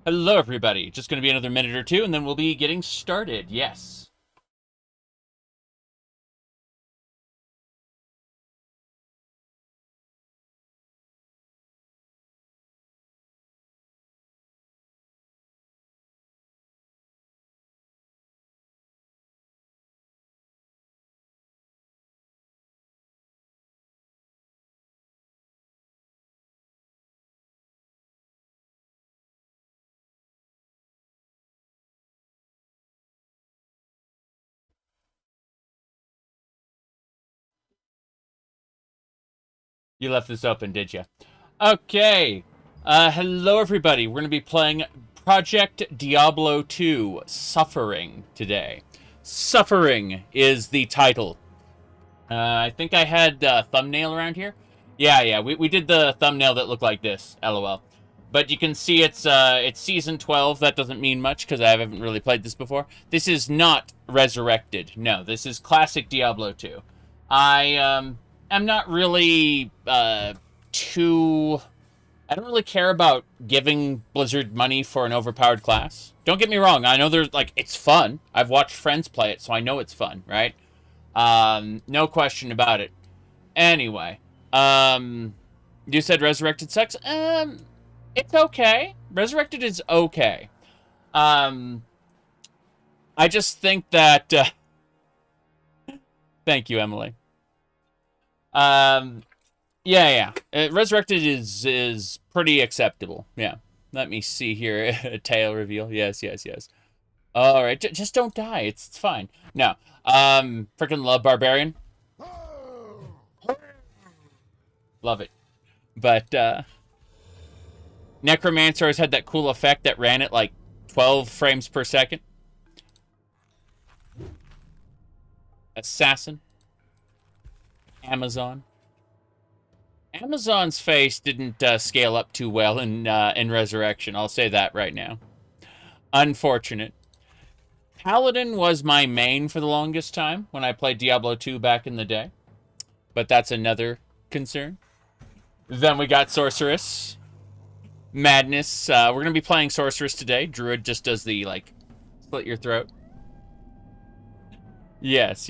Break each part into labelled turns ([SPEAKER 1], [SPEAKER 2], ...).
[SPEAKER 1] Hello, everybody. Just going to be another minute or two, and then we'll be getting started. Yes. You left this open, did you? Okay. Hello, everybody. We're going to be playing Project Diablo 2 Suffering today. Suffering is the title. I think I had a thumbnail around here. Yeah, we did the thumbnail that looked like this, LOL. But you can see it's Season 12. That doesn't mean much because I haven't really played this before. This is not Resurrected. No, this is classic Diablo 2. I'm not really too... I don't really care about giving Blizzard money for an overpowered class. Don't get me wrong. I know there's, like, it's fun. I've watched friends play it, so I know it's fun, right? No question about it. Anyway, you said Resurrected sucks? It's okay. Resurrected is okay. I just think that, thank you, Emily. Yeah. Resurrected is pretty acceptable. Yeah. Let me see here. A tail reveal. Yes. All right. Just don't die. It's fine. No. Freaking love Barbarian. Love it. But, Necromancer has had that cool effect that ran at like 12 frames per second. Assassin. Amazon. Amazon's face didn't scale up too well in Resurrection. I'll say that right now. Unfortunate. Paladin was my main for the longest time when I played Diablo 2 back in the day. But that's another concern. Then we got Sorceress. Madness. We're going to be playing Sorceress today. Druid just does the, like, split your throat. Yes.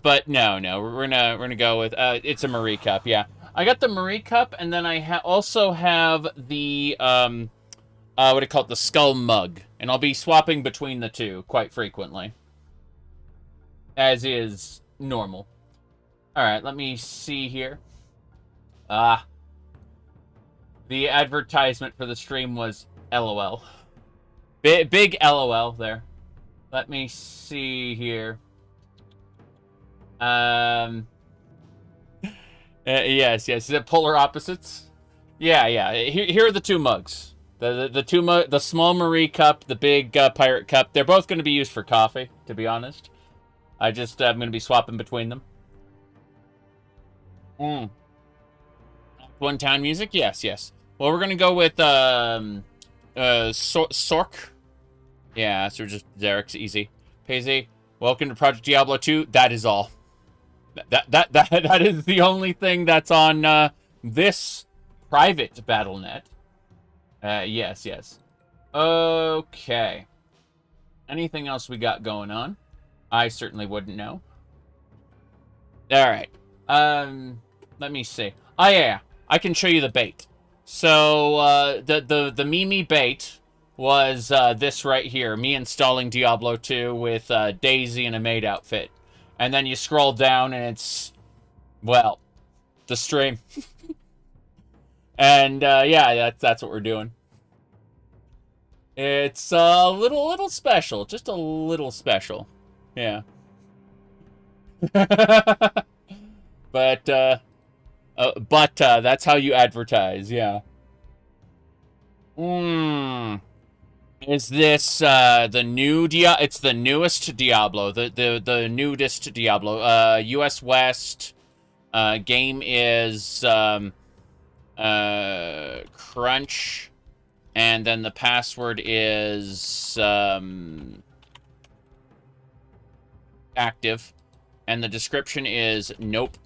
[SPEAKER 1] But no, we're gonna go with it's a Marie Cup. Yeah, I got the Marie Cup, and then I also have the what do you call it, the Skull Mug, and I'll be swapping between the two quite frequently, as is normal. All right, let me see here. The advertisement for the stream was LOL. Big LOL there. Let me see here. Yes. Is it polar opposites? Yeah. Here are the two mugs. The small Marie cup, the big pirate cup. They're both going to be used for coffee, to be honest. I'm going to be swapping between them. One town music? Yes. Well, we're going to go with Sork. Yeah, so just Derek's easy. Paisy, welcome to Project Diablo 2. That is all. That is the only thing that's on this private BattleNet. Yes. Okay. Anything else we got going on? I certainly wouldn't know. All right. Let me see. Oh yeah, I can show you the bait. So the Mimi bait was this right here. Me installing Diablo 2 with Daisy in a maid outfit. And then you scroll down and it's, well, the stream. And yeah, that's what we're doing. It's a little special, just a little special. Yeah. But that's how you advertise, yeah. Is this the new Diablo? It's the newest Diablo, the newest Diablo. US West. Game is Crunch, and then the password is active, and the description is nope.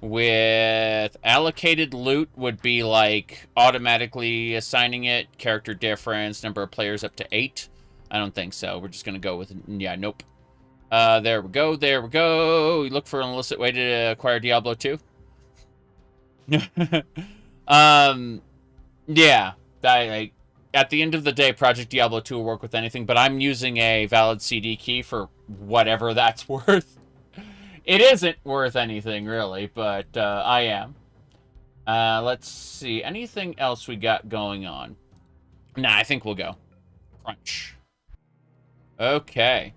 [SPEAKER 1] with allocated loot would be like automatically assigning it, character difference, number of players up to 8. I don't think so. We're just going to go with, yeah, nope. There we go, there we go. We look for an illicit way to acquire Diablo 2. Yeah, at the end of the day, Project Diablo 2 will work with anything, but I'm using a valid CD key for whatever that's worth. It isn't worth anything, really, but I am. Let's see. Anything else we got going on? Nah, I think we'll go. Crunch. Okay.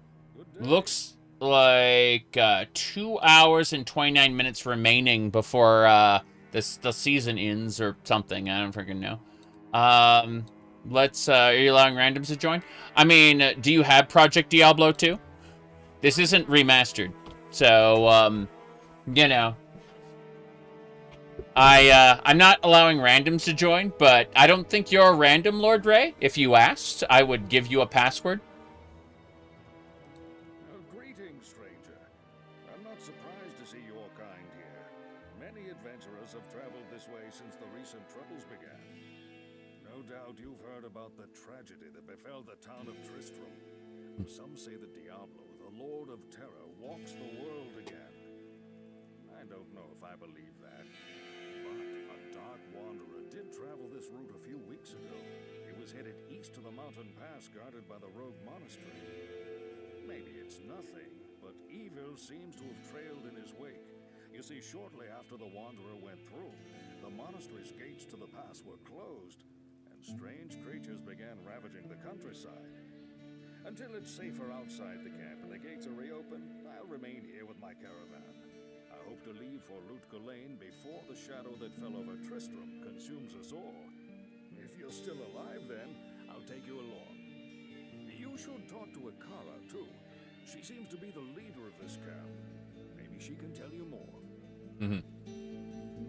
[SPEAKER 1] Looks like 2 hours and 29 minutes remaining before the season ends or something. I don't freaking know. Are you allowing randoms to join? I mean, do you have Project Diablo 2? This isn't remastered. So, you know, I'm not allowing randoms to join, but I don't think you're a random, Lord Ray. If you asked, I would give you a password.
[SPEAKER 2] Greetings, stranger. I'm not surprised to see your kind here. Many adventurers have traveled this way since the recent troubles began. No doubt you've heard about the tragedy that befell the town of Tristram. Some say that Diablo, the Lord of Terror, walks the world again. I don't know if I believe that, but a dark wanderer did travel this route a few weeks ago. He was headed east to the mountain pass guarded by the rogue monastery. Maybe it's nothing, but evil seems to have trailed in his wake. You see, shortly after the wanderer went through, the monastery's gates to the pass were closed, and strange creatures began ravaging the countryside. Until it's safer outside the camp and the gates are reopened, I'll remain here with my caravan. I hope to leave for Lutke Lane before the shadow that fell over Tristram consumes us all. If you're still alive then, I'll take you along. You should talk to Akara, too. She seems to be the leader of this camp. Maybe she can tell you more.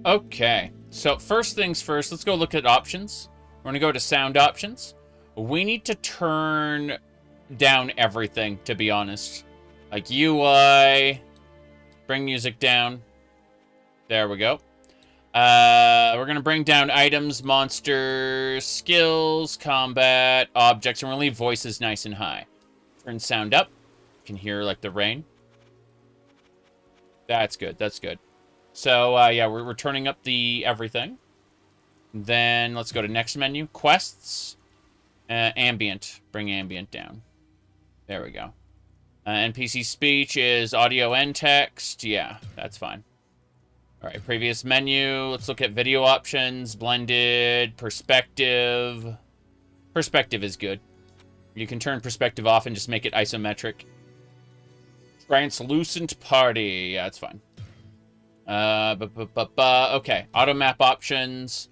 [SPEAKER 1] Okay, so first things first, let's go look at options. We're going to go to sound options. We need to turn down everything, to be honest. Like UI, bring music down. There we go. We're going to bring down items, monsters, skills, combat, objects, and we're going to leave voices nice and high. Turn sound up. You can hear, like, the rain. That's good. That's good. So, yeah, we're turning up the everything. Then let's go to next menu. Quests. Ambient. Bring ambient down. There we go. NPC speech is audio and text. Yeah, that's fine. All right, previous menu. Let's look at video options. Blended. Perspective. Perspective is good. You can turn perspective off and just make it isometric. Translucent party. Yeah, that's fine. Okay, auto map options.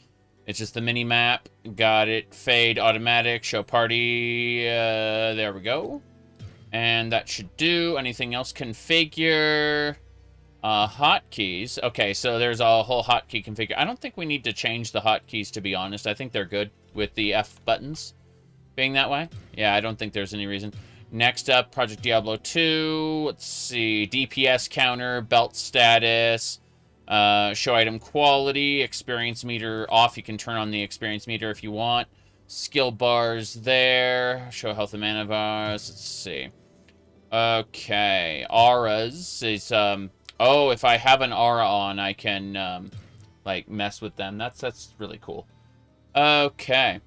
[SPEAKER 1] It's just the mini map. Got it. Fade automatic. Show party. There we go. And that should do. Anything else? Configure. Hotkeys. Okay, so there's a whole hotkey configure. I don't think we need to change the hotkeys, to be honest. I think they're good with the F buttons being that way. Yeah, I don't think there's any reason. Next up, Project Diablo 2. Let's see. DPS counter, belt status, show item quality, experience meter off. You can turn on the experience meter if you want. Skill bars there. Show health and mana bars. Let's see. Okay. Auras is, oh, if I have an aura on, I can, like, mess with them. That's really cool. Okay.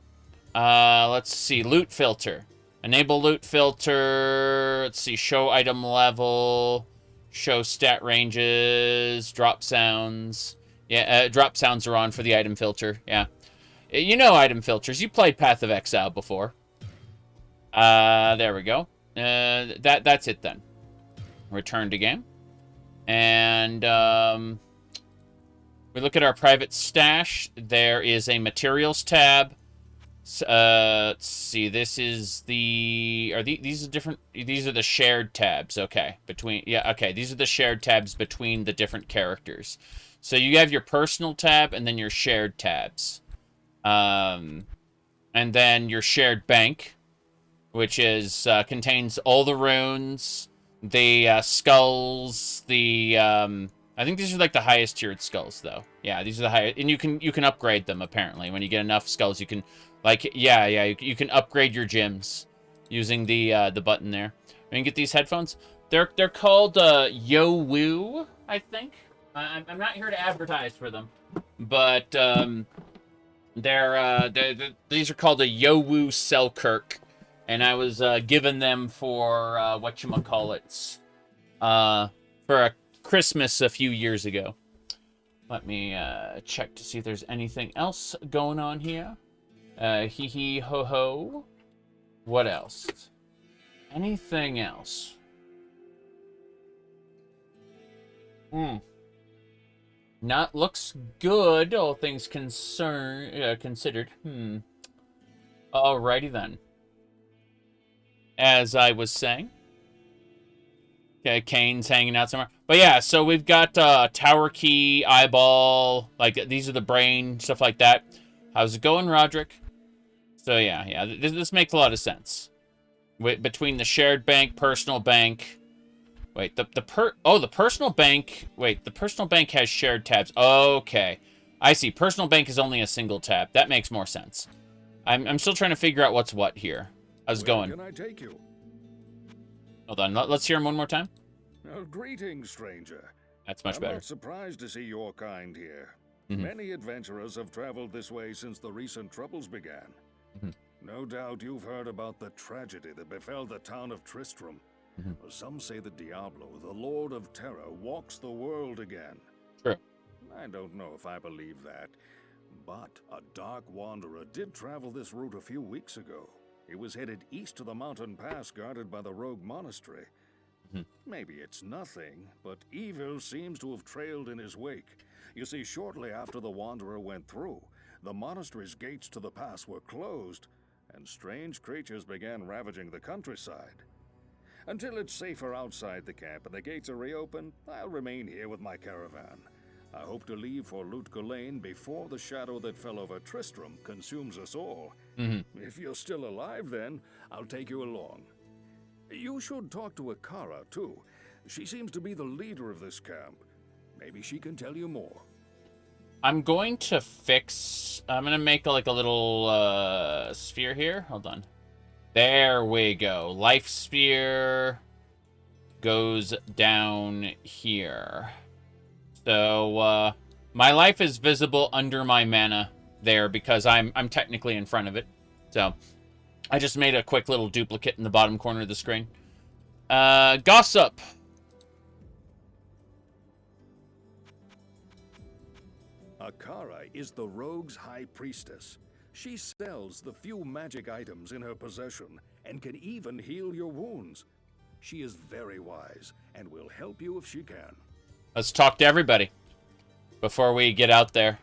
[SPEAKER 1] Let's see. Loot filter. Enable loot filter. Let's see. Show item level. Show stat ranges. Drop sounds. Yeah, drop sounds are on for the item filter. Yeah. You know item filters. You played Path of Exile before. There we go. That's it then. Return to game. And we look at our private stash. There is a materials tab. Let's see. This is the. These are different? These are the shared tabs. Okay, between. Yeah. Okay. These are the shared tabs between the different characters. So you have your personal tab and then your shared tabs. And then your shared bank, which is contains all the runes, the skulls, the I think these are like the highest tiered skulls, though. Yeah, these are the highest, and you can upgrade them apparently. When you get enough skulls, you can, like, yeah, you can upgrade your gems using the button there. We can get these headphones. They're called Yo Woo, I think. I'm not here to advertise for them, but these are called a Yo Woo Selkirk, and I was given them for whatchamacallits, for a Christmas a few years ago. Let me check to see if there's anything else going on here. Hee hee ho ho. What else? Anything else? Not looks good, all things considered. Alrighty then. As I was saying. Okay, Kane's hanging out somewhere. But yeah, so we've got Tower Key, Eyeball, like these are the brain, stuff like that. How's it going, Roderick? So yeah, this makes a lot of sense. Between the shared bank, personal bank. Wait, the personal bank. Wait, the personal bank has shared tabs. Okay, I see. Personal bank is only a single tab. That makes more sense. I'm still trying to figure out what's what here. How's it going?
[SPEAKER 2] Where can I take you?
[SPEAKER 1] Hold on. Let's hear him one more time.
[SPEAKER 2] Greetings, stranger.
[SPEAKER 1] That's much
[SPEAKER 2] I'm
[SPEAKER 1] better.
[SPEAKER 2] not surprised to see your kind here.
[SPEAKER 1] Mm-hmm.
[SPEAKER 2] Many adventurers have traveled this way since the recent troubles began.
[SPEAKER 1] Mm-hmm.
[SPEAKER 2] No doubt you've heard about the tragedy that befell the town of Tristram.
[SPEAKER 1] Mm-hmm.
[SPEAKER 2] Some say that Diablo, the Lord of Terror, walks the world again.
[SPEAKER 1] True.
[SPEAKER 2] I don't know if I believe that, but a dark wanderer did travel this route a few weeks ago. He was headed east to the mountain pass guarded by the rogue monastery. Maybe it's nothing, but evil seems to have trailed in his wake. You see, shortly after the wanderer went through, the monastery's gates to the pass were closed, and strange creatures began ravaging the countryside. Until it's safer outside the camp and the gates are reopened, I'll remain here with my caravan. I hope to leave for Lutga Lane before the shadow that fell over Tristram consumes us all. If you're still alive then, I'll take you along. You should talk to Akara, too. She seems to be the leader of this camp. Maybe she can tell you more.
[SPEAKER 1] I'm going to make like a little sphere here. Hold on. There we go. Life sphere goes down here. So my life is visible under my mana there because I'm technically in front of it. So I just made a quick little duplicate in the bottom corner of the screen. Gossip.
[SPEAKER 2] Akara is the rogue's high priestess. She sells the few magic items in her possession and can even heal your wounds. She is very wise and will help you if she can.
[SPEAKER 1] Let's talk to everybody before we get out there.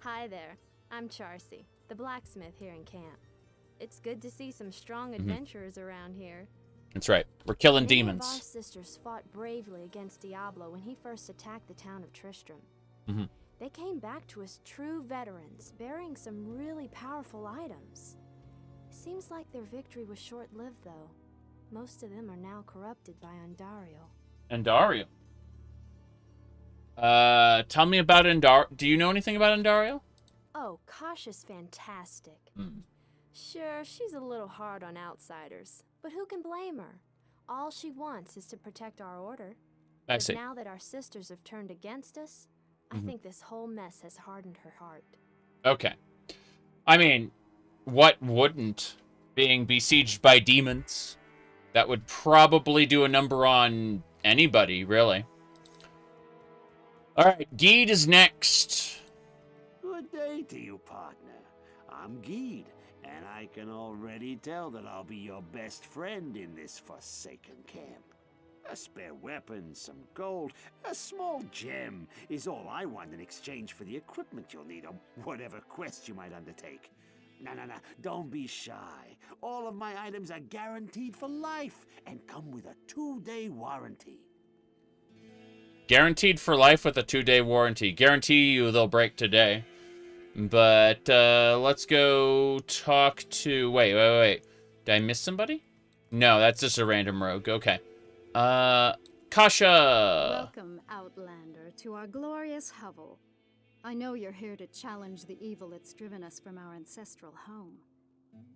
[SPEAKER 3] Hi there. I'm Charcy, the blacksmith here in camp. It's good to see some strong adventurers around here.
[SPEAKER 1] That's right. We're killing
[SPEAKER 3] Many
[SPEAKER 1] demons.
[SPEAKER 3] of our sisters fought bravely against Diablo when he first attacked the town of Tristram. They came back to us true veterans, bearing some really powerful items. Seems like their victory was short-lived, though. Most of them are now corrupted by Andariel.
[SPEAKER 1] Andariel? Tell me about Andariel. Do you know anything about Andariel?
[SPEAKER 3] Oh, Kasha's fantastic. Sure, she's a little hard on outsiders, but who can blame her? All she wants is to protect our order.
[SPEAKER 1] I
[SPEAKER 3] But
[SPEAKER 1] see.
[SPEAKER 3] now that our sisters have turned against us, I think this whole mess has hardened her heart.
[SPEAKER 1] Okay. I mean, what wouldn't? Being besieged by demons. That would probably do a number on anybody, really. Alright, Geed is next.
[SPEAKER 4] Good day to you, partner. I'm Geed, and I can already tell that I'll be your best friend in this forsaken camp. A spare weapon, some gold, a small gem is all I want in exchange for the equipment you'll need on whatever quest you might undertake. No, don't be shy. All of my items are guaranteed for life and come with a 2-day warranty.
[SPEAKER 1] Guaranteed for life with a 2-day warranty. Guarantee you they'll break today. But, let's go talk to... Wait. Did I miss somebody? No, that's just a random rogue. Okay. Kasha!
[SPEAKER 5] Welcome, Outlander, to our glorious hovel. I know you're here to challenge the evil that's driven us from our ancestral home.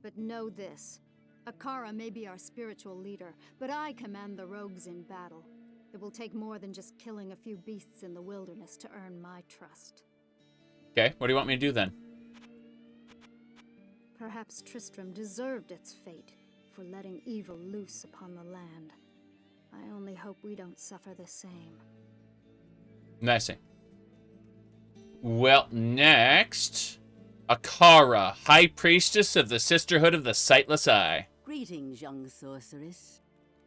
[SPEAKER 5] But know this. Akara may be our spiritual leader, but I command the rogues in battle. It will take more than just killing a few beasts in the wilderness to earn my trust.
[SPEAKER 1] Okay, what do you want me to do then?
[SPEAKER 5] Perhaps Tristram deserved its fate for letting evil loose upon the land. I only hope we don't suffer the same.
[SPEAKER 1] I see. Well, next, Akara, High Priestess of the Sisterhood of the Sightless Eye.
[SPEAKER 6] Greetings, young sorceress.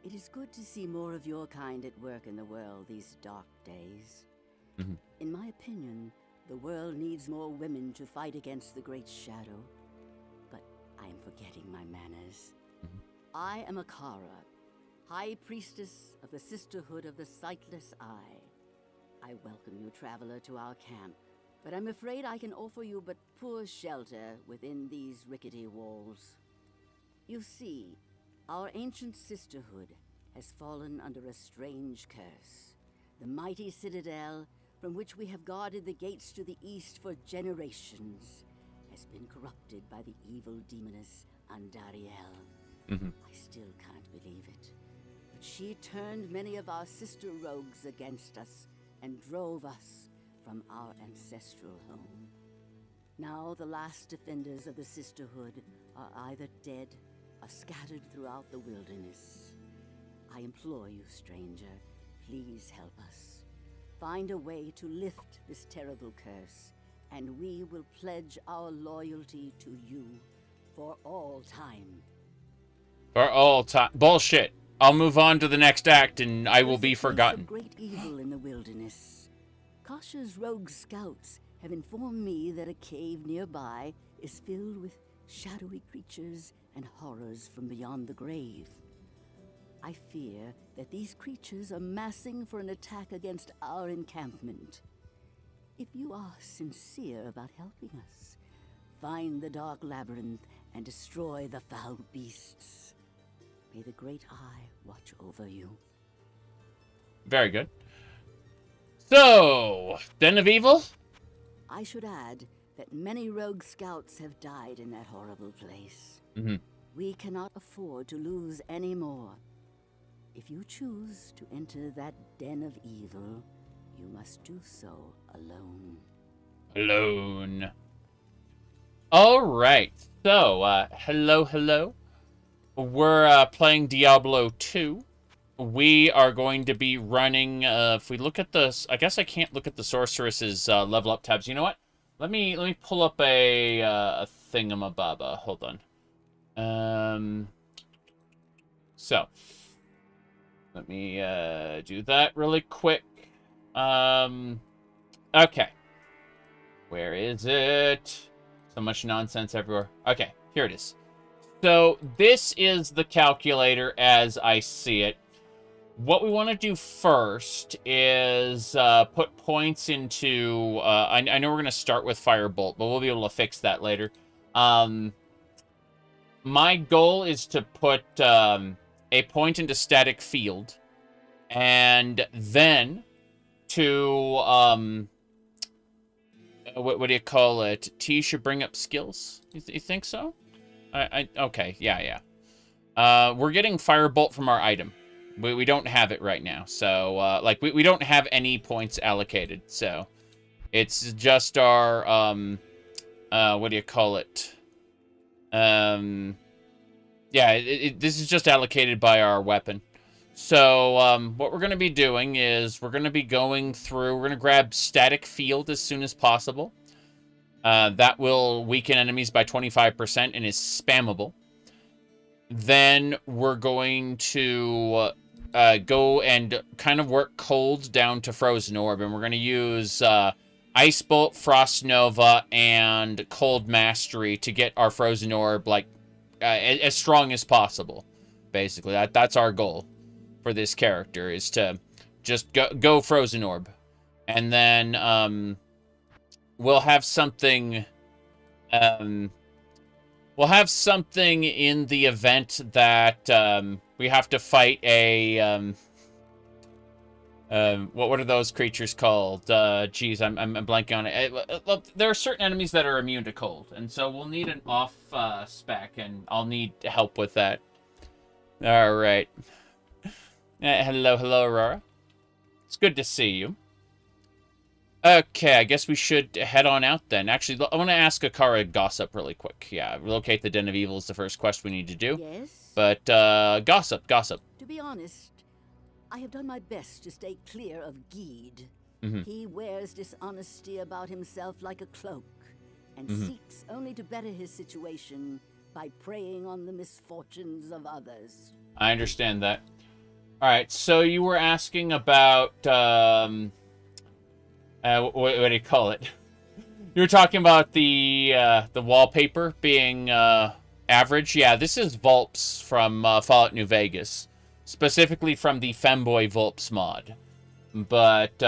[SPEAKER 6] It is good to see more of your kind at work in the world these dark days. In my opinion, the world needs more women to fight against the Great Shadow. But I am forgetting my manners. I am Akara, High Priestess of the Sisterhood of the Sightless Eye. I welcome you, traveler, to our camp, but I'm afraid I can offer you but poor shelter within these rickety walls. You see, our ancient sisterhood has fallen under a strange curse. The mighty citadel, from which we have guarded the gates to the east for generations, has been corrupted by the evil demoness Andariel. I still can't believe it. But she turned many of our sister rogues against us and drove us from our ancestral home. Now the last defenders of the sisterhood are either dead or scattered throughout the wilderness. I implore you, stranger, please help us. Find a way to lift this terrible curse, and we will pledge our loyalty to you for all time.
[SPEAKER 1] For all time. Bullshit. I'll move on to the next act and I will be forgotten.
[SPEAKER 6] There's a case of great evil in the wilderness. Kasha's rogue scouts have informed me that a cave nearby is filled with shadowy creatures and horrors from beyond the grave. I fear that these creatures are massing for an attack against our encampment. If you are sincere about helping us, find the dark labyrinth and destroy the foul beasts. May the Great Eye watch over you.
[SPEAKER 1] Very good. So, Den of Evil?
[SPEAKER 6] I should add that many rogue scouts have died in that horrible place. We cannot afford to lose any more. If you choose to enter that Den of Evil, you must do so alone.
[SPEAKER 1] Alone. Alright, so, hello. We're playing Diablo 2. We are going to be running, if we look at this, I guess I can't look at the Sorceress's level up tabs. You know what? Let me pull up a thingamababa. Hold on. So, let me do that really quick. Okay. Where is it? So much nonsense everywhere. Okay, here it is. So, this is the calculator as I see it. What we want to do first is put points into... I know we're going to start with Firebolt, but we'll be able to fix that later. My goal is to put a point into Static Field, and then to... what do you call it? T should bring up skills? You think so? Okay, yeah. We're getting Firebolt from our item. We don't have it right now, so, like, we don't have any points allocated, so it's just our, what do you call it? Yeah, this is just allocated by our weapon. So, what we're going to be doing is we're going to be going through, we're going to grab Static Field as soon as possible. That will weaken enemies by 25% and is spammable. Then we're going to go and kind of work cold down to Frozen Orb. And we're going to use Ice Bolt, Frost Nova, and Cold Mastery to get our Frozen Orb like as strong as possible. Basically, that's our goal for this character, is to just go Frozen Orb. And then we'll have something... we'll have something in the event that we have to fight a What are those creatures called? Geez, I'm blanking on it. There are certain enemies that are immune to cold, and so we'll need an off spec, and I'll need help with that. All right. Hello, Aurora. It's good to see you. Okay, I guess we should head on out then. Actually, I want to ask Akara gossip really quick. Yeah, relocate the Den of Evil is the first quest we need to do.
[SPEAKER 6] Yes?
[SPEAKER 1] But, gossip.
[SPEAKER 6] To be honest, I have done my best to stay clear of Geed. He wears dishonesty about himself like a cloak, and seeks only to better his situation by preying on the misfortunes of others.
[SPEAKER 1] I understand that. Alright, so you were asking about, what do you call it? You were talking about the wallpaper being, average. Yeah, this is Vulps from, Fallout New Vegas. Specifically from the Femboy Vulps mod. But,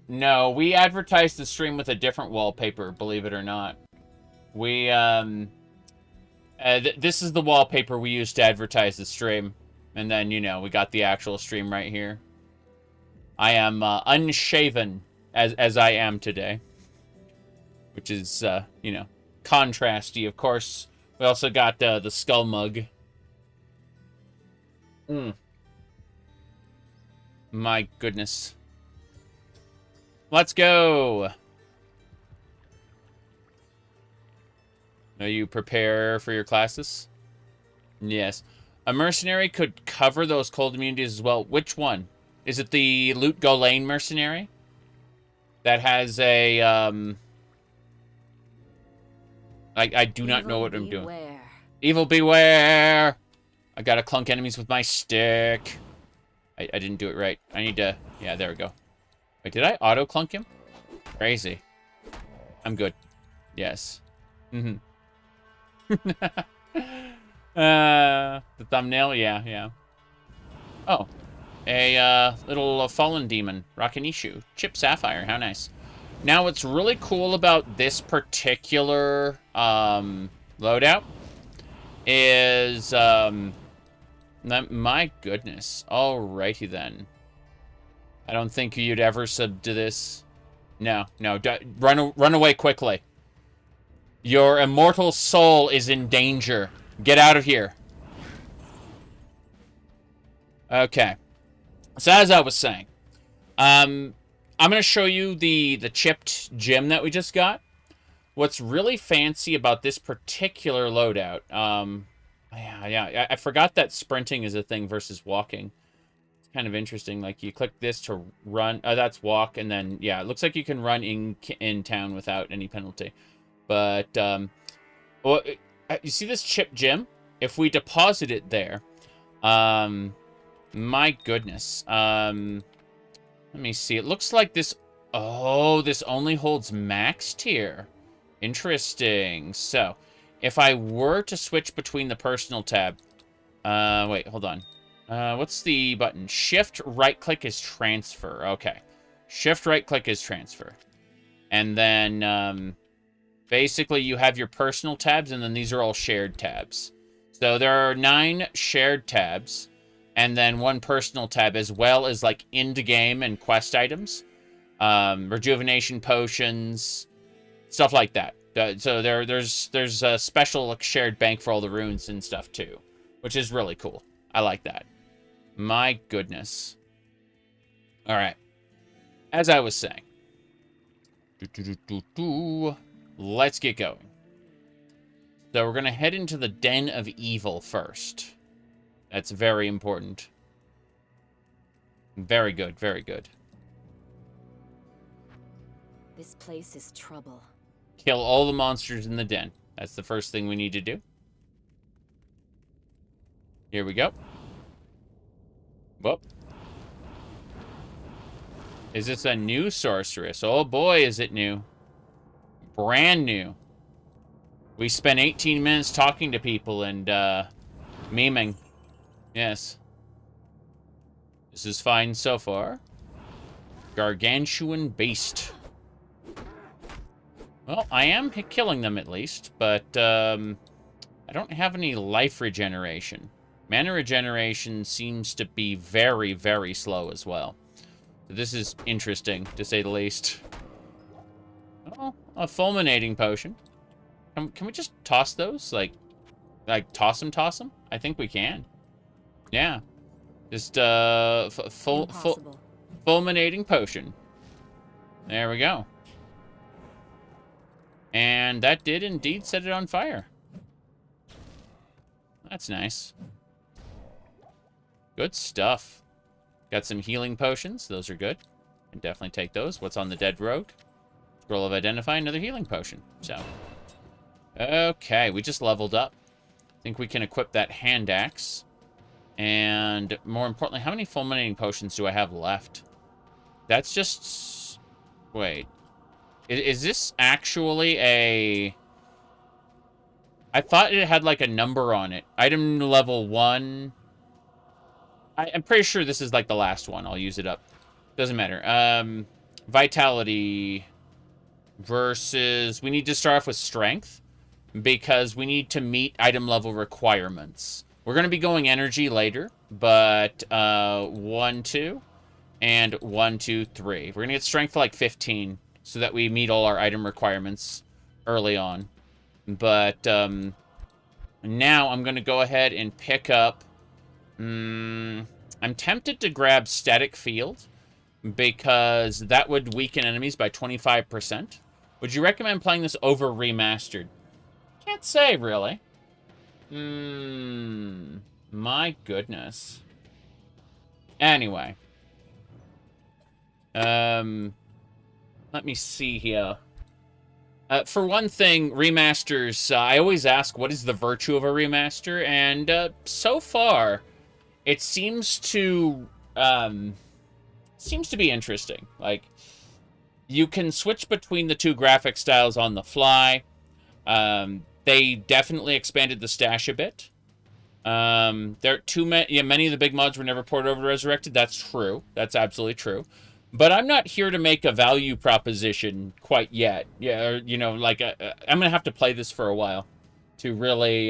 [SPEAKER 1] no, we advertised the stream with a different wallpaper, believe it or not. We, this is the wallpaper we used to advertise the stream. And then, you know, we got the actual stream right here. I am unshaven, as I am today. Which is, you know, contrasty. Of course, we also got the skull mug. My goodness. Let's go! Are you prepare for your classes? Yes. A mercenary could cover those cold immunities as well. Which one? Is it the Loot Golain mercenary? That has a, I do not know what I'm doing. Evil beware! I gotta clunk enemies with my stick. I didn't do it right. I need to... Yeah, there we go. Wait, did I auto-clunk him? Crazy. I'm good. Yes. The thumbnail? Yeah. Oh. A little fallen demon. Rakanishu. Chip Sapphire. How nice. Now, what's really cool about this particular loadout is... my goodness. Alrighty then. I don't think you'd ever sub to this. No. Run away quickly. Your immortal soul is in danger. Get out of here. Okay. So as I was saying, I'm going to show you the chipped gem that we just got. What's really fancy about this particular loadout, yeah, I forgot that sprinting is a thing versus walking. It's kind of interesting. Like, you click this to run. Oh, that's walk, and then, yeah, it looks like you can run in town without any penalty. But, well, you see this chipped gem? If we deposit it there, my goodness. Let me see. It looks like this... Oh, this only holds max tier. Interesting. So, if I were to switch between the personal tab... wait, hold on. What's the button? Shift right-click is transfer. Okay. Shift right-click is transfer. And then, basically, you have your personal tabs, and then these are all shared tabs. So, there are 9 shared tabs, and then 1 personal tab, as well as, like, end-game and quest items. Rejuvenation potions, stuff like that. So there's a special shared bank for all the runes and stuff too, which is really cool. I like that. My goodness. All right. As I was saying, let's get going. So we're gonna head into the Den of Evil first. That's very important. Very good. Very good.
[SPEAKER 7] This place is trouble.
[SPEAKER 1] Kill all the monsters in the den. That's the first thing we need to do. Here we go. Whoop. Is this a new sorceress? Oh boy, is it new. Brand new. We spent 18 minutes talking to people and, memeing. Yes. This is fine so far. Gargantuan Beast. Well, I am killing them at least, but I don't have any life regeneration. Mana regeneration seems to be very, very slow as well. So this is interesting, to say the least. Oh, a fulminating potion. Can we just toss those? Like toss them? I think we can. Yeah. Just, fulminating potion. There we go. And that did indeed set it on fire. That's nice. Good stuff. Got some healing potions. Those are good. Can definitely take those. What's on the dead road? Scroll of Identify, another healing potion. So, okay, we just leveled up. I think we can equip that hand axe. And more importantly, how many fulminating potions do I have left? That's just... Wait. Is this actually a... I thought it had like a number on it. Item level 1. I'm pretty sure this is like the last one. I'll use it up. Doesn't matter. Vitality versus... We need to start off with strength because we need to meet item level requirements. We're going to be going energy later, but 1, 2, and 1, 2, 3. We're going to get strength to like 15 so that we meet all our item requirements early on. But now I'm going to go ahead and pick up... I'm tempted to grab Static Field because that would weaken enemies by 25%. Would you recommend playing this over remastered? Can't say, really. My goodness. Anyway. Let me see here. For one thing, remasters, I always ask, what is the virtue of a remaster? And so far, it seems to be interesting. Like, you can switch between the two graphic styles on the fly. They definitely expanded the stash a bit. There are too many. Yeah, many of the big mods were never ported over to Resurrected. That's true. That's absolutely true. But I'm not here to make a value proposition quite yet. Yeah, or, you know, like I'm gonna have to play this for a while to really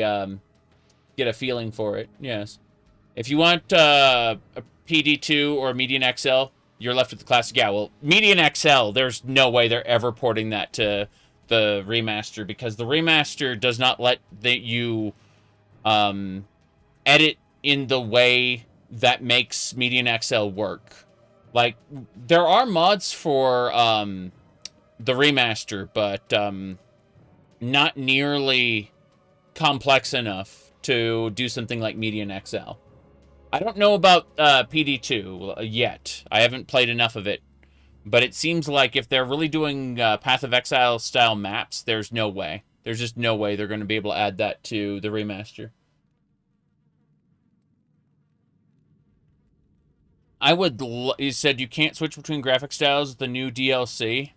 [SPEAKER 1] get a feeling for it. Yes. If you want a PD2 or Median XL, you're left with the classic. Yeah, well, Median XL, there's no way they're ever porting that to the remaster because the remaster does not let you edit in the way that makes Median XL work. Like, there are mods for the remaster, but not nearly complex enough to do something like Median XL. I don't know about PD2 yet. I haven't played enough of it. But it seems like if they're really doing Path of Exile style maps, there's no way. There's just no way they're going to be able to add that to the remaster. I would... You said you can't switch between graphic styles with the new DLC.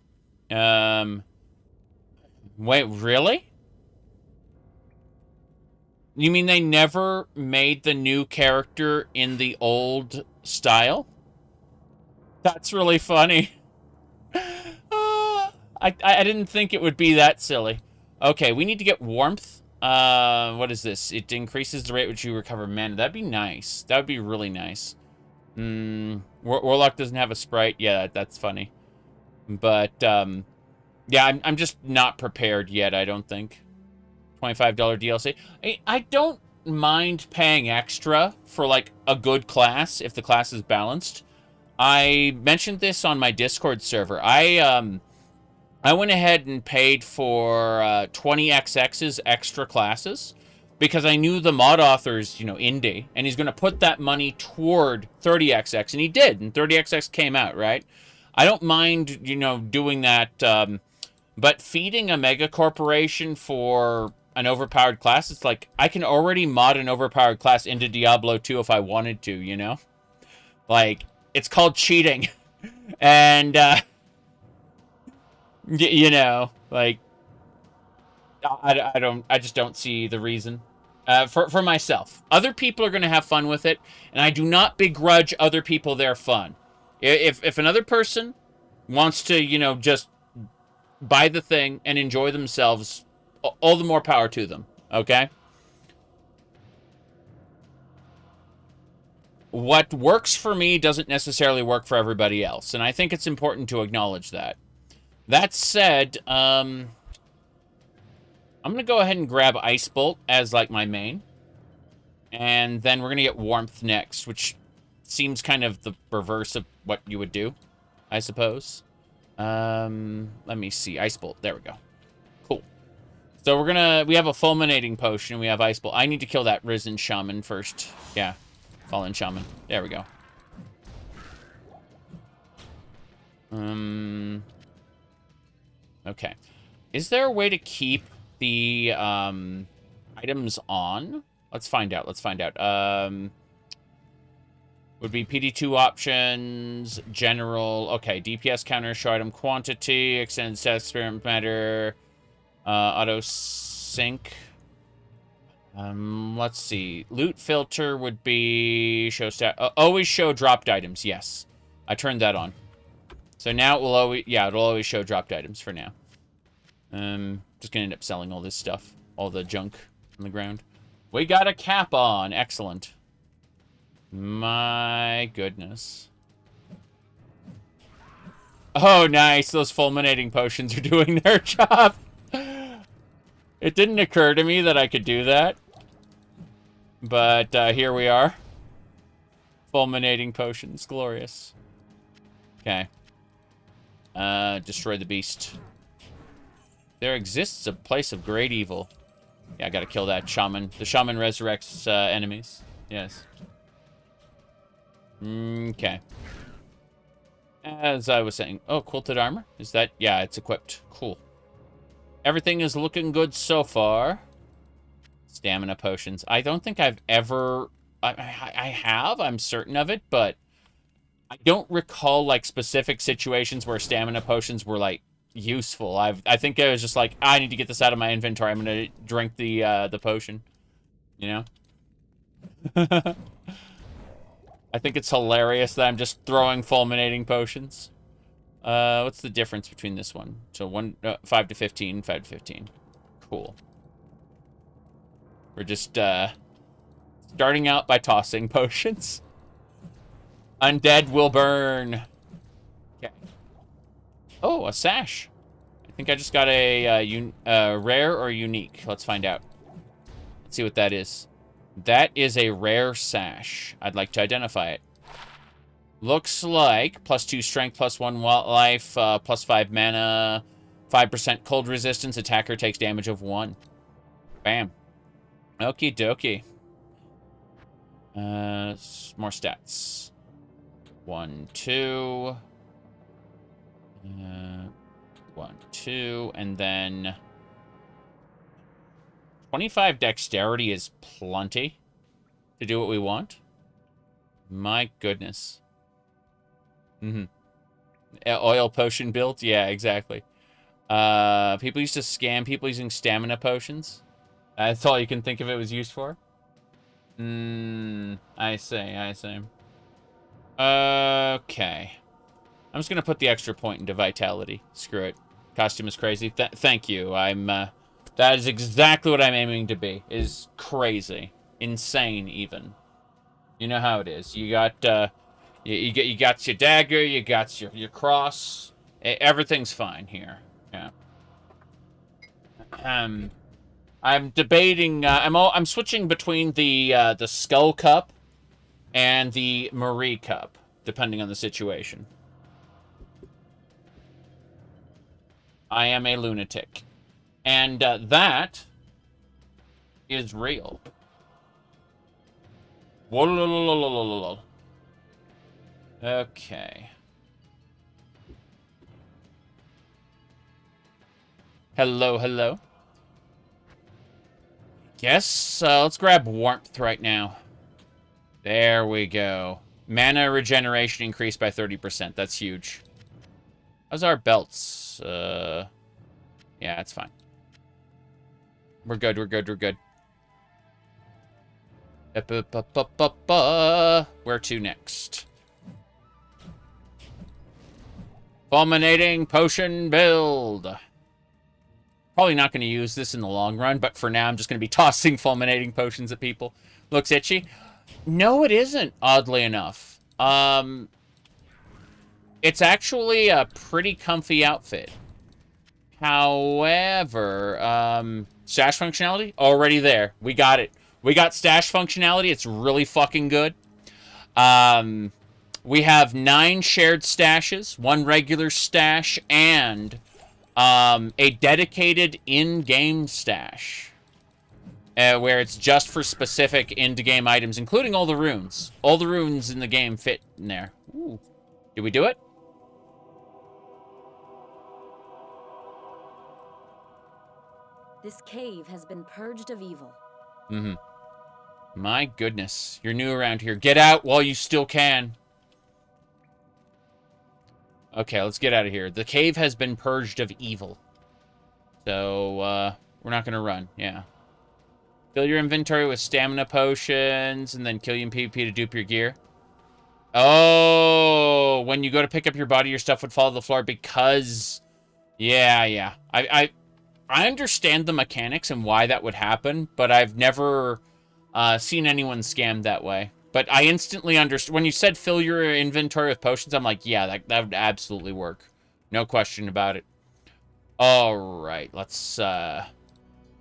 [SPEAKER 1] Wait, really? You mean they never made the new character in the old style? That's really funny. I didn't think it would be that silly. Okay, we need to get warmth. What is this? It increases the rate which you recover mana. That'd be nice. That would be really nice. Warlock doesn't have a sprite. Yeah, that's funny. But, yeah, I'm just not prepared yet, I don't think. $25 DLC. I don't mind paying extra for, like, a good class if the class is balanced. I mentioned this on my Discord server. I went ahead and paid for 20XX's extra classes because I knew the mod author's, you know, indie, and he's going to put that money toward 30XX, and he did, and 30XX came out, right? I don't mind, you know, doing that, but feeding a mega corporation for an overpowered class, it's like, I can already mod an overpowered class into Diablo 2 if I wanted to, you know? Like, it's called cheating. And, you know, like, I just don't see the reason. For myself. Other people are going to have fun with it, and I do not begrudge other people their fun. If another person wants to, you know, just buy the thing and enjoy themselves, all the more power to them, okay? what works for me doesn't necessarily work for everybody else, and I think it's important to acknowledge that. That said, I'm going to go ahead and grab Ice Bolt as, like, my main. And then we're going to get Warmth next, which seems kind of the reverse of what you would do, I suppose. Let me see. Ice Bolt. There we go. Cool. So we have a Fulminating Potion. We have Ice Bolt. I need to kill that Risen Shaman first. Yeah. Fallen Shaman. There we go. Okay. Is there a way to keep the items on? Let's find out. Let's find out. Would be PD2 options, general. Okay, DPS counter, show item quantity, extended stat, experiment matter, auto sync. Let's see. Loot filter would be show stat. Always show dropped items. Yes, I turned that on. So now it will always, yeah, it'll always show dropped items for now. Just gonna end up selling all this stuff, all the junk on the ground. We got a cap on. Excellent. My goodness. Oh, nice. Those fulminating potions are doing their job. It didn't occur to me that I could do that. But here we are. Fulminating potions. Glorious. Okay. Destroy the beast. There exists a place of great evil. Yeah, I gotta kill that shaman. The shaman resurrects enemies. Yes. Okay. As I was saying. Oh, quilted armor? Is that? Yeah, it's equipped. Cool. Everything is looking good so far. Stamina potions. I don't think I've ever... I have, I'm certain of it, but I don't recall, like, specific situations where stamina potions were, like, useful. I think I was just like, I need to get this out of my inventory. I'm gonna drink the potion. You know? I think it's hilarious that I'm just throwing fulminating potions. What's the difference between this one? So 5 to 15, 5 to 15. Cool. We're just starting out by tossing potions. Undead will burn. Okay. Oh, a sash. I think I just got a rare or unique. Let's find out. Let's see what that is. That is a rare sash. I'd like to identify it. Looks like +2 strength, +1 life, +5 mana, 5% cold resistance. Attacker takes damage of 1. Bam. Okie dokie. More stats. 1, 2. 1, 2, and then 25 dexterity is plenty to do what we want. My goodness. Oil potion build? Yeah, exactly. People used to scam people using stamina potions. That's all you can think of it was used for? I see. Okay. I'm just gonna put the extra point into vitality. Screw it. Costume is crazy. Thank you. That is exactly what I'm aiming to be. Is crazy. Insane, even. You know how it is. You got, you got your dagger, you got your cross. Everything's fine here. Yeah. I'm debating, I'm switching between the Skull Cup and the Marie Cup, depending on the situation. I am a lunatic. And that is real. Okay. Hello. Guess, let's grab warmth right now. There we go. Mana regeneration increased by 30%. That's huge. How's our belts? Yeah, it's fine. We're good. Where to next? Fulminating potion build. Probably not going to use this in the long run, but for now I'm just going to be tossing fulminating potions at people. Looks itchy. No, it isn't, oddly enough. It's actually a pretty comfy outfit. However, stash functionality, already there. We got it. We got stash functionality. It's really fucking good. We have 9 shared stashes, 1 regular stash, and a dedicated in-game stash. Where it's just for specific in-game items, including all the runes. All the runes in the game fit in there. Ooh. Did we do it?
[SPEAKER 7] This cave has been purged of evil.
[SPEAKER 1] Mm-hmm. My goodness. You're new around here. Get out while you still can. Okay, let's get out of here. The cave has been purged of evil. So, we're not gonna run. Yeah. Fill your inventory with stamina potions, and then kill you in PvP to dupe your gear. Oh, when you go to pick up your body, your stuff would fall to the floor because... Yeah. I understand the mechanics and why that would happen, but I've never seen anyone scammed that way. But I instantly understood. When you said fill your inventory with potions, I'm like, yeah, that would absolutely work. No question about it. All right, let's...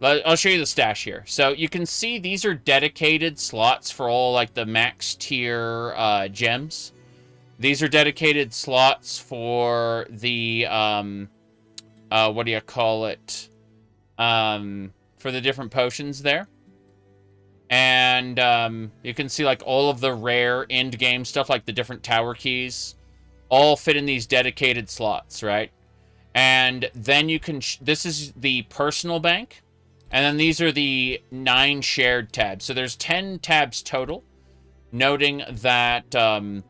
[SPEAKER 1] I'll show you the stash here. So you can see these are dedicated slots for all, like, the max tier gems. These are dedicated slots for the, what do you call it? For the different potions there. And you can see, like, all of the rare end-game stuff, like the different tower keys, all fit in these dedicated slots, right? And then you can... this is the personal bank. And then these are the 9 shared tabs. So there's 10 tabs total, noting that 9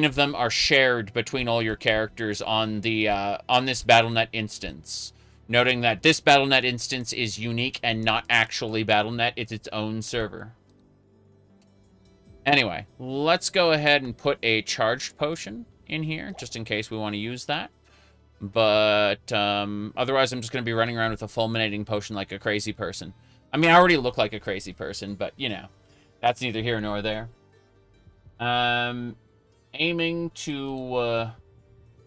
[SPEAKER 1] of them are shared between all your characters on the on this BattleNet instance. Noting that this BattleNet instance is unique and not actually BattleNet. It's its own server. Anyway, let's go ahead and put a charged potion in here, just in case we want to use that. But otherwise, I'm just going to be running around with a fulminating potion like a crazy person. I mean, I already look like a crazy person, but, you know, that's neither here nor there. Aiming to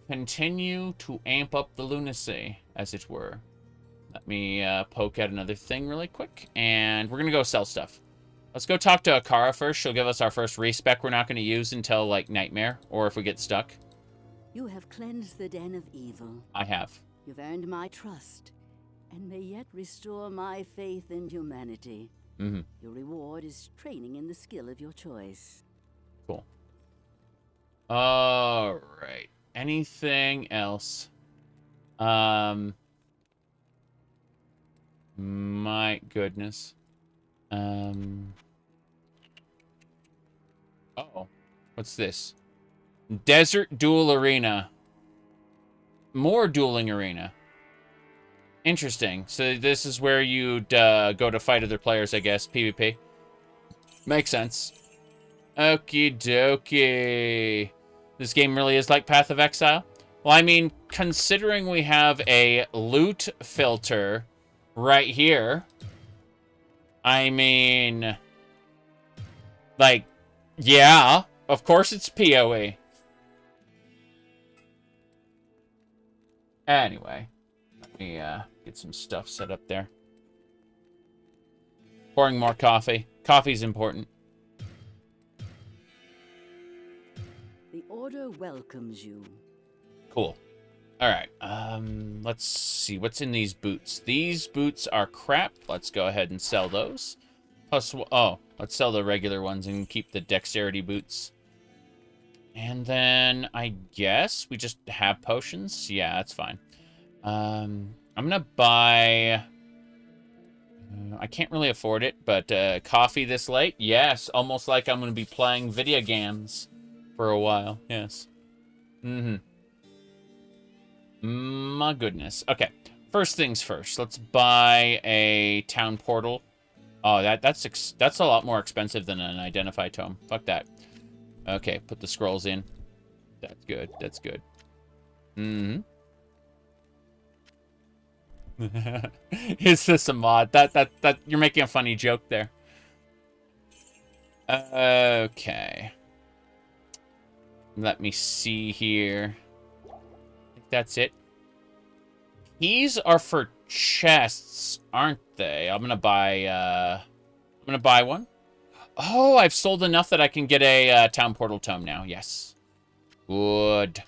[SPEAKER 1] continue to amp up the lunacy, as it were. Let me poke at another thing really quick, and we're going to go sell stuff. Let's go talk to Akara first. She'll give us our first respec we're not going to use until, like, Nightmare, or if we get stuck.
[SPEAKER 6] You have cleansed the den of evil.
[SPEAKER 1] I have.
[SPEAKER 6] You've earned my trust, and may yet restore my faith in humanity.
[SPEAKER 1] Mm-hmm.
[SPEAKER 6] Your reward is training in the skill of your choice.
[SPEAKER 1] Cool. All right. Anything else? My goodness. Uh-oh. What's this? Desert Duel Arena. More dueling arena. Interesting. So this is where you'd go to fight other players, I guess. PvP. Makes sense. Okie dokie. This game really is like Path of Exile? Well, I mean, considering we have a loot filter right here, I mean, like, yeah, of course it's PoE. Anyway, let me get some stuff set up there. Pouring more coffee. Coffee's important.
[SPEAKER 6] The Order welcomes you.
[SPEAKER 1] Cool. Alright, let's see. What's in these boots? These boots are crap. Let's go ahead and sell those. Plus, oh, let's sell the regular ones and keep the dexterity boots. And then, I guess, we just have potions? Yeah, that's fine. I'm gonna buy... I can't really afford it, but coffee this late? Yes, almost like I'm gonna be playing video games for a while. Yes. Mm-hmm. My goodness. Okay, first things first. Let's buy a town portal. Oh, that's a lot more expensive than an identify tome. Fuck that. Okay, put the scrolls in. That's good. That's good. Mm-hmm. Is this a mod? That you're making a funny joke there. Okay. Let me see here. I think that's it. Keys are for chests, aren't they? I'm gonna buy one. Oh, I've sold enough that I can get a town portal tome now. Yes. Good.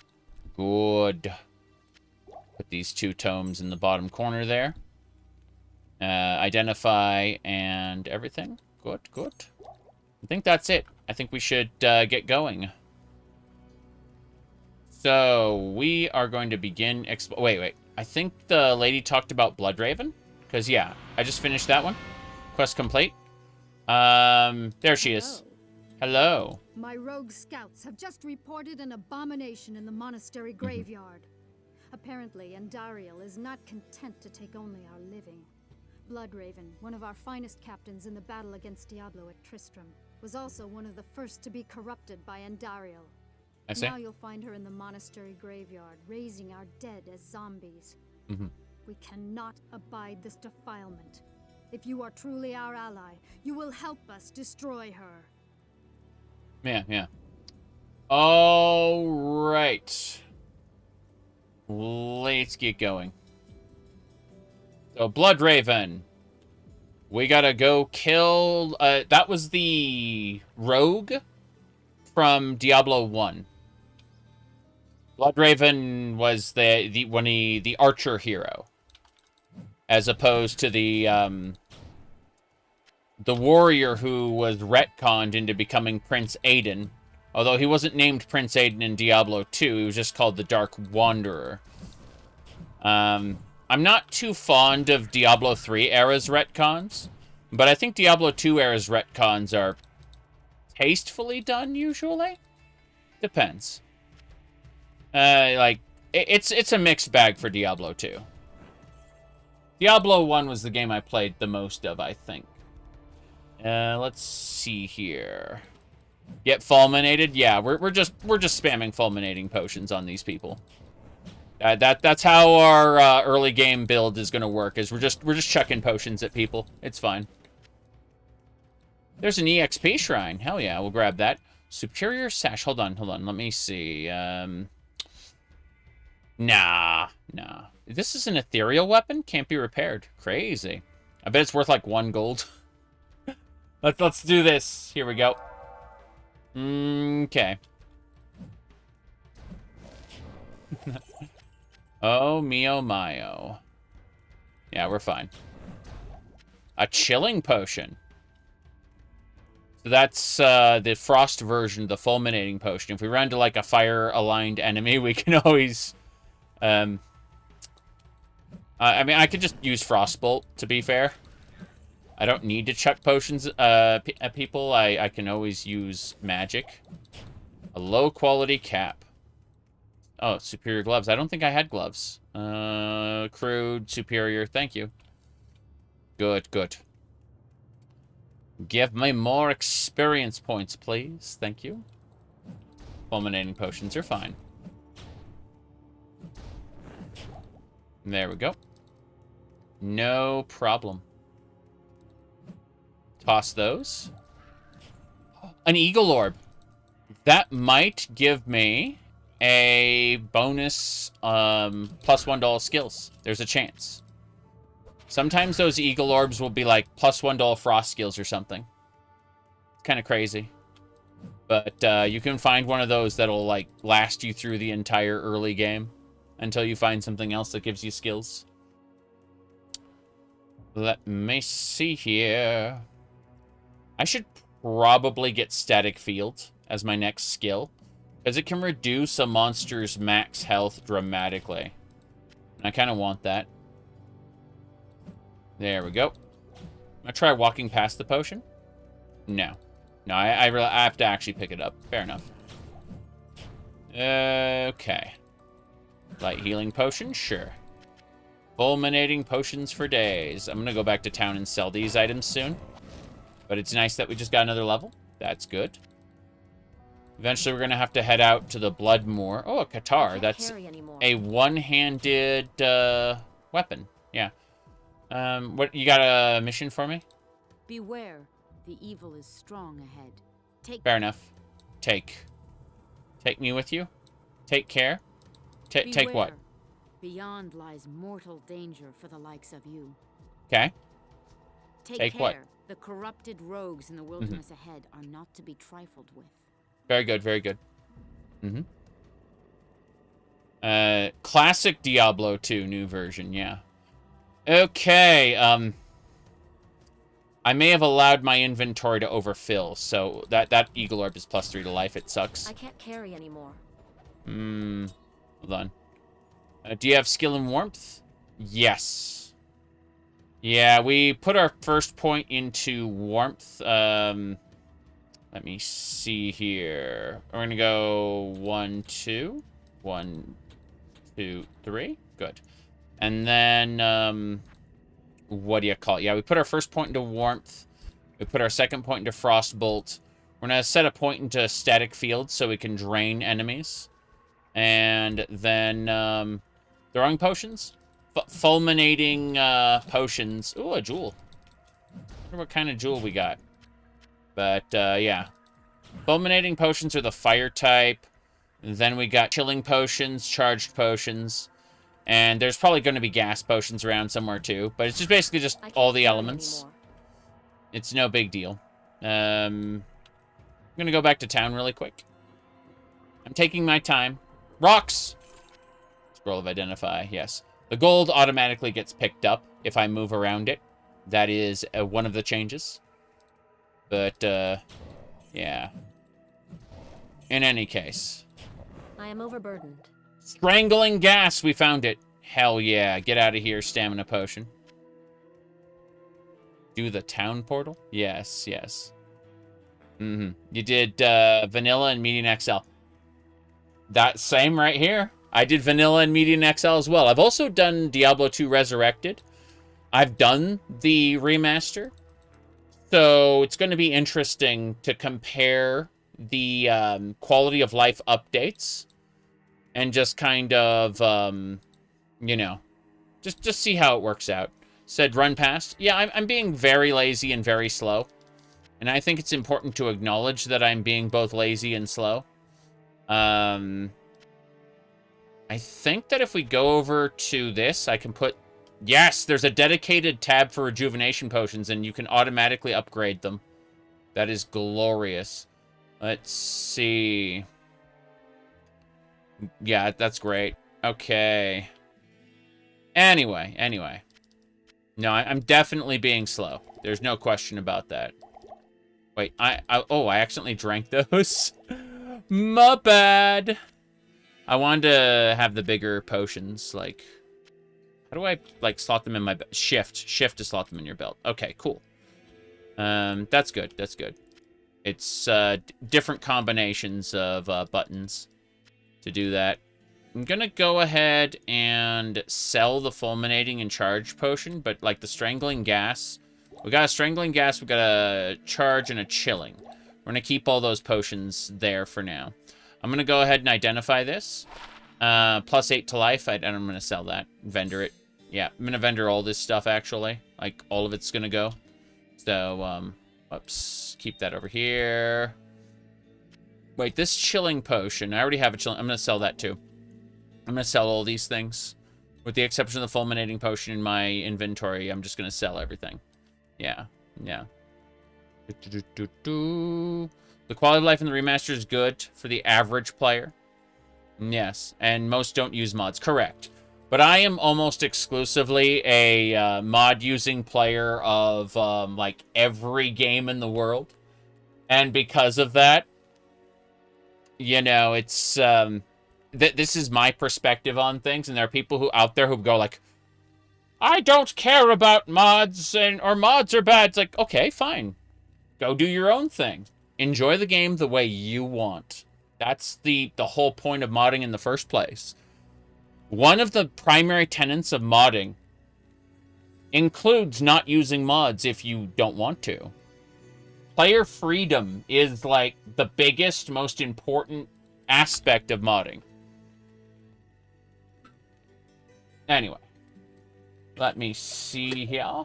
[SPEAKER 1] Good. Put these 2 tomes in the bottom corner there. Identify and everything. Good, good. I think that's it. I think we should get going. So, we are going to begin... Wait. I think the lady talked about Bloodraven. Because, yeah, I just finished that one. Quest complete. There she is. Hello.
[SPEAKER 5] My rogue scouts have just reported an abomination in the monastery graveyard. Apparently, Andariel is not content to take only our living. Bloodraven, one of our finest captains in the battle against Diablo at Tristram, was also one of the first to be corrupted by Andariel.
[SPEAKER 1] I see.
[SPEAKER 5] Now you'll find her in the monastery graveyard, raising our dead as zombies. We cannot abide this defilement. If you are truly our ally, you will help us destroy her.
[SPEAKER 1] Yeah. All right. Let's get going. So, Bloodraven. We gotta go kill... that was the rogue from Diablo 1. Bloodraven was the archer hero. As opposed to the warrior who was retconned into becoming Prince Aiden. Although he wasn't named Prince Aiden in Diablo 2, he was just called the Dark Wanderer. I'm not too fond of Diablo 3 era's retcons, but I think Diablo 2 era's retcons are tastefully done, usually. Depends. It's a mixed bag for Diablo 2. Diablo 1 was the game I played the most of, I think. Let's see here. Get fulminated? Yeah, we're just spamming fulminating potions on these people. That's how our early game build is gonna work. Is we're just chucking potions at people. It's fine. There's an EXP shrine. Hell yeah, we'll grab that. Superior sash. Hold on. Let me see. Nah. This is an ethereal weapon? Can't be repaired. Crazy. I bet it's worth like 1 gold. Let's do this. Here we go. Okay. Oh, mio mio. Yeah, we're fine. A chilling potion. So that's the frost version of the fulminating potion. If we run into like a fire-aligned enemy, we can always... I mean, I could just use Frostbolt, to be fair. I don't need to chuck potions at people. I can always use magic. A low-quality cap. Oh, superior gloves. I don't think I had gloves. Crude, superior. Thank you. Good. Give me more experience points, please. Thank you. Fulminating potions are fine. There we go. No problem. Toss those. An eagle orb. That might give me a bonus +1 to all skills. There's a chance. Sometimes those eagle orbs will be like +1 to all frost skills or something. It's kind of crazy. But you can find one of those that'll like last you through the entire early game until you find something else that gives you skills. Let me see here. I should probably get Static Field as my next skill, because it can reduce a monster's max health dramatically. And I kind of want that. There we go. I'm gonna try walking past the potion. No, I have to actually pick it up. Fair enough. Okay. Light healing potion, sure. Fulminating potions for days. I'm gonna go back to town and sell these items soon. But it's nice that we just got another level. That's good. Eventually, we're gonna have to head out to the Bloodmoor. Oh, a Qatar. That's a one-handed weapon. Yeah. What, you got a mission for me?
[SPEAKER 8] Beware, the evil is strong ahead.
[SPEAKER 1] Fair enough. Take me with you? Take care? Take what?
[SPEAKER 8] Beyond lies mortal danger for the likes of you.
[SPEAKER 1] Okay.
[SPEAKER 8] Take care.
[SPEAKER 1] What?
[SPEAKER 8] The corrupted rogues in the wilderness ahead are not to be trifled with.
[SPEAKER 1] Very good, very good. Classic Diablo 2, new version, yeah. Okay, I may have allowed my inventory to overfill, so that Eagle Orb is +3 to life. It sucks.
[SPEAKER 7] I can't carry anymore.
[SPEAKER 1] Hold on. Do you have skill in warmth? Yes. Yeah, we put our first point into warmth. Let me see here. We're gonna go 1, 2. 1, 2, 3. Good. And then, what do you call it? Yeah, we put our first point into warmth. We put our second point into frostbolt. We're gonna set a point into static field so we can drain enemies. And then, throwing potions? Fulminating, potions. Ooh, a jewel. I wonder what kind of jewel we got. But, yeah. Fulminating potions are the fire type. Then we got chilling potions, charged potions. And there's probably going to be gas potions around somewhere too. But it's just basically just all the elements. It's no big deal. I'm going to go back to town really quick. I'm taking my time. Rocks! Scroll of Identify, yes. The gold automatically gets picked up if I move around it. That is one of the changes. But, yeah. In any case.
[SPEAKER 7] I am overburdened.
[SPEAKER 1] Strangling gas, we found it. Hell yeah, get out of here, stamina potion. Do the town portal? Yes, yes. You did vanilla and medium XL. That same right here. I did vanilla and medium XL as well. I've also done Diablo 2 Resurrected. I've done the remaster. So it's going to be interesting to compare the quality of life updates and just kind of, you know, just see how it works out. Said run past. Yeah, I'm being very lazy and very slow. And I think it's important to acknowledge that I'm being both lazy and slow. I think that if we go over to this, I can put... Yes, there's a dedicated tab for rejuvenation potions, and you can automatically upgrade them. That is glorious. Let's see. Yeah, that's great. Okay. Anyway. No, I'm definitely being slow. There's no question about that. Wait, I accidentally drank those. My bad. I wanted to have the bigger potions, like... How do I, like, slot them in my... Shift to slot them in your belt. Okay, cool. That's good, that's good. It's, different combinations of, buttons to do that. I'm gonna go ahead and sell the fulminating and charge potion, but, like, the strangling gas... We got a strangling gas, we got a charge, and a chilling. We're gonna keep all those potions there for now. I'm gonna go ahead and identify this. +8 to life. I'm gonna sell that. Vendor it. Yeah, I'm gonna vendor all this stuff, actually. Like, all of it's gonna go. So, whoops. Keep that over here. Wait, this chilling potion. I already have a chilling... I'm gonna sell that, too. I'm gonna sell all these things. With the exception of the fulminating potion in my inventory, I'm just gonna sell everything. Yeah. The quality of life in the remaster is good for the average player. Yes, and most don't use mods. Correct. But I am almost exclusively a mod-using player of, like, every game in the world. And because of that, you know, it's, this is my perspective on things, and there are people who out there who go, like, I don't care about mods, or mods are bad. It's like, okay, fine. Go do your own thing. Enjoy the game the way you want. That's the whole point of modding in the first place. One of the primary tenets of modding includes not using mods if you don't want to. Player freedom is, like, the biggest, most important aspect of modding. Anyway. Let me see here.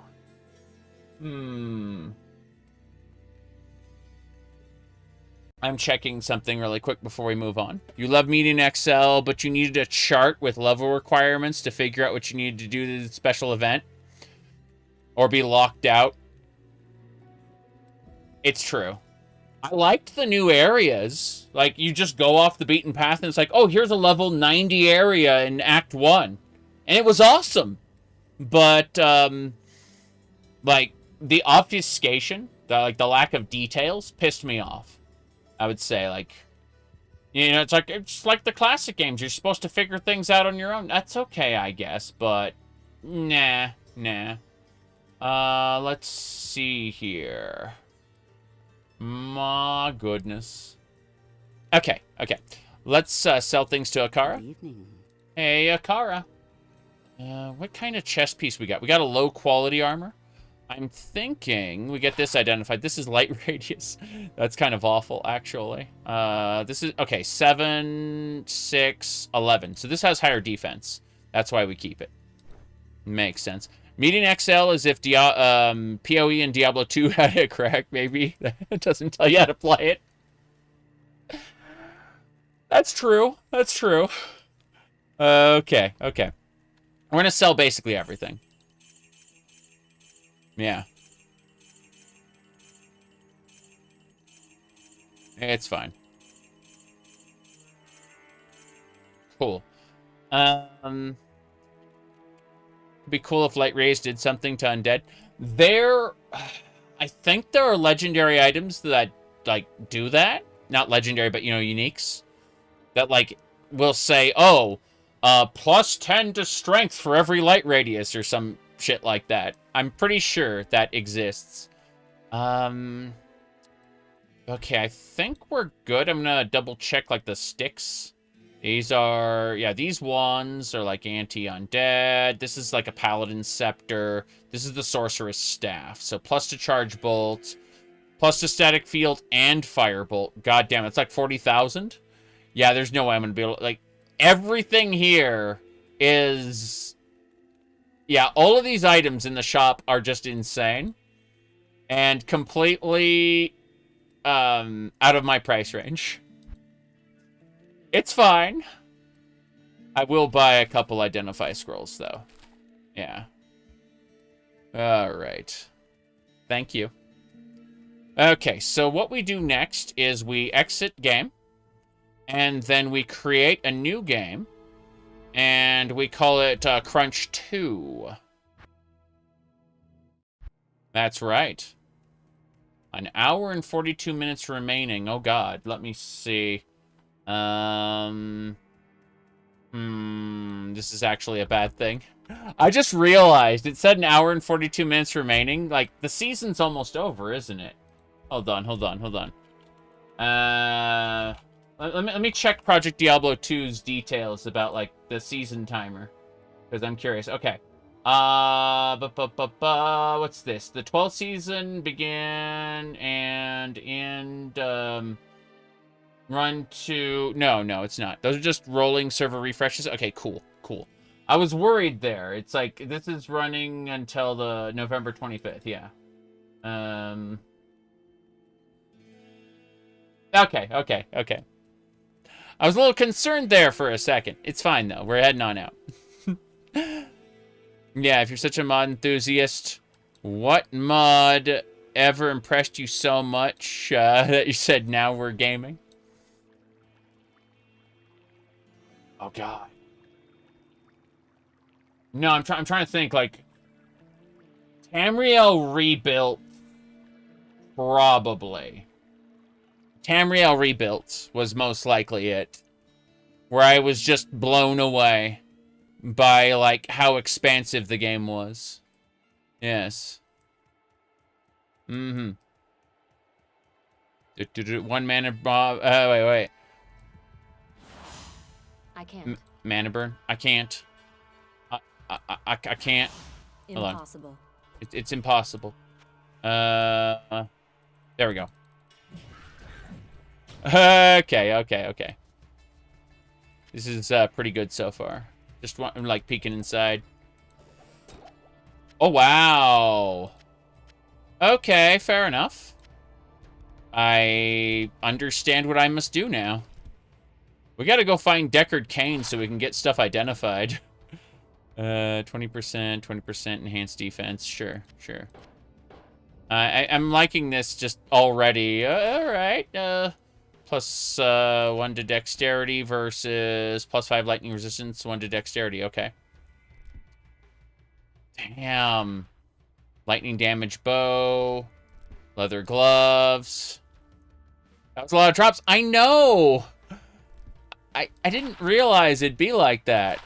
[SPEAKER 1] I'm checking something really quick before we move on. You love meeting Excel, but you needed a chart with level requirements to figure out what you needed to do to the special event. Or be locked out. It's true. I liked the new areas. Like, you just go off the beaten path and it's like, oh, here's a level 90 area in Act 1. And it was awesome. But, like, the obfuscation, the lack of details pissed me off. I would say, like, you know, it's like the classic games. You're supposed to figure things out on your own. That's okay, I guess, but nah. Let's see here. My goodness. Okay. Let's sell things to Akara.
[SPEAKER 6] Good evening.
[SPEAKER 1] Hey, Akara. What kind of chest piece we got? We got a low quality armor. I'm thinking we get this identified. This is light radius. That's kind of awful, actually. This is, okay, 7, 6, 11. So this has higher defense. That's why we keep it. Makes sense. Meeting XL is if PoE and Diablo 2 had it correct, maybe. It doesn't tell you how to play it. That's true. Okay. We're going to sell basically everything. Yeah. It's fine. Cool. It'd be cool if Light Rays did something to Undead. I think there are legendary items that, like, do that. Not legendary, but, you know, uniques. That, like, will say, oh, plus 10 to strength for every light radius or some shit like that. I'm pretty sure that exists. Okay, I think we're good. I'm gonna double check, like, the sticks. These are, yeah, these ones are, like, anti-undead. This is, like, a paladin scepter. This is the sorceress staff. So, plus to charge bolt, plus to static field, and firebolt. God damn, it's like 40,000? Yeah, there's no way I'm gonna be able to, like, everything here is... Yeah, all of these items in the shop are just insane. And completely out of my price range. It's fine. I will buy a couple identify scrolls, though. Yeah. Alright. Thank you. Okay, so what we do next is we exit game. And then we create a new game. And we call it Crunch 2. That's right. An hour and 42 minutes remaining. Oh, God. Let me see. This is actually a bad thing. I just realized it said an hour and 42 minutes remaining. Like, the season's almost over, isn't it? Hold on. Let me check Project Diablo 2's details about, like, the season timer. Because I'm curious. Okay. What's this? The 12th season began and end, run to... No, it's not. Those are just rolling server refreshes. Okay, cool. I was worried there. It's like, this is running until the November 25th, yeah. Okay. I was a little concerned there for a second. It's fine, though. We're heading on out. Yeah, if you're such a mod enthusiast, what mod ever impressed you so much that you said, now we're gaming? Oh, God. No, I'm trying to think, like... Tamriel Rebuilt, probably. Tamriel Rebuilt was most likely it. Where I was just blown away by, like, how expansive the game was. Yes. Mm-hmm. One mana... wait.
[SPEAKER 7] I can't.
[SPEAKER 1] Mana burn? I can't. I can't.
[SPEAKER 7] Impossible.
[SPEAKER 1] It's impossible. There we go. Okay. This is pretty good so far. Just like peeking inside. Oh, wow. Okay, fair enough. I understand what I must do now. We gotta go find Deckard Cain so we can get stuff identified. 20% enhanced defense. Sure, sure. I'm liking this just already. Alright. Plus 1 to dexterity versus plus 5 lightning resistance, 1 to dexterity. Okay. Damn. Lightning damage bow. Leather gloves. That was a lot of drops. I know! I didn't realize it'd be like that.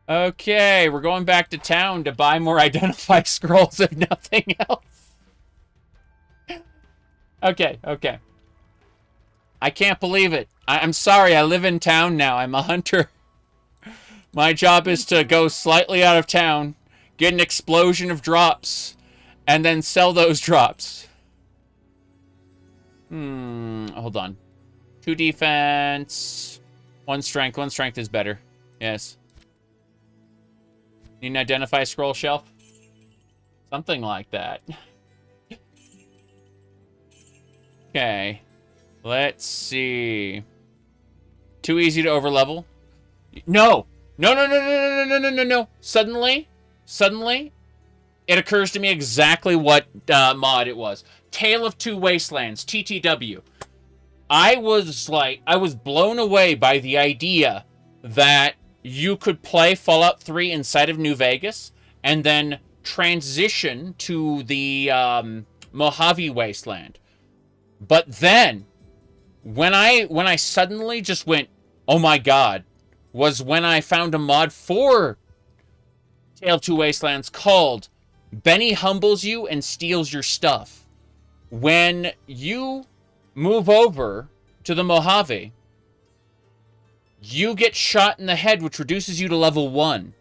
[SPEAKER 1] Okay, we're going back to town to buy more identify scrolls, if nothing else. Okay, okay. I can't believe it. I'm sorry, I live in town now. I'm a hunter. My job is to go slightly out of town, get an explosion of drops, and then sell those drops. Hold on. 2 defense, 1 strength. 1 strength is better. Yes. Need an identify scroll shelf? Something like that. Okay. Let's see. Too easy to overlevel? No! No, no, no, no, no, no, no, no, no. Suddenly, it occurs to me exactly what mod it was. Tale of Two Wastelands, TTW. I was blown away by the idea that you could play Fallout 3 inside of New Vegas and then transition to the Mojave Wasteland. But then, when I suddenly just went, oh my god, was when I found a mod for Tale of Two Wastelands called Benny Humbles You and Steals Your Stuff. When you move over to the Mojave, you get shot in the head, which reduces you to level 1.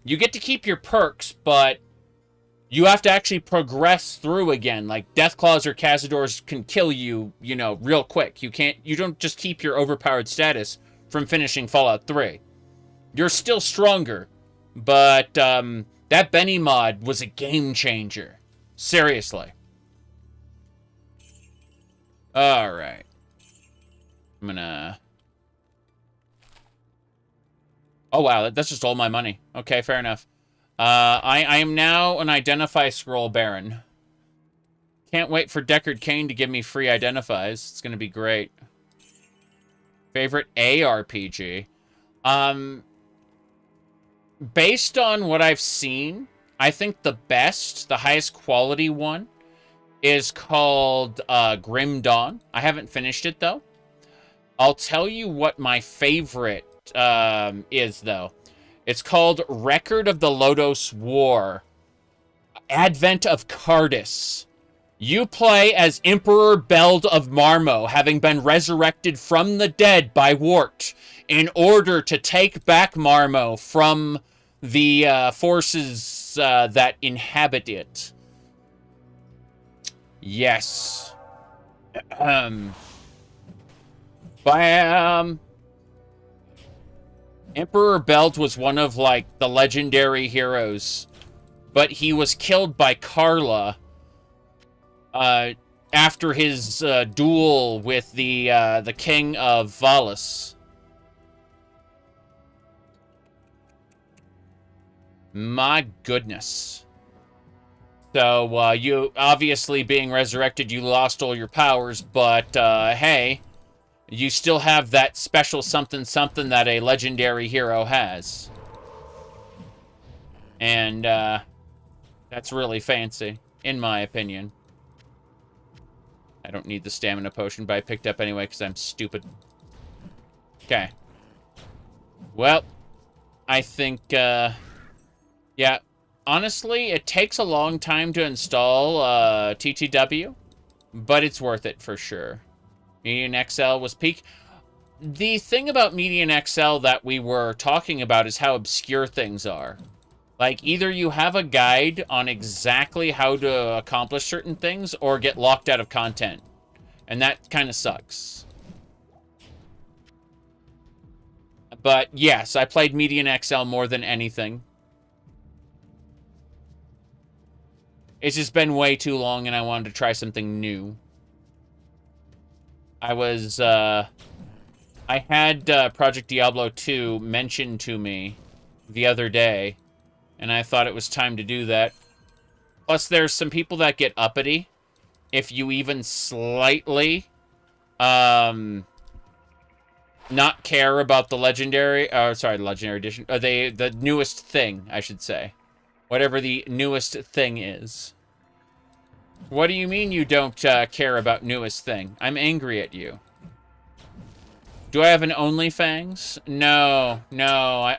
[SPEAKER 1] You get to keep your perks, but you have to actually progress through again. Like, Deathclaws or Cazadors can kill you, you know, real quick. You don't just keep your overpowered status from finishing Fallout 3. You're still stronger, but that Benny mod was a game changer. Seriously. Alright. I'm gonna... Oh, wow, that's just all my money. Okay, fair enough. I am now an Identify Scroll Baron. Can't wait for Deckard Cain to give me free Identifies. It's gonna be great. Favorite ARPG? Based on what I've seen, I think the highest quality one is called Grim Dawn. I haven't finished it, though. I'll tell you what my favorite is, though. It's called Record of the Lodos War. Advent of Cardis. You play as Emperor Beld of Marmo, having been resurrected from the dead by Wart, in order to take back Marmo from the forces that inhabit it. Yes. Bam! Emperor Belt was one of, like, the legendary heroes, but he was killed by Carla after his duel with the king of Valus. My goodness. So, you, obviously being resurrected, you lost all your powers, but, hey, you still have that special something-something that a legendary hero has. And, that's really fancy, in my opinion. I don't need the stamina potion, but I picked up anyway because I'm stupid. Okay. Well, I think, yeah, honestly, it takes a long time to install TTW, but it's worth it for sure. Median XL was peak. The thing about Median XL that we were talking about is how obscure things are. Like, either you have a guide on exactly how to accomplish certain things, or get locked out of content. And that kind of sucks. But, yes, I played Median XL more than anything. It's just been way too long, and I wanted to try something new. I had Project Diablo 2 mentioned to me the other day, and I thought it was time to do that. Plus, there's some people that get uppity if you even slightly not care about the legendary, legendary edition, the newest thing, I should say. Whatever the newest thing is. What do you mean you don't care about newest thing? I'm angry at you. Do I have an OnlyFangs? No,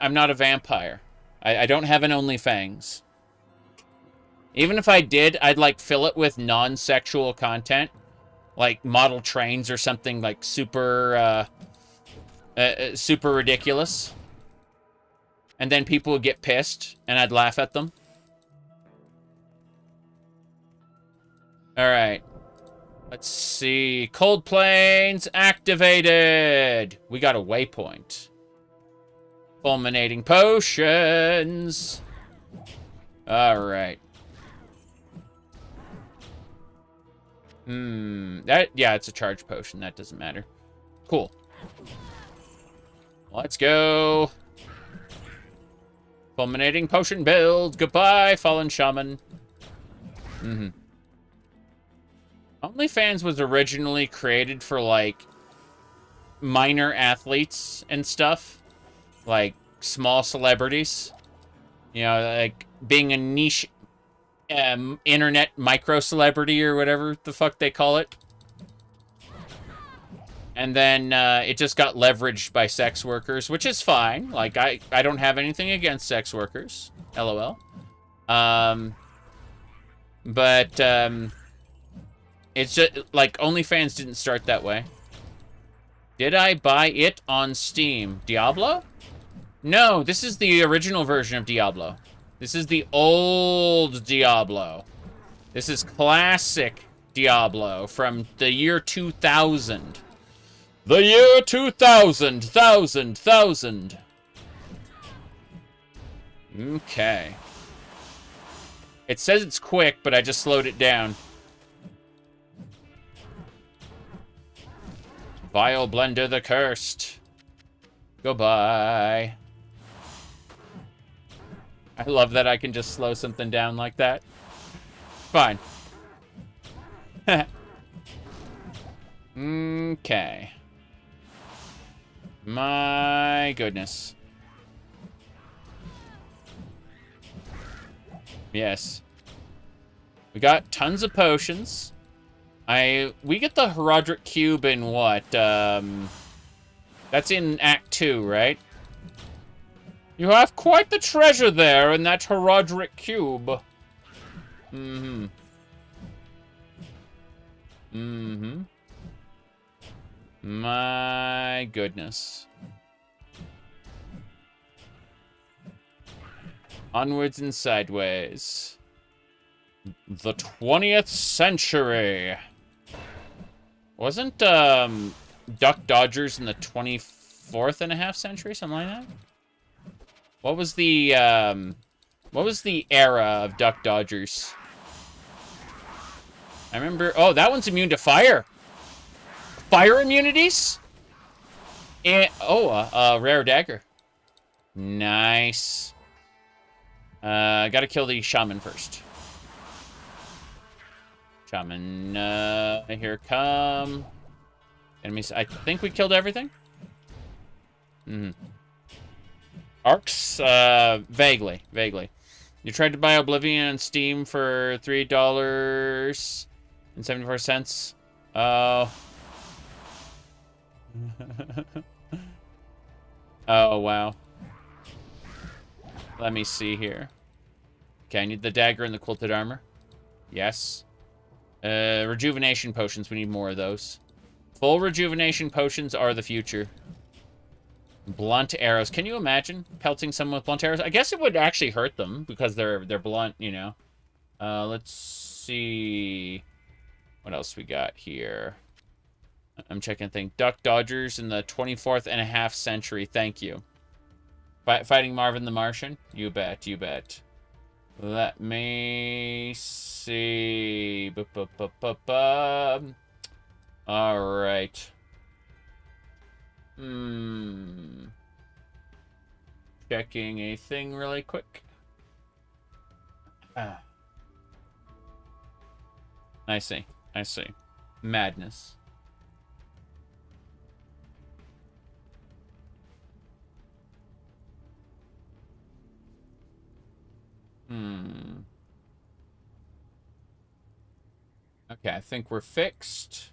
[SPEAKER 1] I'm not a vampire. I don't have an OnlyFangs. Even if I did, I'd, like, fill it with non-sexual content. Like, model trains or something, like, super ridiculous. And then people would get pissed, and I'd laugh at them. Alright. Let's see. Cold Plains activated! We got a waypoint. Fulminating potions! Alright. Yeah, it's a charge potion. That doesn't matter. Cool. Let's go. Fulminating potion build. Goodbye, fallen shaman. OnlyFans was originally created for, like, minor athletes and stuff. Like, small celebrities. You know, like, being a niche internet micro-celebrity or whatever the fuck they call it. And then it just got leveraged by sex workers, which is fine. Like, I don't have anything against sex workers. LOL. It's just, like, OnlyFans didn't start that way. Did I buy it on Steam? Diablo? No, this is the original version of Diablo. This is the old Diablo. This is classic Diablo from the year 2000. The year 2000, thousand. Okay. It says it's quick, but I just slowed it down. Vile Blender the Cursed. Goodbye. I love that I can just slow something down like that. Fine. Okay. My goodness. Yes. We got tons of potions. We get the Herodric Cube in what? That's in Act 2, right? You have quite the treasure there in that Herodric Cube. My goodness. Onwards and sideways. The 20th century. Wasn't, Duck Dodgers in the 24th and a half century? Something like that? What was the era of Duck Dodgers? I remember... Oh, that one's immune to fire. Fire immunities? And... Oh, rare dagger. Nice. Gotta kill the shaman first. Shaman, here come. Enemies, I think we killed everything. Arcs, vaguely. You tried to buy Oblivion on Steam for $3.74. Oh. Oh, wow. Let me see here. Okay, I need the dagger and the quilted armor. Yes. Rejuvenation potions. We need more of those. Full rejuvenation potions are the future. Blunt arrows. Can you imagine pelting someone with blunt arrows? I guess it would actually hurt them because they're blunt, you know. Let's see what else we got here. I'm checking things. Duck Dodgers in the 24th and a half century. Thank you. Fighting Marvin the Martian? You bet, you bet. Let me see. All right. Checking a thing really quick. I see. I see. Madness. Okay, I think we're fixed.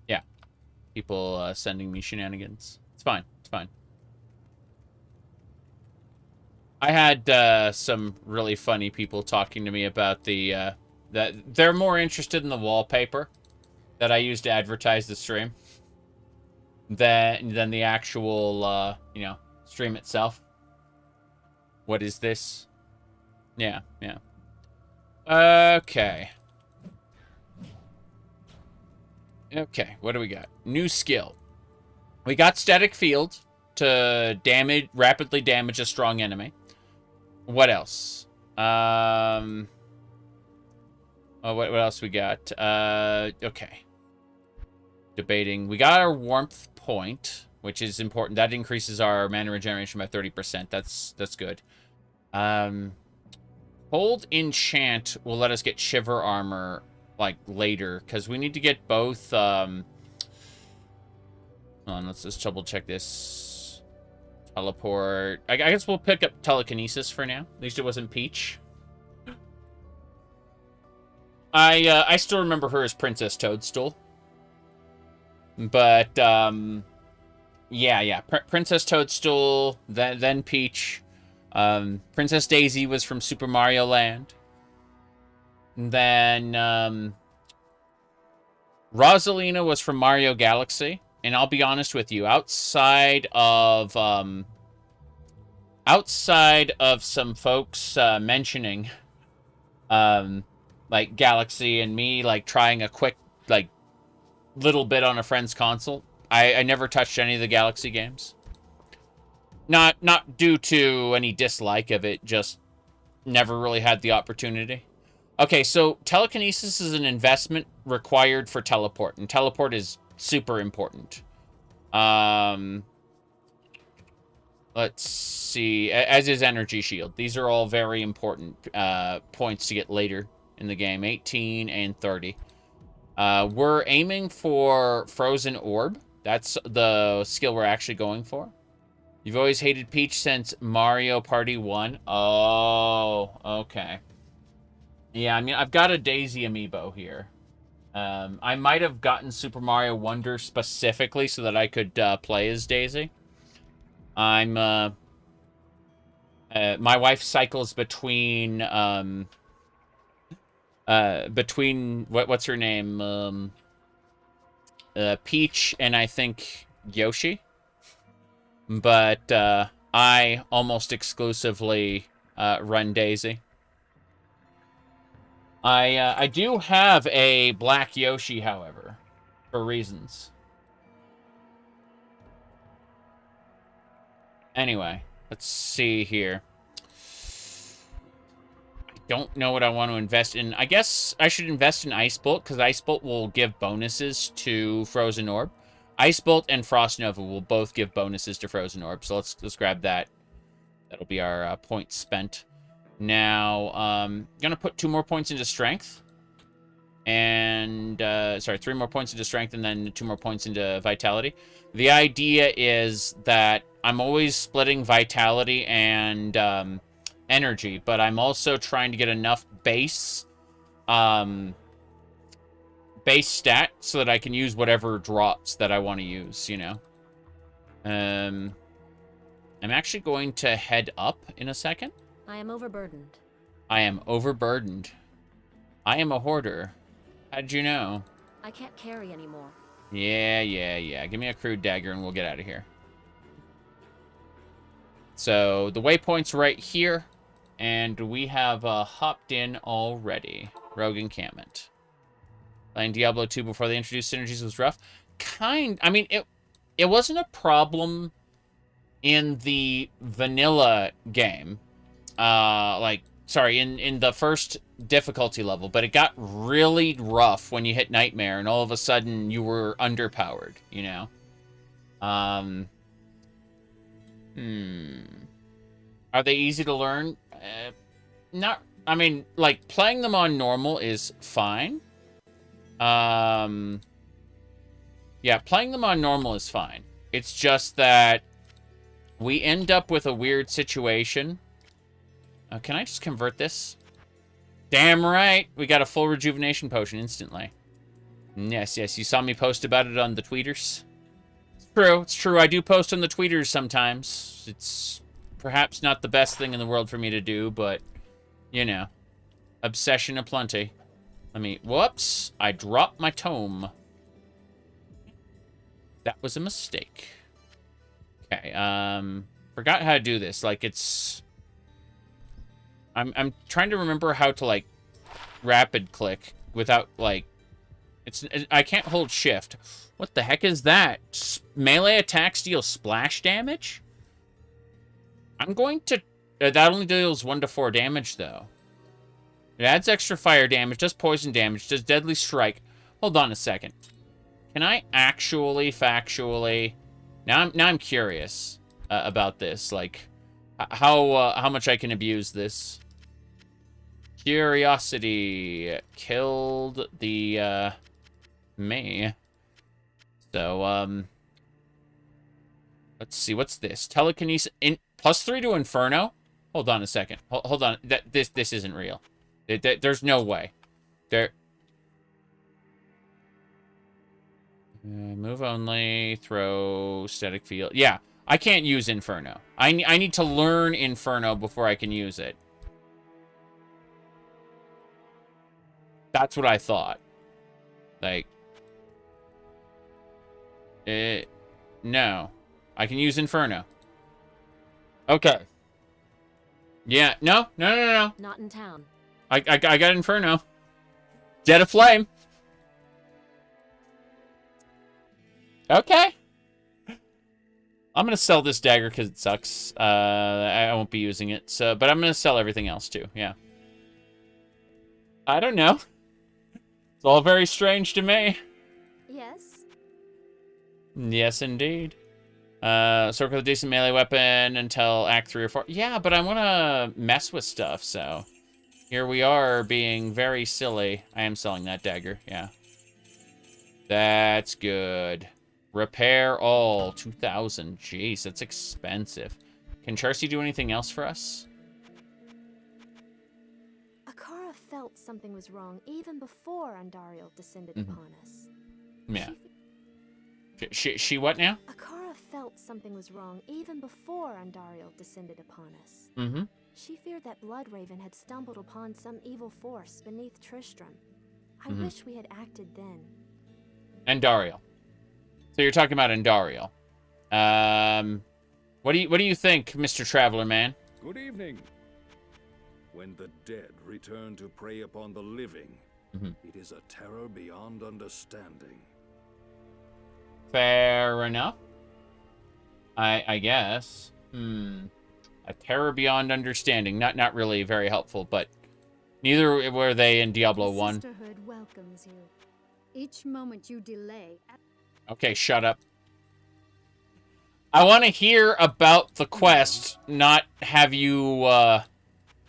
[SPEAKER 1] Yeah. People sending me shenanigans. It's fine. It's fine. I had some really funny people talking to me about that they're more interested in the wallpaper that I use to advertise the stream than the actual stream itself. What is this? Yeah, yeah. Okay. Okay, what do we got? New skill. We got static field to rapidly damage a strong enemy. What else? Oh, what else we got? Okay. Debating. We got our warmth point, which is important. That increases our mana regeneration by 30%. That's good. Hold enchant will let us get shiver armor like later, because we need to get both. Hold on, let's just double check this. Teleport. I guess we'll pick up telekinesis for now. At least it wasn't Peach. I still remember her as Princess Toadstool. But yeah. Princess Toadstool, then Peach. Princess Daisy was from Super Mario Land. And then Rosalina was from Mario Galaxy. And I'll be honest with you, outside of some folks mentioning like Galaxy and me like trying a quick like little bit on a friend's console, I never touched any of the Galaxy games. Not due to any dislike of it, just never really had the opportunity. Okay, so telekinesis is an investment required for teleport, and teleport is super important. Let's see, as is energy shield. These are all very important points to get later in the game, 18 and 30. We're aiming for Frozen Orb. That's the skill we're actually going for. You've always hated Peach since Mario Party 1. Oh, okay. Yeah, I mean, I've got a Daisy amiibo here. I might have gotten Super Mario Wonder specifically so that I could play as Daisy. My wife cycles between what's her name? Peach and I think Yoshi. But I almost exclusively run Daisy. I do have a black Yoshi, however, for reasons. Anyway, let's see here. I don't know what I want to invest in. I guess I should invest in Ice Bolt, because Ice Bolt will give bonuses to Frozen Orb. Ice Bolt and Frost Nova will both give bonuses to Frozen Orb, so let's grab that. That'll be our points spent. Now, gonna put 2 more points into Strength. And, sorry, 3 more points into Strength and then 2 more points into Vitality. The idea is that I'm always splitting Vitality and Energy, but I'm also trying to get enough base stat so that I can use whatever drops that I want to use, you know. I'm actually going to head up in a second.
[SPEAKER 7] I am overburdened.
[SPEAKER 1] I am overburdened. I am a hoarder. How'd you know?
[SPEAKER 7] I can't carry anymore.
[SPEAKER 1] Yeah. Give me a crude dagger and we'll get out of here. So, the waypoint's right here. And we have hopped in already. Rogue Encampment. Playing Diablo 2 before they introduced synergies was rough. I mean, it wasn't a problem in the vanilla game. in the first difficulty level, but it got really rough when you hit Nightmare, and all of a sudden you were underpowered, you know? Are they easy to learn? Not, I mean, like, playing them on normal is fine. Yeah, playing them on normal is fine. It's just that we end up with a weird situation. Can I just convert this? Damn right. We got a full rejuvenation potion instantly. Yes, yes. You saw me post about it on the tweeters. It's true. It's true. I do post on the tweeters sometimes. It's perhaps not the best thing in the world for me to do, but, you know, obsession aplenty. Let me... Whoops. I dropped my tome. That was a mistake. Okay, forgot how to do this. Like, it's... I'm trying to remember how to, like, rapid click without, like... I can't hold shift. What the heck is that? Melee attacks deal splash damage? I'm going to... that only deals 1 to 4 damage, though. It adds extra fire damage, does poison damage, does deadly strike. Hold on a second. Can I actually, factually... Now I'm curious about this. Like, how much I can abuse this. Curiosity killed the, me. So, let's see. What's this? Telekinesis... +3 to Inferno? Hold on a second. Hold on. This isn't real. There's no way. Move only, throw, static field. Yeah, I can't use Inferno. I need to learn Inferno before I can use it. That's what I thought. Like, no. I can use Inferno. Okay. Yeah, no.
[SPEAKER 7] Not in town.
[SPEAKER 1] I got Inferno. Jet of Flame. Okay. I'm going to sell this dagger because it sucks. I won't be using it. So, but I'm going to sell everything else too. Yeah. I don't know. It's all very strange to me.
[SPEAKER 3] Yes?
[SPEAKER 1] Yes, indeed. Circle with a decent melee weapon until Act 3 or 4. Yeah, but I want to mess with stuff, so... Here we are being very silly. I am selling that dagger, yeah. That's good. Repair all. 2,000. Jeez, that's expensive. Can Charcy do anything else for us?
[SPEAKER 3] Akara felt something was wrong even before Andariel descended upon us.
[SPEAKER 1] Yeah. She what now?
[SPEAKER 3] Akara felt something was wrong even before Andariel descended upon us.
[SPEAKER 1] Mm-hmm.
[SPEAKER 3] She feared that Bloodraven had stumbled upon some evil force beneath Tristram. I wish we had acted then.
[SPEAKER 1] Andariel. So you're talking about Andariel. What do you think, Mr. Traveler Man?
[SPEAKER 2] Good evening. When the dead return to prey upon the living, it is a terror beyond understanding.
[SPEAKER 1] Fair enough. I guess. A terror beyond understanding. Not really very helpful, but neither were they in Diablo 1.
[SPEAKER 5] The Sisterhood welcomes you. Each moment you delay...
[SPEAKER 1] Okay, shut up. I want to hear about the quest, not have you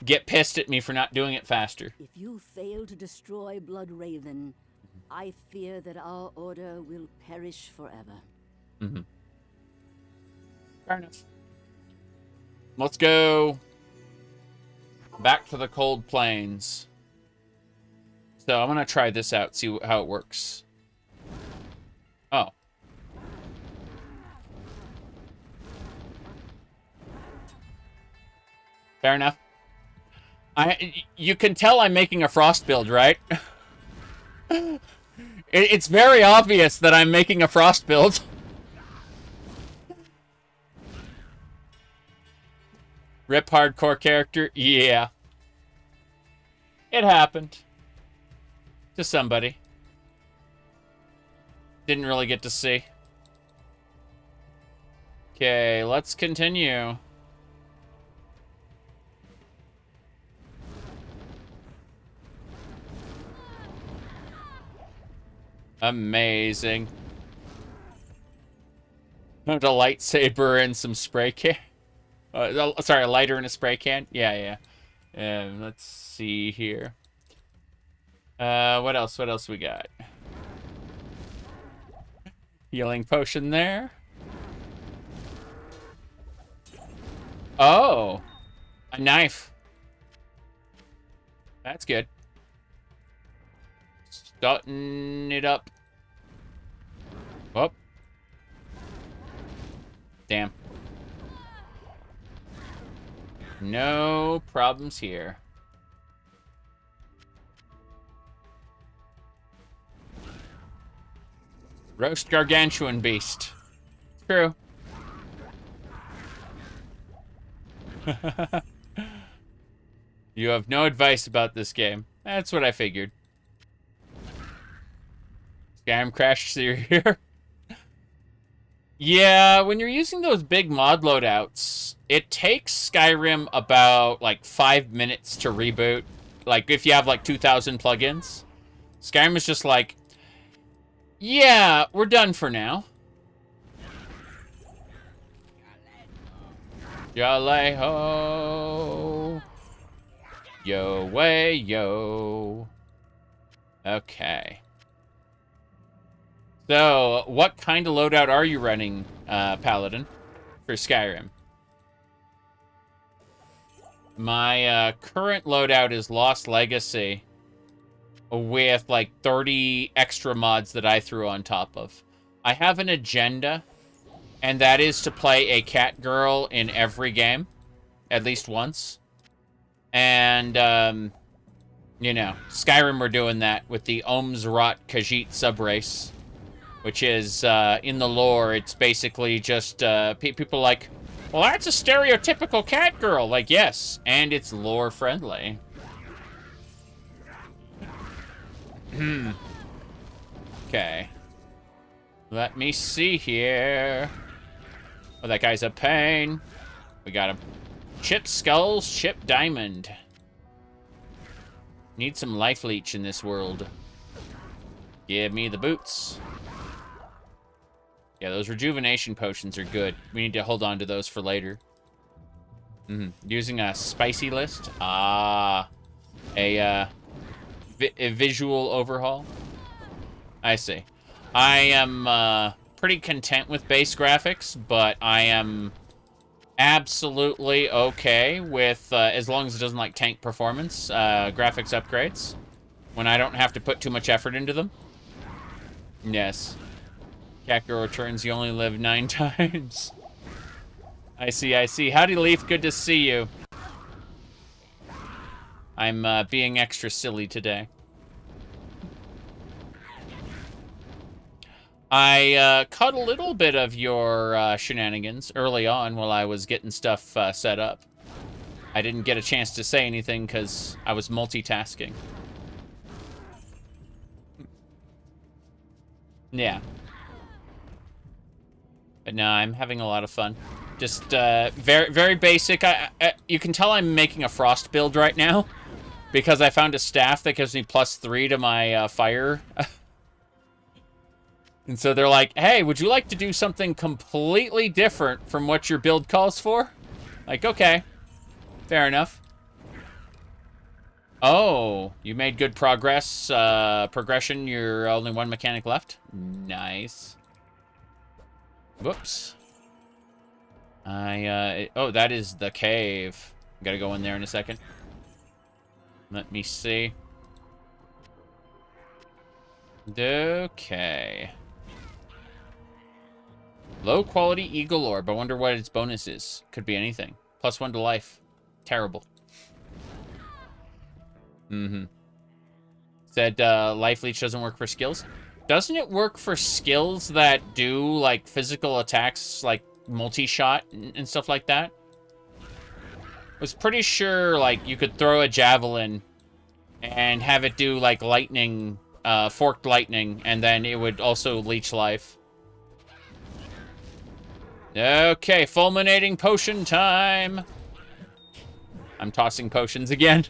[SPEAKER 1] get pissed at me for not doing it faster.
[SPEAKER 6] If you fail to destroy Bloodraven, I fear that our order will perish forever.
[SPEAKER 1] Fair enough. Let's go back to the cold plains. So I'm going to try this out, see how it works. Oh. Fair enough. You can tell I'm making a frost build, right? It's very obvious that I'm making a frost build. Rip hardcore character? Yeah. It happened. To somebody. Didn't really get to see. Okay, let's continue. Amazing. A lightsaber and some spray can. Sorry, a lighter and a spray can. Yeah. Let's see here. What else? What else we got? Healing potion there. Oh, a knife. That's good. Starting it up. Oh. Damn. No problems here. Roast gargantuan beast. True. You have no advice about this game. That's what I figured. Skyrim crashed through here. Yeah, when you're using those big mod loadouts, it takes Skyrim about, like, 5 minutes to reboot. Like, if you have, like, 2,000 plugins. Skyrim is just like, yeah, we're done for now. Yale ho. Yo way yo. Okay. So, what kind of loadout are you running, Paladin, for Skyrim? My current loadout is Lost Legacy with like 30 extra mods that I threw on top of. I have an agenda, and that is to play a cat girl in every game, at least once. And, you know, Skyrim we're doing that with the Omzrot Khajiit subrace, which is, in the lore, it's basically just, people like, well, that's a stereotypical cat girl. Like, yes, and it's lore friendly. Okay. Let me see here. Oh, that guy's a pain. We got him. Chip skulls, chip diamond. Need some life leech in this world. Give me the boots. Yeah, those rejuvenation potions are good. We need to hold on to those for later. Using a spicy list. A visual overhaul. I see. I am pretty content with base graphics, but I am absolutely okay with, as long as it doesn't like tank performance, graphics upgrades. When I don't have to put too much effort into them. Yes. Cat girl returns, you only live 9 times. I see, I see. Howdy, Leaf. Good to see you. I'm being extra silly today. I caught a little bit of your shenanigans early on while I was getting stuff set up. I didn't get a chance to say anything because I was multitasking. Yeah. But no, I'm having a lot of fun. Just very, very basic. You can tell I'm making a frost build right now because I found a staff that gives me +3 to my fire. And so they're like, hey, would you like to do something completely different from what your build calls for? Like, okay. Fair enough. Oh, you made good progress. Progression, you're only 1 mechanic left. Nice. Whoops. Oh, that is the cave. Gotta go in there in a second. Let me see. Okay. Low quality eagle orb. I wonder what its bonus is. Could be anything. +1 to life. Terrible. Said life leech doesn't work for skills. Doesn't it work for skills that do like physical attacks, like multi-shot and stuff like that? I was pretty sure like you could throw a javelin and have it do like lightning, forked lightning, and then it would also leech life. Okay, fulminating potion time. I'm tossing potions again.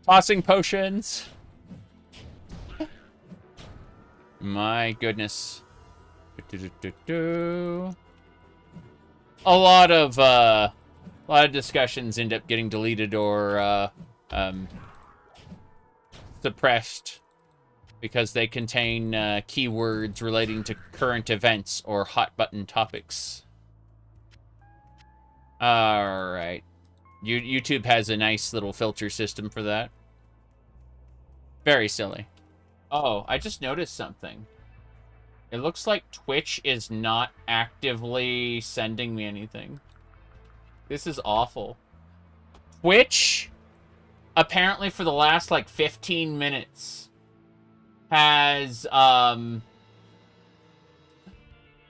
[SPEAKER 1] Tossing potions. My goodness. A lot of discussions end up getting deleted or suppressed because they contain keywords relating to current events or hot button topics. All right. YouTube has a nice little filter system for that. Very silly. Oh, I just noticed something. It looks like Twitch is not actively sending me anything. This is awful. Twitch, apparently for the last, like, 15 minutes, has, hasn't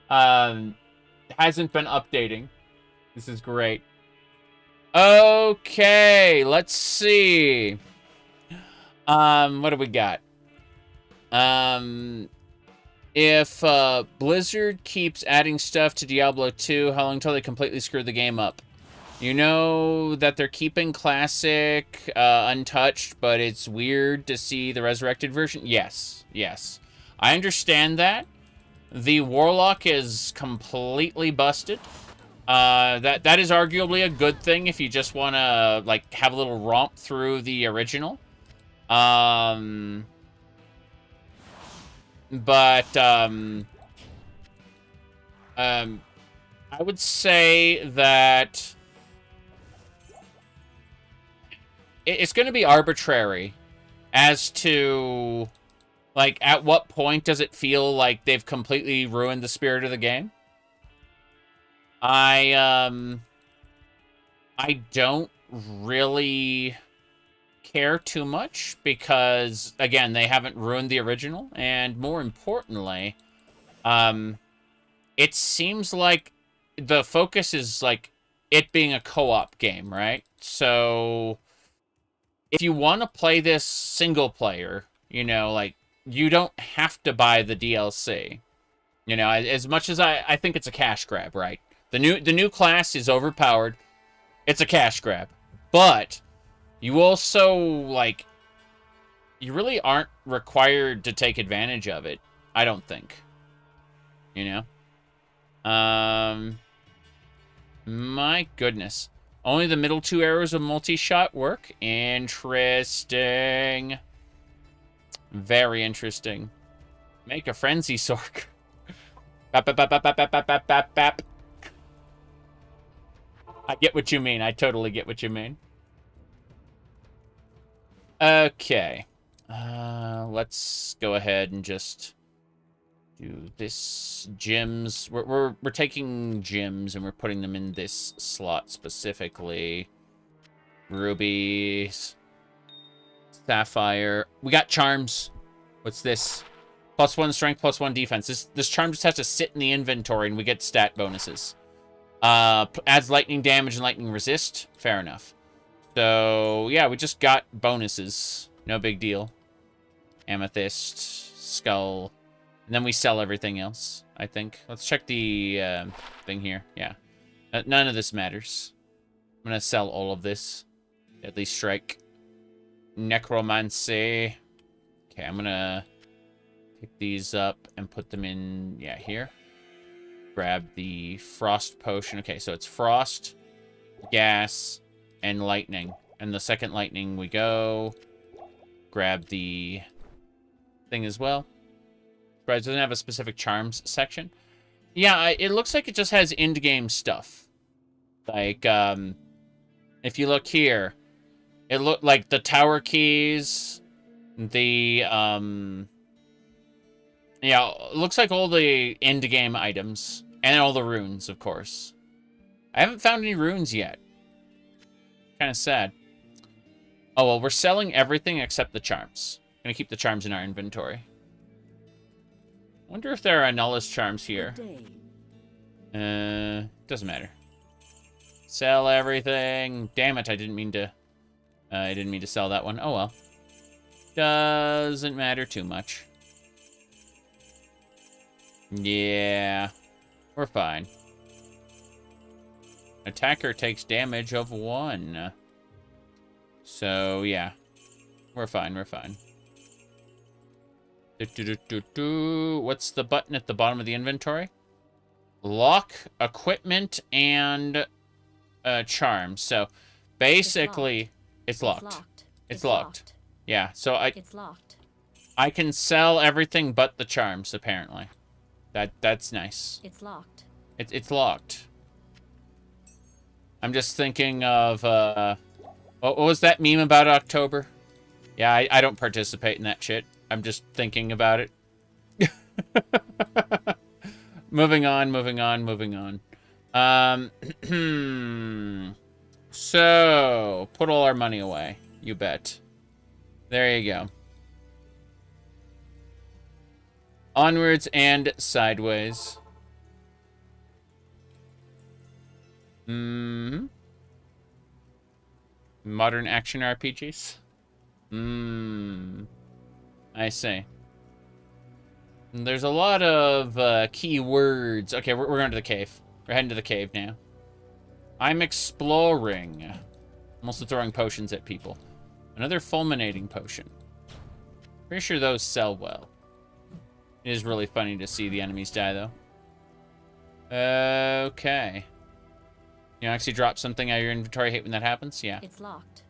[SPEAKER 1] been updating. This is great. Okay, let's see. What do we got? If Blizzard keeps adding stuff to Diablo 2, how long until they completely screw the game up? You know that they're keeping Classic untouched, but it's weird to see the resurrected version? Yes, yes. I understand that. The Warlock is completely busted. That is arguably a good thing if you just want to, like, have a little romp through the original. But, I would say that it's going to be arbitrary as to, like, at what point does it feel like they've completely ruined the spirit of the game? I don't really care too much because, again, they haven't ruined the original, and more importantly, it seems like the focus is, like, it being a co-op game, right? So, if you want to play this single player, you know, like, you don't have to buy the DLC. You know, as much as I think it's a cash grab, right? The new class is overpowered. It's a cash grab. But you also, like, you really aren't required to take advantage of it, I don't think. You know? My goodness. Only the middle 2 arrows of multi-shot work? Interesting. Very interesting. Make a frenzy sork. Bap, bap, bap, bap, bap, bap, bap, bap, bap. I get what you mean. I totally get what you mean. Okay. Let's go ahead and just do this. Gems. We're taking gems and we're putting them in this slot specifically. Rubies. Sapphire. We got charms. What's this? +1 strength, +1 defense. This charm just has to sit in the inventory and we get stat bonuses. Adds lightning damage and lightning resist. Fair enough. So, yeah, we just got bonuses. No big deal. Amethyst, skull. And then we sell everything else, I think. Let's check the thing here. Yeah. None of this matters. I'm going to sell all of this. Deadly Strike. Necromancy. Okay, I'm going to pick these up and put them in, yeah, here. Grab the Frost Potion. Okay, so it's Frost, Gas, and Lightning. And the second Lightning we go. Grab the thing as well. Right, it doesn't have a specific charms section. Yeah, it looks like it just has end-game stuff. Like, if you look here, it looked like the tower keys, the, yeah, it looks like all the end-game items, and all the runes, of course. I haven't found any runes yet. Kind of sad. Oh, well, we're selling everything except the charms. Gonna keep the charms in our inventory. Wonder if there are Nullus charms here. Doesn't matter. Sell everything. Damn it, I didn't mean to sell that one. Oh well. Doesn't matter too much. Yeah. We're fine. Attacker takes damage of 1. So, yeah. We're fine, we're fine. What's the button at the bottom of the inventory? Lock, equipment, and charm. So basically, it's locked. It's locked. Yeah, so
[SPEAKER 7] It's locked.
[SPEAKER 1] I can sell everything but the charms, apparently. That's nice.
[SPEAKER 7] It's locked.
[SPEAKER 1] It's locked. I'm just thinking of what was that meme about October? Yeah, I don't participate in that shit. I'm just thinking about it. Moving on. So, put all our money away. You bet. There you go. Onwards and sideways. Modern action RPGs? I see. There's a lot of keywords. Okay, we're going to the cave. We're heading to the cave now. I'm exploring. I'm also throwing potions at people. Another fulminating potion. Pretty sure those sell well. It is really funny to see the enemies die, though. Okay. You actually drop something out of your inventory. I hate when that happens. Yeah.
[SPEAKER 7] It's locked.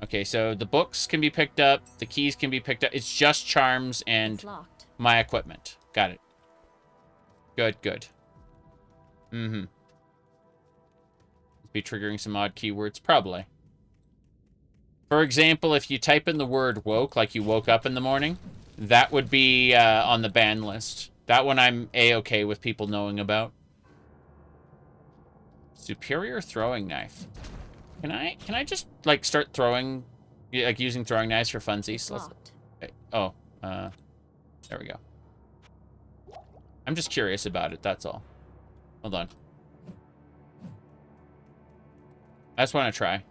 [SPEAKER 1] Okay, so the books can be picked up. The keys can be picked up. It's just charms and my equipment. Got it. Good. Be triggering some odd keywords? Probably. For example, if you type in the word woke, like you woke up in the morning, that would be on the ban list. That one I'm A-okay with people knowing about. Superior throwing knife. Can I just, like, start throwing, like, using throwing knives for funsies? There we go. I'm just curious about it, that's all. Hold on. I just want to try.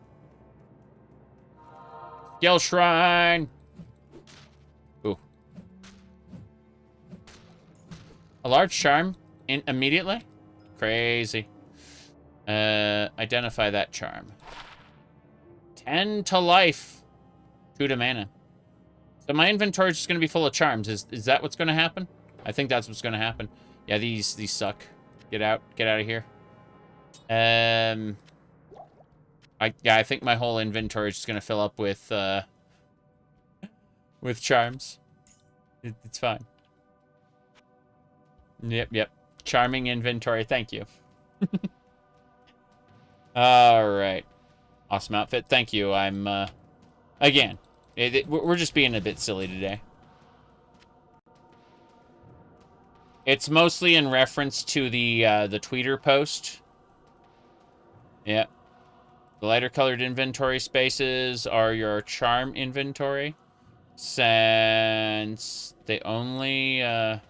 [SPEAKER 1] Skill Shrine! Ooh. A large charm immediately? Crazy. Identify that charm. 10 to life. 2 to mana. So my inventory is just going to be full of charms. Is that what's going to happen? I think that's what's going to happen. Yeah, these suck. Get out of here. I think my whole inventory is just going to fill up with charms. It's fine. Yep. Charming inventory. Thank you. All right. Awesome outfit. Thank you. I'm, again, we're just being a bit silly today. It's mostly in reference to the tweeter post. Yeah. The lighter colored inventory spaces are your charm inventory. Since they only, charm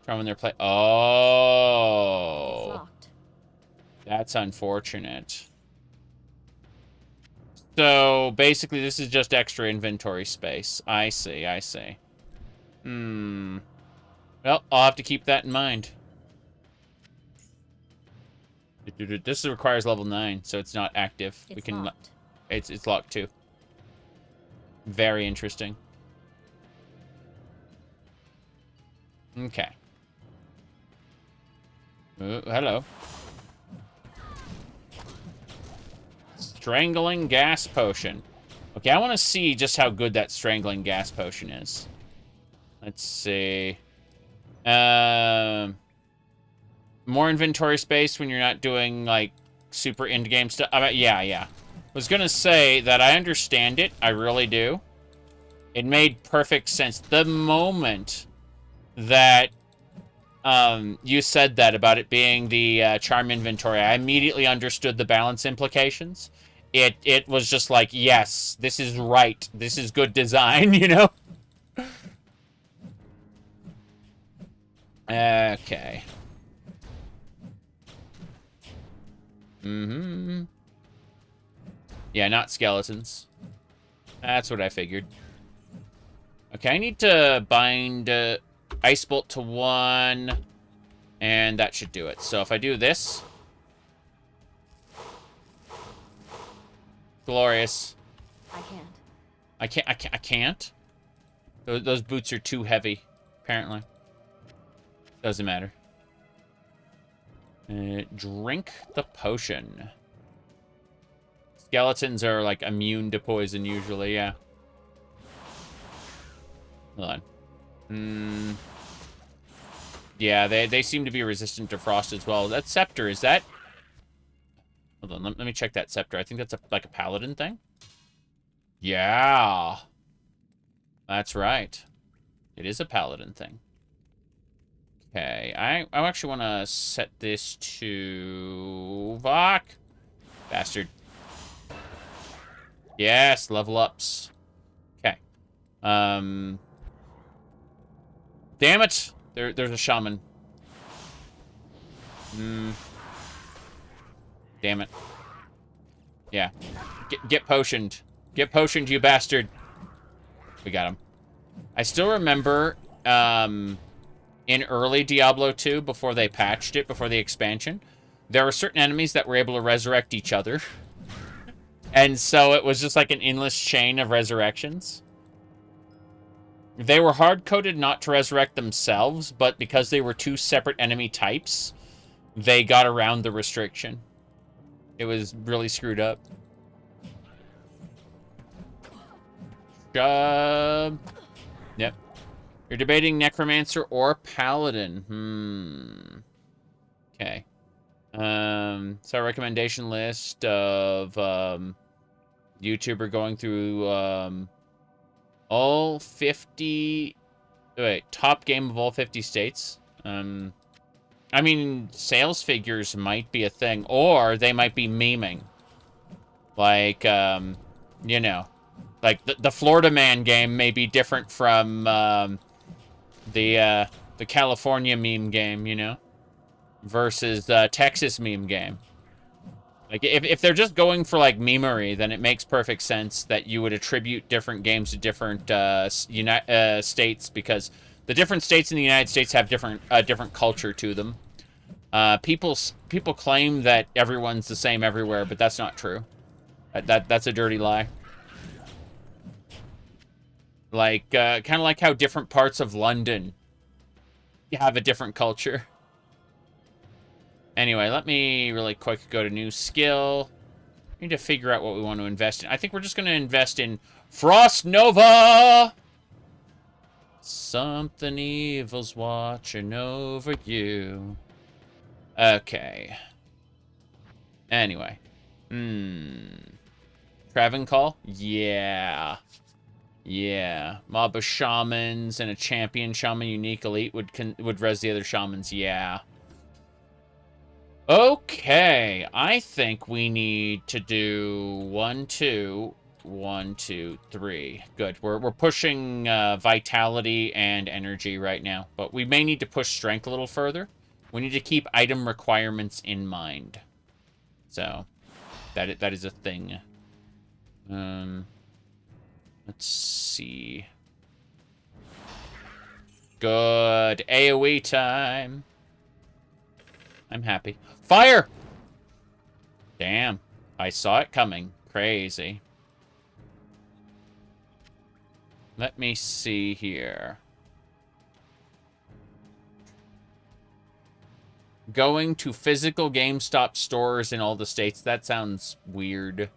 [SPEAKER 1] when they're play. Oh.
[SPEAKER 7] It's locked.
[SPEAKER 1] That's unfortunate. So, basically, this is just extra inventory space. I see. Well, I'll have to keep that in mind. This requires level 9, so it's not active.
[SPEAKER 7] It's locked.
[SPEAKER 1] It's locked, too. Very interesting. Okay. Hello. Strangling gas potion. Okay, I want to see just how good that strangling gas potion is. Let's see. More inventory space when you're not doing, like, super end-game stuff. Yeah. Was gonna say that I understand it. I really do. It made perfect sense. The moment that you said that about it being the charm inventory, I immediately understood the balance implications. It was just like, yes, this is right. This is good design, you know? Okay. Yeah, not skeletons. That's what I figured. Okay, I need to bind Ice Bolt to 1, and that should do it. So if I do this... Glorious.
[SPEAKER 7] I can't.
[SPEAKER 1] I can't? Those boots are too heavy, apparently. Doesn't matter. Drink the potion. Skeletons are, like, immune to poison, usually, yeah. Hold on. Yeah, they seem to be resistant to frost as well. That scepter, is that... Hold on, let me check that scepter. I think that's like a paladin thing. Yeah. That's right. It is a paladin thing. Okay, I actually want to set this to... Fuck! Bastard. Yes, level ups. Okay. Damn it! There's a shaman. Damn it. Yeah. Get potioned. Get potioned, you bastard. We got him. I still remember, in early Diablo 2, before they patched it, before the expansion, there were certain enemies that were able to resurrect each other. And so it was just like an endless chain of resurrections. They were hard-coded not to resurrect themselves, but because they were two separate enemy types, they got around the restriction. It was really screwed up. Yep. You're debating Necromancer or Paladin. Okay. So our recommendation list of YouTuber going through all 50... Wait, top game of all 50 states. I mean, sales figures might be a thing, or they might be memeing. Like, you know, like the Florida Man game may be different from the California meme game, you know, versus the Texas meme game. Like, if they're just going for, like, memery, then it makes perfect sense that you would attribute different games to different states, because the different states in the United States have different culture to them. People claim that everyone's the same everywhere, but that's not true. That's a dirty lie. Like, kind of like how different parts of London have a different culture. Anyway, let me really quick go to new skill. We need to figure out what we want to invest in. I think we're just going to invest in Frost Nova! Something evil's watching over you. Okay. Anyway. Travencall? Yeah. Yeah. Mob of shamans and a champion shaman unique elite would res the other shamans. Yeah. Okay. I think we need to do 1, 2, 1, 2, 3. Good. We're pushing vitality and energy right now, but we may need to push strength a little further. We need to keep item requirements in mind. So, that is a thing. Let's see. Good. AoE time. I'm happy. Fire! Damn. I saw it coming. Crazy. Let me see here. Going to physical GameStop stores in all the states. That sounds weird.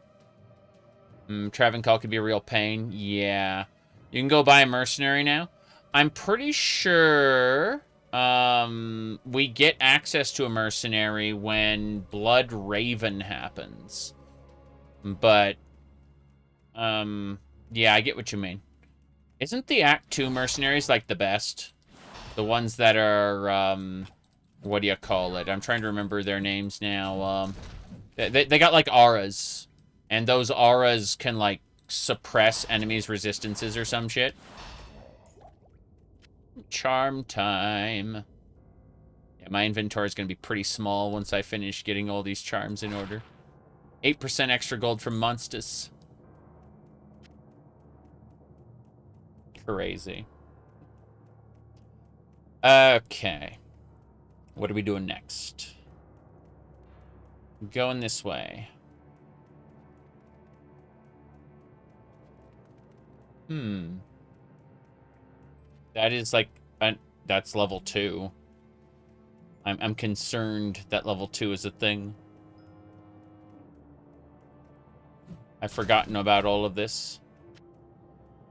[SPEAKER 1] Travencall could be a real pain. Yeah. You can go buy a mercenary now. I'm pretty sure we get access to a mercenary when Blood Raven happens. But, yeah, I get what you mean. Isn't the Act 2 mercenaries, like, the best? The ones that are, what do you call it? I'm trying to remember their names now. They got, like, auras. And those auras can, like, suppress enemies' resistances or some shit. Charm time. Yeah, my inventory is going to be pretty small once I finish getting all these charms in order. 8% extra gold from Monstus. Crazy. Okay. What are we doing next? Going this way. That is like, that's level 2. I'm concerned that level 2 is a thing. I've forgotten about all of this.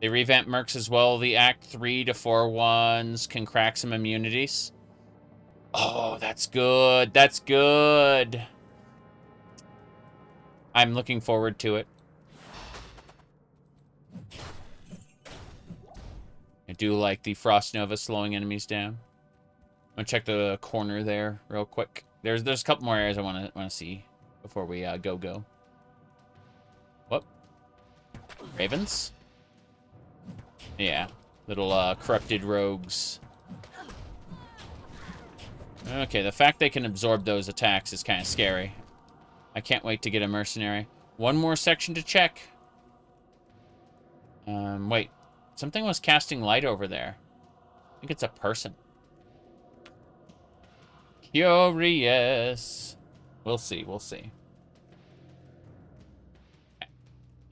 [SPEAKER 1] They revamped mercs as well. The Act 3 to 4 ones can crack some immunities. Oh, that's good. That's good. I'm looking forward to it. I do like the Frost Nova slowing enemies down. I'm gonna check the corner there real quick. There's a couple more areas I wanna see before we go. What? Ravens? Yeah, little corrupted rogues. Okay, the fact they can absorb those attacks is kind of scary. I can't wait to get a mercenary. One more section to check. Wait. Something was casting light over there. I think it's a person. Curious. We'll see, we'll see. Okay.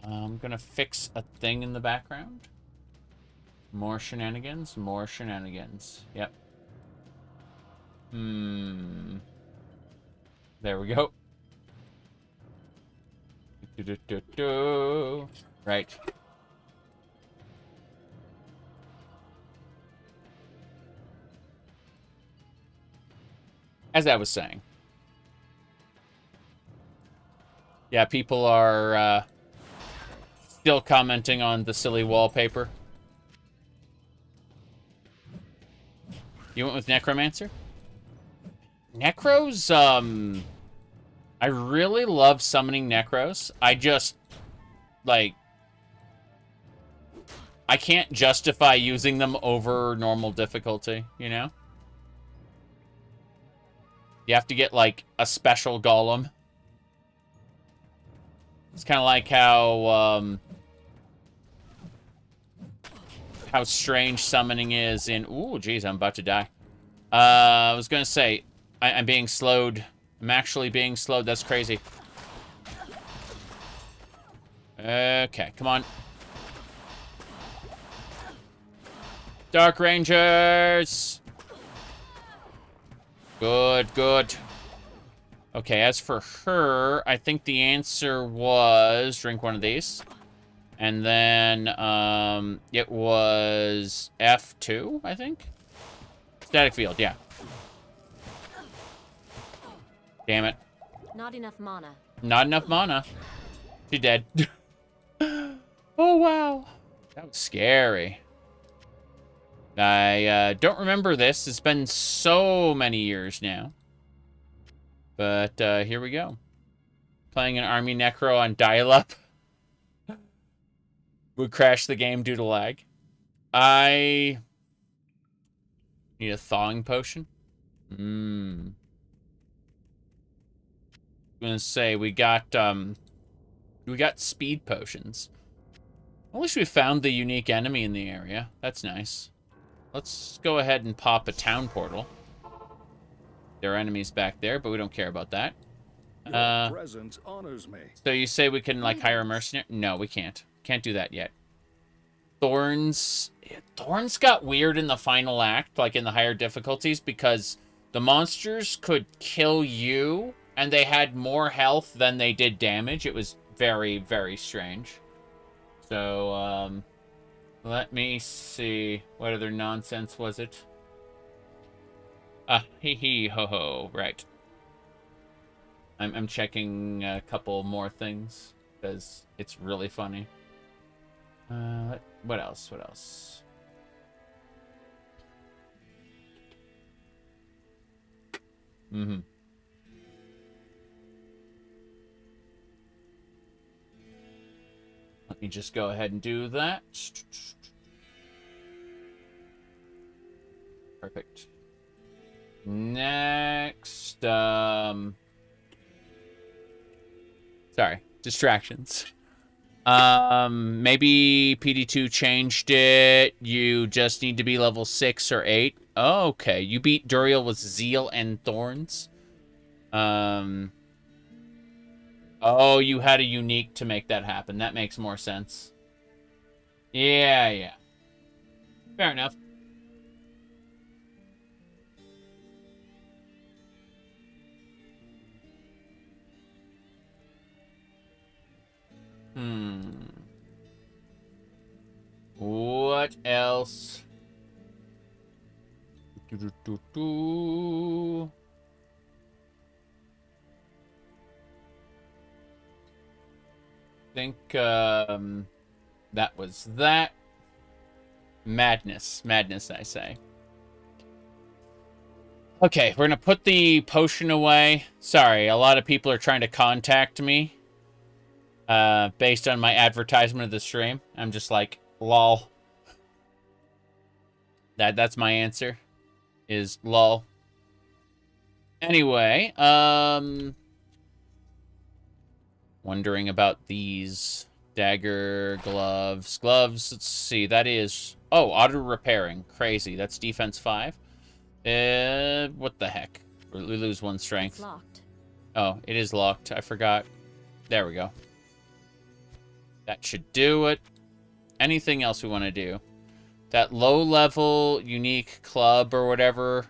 [SPEAKER 1] I'm gonna fix a thing in the background. More shenanigans, more shenanigans. Yep. There we go. Right. As I was saying. Yeah, people are still commenting on the silly wallpaper. You went with Necromancer? Necros, I really love summoning Necros. I just, like, I can't justify using them over normal difficulty, you know? You have to get, like, a special golem. It's kind of like how strange summoning is in... Ooh, geez, I'm about to die. I was gonna say, I'm being slowed. I'm actually being slowed. That's crazy. Okay, come on. Dark Rangers! Good, good. Okay, as for her, I think the answer was drink one of these. And then, it was F2, I think? Static field, yeah. Damn it.
[SPEAKER 7] Not enough mana.
[SPEAKER 1] Not enough mana. She's dead. Oh, wow. That was scary. I don't remember this. It's been so many years now. But here we go. Playing an army necro on dial-up would crash the game due to lag. I need a thawing potion. I'm gonna say we got speed potions. At least we found the unique enemy in the area. That's nice. Let's go ahead and pop a town portal. There are enemies back there, but we don't care about that.
[SPEAKER 2] Your presence honors me.
[SPEAKER 1] So you say we can, like, hire a mercenary? No, we can't. Can't do that yet. Thorns got weird in the final act, like in the higher difficulties, because the monsters could kill you, and they had more health than they did damage. It was very, very strange. So, let me see. What other nonsense was it? Hee hee ho ho. Right. I'm checking a couple more things because it's really funny. What else? What else? Let me just go ahead and do that. Perfect. Next, sorry, distractions. Maybe PD2 changed it. You just need to be level 6 or 8. Oh, okay, you beat Duriel with Zeal and Thorns. Oh, you had a unique to make that happen. That makes more sense. Yeah. Fair enough. What else? Think that was that. Madness, I say. Okay, we're gonna put the potion away. Sorry, a lot of people are trying to contact me based on my advertisement of the stream. I'm just like, lol. That's my answer, is lol. Anyway, wondering about these dagger gloves. Let's see, that is... Oh, auto-repairing. Crazy. That's defense 5. What the heck? We lose 1 strength.
[SPEAKER 7] It's locked.
[SPEAKER 1] Oh, it is locked. I forgot. There we go. That should do it. Anything else we want to do? That low-level unique club or whatever,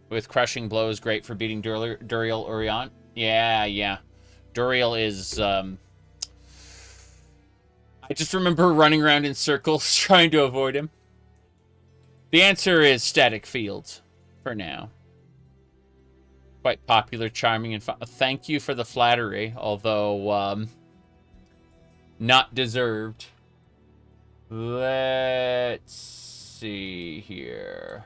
[SPEAKER 1] with crushing blows, great for beating Duriel Orion. Yeah. Duriel is, I just remember running around in circles trying to avoid him. The answer is static fields, for now. Quite popular, charming, and fun. Thank you for the flattery, although, not deserved. Let's see here.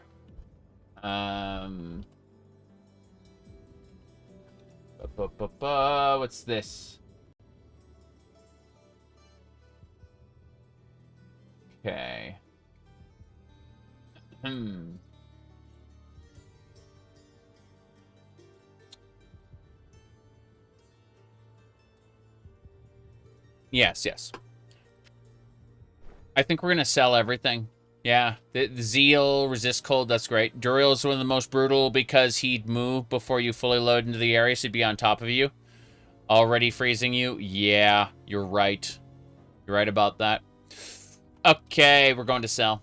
[SPEAKER 1] What's this? Okay. Yes. I think we're gonna sell everything. Yeah, the Zeal, Resist Cold, that's great. Duriel is one of the most brutal because he'd move before you fully load into the area, so he'd be on top of you. Already freezing you? Yeah, you're right. You're right about that. Okay, we're going to sell.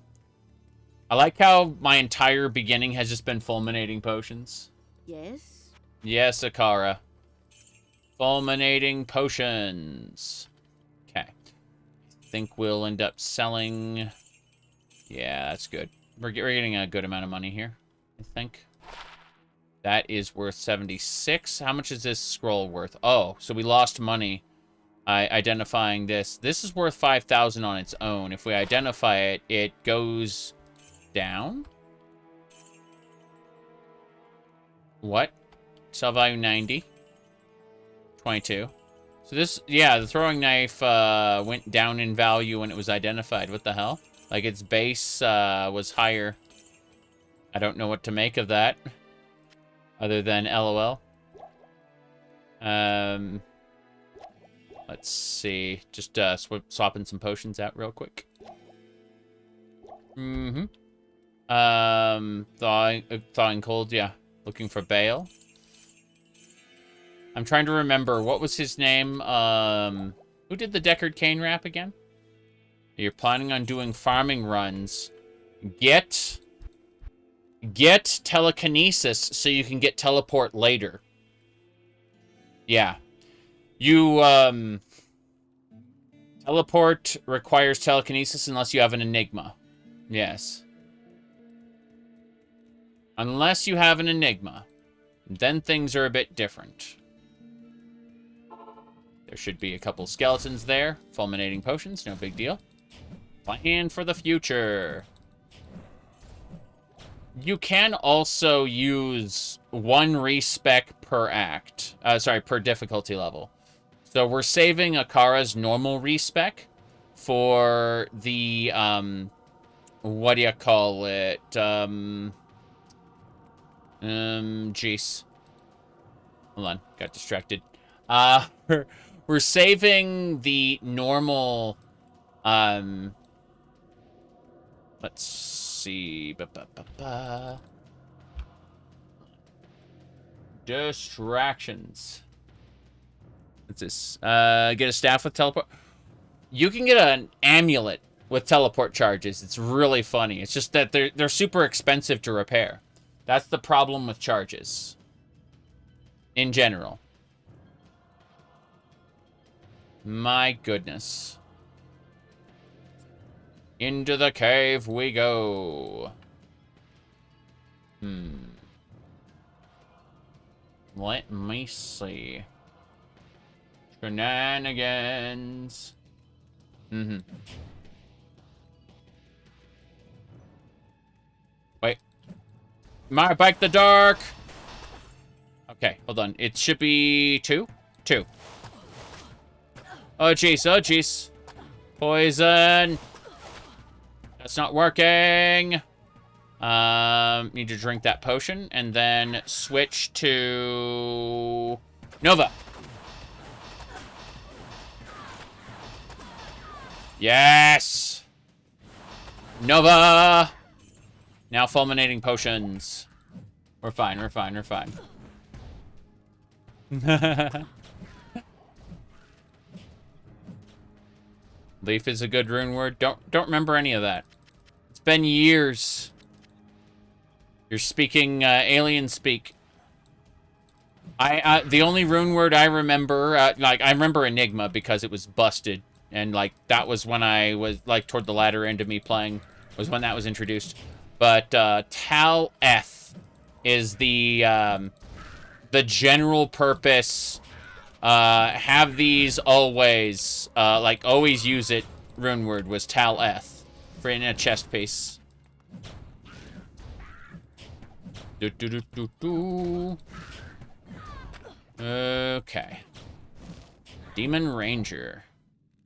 [SPEAKER 1] I like how my entire beginning has just been fulminating potions.
[SPEAKER 6] Yes?
[SPEAKER 1] Yes, Akara. Fulminating potions. Okay. I think we'll end up selling... Yeah, that's good. We're getting a good amount of money here, I think. That is worth 76. How much is this scroll worth? Oh, so we lost money identifying this. This is worth 5,000 on its own. If we identify it, it goes down? What? Sell value 90. 22. So this, yeah, the throwing knife went down in value when it was identified. What the hell? Like, its base was higher. I don't know what to make of that. Other than LOL. Let's see. Just swapping some potions out real quick. Thawing cold, yeah. Looking for Bale. I'm trying to remember. What was his name? Who did the Deckard Cain rap again? You're planning on doing farming runs. Get telekinesis so you can get teleport later. Yeah. You, teleport requires telekinesis unless you have an enigma. Yes. Unless you have an enigma. Then things are a bit different. There should be a couple skeletons there. Fulminating potions, no big deal. Plan for the future. You can also use 1 respec per act. Per difficulty level. So we're saving Akara's normal respec for the, what do you call it? Jeez. Hold on, got distracted. We're saving the normal, let's see. Distractions. What's this? Get a staff with teleport. You can get an amulet with teleport charges. It's really funny. It's just that they're super expensive to repair. That's the problem with charges. In general. My goodness. Into the cave we go. Let me see. Shenanigans. Wait. My bike the dark. Okay, hold on. It should be 2? 2. Oh, jeez. Oh, jeez. Poison. That's not working. Need to drink that potion and then switch to Nova. Yes. Nova. Now fulminating potions. We're fine. We're fine. We're fine. Leaf is a good rune word. Don't remember any of that. It's been years. You're speaking alien speak. The only rune word I remember, I remember Enigma because it was busted, and like that was when I was like toward the latter end of me playing, was when that was introduced. But Tal-Eth is the general purpose. Have these always, like always use it. Rune word was Tal-Eth for in a chest piece. Okay. Demon Ranger.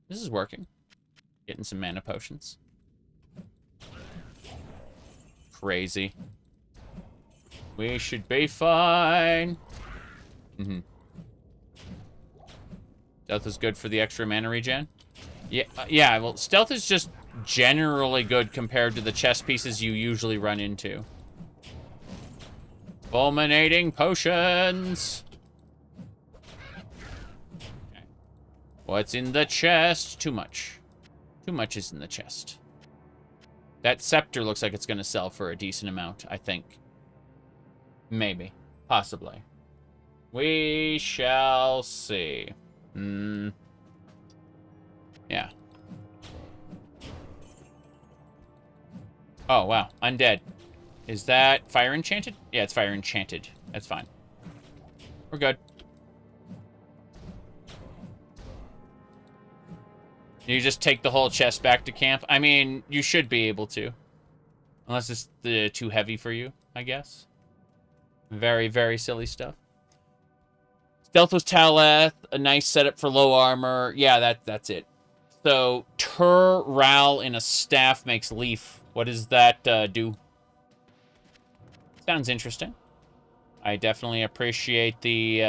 [SPEAKER 1] This is working. Getting some mana potions. Crazy. We should be fine. Stealth is good for the extra mana regen. Yeah, well, stealth is just generally good compared to the chest pieces you usually run into. Fulminating potions. Okay. What's in the chest? Too much. Too much is in the chest. That scepter looks like it's going to sell for a decent amount, I think. Maybe. Possibly. We shall see. Yeah. Oh, wow. Undead. Is that fire enchanted? Yeah, it's fire enchanted. That's fine. We're good. You just take the whole chest back to camp? I mean, you should be able to. Unless it's too heavy for you, I guess. Very, very silly stuff. Stealth was Tal-Eth. A nice setup for low armor. Yeah, that's it. So, Tur Ral in a staff makes Leaf. What does that do? Sounds interesting. I definitely appreciate the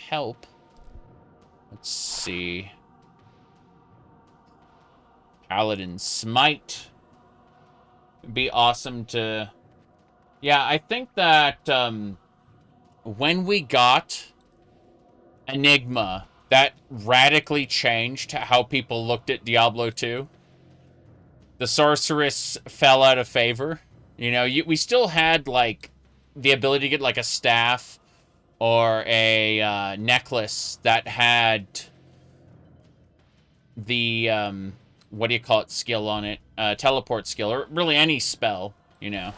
[SPEAKER 1] help. Let's see. Paladin Smite. It'd be awesome to... Yeah, I think that when we got Enigma, that radically changed how people looked at Diablo 2. The Sorceress fell out of favor. You know, we still had, like, the ability to get, like, a staff or a necklace that had the, what do you call it, skill on it? Teleport skill, or really any spell, you know.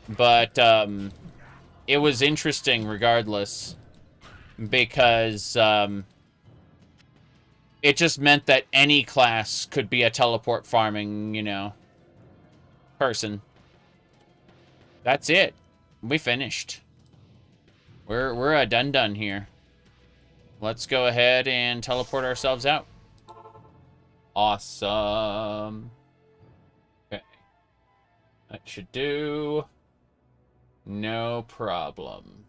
[SPEAKER 1] But, it was interesting regardless, because, it just meant that any class could be a teleport farming, you know, person. That's it. We finished. We're done here. Let's go ahead and teleport ourselves out. Awesome. Okay. That should do. No problem.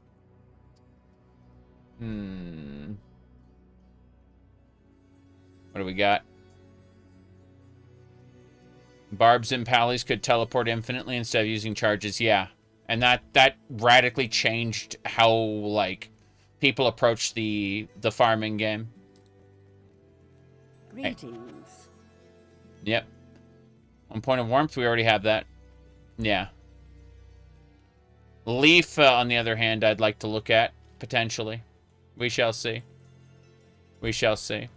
[SPEAKER 1] What do we got? Barbs and Pallies could teleport infinitely instead of using charges. Yeah. And that radically changed how, like, people approach the farming game.
[SPEAKER 6] Greetings.
[SPEAKER 1] Hey. Yep. 1 point of warmth, we already have that. Yeah. Leaf, on the other hand, I'd like to look at, potentially. We shall see. We shall see.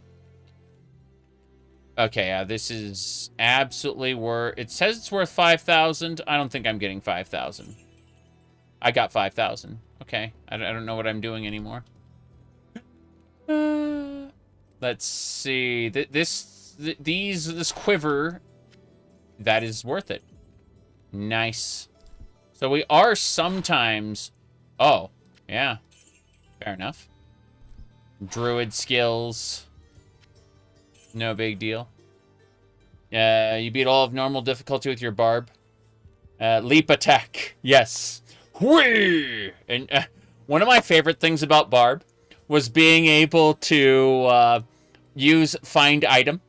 [SPEAKER 1] Okay, this is absolutely worth... It says it's worth 5,000. I don't think I'm getting 5,000. I got 5,000. Okay, I don't know what I'm doing anymore. Let's see. This quiver, that is worth it. Nice. So we are sometimes... Oh, yeah. Fair enough. Druid skills. No big deal. You beat all of normal difficulty with your barb. Leap attack. Yes. Whee! And one of my favorite things about barb was being able to use find item.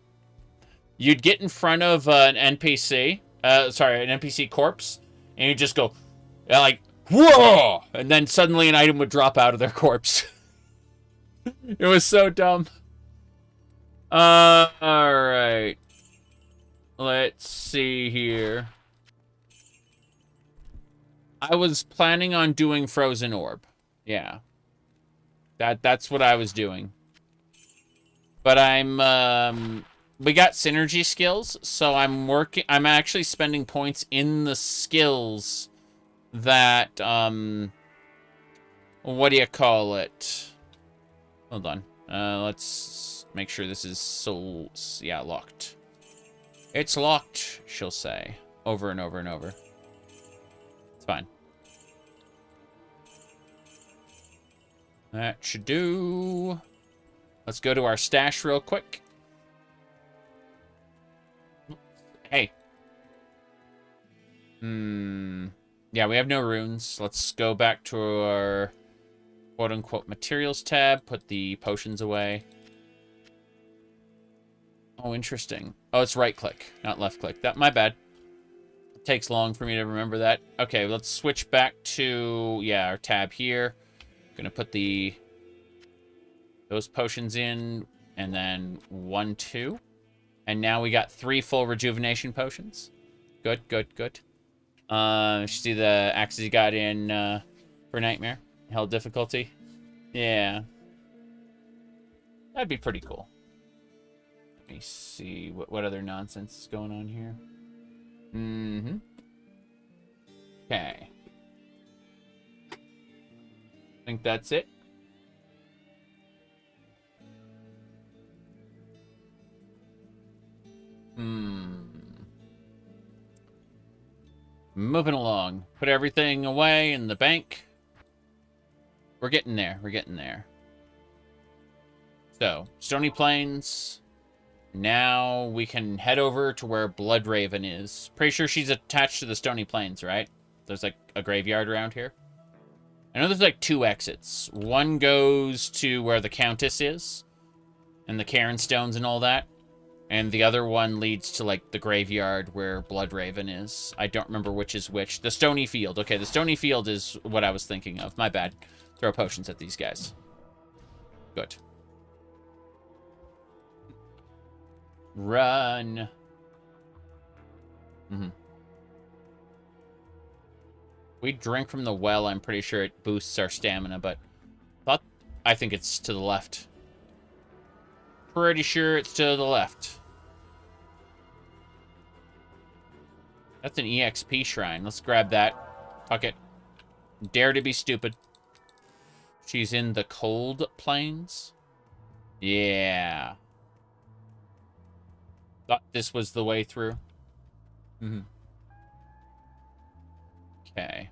[SPEAKER 1] You'd get in front of an NPC, an NPC corpse, and you just go, like, whoa! And then suddenly an item would drop out of their corpse. It was so dumb. Alright. Let's see here. I was planning on doing Frozen Orb. Yeah. That's what I was doing. But we got synergy skills, so I'm actually spending points in the skills that, what do you call it? Hold on. Let's make sure this is locked. It's locked, she'll say. Over and over and over. It's fine. That should do. Let's go to our stash real quick. Hey. Yeah, we have no runes. Let's go back to our quote-unquote materials tab. Put the potions away. Oh, interesting. Oh, it's right-click, not left-click. My bad. It takes long for me to remember that. Okay, let's switch back to, yeah, our tab here. Gonna put those potions in, and then 1, 2. And now we got 3 full rejuvenation potions. Good, good, good. You see the axes you got in for Nightmare? Hell difficulty? Yeah. That'd be pretty cool. Let me see what other nonsense is going on here. Okay. I think that's it. Moving along. Put everything away in the bank. We're getting there. We're getting there. So, Stony Plains. Now we can head over to where Bloodraven is. Pretty sure she's attached to the Stony Plains, right? There's like a graveyard around here. I know there's like 2 exits. One goes to where the Countess is. And the Cairn Stones and all that. And the other one leads to, like, the graveyard where Bloodraven is. I don't remember which is which. The Stony Field. Okay, the Stony Field is what I was thinking of. My bad. Throw potions at these guys. Good. Run. We drink from the well. I'm pretty sure it boosts our stamina, but I think it's to the left. Pretty sure it's to the left. That's an EXP shrine. Let's grab that. Fuck it. Dare to be stupid. She's in the Cold Plains. Yeah. Thought this was the way through. Okay.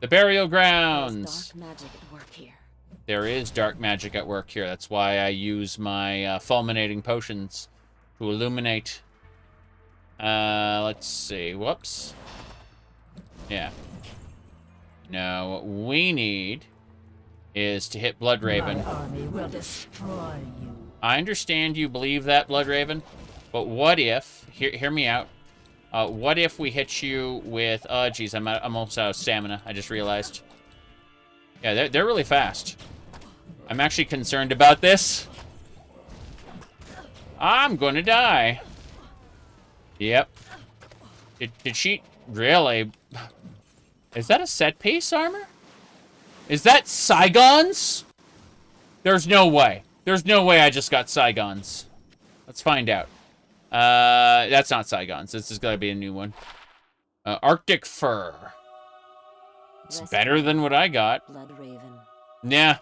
[SPEAKER 1] The burial grounds.
[SPEAKER 7] Dark magic at work here.
[SPEAKER 1] There is dark magic at work here. That's why I use my fulminating potions to illuminate. Let's see. Whoops. Yeah. No, what we need is to hit Bloodraven.
[SPEAKER 9] My army will destroy you.
[SPEAKER 1] I understand you believe that, Bloodraven, but what if... Hear me out. What if we hit you with... Oh, geez, I'm almost out of stamina. I just realized. Yeah, they're really fast. I'm actually concerned about this. I'm gonna die. Yep. Did she... Really? Is that a set piece armor? Is that Saigons? There's no way. There's no way I just got Saigons. Let's find out. That's not Saigon's. This is going to be a new one. Arctic fur. It's better than what I got.
[SPEAKER 7] Blood Raven.
[SPEAKER 1] Yeah.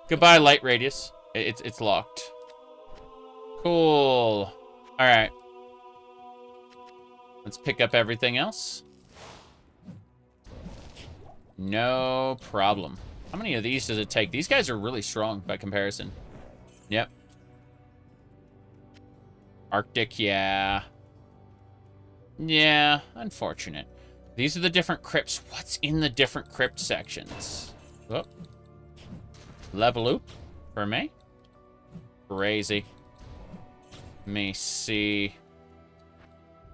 [SPEAKER 1] Goodbye, light radius. It's locked. Cool. All right. Let's pick up everything else. No problem. How many of these does it take? These guys are really strong by comparison. Yep. Arctic, yeah. Yeah, unfortunate. These are the different crypts. What's in the different crypt sections? Oh. Level up for me. Crazy. Let me see.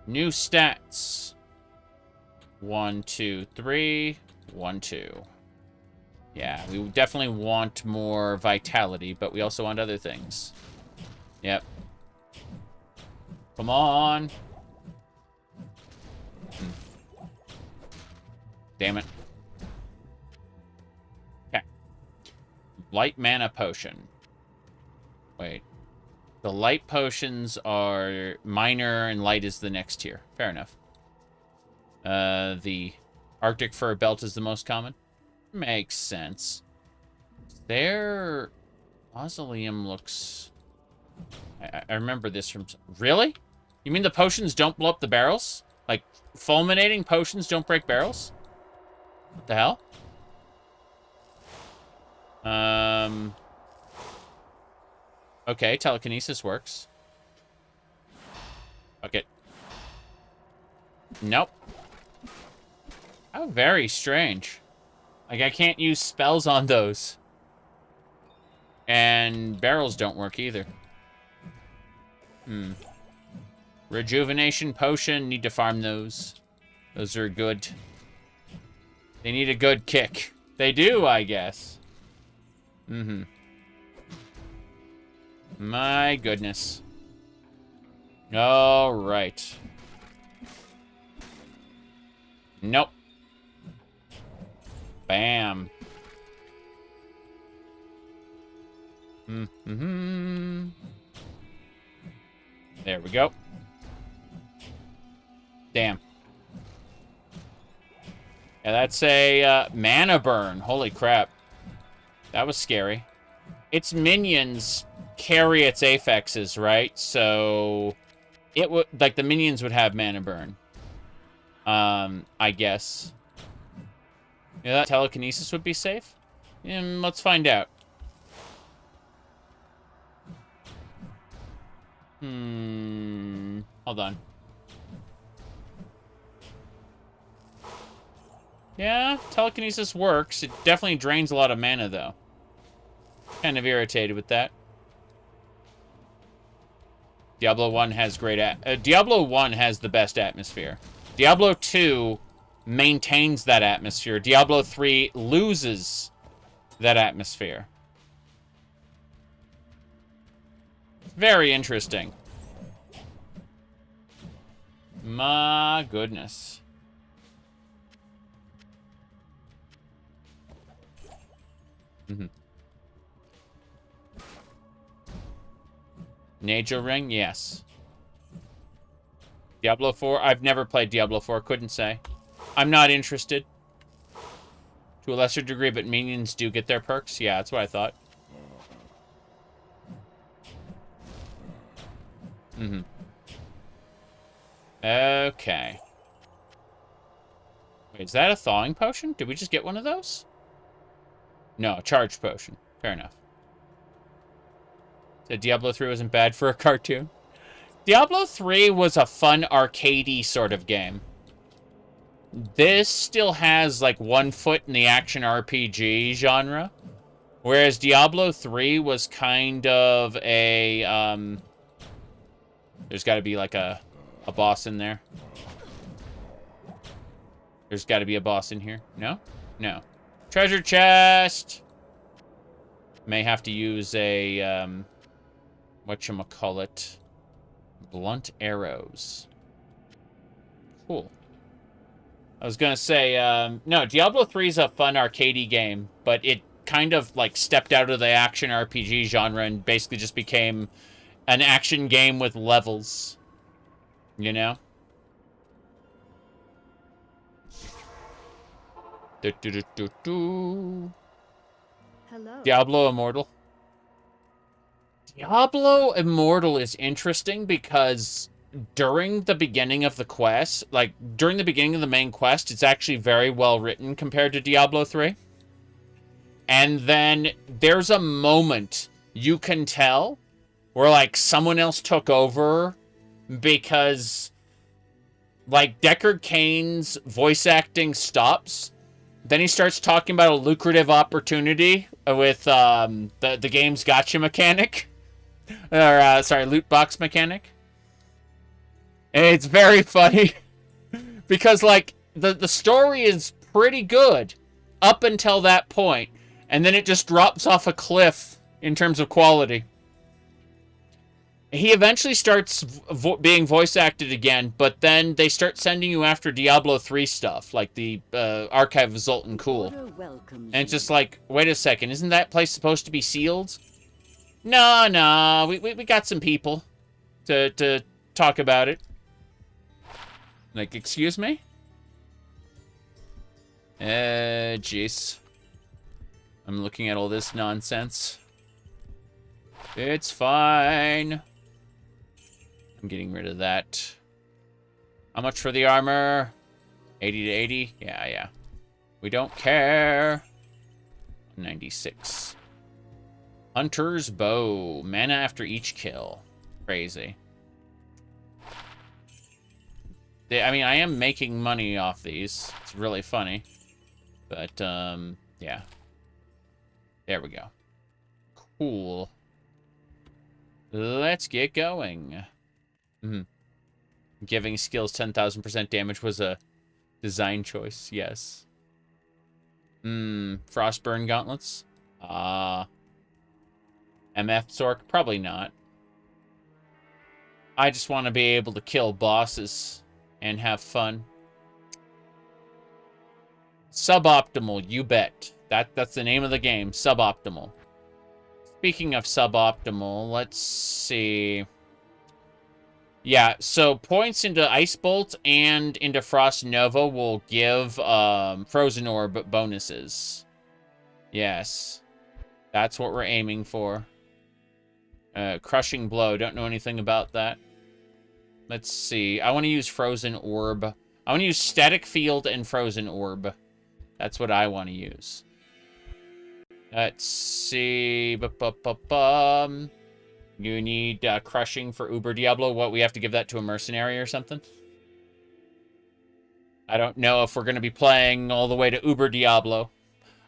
[SPEAKER 1] New stats. 1, 2, 3. 1, 2. Yeah, we definitely want more vitality, but we also want other things. Yep. Come on. Damn it. Okay. Light mana potion. Wait. The light potions are minor and light is the next tier. Fair enough. The Arctic fur belt is the most common. Makes sense. Their mausoleum looks... I remember this from... Really? You mean the potions don't blow up the barrels? Like, fulminating potions don't break barrels? What the hell? Okay, telekinesis works. Okay. Nope. How very strange. Like, I can't use spells on those. And barrels don't work either. Rejuvenation potion. Need to farm those. Those are good. They need a good kick. They do, I guess. My goodness. All right. Nope. Bam. There we go. Damn. Yeah, that's a mana burn. Holy crap. That was scary. Its minions carry its affixes, right? So it would, like, the minions would have mana burn. I guess. Yeah, that telekinesis would be safe? Let's find out. Hold on. Yeah, telekinesis works. It definitely drains a lot of mana, though. Kind of irritated with that. Diablo 1 has great... Diablo 1 has the best atmosphere. Diablo 2 maintains that atmosphere. Diablo 3 loses that atmosphere. Very interesting. My goodness. Najo Ring? Yes. Diablo 4? I've never played Diablo 4. Couldn't say. I'm not interested. To a lesser degree, but minions do get their perks? Yeah, that's what I thought. Okay. Wait, is that a thawing potion? Did we just get one of those? No, a charged potion. Fair enough. So Diablo 3 wasn't bad for a cartoon. Diablo 3 was a fun arcadey sort of game. This still has like 1 foot in the action RPG genre. Whereas Diablo 3 was kind of a there's got to be like a boss in there. There's got to be a boss in here. No? No. Treasure chest! May have to use a, whatchamacallit. Blunt arrows. Cool. I was gonna say, no, Diablo 3 is a fun arcadey game, but it kind of, like, stepped out of the action RPG genre and basically just became an action game with levels. You know?
[SPEAKER 5] Hello.
[SPEAKER 1] Diablo Immortal. Diablo Immortal is interesting because during the beginning of the quest, like during the beginning of the main quest, it's actually very well written compared to Diablo 3. And then there's a moment you can tell where like someone else took over because like Deckard Cain's voice acting stops. Then he starts talking about a lucrative opportunity with the game's gotcha mechanic. Or, sorry, loot box mechanic. And it's very funny. Because, like, the story is pretty good up until that point. And then it just drops off a cliff in terms of quality. He eventually starts being voice acted again, but then they start sending you after Diablo 3 stuff, like the Archive of Zoltan Kulle. And it's just like, wait a second, isn't that place supposed to be sealed? No, we got some people to talk about it. Like, excuse me? Jeez. I'm looking at all this nonsense. It's fine. I'm getting rid of that. How much for the armor? 80 to 80? Yeah. We don't care. 96. Hunter's bow. Mana after each kill. Crazy. I mean, I am making money off these. It's really funny. But, yeah. There we go. Cool. Let's get going. Giving skills 10,000% damage was a design choice. Yes. Frostburn gauntlets. MF Sork? Probably not. I just want to be able to kill bosses and have fun. Suboptimal, you bet. That's the name of the game. Suboptimal. Speaking of suboptimal, let's see. Yeah, so points into Ice Bolt and into Frost Nova will give Frozen Orb bonuses. Yes. That's what we're aiming for. Crushing Blow. Don't know anything about that. Let's see. I want to use Frozen Orb. I want to use Static Field and Frozen Orb. That's what I want to use. Let's see. You need Crushing for Uber Diablo. What, we have to give that to a mercenary or something? I don't know if we're going to be playing all the way to Uber Diablo.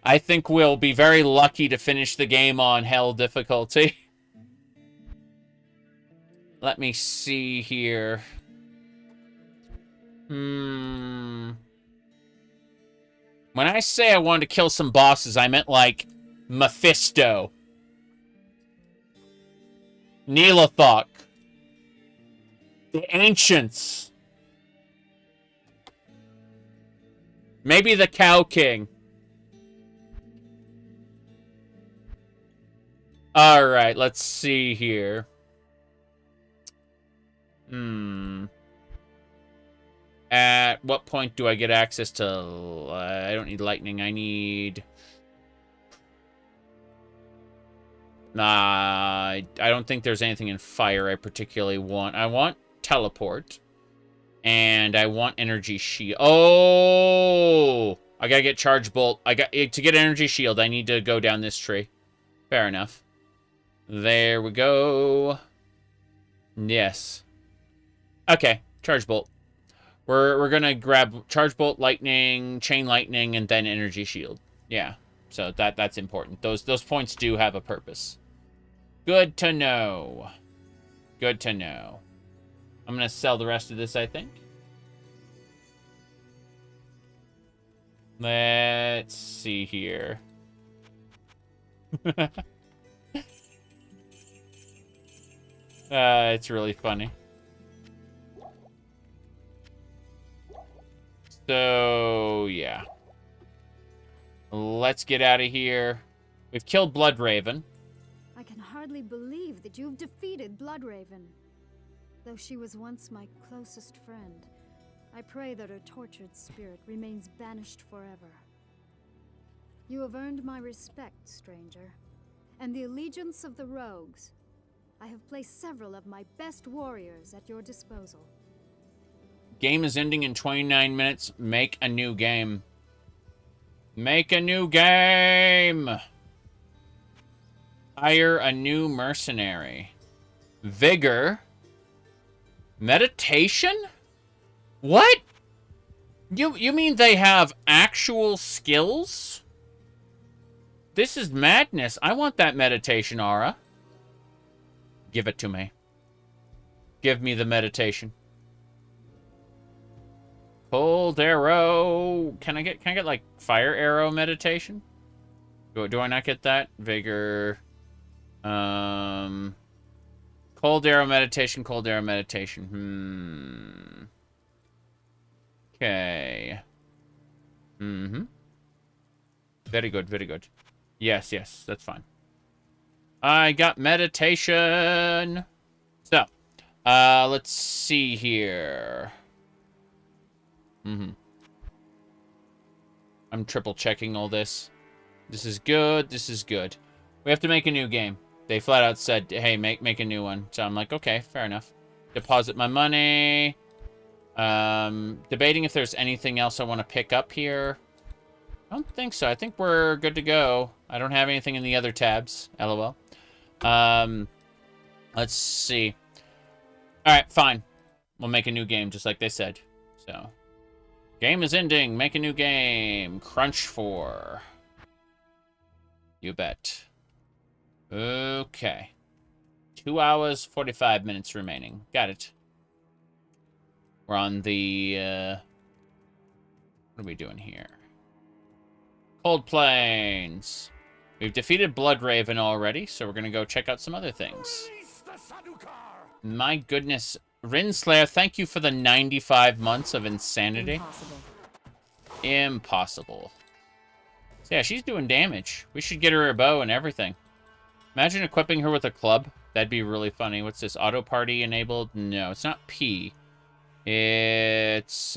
[SPEAKER 1] I think we'll be very lucky to finish the game on Hell difficulty. Let me see here. When I say I wanted to kill some bosses, I meant like Mephisto, Neelathok, the Ancients, maybe the Cow King. Alright, let's see here. At what point do I get access to... I don't need lightning, I need... I don't think there's anything in fire I particularly want. I want teleport. And I want energy shield. Oh! I gotta get charge bolt. To get energy shield, I need to go down this tree. Fair enough. There we go. Yes. Okay, charge bolt. We're gonna grab charge bolt, lightning, chain lightning, and then energy shield. Yeah. So that's important. Those points do have a purpose. Good to know. Good to know. I'm gonna sell the rest of this, I think. Let's see here. It's really funny. So, yeah. Let's get out of here. We've killed Bloodraven.
[SPEAKER 5] I can hardly hardly believe that you've defeated Bloodraven. Though she was once my closest friend, I pray that her tortured spirit remains banished forever. You have earned my respect, stranger, and the allegiance of the rogues. I have placed several of my best warriors at your disposal.
[SPEAKER 1] Game is ending in 29 minutes. Make a new game. Make a new game! Hire a new mercenary. Vigor. Meditation? What? You mean they have actual skills? This is madness. I want that meditation aura. Give it to me. Give me the meditation. Cold arrow. Can I get like fire arrow meditation? Do I not get that? Vigor. Cold arrow meditation, cold arrow meditation. Okay. Very good, very good. Yes, that's fine. I got meditation. So, let's see here. I'm triple checking all this. This is good, this is good. We have to make a new game. They flat out said, hey, make a new one. So I'm like, okay, fair enough. Deposit my money. Debating if there's anything else I want to pick up here. I don't think so. I think we're good to go. I don't have anything in the other tabs. LOL. Let's see. Alright, fine. We'll make a new game, just like they said. So, game is ending. Make a new game. Crunch 4. You bet. Okay. 2 hours, 45 minutes remaining. Got it. We're on the, what are we doing here? Cold Plains. We've defeated Bloodraven already, so we're going to go check out some other things. My goodness. Rinslayer, thank you for the 95 months of insanity.
[SPEAKER 7] Impossible.
[SPEAKER 1] Impossible. So yeah, she's doing damage. We should get her a bow and everything. Imagine equipping her with a club. That'd be really funny. What's this? Auto party enabled? No, it's not P. It's,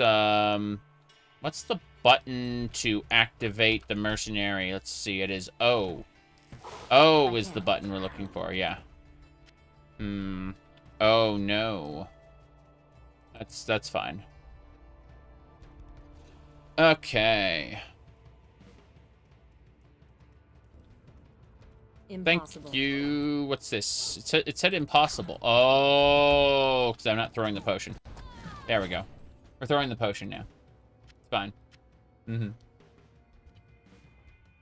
[SPEAKER 1] what's the button to activate the mercenary? Let's see, it is O. O is the button we're looking for, yeah. Oh, no. That's fine. Okay.
[SPEAKER 7] Impossible.
[SPEAKER 1] Thank you. What's this? It said impossible. Oh, because I'm not throwing the potion. There we go. We're throwing the potion now. It's fine.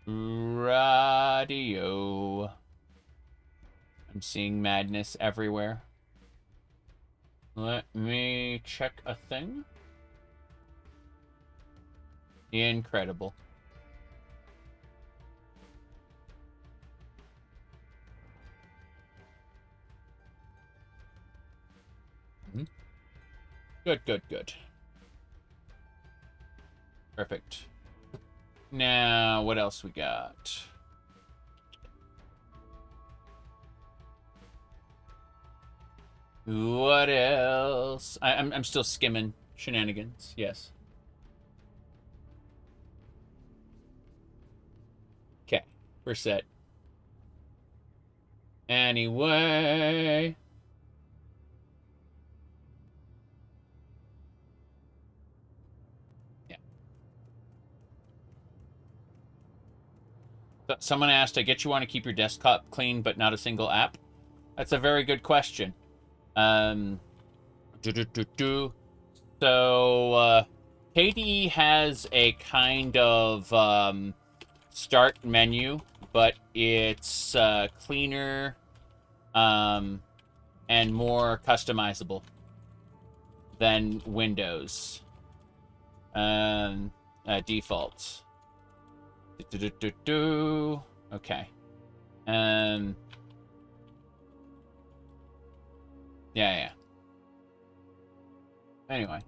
[SPEAKER 1] Radio. I'm seeing madness everywhere. Let me check a thing. Incredible. Good, good, good. Perfect. Now, what else we got? What else? I'm still skimming shenanigans. Yes. Okay, we're set. Anyway. Someone asked, I get you want to keep your desktop clean, but not a single app? That's a very good question. So, KDE has a kind of start menu, but it's cleaner and more customizable than Windows defaults. Okay. Yeah. Anyway.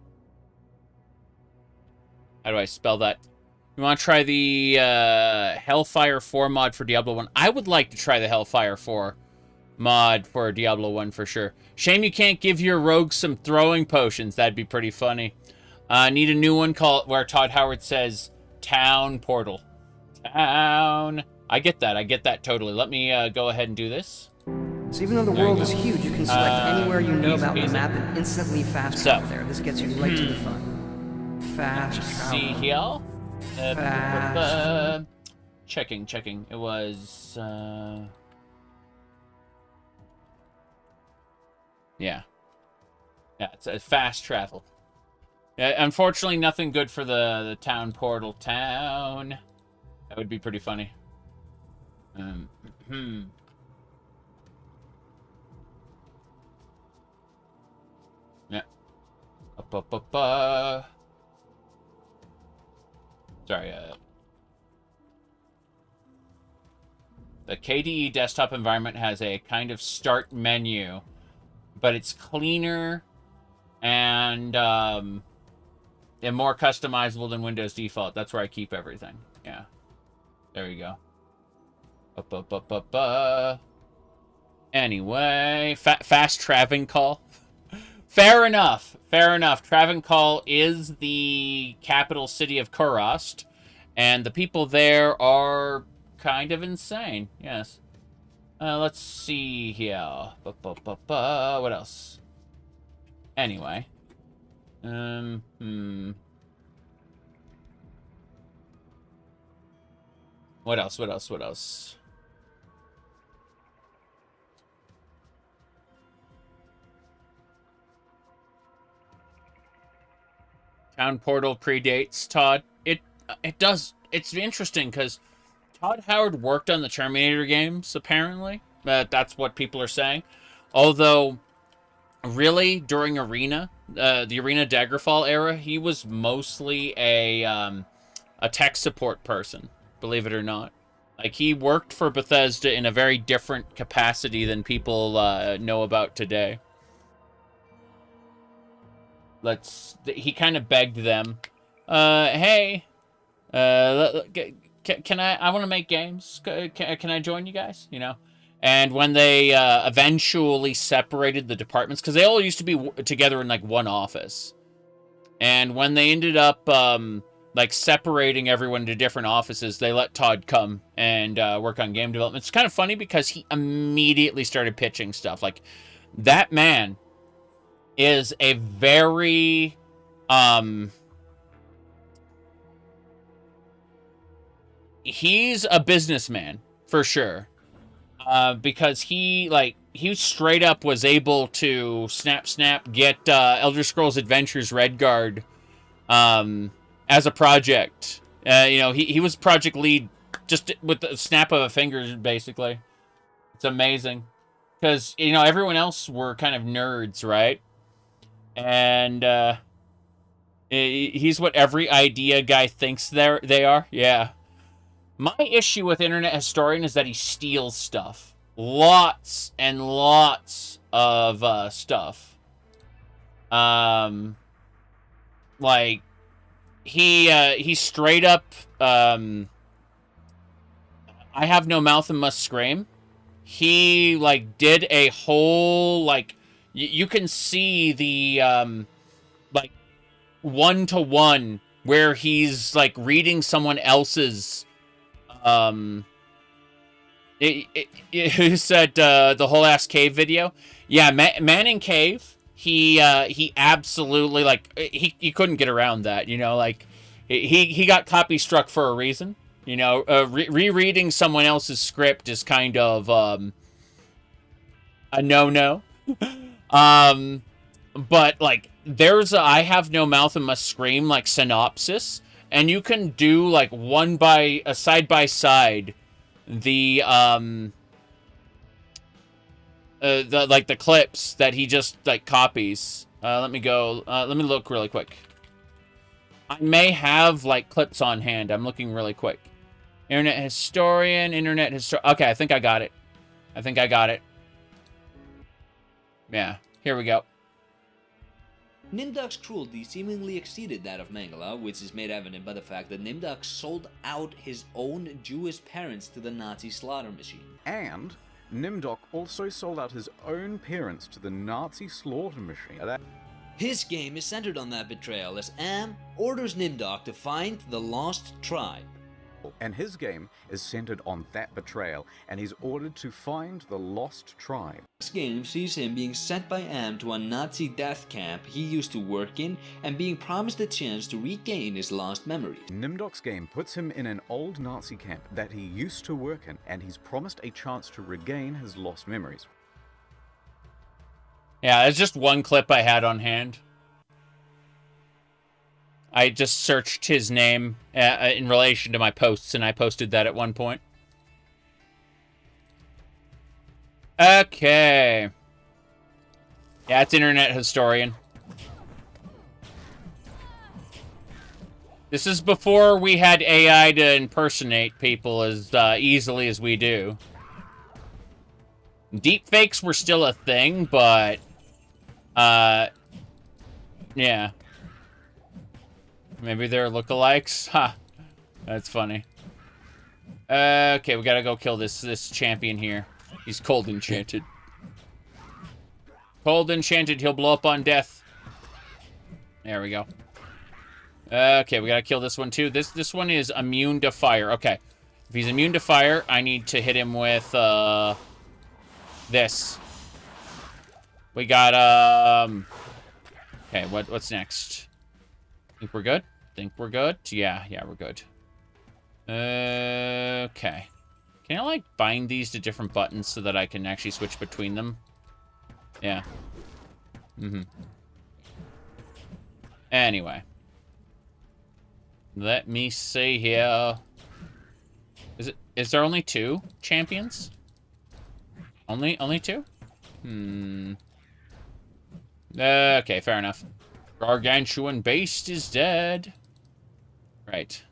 [SPEAKER 1] How do I spell that? You want to try the Hellfire 4 mod for Diablo 1? I would like to try the Hellfire 4 mod for Diablo 1 for sure. Shame you can't give your rogues some throwing potions. That'd be pretty funny. Need a new one called where Todd Howard says Town Portal. Town. I get that totally. Let me go ahead and do this.
[SPEAKER 10] So even though the world is huge, you can select anywhere you know about the map and instantly fast travel there. This gets you right to the fun. Fast travel.
[SPEAKER 1] See here.
[SPEAKER 10] Fast.
[SPEAKER 1] Checking. It was yeah, it's a fast travel. Yeah, unfortunately, nothing good for the town portal. Town. That would be pretty funny. Yeah. Sorry. The KDE desktop environment has a kind of start menu, but it's cleaner and more customizable than Windows default. That's where I keep everything. Yeah. There you go. Anyway, fast Travancore. Fair enough. Travancore is the capital city of Kurast, and the people there are kind of insane. Yes. Let's see here. What else? Anyway. What else? Town Portal predates Todd. It does. It's interesting because Todd Howard worked on the Terminator games, apparently. That's what people are saying. Although, really, during Arena, the Arena Daggerfall era, he was mostly a tech support person, believe it or not. Like, he worked for Bethesda in a very different capacity than people know about today. He kind of begged them, hey, can I want to make games? Can I join you guys? You know? And when they eventually separated the departments, because they all used to be together in like one office. And when they ended up like separating everyone to different offices, they let Todd come and work on game development. It's kind of funny because he immediately started pitching stuff. Like, that man is a very he's a businessman for sure, because he straight up was able to snap get Elder Scrolls Adventures Redguard as a project. You know, he was project lead just with the snap of a finger, basically. It's amazing because, you know, everyone else were kind of nerds, right? And he's what every idea guy thinks they are. Yeah. My issue with Internet Historian is that he steals stuff. Lots and lots of stuff. Like, he straight up I Have No Mouth and Must Scream. He like did a whole like you can see the like one-to-one where he's like reading someone else's who said the whole ass cave video. Yeah, Man in Cave. He absolutely like he couldn't get around that, you know, like he got copy struck for a reason, you know. Rereading someone else's script is kind of a no. But like there's a I Have No Mouth and Must Scream like synopsis, and you can do like side by side the clips that he just like copies. Let me look really quick. I may have like clips on hand. I'm looking really quick. Internet Historian. Okay, I think I got it. Yeah, here we go.
[SPEAKER 11] Nimdok's cruelty seemingly exceeded that of Mengele, which is made evident by the fact that Nimdok sold out his own Jewish parents to the Nazi slaughter machine.
[SPEAKER 12] And Nimdok also sold out his own parents to the Nazi slaughter machine.
[SPEAKER 11] His game is centered on that betrayal as Am orders Nimdok to find the lost tribe.
[SPEAKER 12] And his game is centered on that betrayal, and he's ordered to find the lost tribe.
[SPEAKER 11] This game sees him being sent by Am to a Nazi death camp he used to work in and being promised a chance to regain his lost memories.
[SPEAKER 12] Nimdok's game puts him in an old Nazi camp that he used to work in, and he's promised a chance to regain his lost memories.
[SPEAKER 1] Yeah, it's just one clip I had on hand. I just searched his name in relation to my posts, and I posted that at one point. Okay. Yeah, it's Internet Historian. This is before we had AI to impersonate people as easily as we do. Deepfakes were still a thing, but... yeah. Maybe they're lookalikes? Ha! That's funny. Okay, we gotta go kill this champion here. He's cold enchanted. Cold enchanted, he'll blow up on death. There we go. Okay, we gotta kill this one too. This one is immune to fire. Okay. If he's immune to fire, I need to hit him with this. We got okay, what's next? Think we're good? Think we're good? Yeah, we're good. Okay. Can I, like, bind these to different buttons so that I can actually switch between them? Yeah. Anyway. Let me see here. Is there only 2 champions? Only 2? Okay, fair enough. Gargantuan Beast is dead. Right.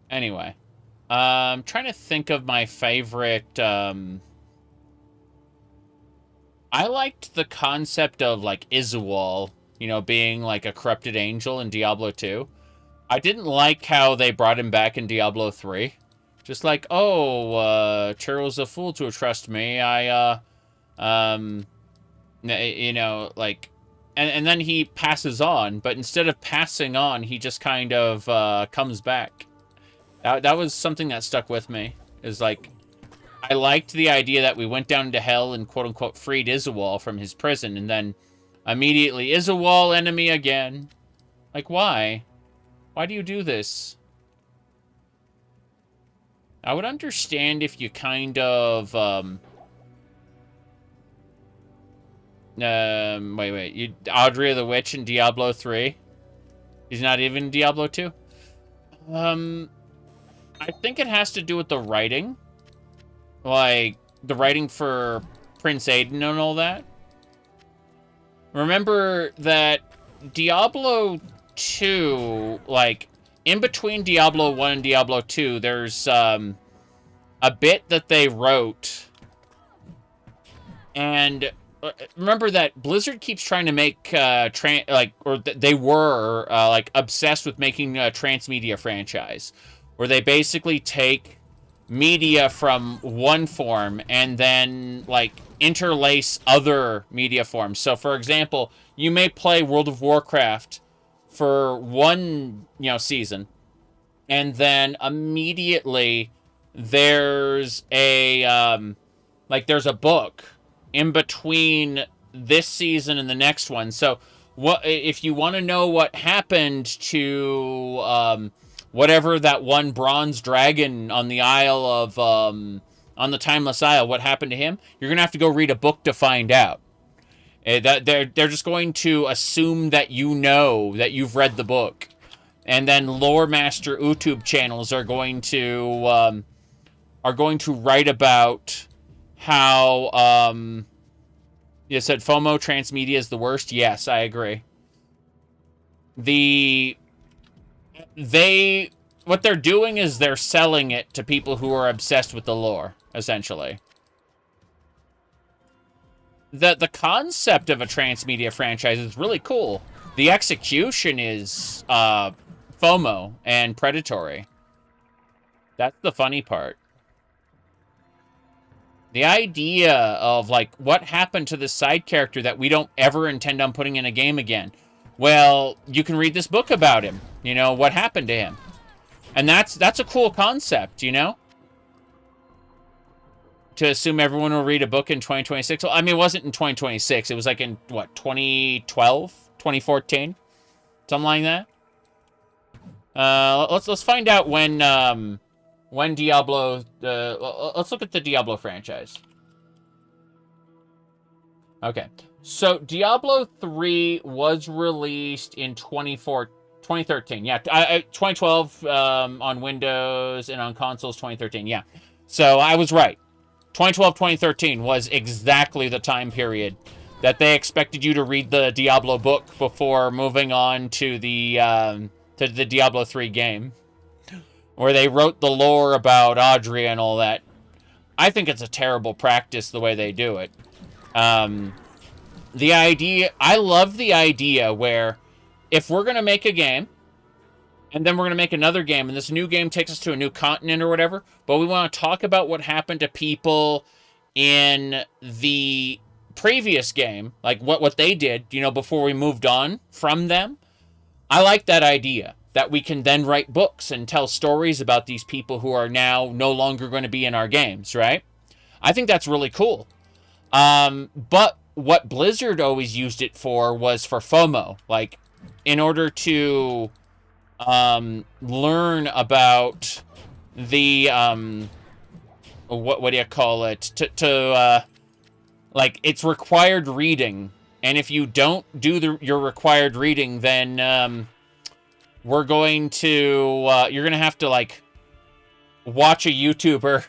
[SPEAKER 1] Anyway. I'm trying to think of my favorite, I liked the concept of, like, Izual, you know, being, like, a corrupted angel in Diablo 2. I didn't like how they brought him back in Diablo 3. Just like, oh, Churl's a fool to trust me. You know, like... And then he passes on, but instead of passing on, he just kind of comes back. That was something that stuck with me. Is like, I liked the idea that we went down to hell and quote-unquote freed Izual from his prison, and then immediately, Izual enemy again. Like, why? Why do you do this? I would understand if you kind of, wait. Audrey the Witch in Diablo 3? He's not even in Diablo 2? I think it has to do with the writing. Like, the writing for Prince Aiden and all that. Remember that Diablo 2, like, in between Diablo 1 and Diablo 2, there's, a bit that they wrote. And... remember that Blizzard keeps trying to make, they were, obsessed with making a transmedia franchise. Where they basically take media from one form and then, like, interlace other media forms. So, for example, you may play World of Warcraft for one, season. And then immediately there's a, there's a book in between this season and the next one. So, if you want to know what happened to whatever that one bronze dragon on the Isle of on the Timeless Isle, what happened to him? You're gonna have to go read a book to find out. That they're just going to assume that you know that you've read the book, and then lore master YouTube channels are going to write about how you said FOMO transmedia is the worst. Yes, I agree. What they're doing is they're selling it to people who are obsessed with the lore, essentially. The concept of a transmedia franchise is really cool. The execution is FOMO and predatory. That's the funny part. The idea of, like, what happened to this side character that we don't ever intend on putting in a game again. Well, you can read this book about him. You know, what happened to him. And that's a cool concept, you know? To assume everyone will read a book in 2026. Well, I mean, it wasn't in 2026. It was like in, what, 2012? 2014? Something like that? Let's find out when Diablo... let's look at the Diablo franchise. Okay. So, Diablo 3 was released in 2013. Yeah, 2012 on Windows and on consoles 2013. Yeah. So, I was right. 2012, 2013 was exactly the time period that they expected you to read the Diablo book before moving on to the Diablo 3 game, where they wrote the lore about Audrey and all that. I think it's a terrible practice the way they do it. The idea, I love the idea where if we're going to make a game, and then we're going to make another game, and this new game takes us to a new continent or whatever, but we want to talk about what happened to people in the previous game, like what they did, you know, before we moved on from them. I like that idea, that we can then write books and tell stories about these people who are now no longer going to be in our games, right? I think that's really cool. But what Blizzard always used it for was for FOMO, like, in order to learn about the what do you call it, like, it's required reading, and if you don't do your required reading, then we're going to you're gonna have to, like, watch a YouTuber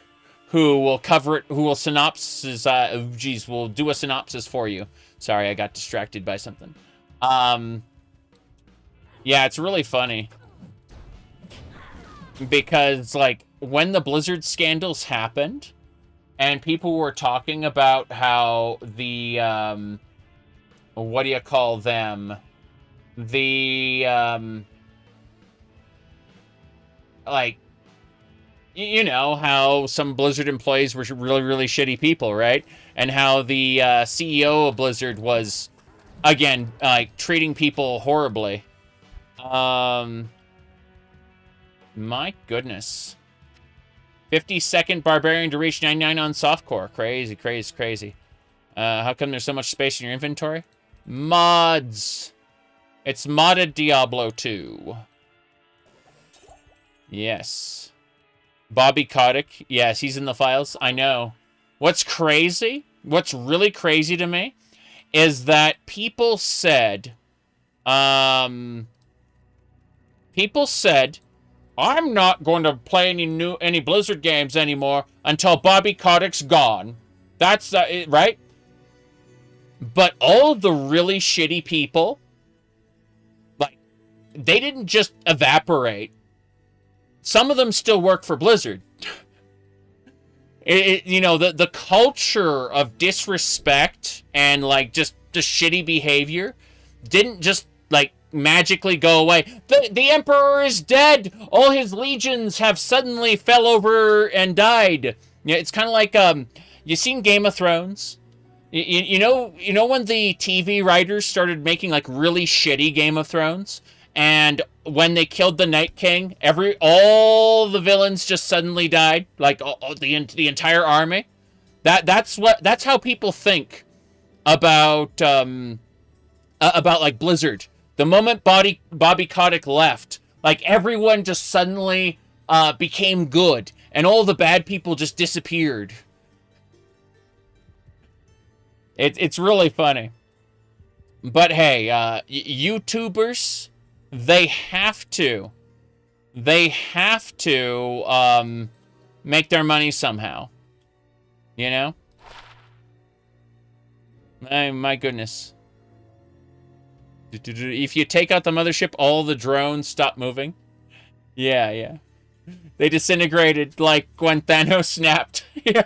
[SPEAKER 1] who will cover it, who will synopsis, will do a synopsis for you. Sorry, I got distracted by something. Yeah, it's really funny. Because, like, when the Blizzard scandals happened, and people were talking about how the, what do you call them? The, like, you know, how some Blizzard employees were really, really shitty people, right? And how the CEO of Blizzard was, again, like, treating people horribly. My goodness. 50-second Barbarian to reach 99 on softcore. Crazy, crazy, crazy. How come there's so much space in your inventory? Mods. It's modded Diablo 2. Yes. Bobby Kotick. Yes, he's in the files. I know. What's crazy? What's really crazy to me is that people said, I'm not going to play any Blizzard games anymore until Bobby Kotick's gone. That's right? But all of the really shitty people, like, they didn't just evaporate. Some of them still work for Blizzard. You know, the culture of disrespect and, like, just the shitty behavior didn't just, like, magically go away. The Emperor is dead! All his legions have suddenly fell over and died. Yeah, it's kind of like, you seen Game of Thrones? You know when the TV writers started making, like, really shitty Game of Thrones? And when they killed the Night King, all the villains just suddenly died, like the entire army. That's how people think about like Blizzard. The moment Bobby Kotick left, like, everyone just suddenly became good, and all the bad people just disappeared. It's really funny. But hey, YouTubers, they have to make their money somehow. You know? My goodness. If you take out the mothership, all the drones stop moving. Yeah. They disintegrated, like when Thanos snapped. Yeah.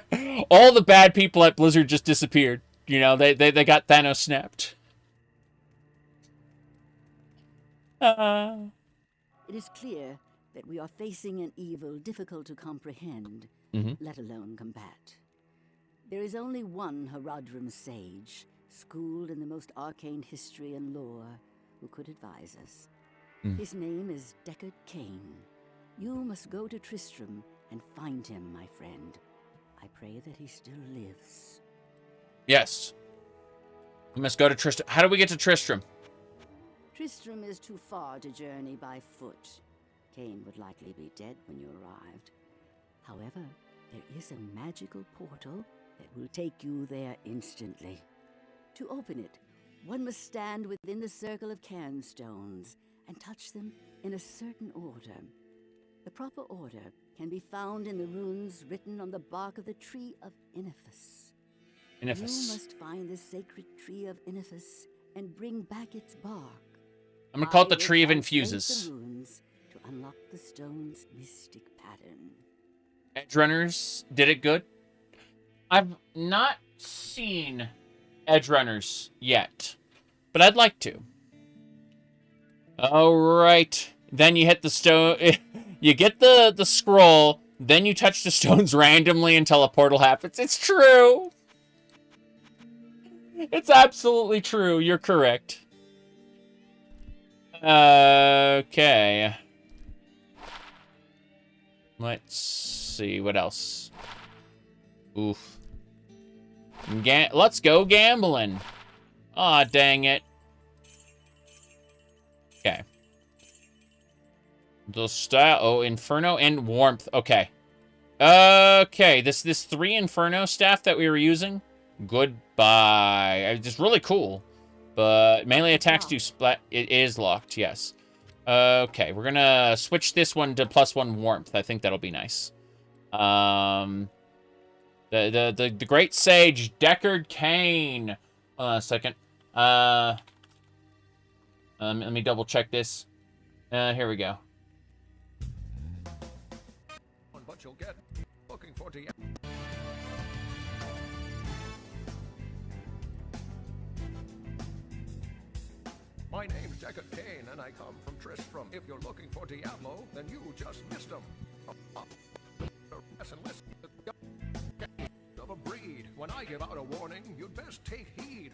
[SPEAKER 1] All the bad people at Blizzard just disappeared. You know, they got Thanos snapped.
[SPEAKER 6] It is clear that we are facing an evil difficult to comprehend, let alone combat. There is only one Haradrim sage, schooled in the most arcane history and lore, who could advise us. His name is Deckard Cain. You must go to Tristram and find him, my friend. I pray that he still lives.
[SPEAKER 1] Yes. We must go to Tristram. How do we get to Tristram?
[SPEAKER 6] Tristram is too far to journey by foot. Cain would likely be dead when you arrived. However, there is a magical portal that will take you there instantly. To open it, one must stand within the circle of cairnstones and touch them in a certain order. The proper order can be found in the runes written on the bark of the tree of Inifis. You must find the sacred tree of Inifis and bring back its bark.
[SPEAKER 1] I'm gonna call it the Tree of Infuses.
[SPEAKER 6] The runes to unlock the stone's mystic pattern.
[SPEAKER 1] Edgerunners did it good. I've not seen Edgerunners yet, but I'd like to. All right. Then you hit the stone. You get the scroll. Then you touch the stones randomly until a portal happens. It's true. It's absolutely true. You're correct. Okay. Let's see. What else? Oof. Let's go gambling. Aw, dang it. Okay. The style. Oh, Inferno and Warmth. Okay. Okay. This 3 Inferno staff that we were using. Goodbye. It's really cool. But melee attacks do splat. It is locked, yes. Okay, we're gonna switch this one to +1 Warmth. I think that'll be nice. The great sage Deckard Cain. Hold on a second. Let me double check this. Here we go.
[SPEAKER 13] But you'll get looking for Diablo. My name's Deckard Cain, and I come from Tristram. If you're looking for Diablo, then you just missed him. Listen of a breed. When I give out a warning, you'd best take heed.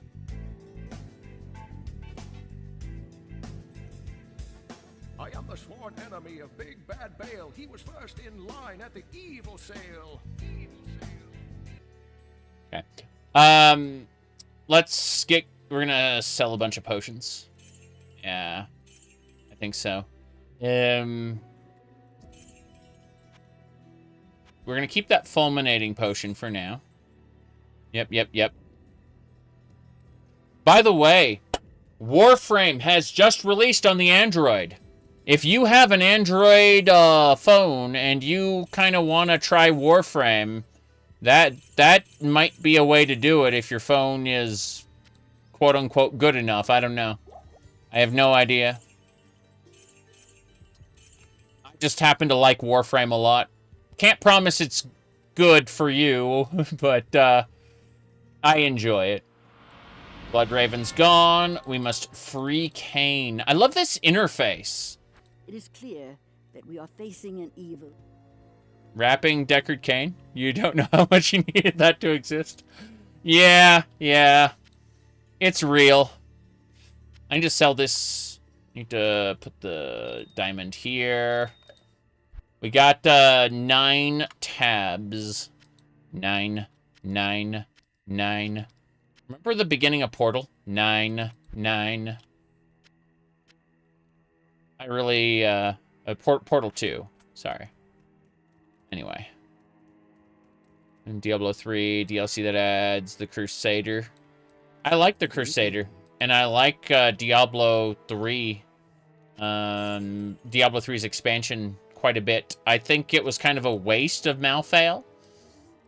[SPEAKER 13] I am the sworn enemy of Big Bad Bale. He was first in line at the evil sale.
[SPEAKER 1] Okay. Let's get... We're gonna sell a bunch of potions. Yeah. I think so. We're gonna keep that fulminating potion for now. Yep. By the way, Warframe has just released on the Android. If you have an Android phone and you kind of want to try Warframe, that might be a way to do it if your phone is quote-unquote good enough. I don't know. I have no idea. I just happen to like Warframe a lot. Can't promise it's good for you, but I enjoy it. Bloodraven's gone. We must free Cain. I love this interface.
[SPEAKER 6] It is clear that we are facing an evil.
[SPEAKER 1] Rapping Deckard Cain? You don't know how much you needed that to exist? Yeah. It's real. I need to sell this. Need to put the diamond here. We got 9 tabs. 9. Remember the beginning of Portal? 9. I really, Portal 2. Sorry. Anyway. And Diablo 3, DLC that adds the Crusader. I like the Crusader. And I like Diablo 3. Diablo 3's expansion quite a bit. I think it was kind of a waste of Malfail.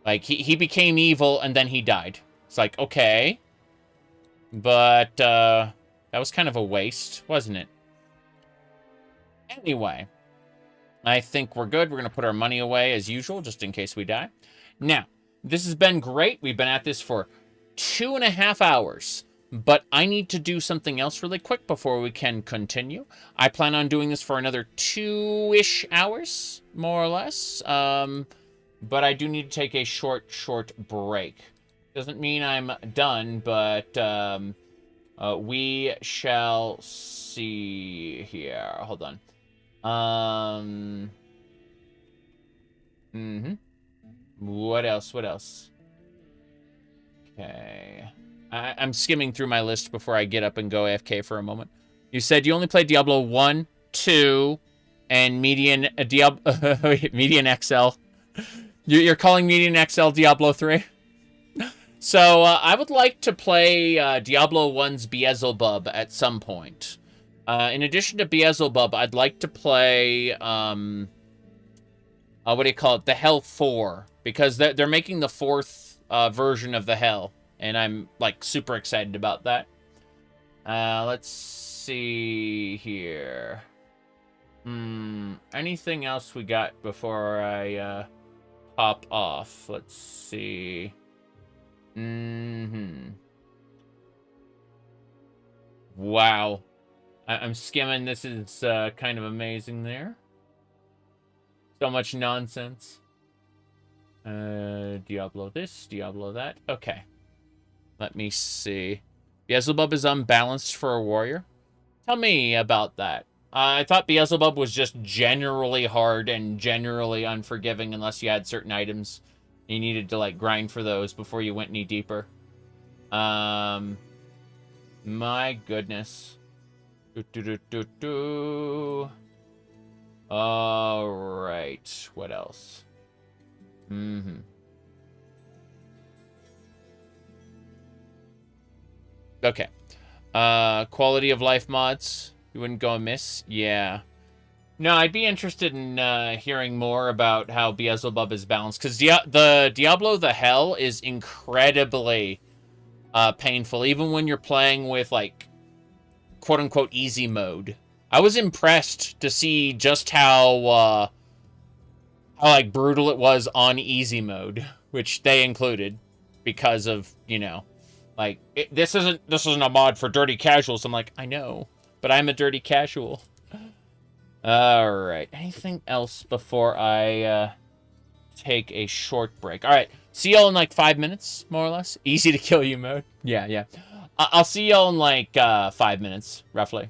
[SPEAKER 1] Like, he became evil and then he died. It's like, okay. But, that was kind of a waste, wasn't it? Anyway. I think we're good. We're going to put our money away as usual, just in case we die. Now, this has been great. We've been at this for 2.5 hours. But I need to do something else really quick before we can continue. I plan on doing this for another 2-ish hours, more or less. But I do need to take a short break. Doesn't mean I'm done, but we shall see here. Hold on. What else? What else? Okay. I'm skimming through my list before I get up and go AFK for a moment. You said you only played Diablo 1, 2, and Median Median XL. You're calling Median XL Diablo 3? So, I would like to play Diablo 1's Beelzebub at some point. In addition to Beelzebub, I'd like to play, what do you call it? The Hell 4. Because they're making the 4th version of the Hell. And I'm, like, super excited about that. Let's see here. Anything else we got before I pop off? Let's see. Wow. I'm skimming. This is kind of amazing there. So much nonsense. Diablo this, Diablo that. Okay. Let me see. Beelzebub is unbalanced for a warrior? Tell me about that. I thought Beelzebub was just generally hard and generally unforgiving unless you had certain items. You needed to, like, grind for those before you went any deeper. My goodness. Alright. What else? Okay. Quality of life mods. You wouldn't go amiss? Yeah. No, I'd be interested in hearing more about how Beelzebub is balanced. Because the Diablo the Hell is incredibly painful. Even when you're playing with, like, quote-unquote easy mode. I was impressed to see just how like, brutal it was on easy mode. Which they included. Because of, you know... Like, this isn't a mod for dirty casuals. I'm like, I know. But I'm a dirty casual. Alright. Anything else before I take a short break? Alright. See y'all in like 5 minutes, more or less. Easy to kill you mode. Yeah. I'll see y'all in like 5 minutes, roughly.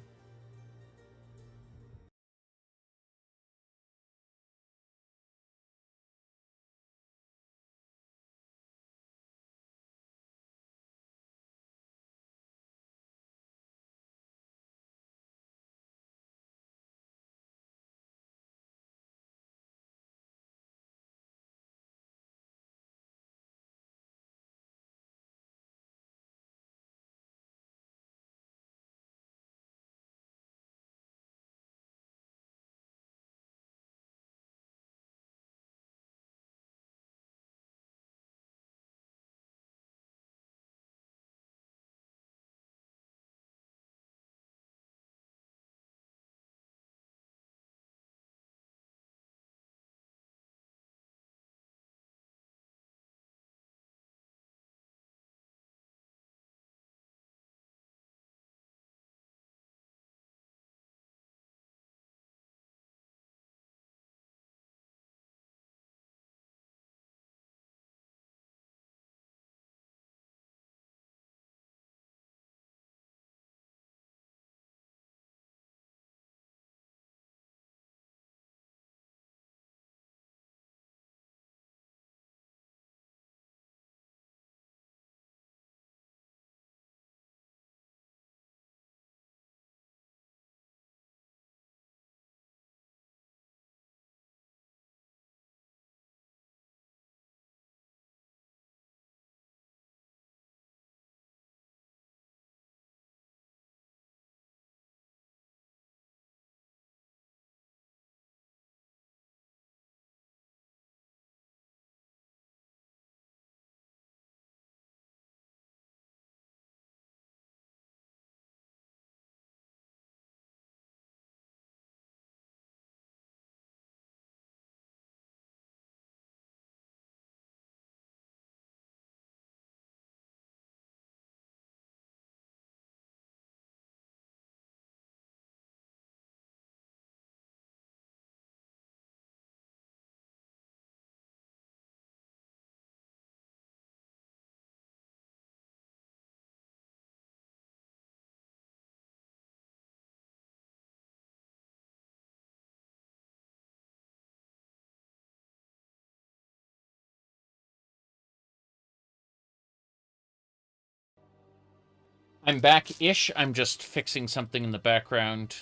[SPEAKER 1] I'm back-ish. I'm just fixing something in the background.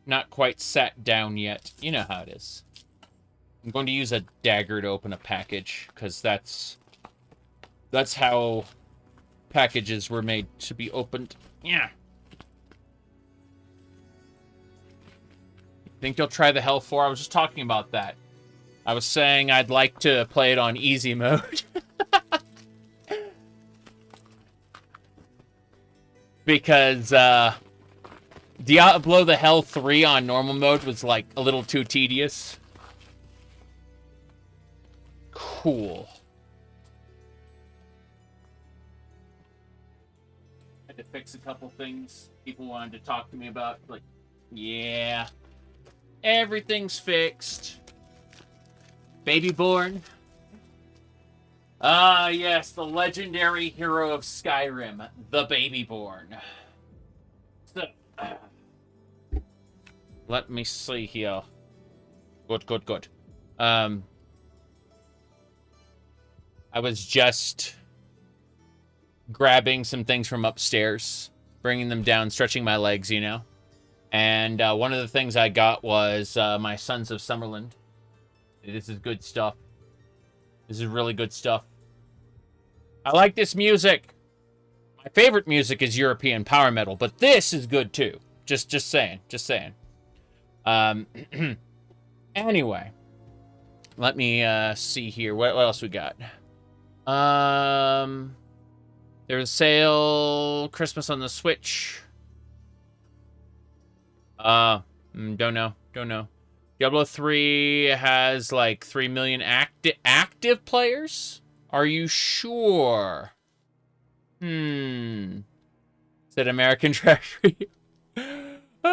[SPEAKER 1] Not quite sat down yet. You know how it is. I'm going to use a dagger to open a package, because that's how packages were made to be opened. Yeah. Think you'll try the Hell 4? I was just talking about that. I was saying I'd like to play it on easy mode. Because, Diablo the Hell 3 on normal mode was, like, a little too tedious. Cool. Had to fix a couple things people wanted to talk to me about. Like, yeah. Everything's fixed. Baby born. Ah, yes, the legendary hero of Skyrim, the Babyborn. So, let me see here. Good. I was just grabbing some things from upstairs, bringing them down, stretching my legs, you know. And one of the things I got was my Sons of Summerland. This is good stuff. This is really good stuff. I like this music. My favorite music is European power metal, but this is good too. Just saying. Anyway, let me see here. What else we got? There's a sale. Christmas on the Switch. Don't know. Diablo 3 has like 3 million active players? Are you sure? Said American Treasury.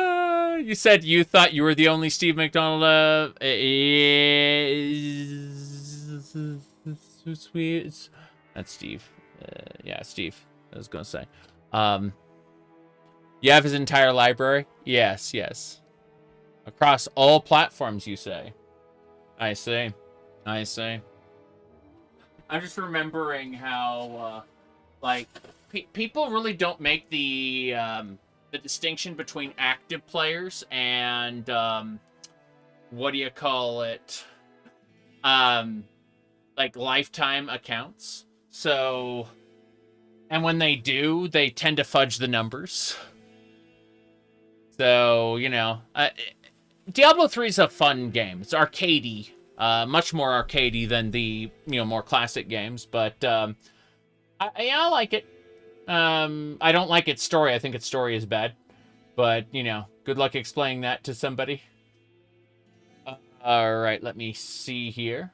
[SPEAKER 1] You said you thought you were the only Steve McDonald. Sweet. That's Steve. Yeah, Steve. I was gonna say. You have his entire library? Yes. Across all platforms, you say? I see. I'm just remembering how, like, people really don't make the distinction between active players and, what do you call it? Like, lifetime accounts. So, and when they do, they tend to fudge the numbers. So, you know, Diablo 3 is a fun game. It's arcadey. Much more arcadey than the, you know, more classic games. But, I like it. I don't like its story. I think its story is bad. But, you know, good luck explaining that to somebody. Alright, let me see here.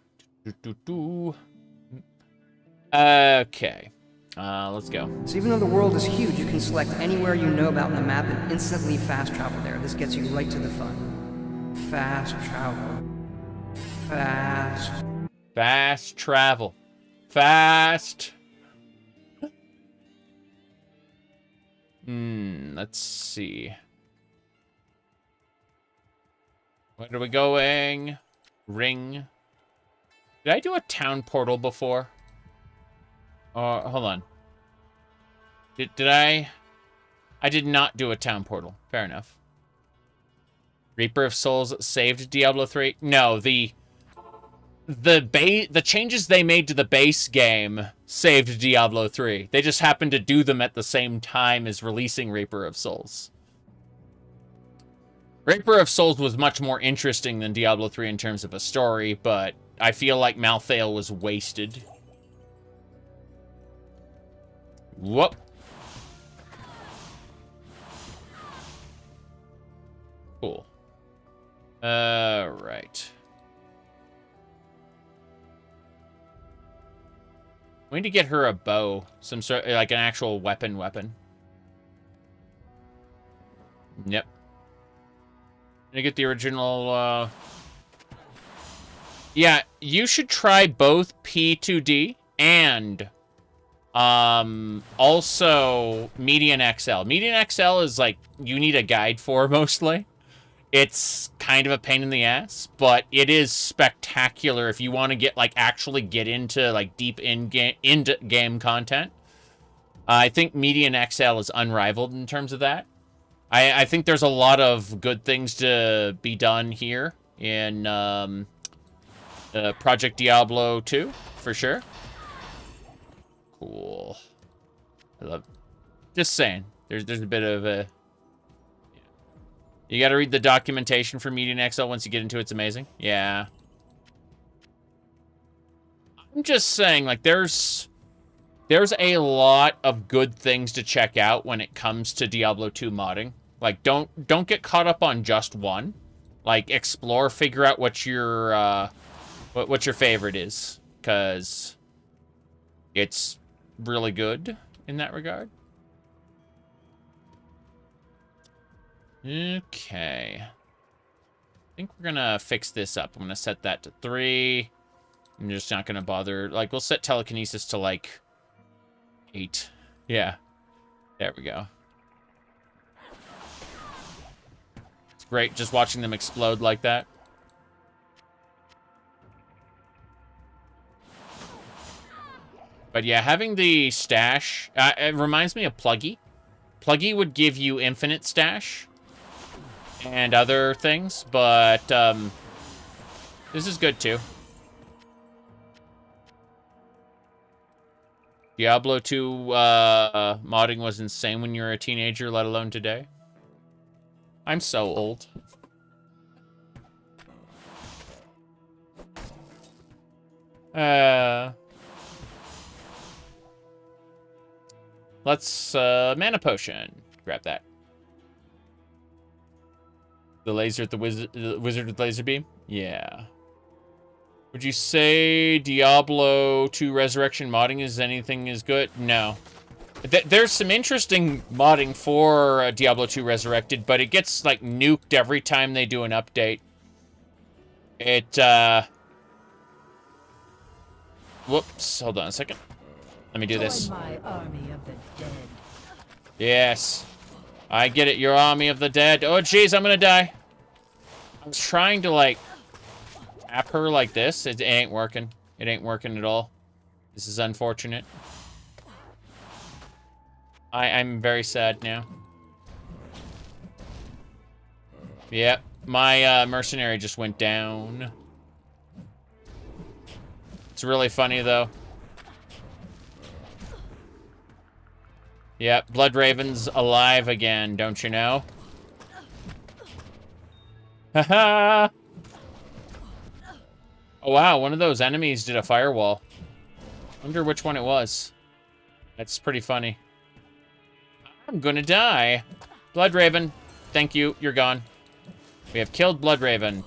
[SPEAKER 1] Okay. Let's go.
[SPEAKER 10] So even though the world is huge, you can select anywhere you know about the map and instantly fast travel there. This gets you right to the fun. Fast travel.
[SPEAKER 1] Fast travel. Fast. Let's see. Where are we going? Ring. Did I do a town portal before? Hold on. Did I? I did not do a town portal. Fair enough. Reaper of Souls saved Diablo 3? No, the changes they made to the base game saved Diablo 3. They just happened to do them at the same time as releasing Reaper of Souls. Reaper of Souls was much more interesting than Diablo 3 in terms of a story, but I feel like Malthael was wasted. Whoop. Cool. Right. We need to get her a bow. Some sort, like an actual weapon. Yep. Gonna get the original, Yeah, you should try both P2D and, also Median XL. Median XL is, like, you need a guide for, mostly. It's kind of a pain in the ass, but it is spectacular if you want to get, like, actually get into, like, deep in-game content. I think Median XL is unrivaled in terms of that. I think there's a lot of good things to be done here in Project Diablo 2, for sure. Cool. I love... Just saying. There's a bit of a... You gotta read the documentation for Median XL once you get into it. It's amazing. Yeah. I'm just saying, like, there's a lot of good things to check out when it comes to Diablo 2 modding. Like, don't get caught up on just one. Like, explore, figure out what your favorite is, because it's really good in that regard. Okay. I think we're gonna fix this up. I'm gonna set that to 3. I'm just not gonna bother. Like, we'll set telekinesis to, like, 8. Yeah. There we go. It's great just watching them explode like that. But yeah, having the stash, it reminds me of Pluggy. Pluggy would give you infinite stash and other things, but this is good too. Diablo 2 modding was insane when you were a teenager, let alone today. I'm so old. Let's mana potion. Grab that. The laser at the wizard with laser beam? Yeah. Would you say Diablo 2 Resurrection modding is anything is good? No. There's some interesting modding for Diablo 2 Resurrected, but it gets, like, nuked every time they do an update. It, Whoops, hold on a second. Let me do this.
[SPEAKER 9] My army of the dead.
[SPEAKER 1] Yes. I get it, your army of the dead. Oh, jeez, I'm gonna die. I was trying to, like, tap her like this. It ain't working. It ain't working at all. This is unfortunate. I'm very sad now. Yep, my mercenary just went down. It's really funny, though. Yep, Blood Raven's alive again, don't you know? Haha! Oh, wow, one of those enemies did a firewall. Wonder which one it was. That's pretty funny. I'm gonna die. Blood Raven, thank you, you're gone. We have killed Blood Raven.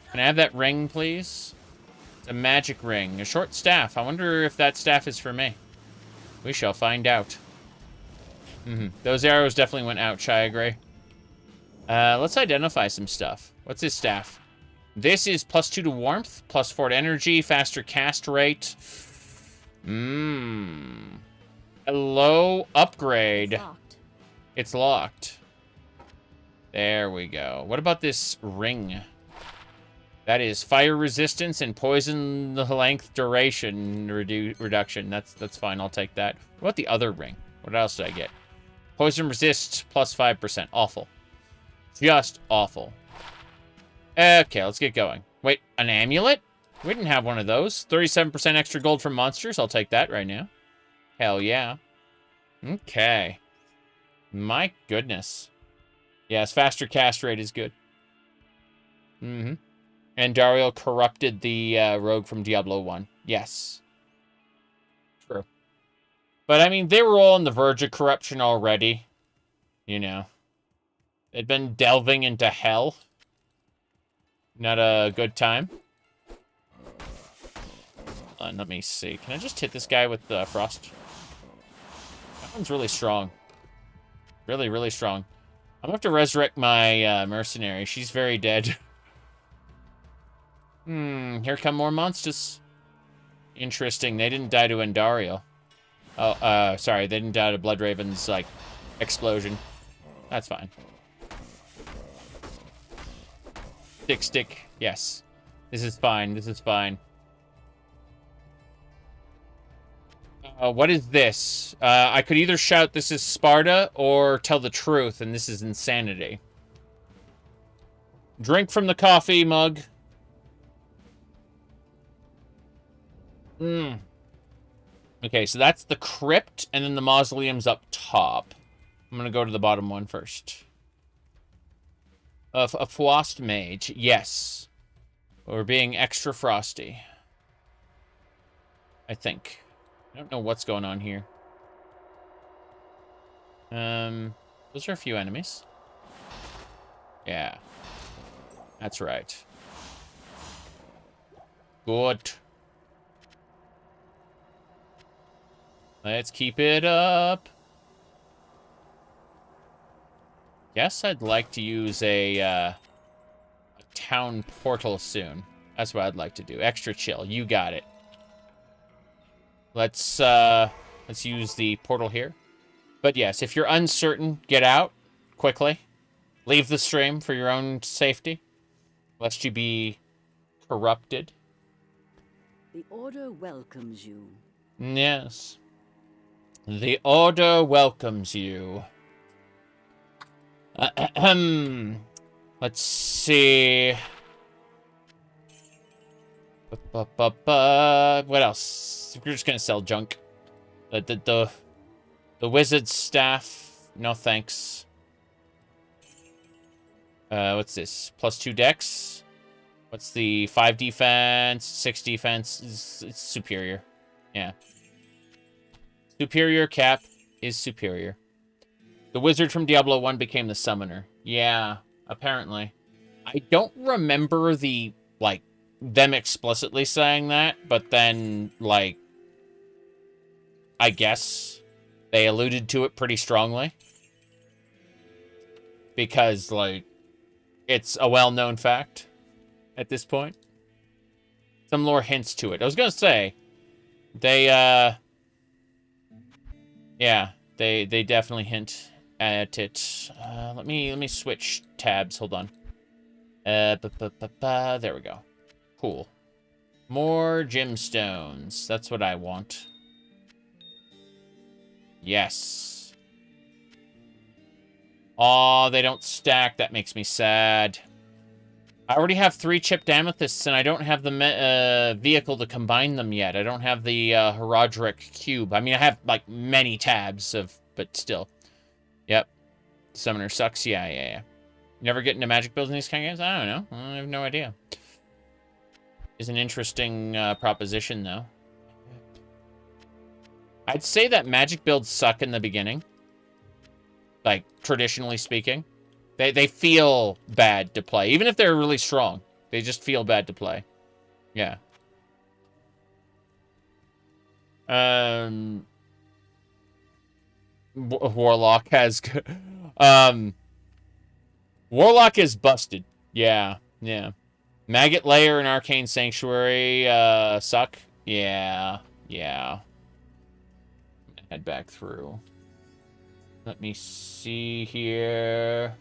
[SPEAKER 1] Can I have that ring, please? It's a magic ring, a short staff. I wonder if that staff is for me. We shall find out. Those arrows definitely went out, I agree. Let's identify some stuff. What's this staff? This is +2 to warmth, +4 to energy, faster cast rate. Hello, upgrade.
[SPEAKER 3] It's locked.
[SPEAKER 1] It's locked. There we go. What about this ring? That is fire resistance and poison length duration reduction. That's fine. I'll take that. What about the other ring? What else did I get? Poison resist +5%. Awful. Just awful. Okay, let's get going. Wait, an amulet? We didn't have one of those. 37% extra gold from monsters. I'll take that right now. Hell yeah. Okay. My goodness. Yes, faster cast rate is good. And Dario corrupted the rogue from Diablo 1. Yes. True. But, I mean, they were all on the verge of corruption already. You know. They'd been delving into hell. Not a good time. Let me see. Can I just hit this guy with the frost? That one's really strong. Really, really strong. I'm gonna have to resurrect my mercenary. She's very dead. Here come more monsters. Interesting. They didn't die to Endario. Oh, sorry. They didn't die to Blood Raven's, like, explosion. That's fine. Stick. Yes. This is fine. This is fine. What is this? I could either shout this is Sparta or tell the truth, and this is insanity. Drink from the coffee mug. Okay, so that's the crypt, and then the mausoleum's up top. I'm gonna go to the bottom one first. A frost mage, yes. We're being extra frosty. I think. I don't know what's going on here. Those are a few enemies. Yeah. That's right. Good. Let's keep it up. Guess I'd like to use a town portal soon. That's what I'd like to do. Extra chill. You got it. Let's use the portal here. But yes, if you're uncertain, get out quickly. Leave the stream for your own safety, lest you be corrupted.
[SPEAKER 6] The Order welcomes you.
[SPEAKER 1] Yes. The Order welcomes you. Let's see. What else? We're just gonna sell junk. The wizard's staff. No thanks. What's this? +2 dex. What's the 5 defense, 6 defense? It's superior. Yeah. Superior cap is superior. The wizard from Diablo 1 became the summoner. Yeah, apparently. I don't remember the, like, them explicitly saying that, but then, like, I guess they alluded to it pretty strongly. Because, like, it's a well-known fact at this point. Some lore hints to it. I was gonna say, they, yeah, they definitely hint at it. Let me switch tabs. Hold on. There we go. Cool. More gemstones. That's what I want. Yes. Aw, they don't stack. That makes me sad. I already have 3 chipped amethysts, and I don't have the vehicle to combine them yet. I don't have the Herodric cube. I mean, I have, like, many tabs of... But still. Yep. Summoner sucks. Yeah. You never get into magic builds in these kind of games? I don't know. I have no idea. Is an interesting proposition, though. I'd say that magic builds suck in the beginning. Like, traditionally speaking. They feel bad to play. Even if they're really strong. They just feel bad to play. Yeah. Warlock has... Warlock is busted. Yeah. Maggot Lair and Arcane Sanctuary suck. Yeah. Head back through. Let me see here.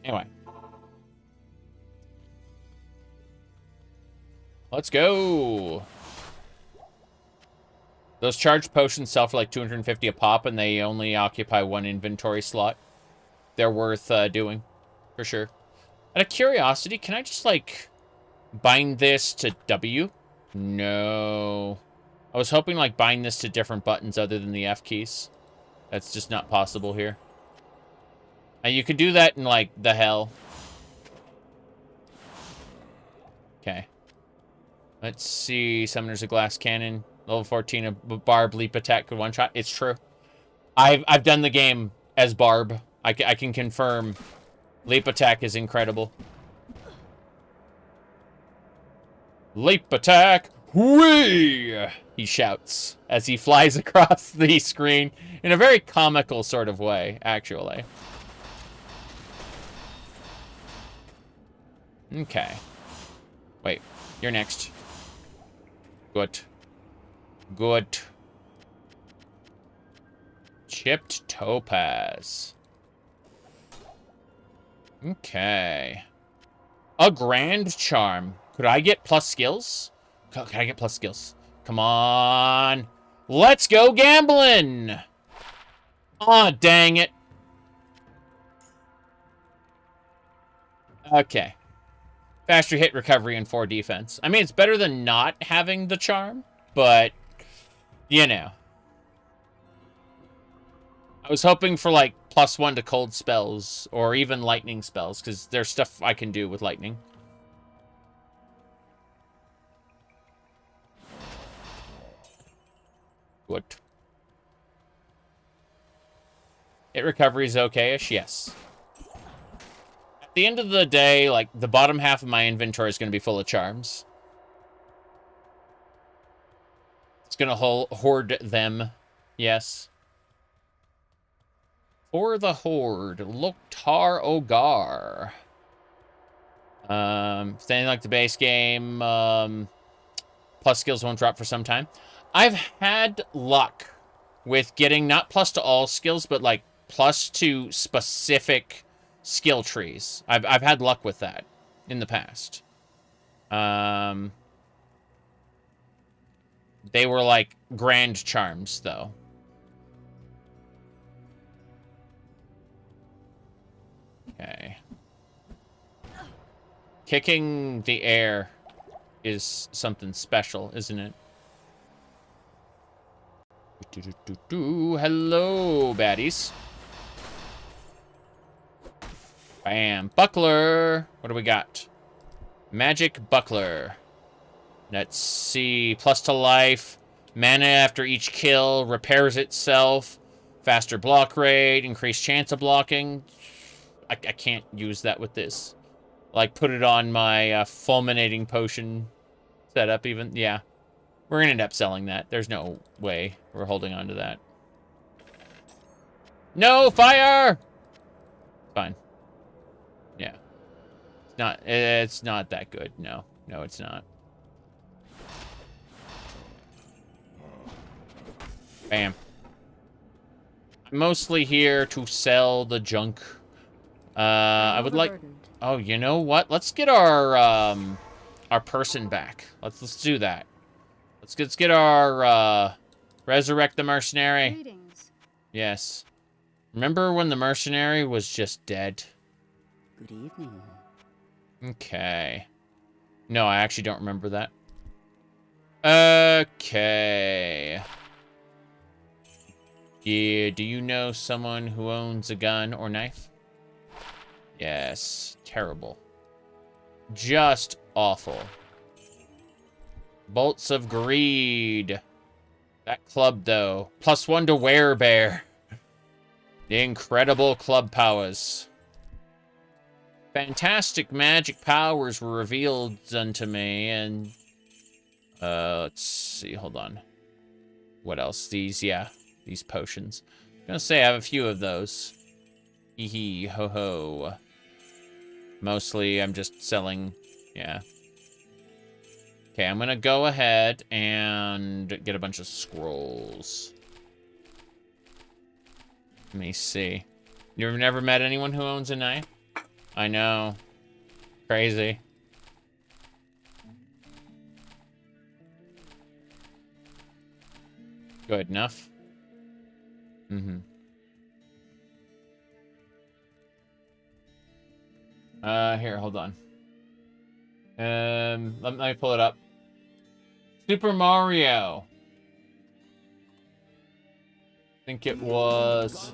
[SPEAKER 1] Anyway. Let's go. Those charged potions sell for like 250 a pop, and they only occupy 1 inventory slot. They're worth doing, for sure. Out of curiosity, can I just, like, bind this to W? No. I was hoping, like, bind this to different buttons other than the F keys. That's just not possible here. And you could do that in, like, the hell. Okay. Let's see. Summoner's a glass cannon. Level 14, a Barb leap attack could one-shot. It's true. I've done the game as Barb. I can confirm leap attack is incredible. Leap attack! Whee! He shouts as he flies across the screen in a very comical sort of way, actually. Okay. Wait, you're next. Good. Chipped topaz. Okay. A grand charm. Could I get plus skills? Can I get plus skills? Come on. Let's go gambling. Aw, dang it. Okay. Faster hit recovery and 4 defense. I mean, it's better than not having the charm, but, you know. I was hoping for, like, +1 to cold spells, or even lightning spells, because there's stuff I can do with lightning. Good. Hit recovery is okay-ish, yes. At the end of the day, like, the bottom half of my inventory is going to be full of charms. It's going to hoard them, yes. For the Horde, Loktar Ogar. Staying like the base game, plus skills won't drop for some time. I've had luck with getting not plus to all skills, but like plus to specific skill trees. I've had luck with that in the past. They were like grand charms, though. Okay. Kicking the air is something special, isn't it? Hello, baddies. Bam. Buckler. What do we got? Magic buckler. Let's see. Plus to life. Mana after each kill. Repairs itself. Faster block rate. Increased chance of blocking. I can't use that with this. Like, put it on my fulminating potion setup even. Yeah. We're going to end up selling that. There's no way we're holding on to that. No, fire! Fine. Yeah. It's not that good. No. No, it's not. Bam. I'm mostly here to sell the junk. I would like... Oh, you know what? Let's get our person back. Let's do that. Let's get our, resurrect the mercenary.
[SPEAKER 5] Greetings.
[SPEAKER 1] Yes. Remember when the mercenary was just dead?
[SPEAKER 6] Good evening.
[SPEAKER 1] Okay. No, I actually don't remember that. Okay. Yeah, do you know someone who owns a gun or knife? Yes. Terrible. Just awful. Bolts of Greed. That club, though. +1 to Werebear. The incredible club powers. Fantastic magic powers were revealed unto me, and... let's see, hold on. What else? These potions. I'm gonna say I have a few of those. Hee hee, ho ho. Mostly, I'm just selling, yeah. Okay, I'm gonna go ahead and get a bunch of scrolls. Let me see. You've never met anyone who owns a knife? I know. Crazy. Good enough. Mm-hmm. Here, hold on. Let me pull it up. Super Mario. I think it was...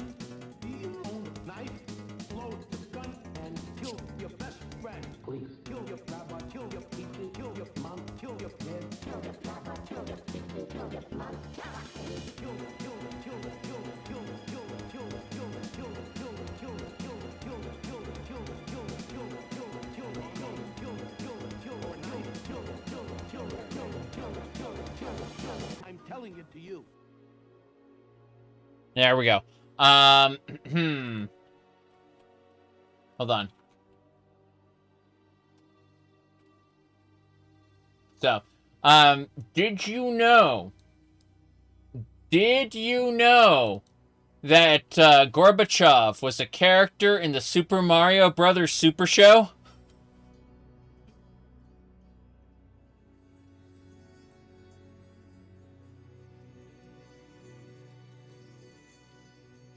[SPEAKER 14] I'm telling it to you.
[SPEAKER 1] There we go. Hold on. So, did you know that Gorbachev was a character in the Super Mario Brothers Super Show?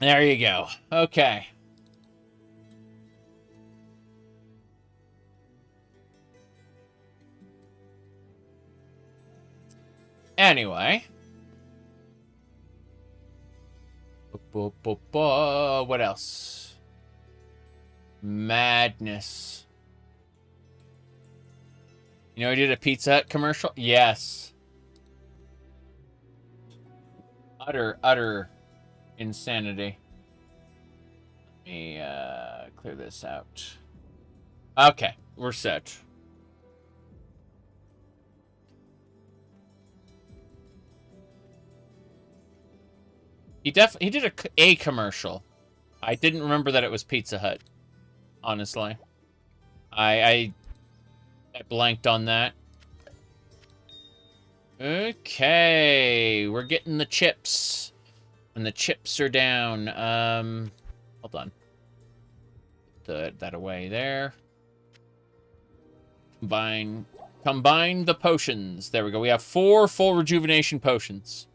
[SPEAKER 1] There you go. Okay. Anyway. What else? Madness. You know, I did a Pizza Hut commercial? Yes. Utter insanity. Let me clear this out. Okay, we're set. He did a commercial. I didn't remember that it was Pizza Hut. Honestly, I blanked on that. Okay, we're getting the chips, and the chips are down. Hold on. Put that away there. Combine the potions. There we go. We have 4 full rejuvenation potions.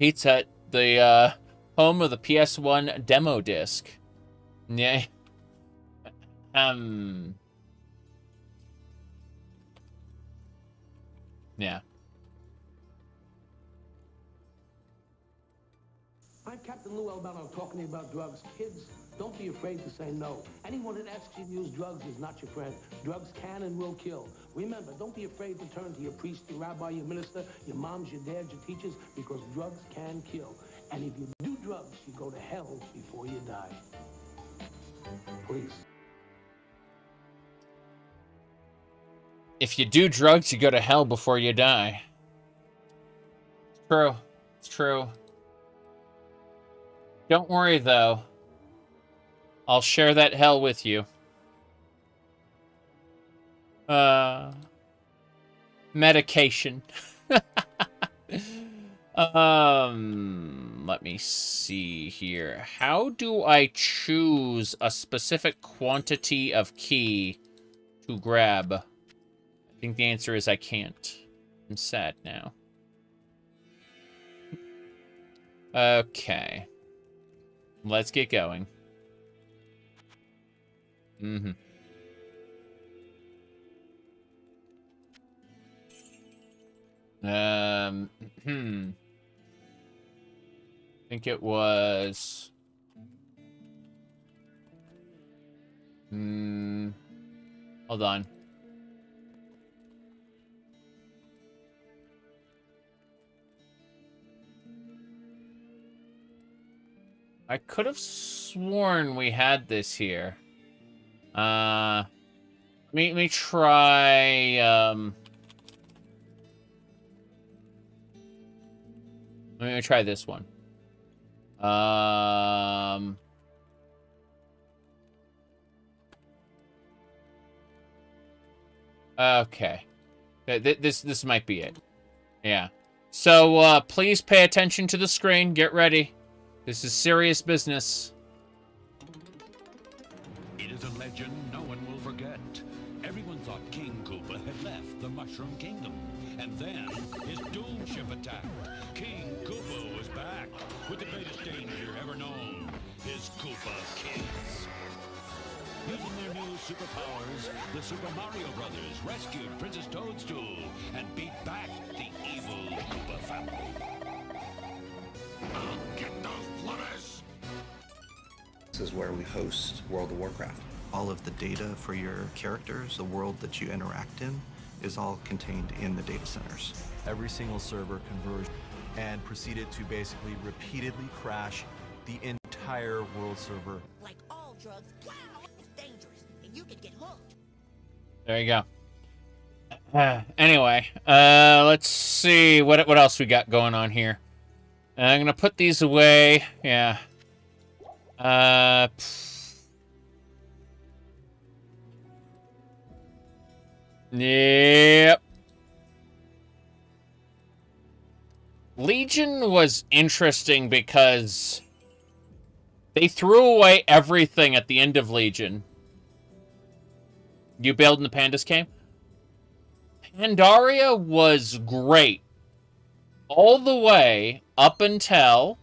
[SPEAKER 1] Pizza Hut, the home of the PS1 demo disc. Yeah. Yeah.
[SPEAKER 14] I'm Captain Lou Albano talking to you about drugs. Kids, don't be afraid to say no. Anyone that asks you to use drugs is not your friend. Drugs can and will kill. Remember, don't be afraid to turn to your priest, your rabbi, your minister, your moms, your dads, your teachers, because drugs can kill. And if you do drugs, you go to hell before you die. Please.
[SPEAKER 1] If you do drugs, you go to hell before you die. True. It's true. Don't worry, though. I'll share that hell with you. Medication. Let me see here. How do I choose a specific quantity of key to grab? I think the answer is I can't. I'm sad now. Okay. Let's get going. I think it was... Hold on. I could have sworn we had this here. Let me try, let me try this one. Okay. This might be it. Yeah. So, please pay attention to the screen. Get ready. This is serious business.
[SPEAKER 15] It is a legend no one will forget. Everyone thought King Koopa had left the Mushroom Kingdom. And then his doom ship attacked. King Koopa was back with the greatest danger ever known. His Koopa kids. Using their new superpowers, the Super Mario Brothers rescued Princess Toadstool and beat back the evil Koopa family. Get those flutters!
[SPEAKER 16] This is where we host World of Warcraft. All of the data for your characters, the world that you interact in, is all contained in the data centers.
[SPEAKER 17] Every single server converged and proceeded to basically repeatedly crash the entire world server.
[SPEAKER 18] Like all drugs, wow, it's dangerous, and you can get hooked.
[SPEAKER 1] There you go. Anyway, let's see what else we got going on here. I'm gonna put these away. Yeah. Yep. Legion was interesting because They threw away everything at the end of Legion. You bailed and the pandas came? Pandaria was great. All the way up until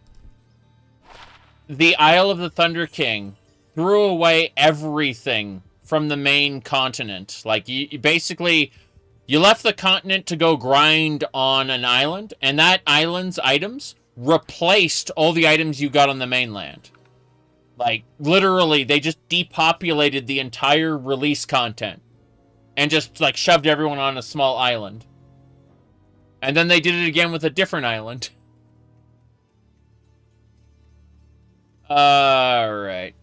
[SPEAKER 1] the Isle of the Thunder King threw away everything from the main continent. Like, you basically, you left the continent to go grind on an island, and that island's items replaced all the items you got on the mainland. Like, literally, they just depopulated the entire release content and just, like, shoved everyone on a small island. And then they did it again with a different island. Alright.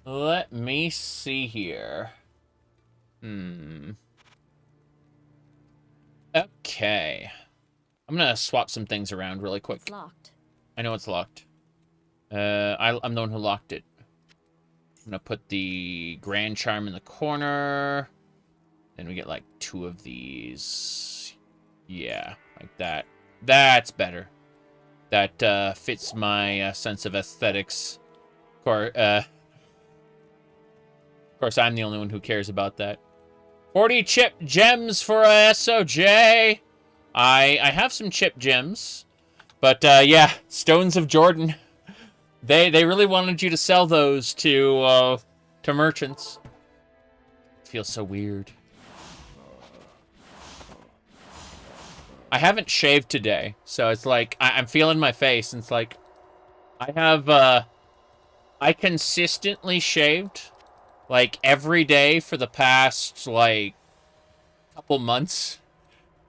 [SPEAKER 1] Let me see here. Okay. I'm gonna swap some things around really quick.
[SPEAKER 7] It's locked.
[SPEAKER 1] I know it's locked. I'm the one who locked it. I'm gonna put the Grand Charm in the corner. Then we get like 2 of these. Yeah, like that. That's better. That fits my sense of aesthetics. Of course, I'm the only one who cares about that. 40 chip gems for a SOJ. I have some chip gems. But, yeah, Stones of Jordan. They really wanted you to sell those to merchants. It feels so weird. I haven't shaved today, so it's like, I'm feeling my face, and it's like, I consistently shaved, like, every day for the past, like, couple months,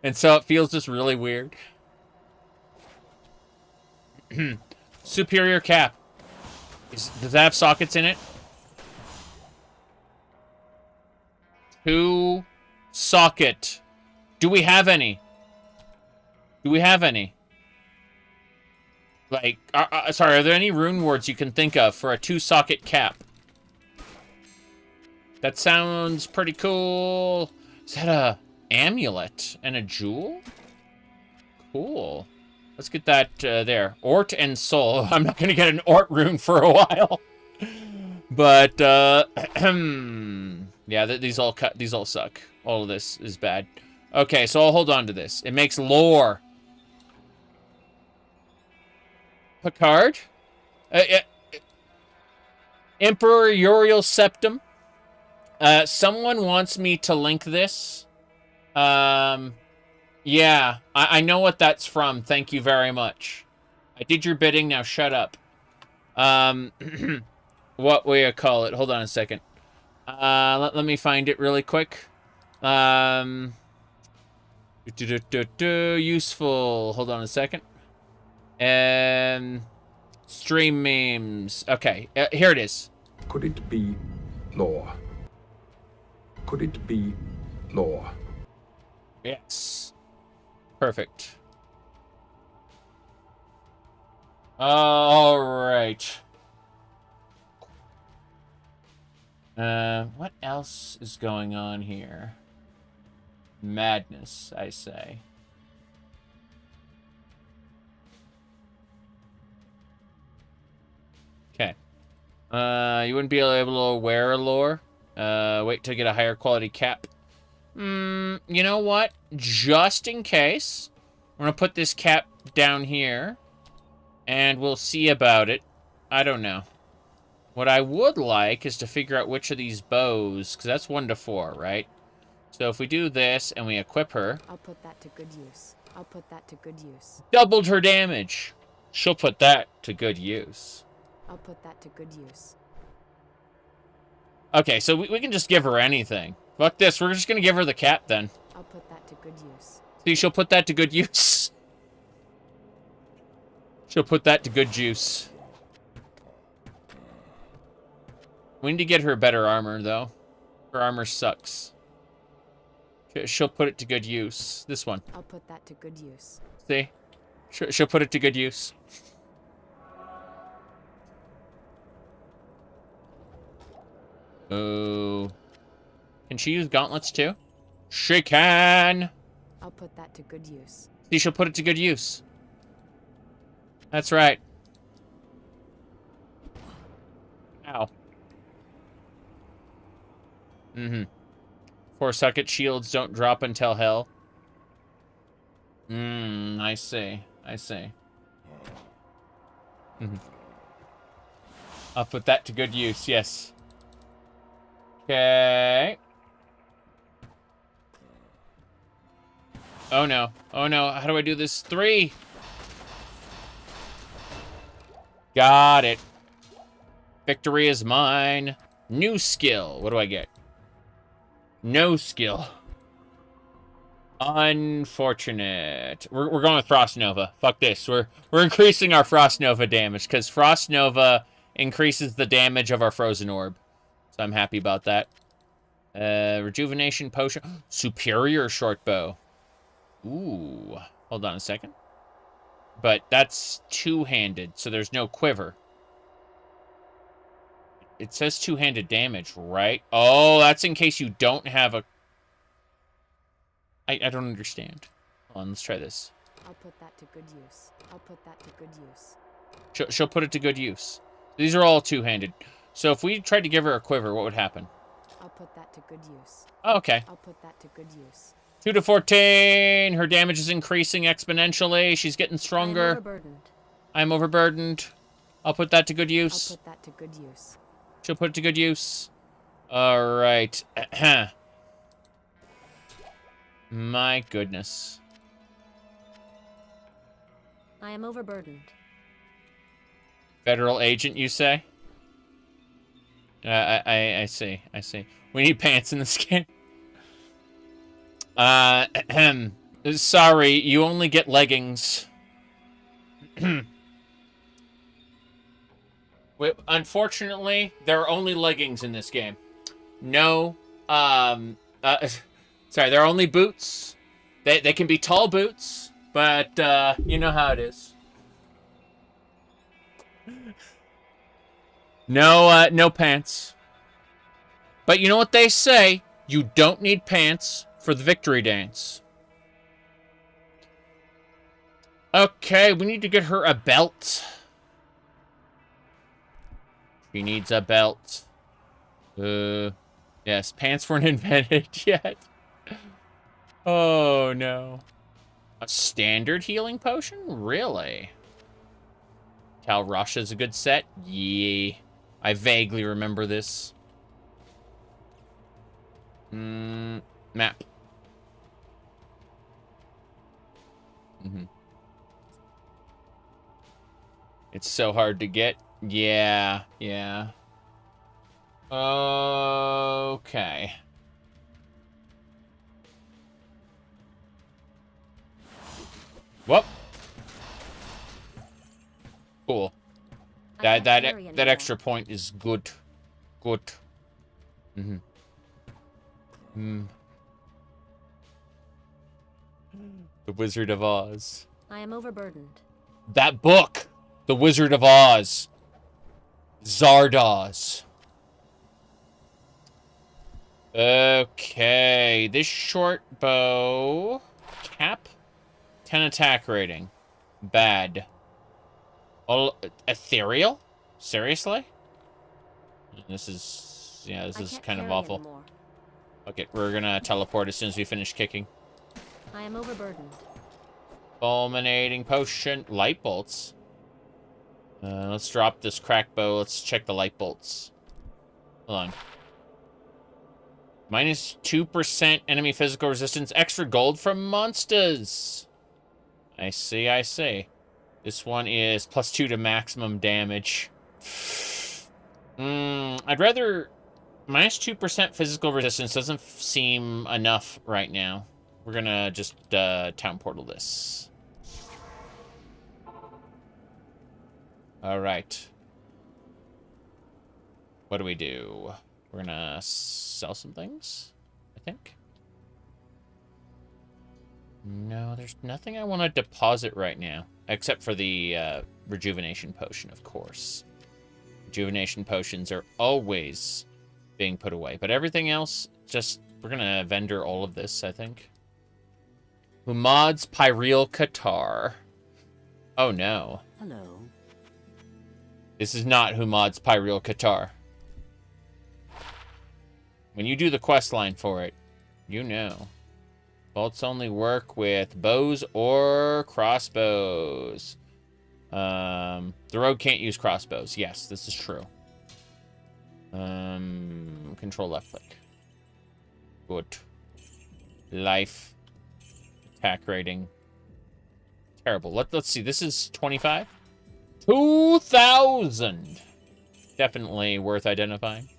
[SPEAKER 1] and so it feels just really weird. Superior cap. Does that have sockets in it? 2 socket. Do we have any? Do we have any? Like, sorry, are there any rune words you can think of for a 2-socket cap? That sounds pretty cool. Is that a amulet and a jewel? Cool. Let's get that there. Ort and soul. I'm not going to get an Ort rune for a while. But, yeah, these all suck. All of this is bad. Okay, so I'll hold on to this. It makes lore. Picard? Emperor Uriel Septum. Someone wants me to link this. Yeah, I know what that's from. Thank you very much. I did your bidding, now shut up. What will you call it? Hold on a second. Let me find it really quick. Useful. Hold on a second. Stream memes. Okay, here it is.
[SPEAKER 13] Could it be lore? Could it be lore?
[SPEAKER 1] Yes. Perfect. All right. What else is going on here? Madness, I say. Okay. You wouldn't be able to wear a lore? Wait to get a higher quality cap. You know what? Just in case, I'm gonna put this cap down here, and we'll see about it. I don't know. What I would like is to figure out which of these bows, because that's 1 to 4, right? So if we do this and we equip her...
[SPEAKER 3] I'll put that to good use. I'll put that to good use.
[SPEAKER 1] Doubled her damage. She'll put that to good use.
[SPEAKER 3] I'll put that to good use.
[SPEAKER 1] Okay, so we can just give her anything. Fuck this, we're just gonna give her the cap then.
[SPEAKER 3] I'll put that to good use.
[SPEAKER 1] See, she'll put that to good use. She'll put that to good juice. We need to get her better armor, though. Her armor sucks. She'll put it to good use. This one.
[SPEAKER 3] I'll put that to good use.
[SPEAKER 1] See? She'll put it to good use. Oh. Can she use gauntlets, too? She can!
[SPEAKER 3] I'll put that to good use.
[SPEAKER 1] See, she'll put it to good use. That's right. Ow. Mm-hmm. 4 socket shields don't drop until hell. I see. I see. I'll put that to good use, yes. Okay. Oh no. Oh no. How do I do this? 3. Got it. Victory is mine. New skill. What do I get? No skill. Unfortunate. We're going with Frost Nova. Fuck this. We're increasing our Frost Nova damage because Frost Nova increases the damage of our Frozen Orb. So I'm happy about that. Rejuvenation potion. Superior short bow. Ooh. Hold on a second. But that's two-handed, so there's no quiver. It says two-handed damage, right? Oh, that's in case you don't have a... I don't understand. Hold on, let's try this.
[SPEAKER 3] I'll put that to good use. I'll put that to good use.
[SPEAKER 1] She'll put it to good use. These are all two-handed. So if we tried to give her a quiver, what would happen?
[SPEAKER 3] I'll put that to good use.
[SPEAKER 1] Oh, okay.
[SPEAKER 3] I'll put that to good use.
[SPEAKER 1] 2 to 14. Her damage is increasing exponentially. She's getting stronger.
[SPEAKER 3] I'm overburdened.
[SPEAKER 1] I'm overburdened. I'll put that to good use.
[SPEAKER 3] I'll put that to good use.
[SPEAKER 1] She'll put it to good use. All right. My goodness.
[SPEAKER 3] I am overburdened.
[SPEAKER 1] Federal agent, you say? I see. I see. We need pants in this game. Sorry, you only get leggings. Unfortunately, there are only leggings in this game. No, sorry, there are only boots. They can be tall boots, but, you know how it is. No, no pants. But you know what they say? You don't need pants for the victory dance. Okay, we need to get her a belt. She needs a belt. Yes, pants weren't invented yet. Oh, no. A standard healing potion? Really? Cal Rush is a good set? Yeah. I vaguely remember this. Map. It's so hard to get. Yeah, yeah. Okay. Whoop. Cool. That extra point is good. Good. The Wizard of Oz.
[SPEAKER 3] I am overburdened.
[SPEAKER 1] That book! The Wizard of Oz. Zardoz. Okay. This short bow... Cap? 10 attack rating. Bad. Oh, ethereal? Seriously? This is... Yeah, this is kind of awful.
[SPEAKER 3] Anymore.
[SPEAKER 1] Okay, we're gonna teleport as soon as we finish kicking.
[SPEAKER 3] I am overburdened.
[SPEAKER 1] Fulminating potion. Light bolts. Let's drop this crack bow. Let's check the light bolts. Hold on. Minus 2% enemy physical resistance. Extra gold from monsters. I see, I see. This one is +2 to maximum damage. I'd rather... Minus 2% physical resistance doesn't seem enough right now. We're gonna just town portal this. Alright. What do we do? We're gonna sell some things, I think. No, there's nothing I want to deposit right now. Except for the rejuvenation potion, of course. Rejuvenation potions are always being put away. But everything else, just... We're gonna vendor all of this, I think. Humad's Pyreal Qatar. Oh, no.
[SPEAKER 6] Hello.
[SPEAKER 1] This is not Humad's Pyreal Qatar. When you do the quest line for it, you know. Bolts only work with bows or crossbows. The rogue can't use crossbows. Yes, this is true. Control left click. Good. Life. Attack rating. Terrible. Let's see. This is 25? 2,000! Definitely worth identifying.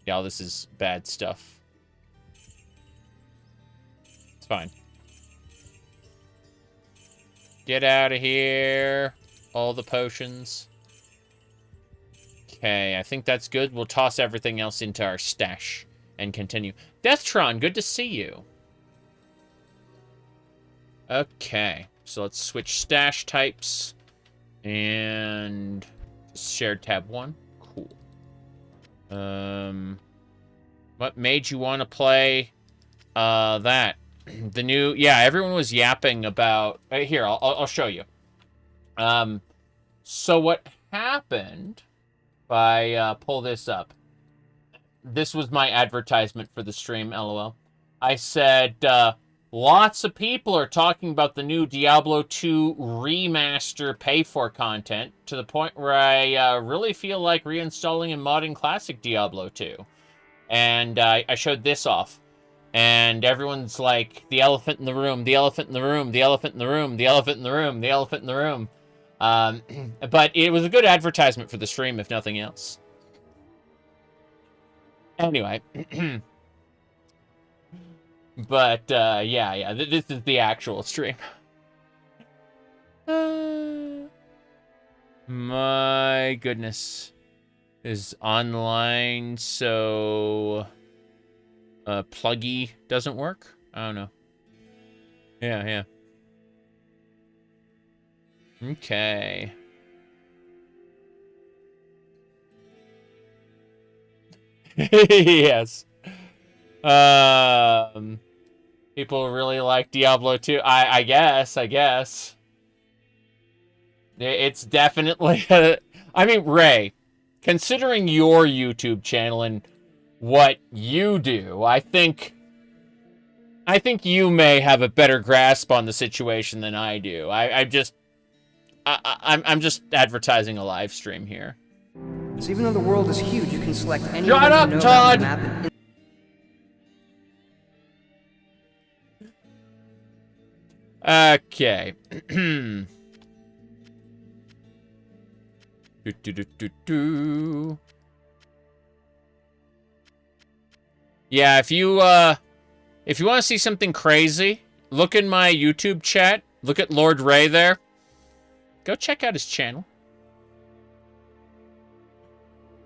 [SPEAKER 1] Yeah, this is bad stuff. It's fine. Get out of here. All the potions. Okay, I think that's good. We'll toss everything else into our stash and continue. Deathtron, good to see you. Okay, so let's switch stash types. And shared tab 1. Cool. What made you want to play that? The new... Yeah, everyone was yapping about... Here, I'll show you. So what happened... If I pull this up. This was my advertisement for the stream, LOL. I said, lots of people are talking about the new Diablo 2 remaster pay-for content, to the point where I really feel like reinstalling and modding classic Diablo 2. And I showed this off. And everyone's like, the elephant in the room, the elephant in the room, the elephant in the room, the elephant in the room, the elephant in the room. But it was a good advertisement for the stream, if nothing else. Anyway. But, yeah, this is the actual stream. My goodness. Is online, so... Pluggy doesn't work? I don't know. Yeah. Okay. Yes. People really like Diablo 2. I guess. It's definitely... I mean, Ray, considering your YouTube channel and what you do, I think you may have a better grasp on the situation than I do. I'm just advertising a live stream here.
[SPEAKER 10] So even though the world is huge, you can select any
[SPEAKER 1] Shut up,
[SPEAKER 10] you know
[SPEAKER 1] Todd!
[SPEAKER 10] about the map.
[SPEAKER 1] Okay. Yeah, if you want to see something crazy, look in my YouTube chat. Look at Lord Ray there. Go check out his channel.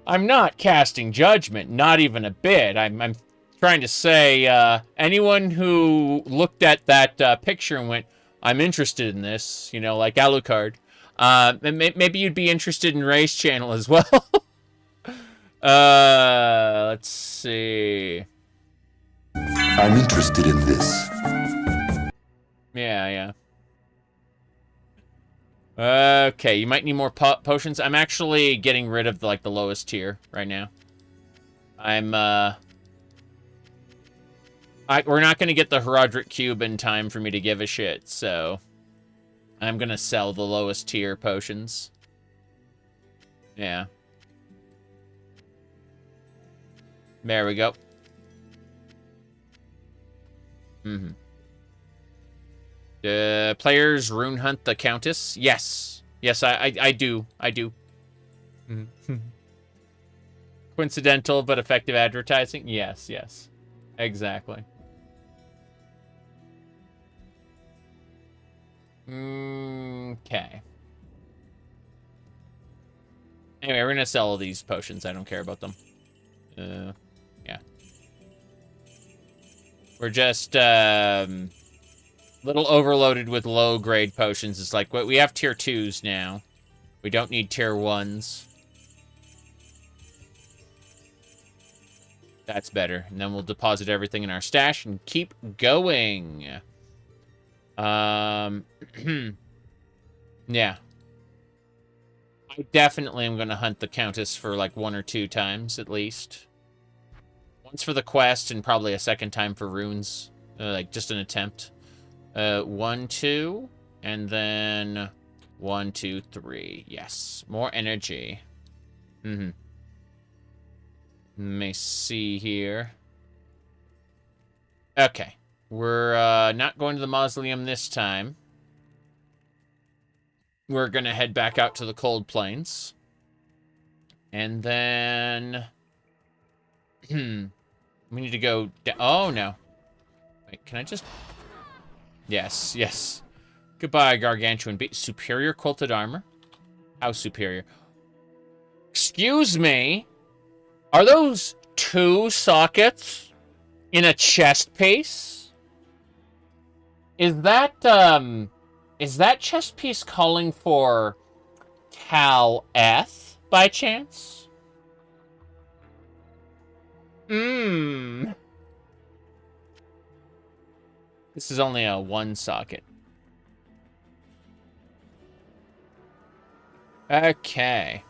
[SPEAKER 1] I'm not casting judgment, not even a bit. I'm trying to say, anyone who looked at that picture and went, I'm interested in this, you know, like Alucard, maybe you'd be interested in Ray's channel as well. Let's see.
[SPEAKER 19] I'm interested in this.
[SPEAKER 1] Yeah. Okay, you might need more potions. I'm actually getting rid of the lowest tier right now. We're not going to get the Herodric Cube in time for me to give a shit, so I'm going to sell the lowest tier potions. Yeah. There we go. Players rune hunt the countess. Yes, I do. Coincidental but effective advertising. Yes, exactly. Okay. Anyway, we're gonna sell all these potions. I don't care about them. Yeah. We're just little overloaded with low-grade potions. It's like, we have tier 2s now. We don't need tier 1s. That's better. And then we'll deposit everything in our stash and keep going. Yeah. I definitely am going to hunt the countess for like 1 or 2 times at least. Once for the quest and probably a second time for runes. Like just an attempt. 1, 2, and then 1, 2, 3. Yes, more energy. Let me see here. Okay, we're not going to the mausoleum this time. We're gonna head back out to the cold plains, and then we need to go. Oh no! Wait, can I just? Yes, yes. Goodbye, gargantuan beast. Superior quilted armor. How superior? Excuse me. Are those 2 sockets in a chest piece? Is that chest piece calling for Cal F by chance? This is only a 1 socket. Okay.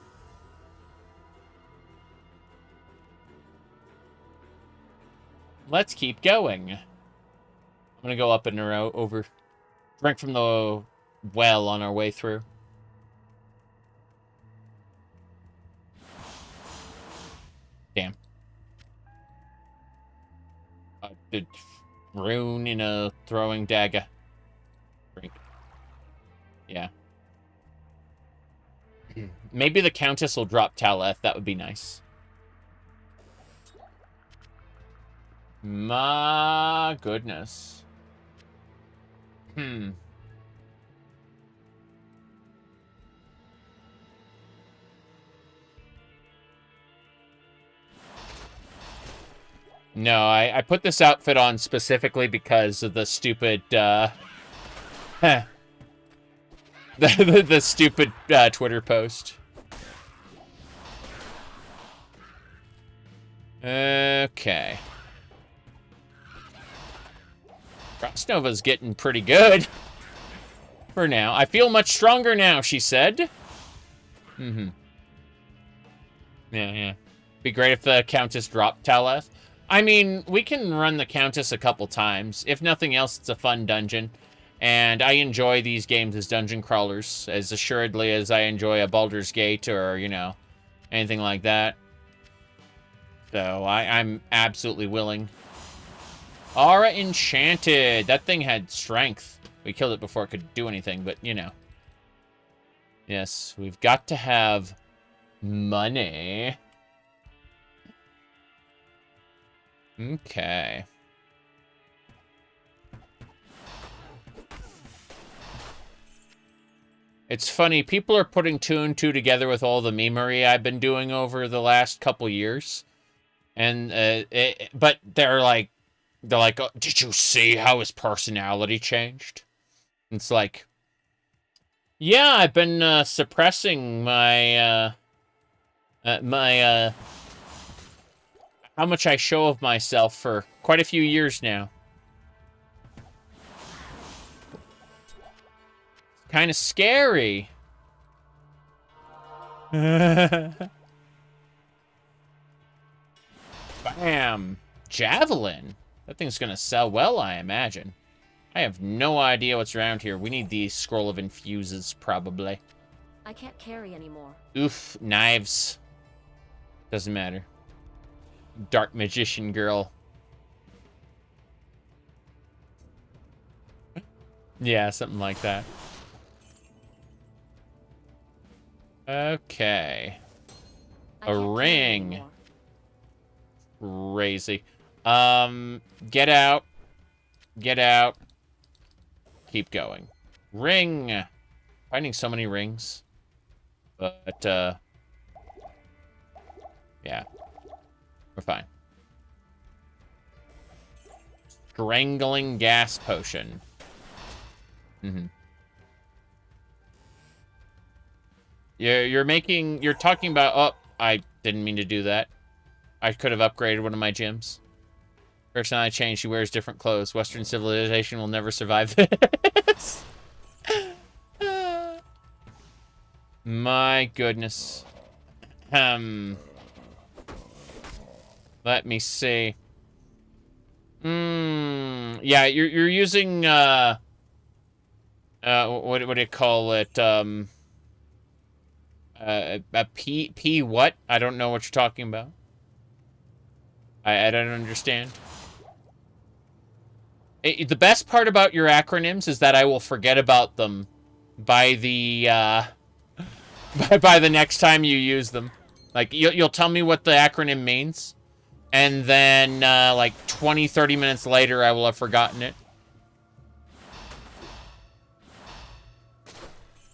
[SPEAKER 1] Let's keep going. I'm gonna go up and over. Drink from the well on our way through. Damn. The rune in a throwing dagger. Drink. Yeah. Maybe the countess will drop Taleth. That would be nice. My goodness. No, I put this outfit on specifically because of the stupid, the stupid Twitter post. Okay. Crossnova's getting pretty good. For now. I feel much stronger now, she said. Yeah. Be great if the Countess dropped Taleth. I mean, we can run the Countess a couple times. If nothing else, it's a fun dungeon. And I enjoy these games as dungeon crawlers, as assuredly as I enjoy a Baldur's Gate or, you know, anything like that. So, I'm absolutely willing. Aura Enchanted. That thing had strength. We killed it before it could do anything, but, you know. Yes, we've got to have money. Okay. It's funny, people are putting 2 and 2 together with all the memery I've been doing over the last couple years. And, but they're like, oh, did you see how his personality changed? It's like, yeah, I've been suppressing my how much I show of myself for quite a few years now. Kind of scary. Bam! Javelin. That thing's gonna sell well, I imagine. I have no idea what's around here. We need the Scroll of Infuses, probably.
[SPEAKER 7] I can't carry anymore.
[SPEAKER 1] Oof, knives. Doesn't matter. Dark Magician Girl. Yeah, something like that. Okay. A ring. Crazy. Get out. Get out. Keep going. Ring. Finding so many rings. But, yeah. We're fine. Strangling gas potion. You're talking about, oh, I didn't mean to do that. I could have upgraded one of my gyms. Personality change, she wears different clothes. Western civilization will never survive this. My goodness. Let me see. Yeah, you're using what do you call it? A P what? I don't know what you're talking about. I don't understand. The best part about your acronyms is that I will forget about them by the by the next time you use them. Like you'll tell me what the acronym means, and then like 20-30 minutes later I will have forgotten it.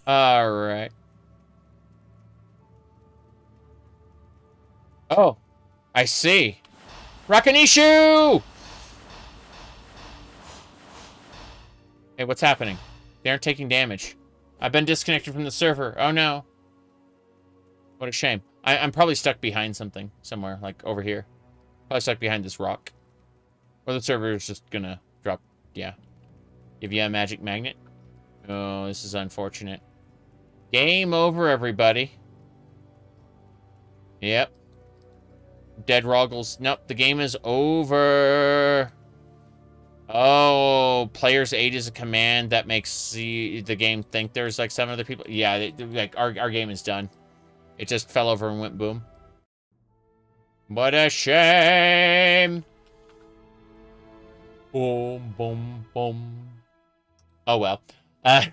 [SPEAKER 1] All right. Oh, I see. Rakanishu! Hey, what's happening? They aren't taking damage. I've been disconnected from the server. Oh no. What a shame. I'm probably stuck behind something somewhere, like over here. Probably stuck behind this rock. Or the server is just gonna drop, yeah. Give you a magic magnet. Oh, this is unfortunate. Game over, everybody. Yep. Dead Roggles. Nope, the game is over. Oh, players 8 is a command that makes the game think there's like 7 other people. Yeah, like our game is done. It just fell over and went boom. What a shame. Boom, boom, boom. Oh, well. I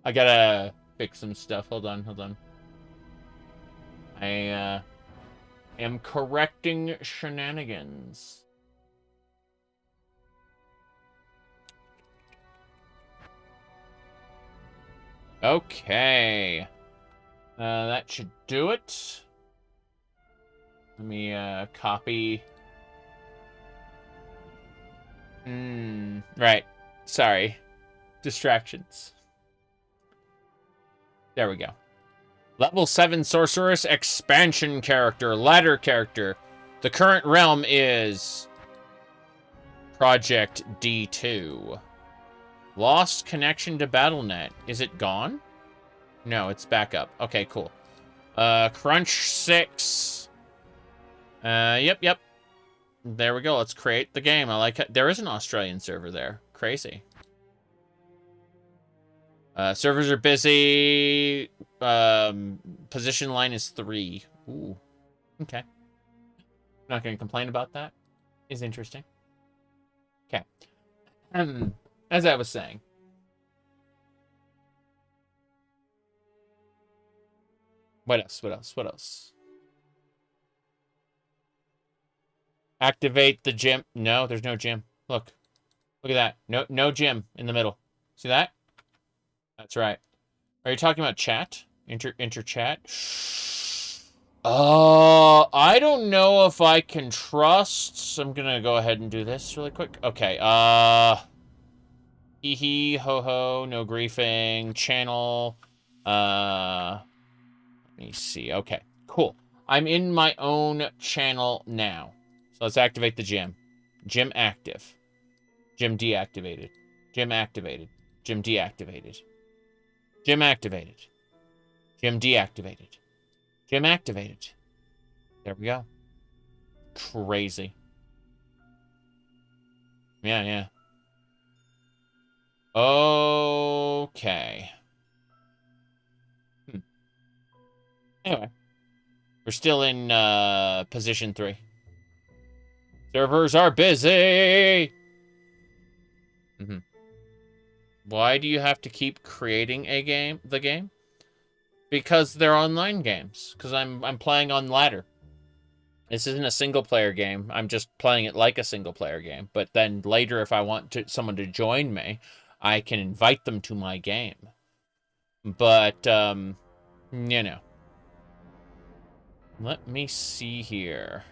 [SPEAKER 1] gotta fix some stuff. Hold on. I am correcting shenanigans. Okay. That should do it. Let me copy. Right. Sorry. Distractions. There we go. Level 7 Sorceress expansion character, ladder character. The current realm is Project D2. Lost connection to BattleNet. Is it gone? No, it's back up. Okay, cool. Crunch 6. Yep. There we go. Let's create the game. I like it. There is an Australian server there. Crazy. Servers are busy. Position line is 3. Ooh. Okay. Not going to complain about that. Is interesting. Okay. As I was saying. What else? Activate the gym. No, there's no gym. Look at that. No gym in the middle. See that? That's right. Are you talking about chat? Inter chat? I don't know if I can trust. So I'm gonna go ahead and do this really quick. Okay. Hee hee ho ho. No griefing. Channel. Let me see. Okay. Cool. I'm in my own channel now. So let's activate the gym. Gym active. Gym deactivated. Gym activated. Gym deactivated. Gym activated. Gym deactivated. Gym activated. There we go. Crazy. Yeah. Okay. Anyway. We're still in position 3. Servers are busy! Why do you have to keep creating the game? Because they're online games. Because I'm playing on ladder. This isn't a single-player game. I'm just playing it like a single-player game. But then later, if I want someone to join me, I can invite them to my game. But, you know. Let me see here.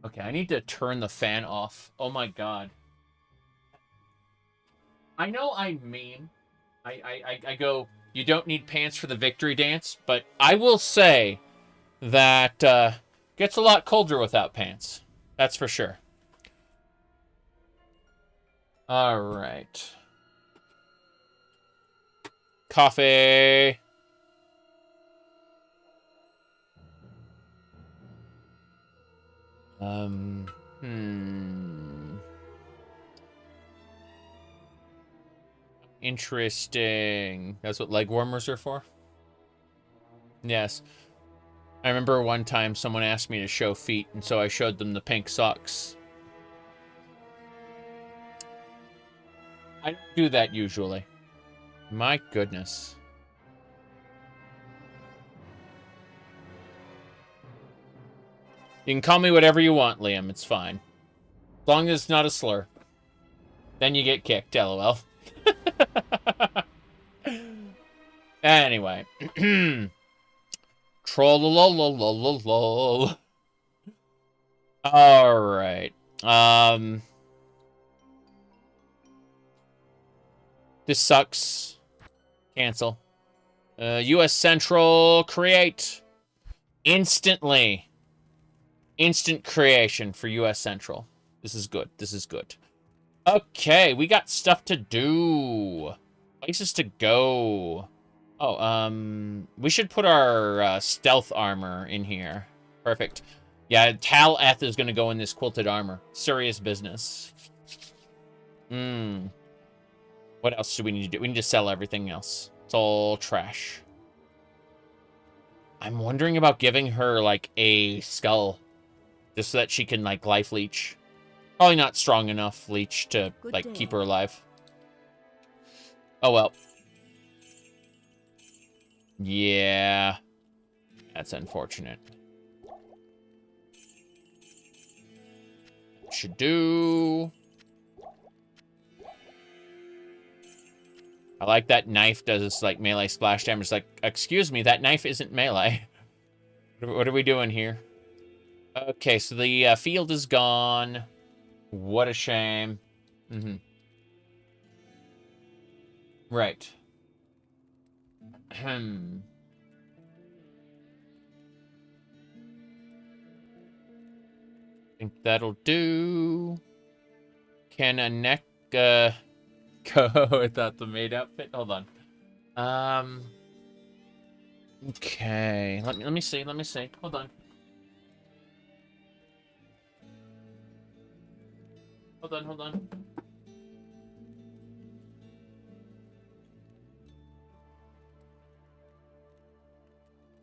[SPEAKER 1] Okay, I need to turn the fan off. Oh my god. I know I mean. I go, you don't need pants for the victory dance, but I will say that gets a lot colder without pants. That's for sure. All right. Coffee. Interesting. That's what leg warmers are for? Yes. I remember one time someone asked me to show feet, and so I showed them the pink socks. I don't do that usually. My goodness. You can call me whatever you want, Liam. It's fine. As long as it's not a slur. Then you get kicked, lol. Anyway. Troll-lol-lol-lol-lol. Alright. This sucks. Cancel. US Central, create. Instantly. Instant creation for US Central. This is good. This is good. Okay, we got stuff to do. Places to go. Oh, we should put our stealth armor in here. Perfect. Yeah, Tal Eth is going to go in this quilted armor. Serious business. What else do we need to do? We need to sell everything else. It's all trash. I'm wondering about giving her, like, a skull. Just so that she can, like, life leech. Probably not strong enough leech to, like, keep her alive. Oh, well. Yeah. That's unfortunate. Should do. I like that knife does this, like, melee splash damage. It's like, excuse me, that knife isn't melee. What are we doing here? Okay, so the field is gone. What a shame. Right. Think that'll do. Can a neck go without the maid outfit? Hold on. Okay. Let me see. Hold on. Hold on.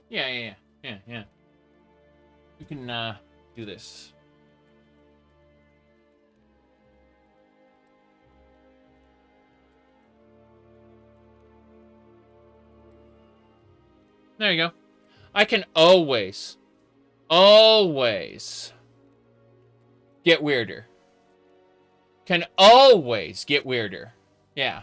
[SPEAKER 1] Yeah. You can do this. There you go. I can always get weirder. Can always get weirder. Yeah.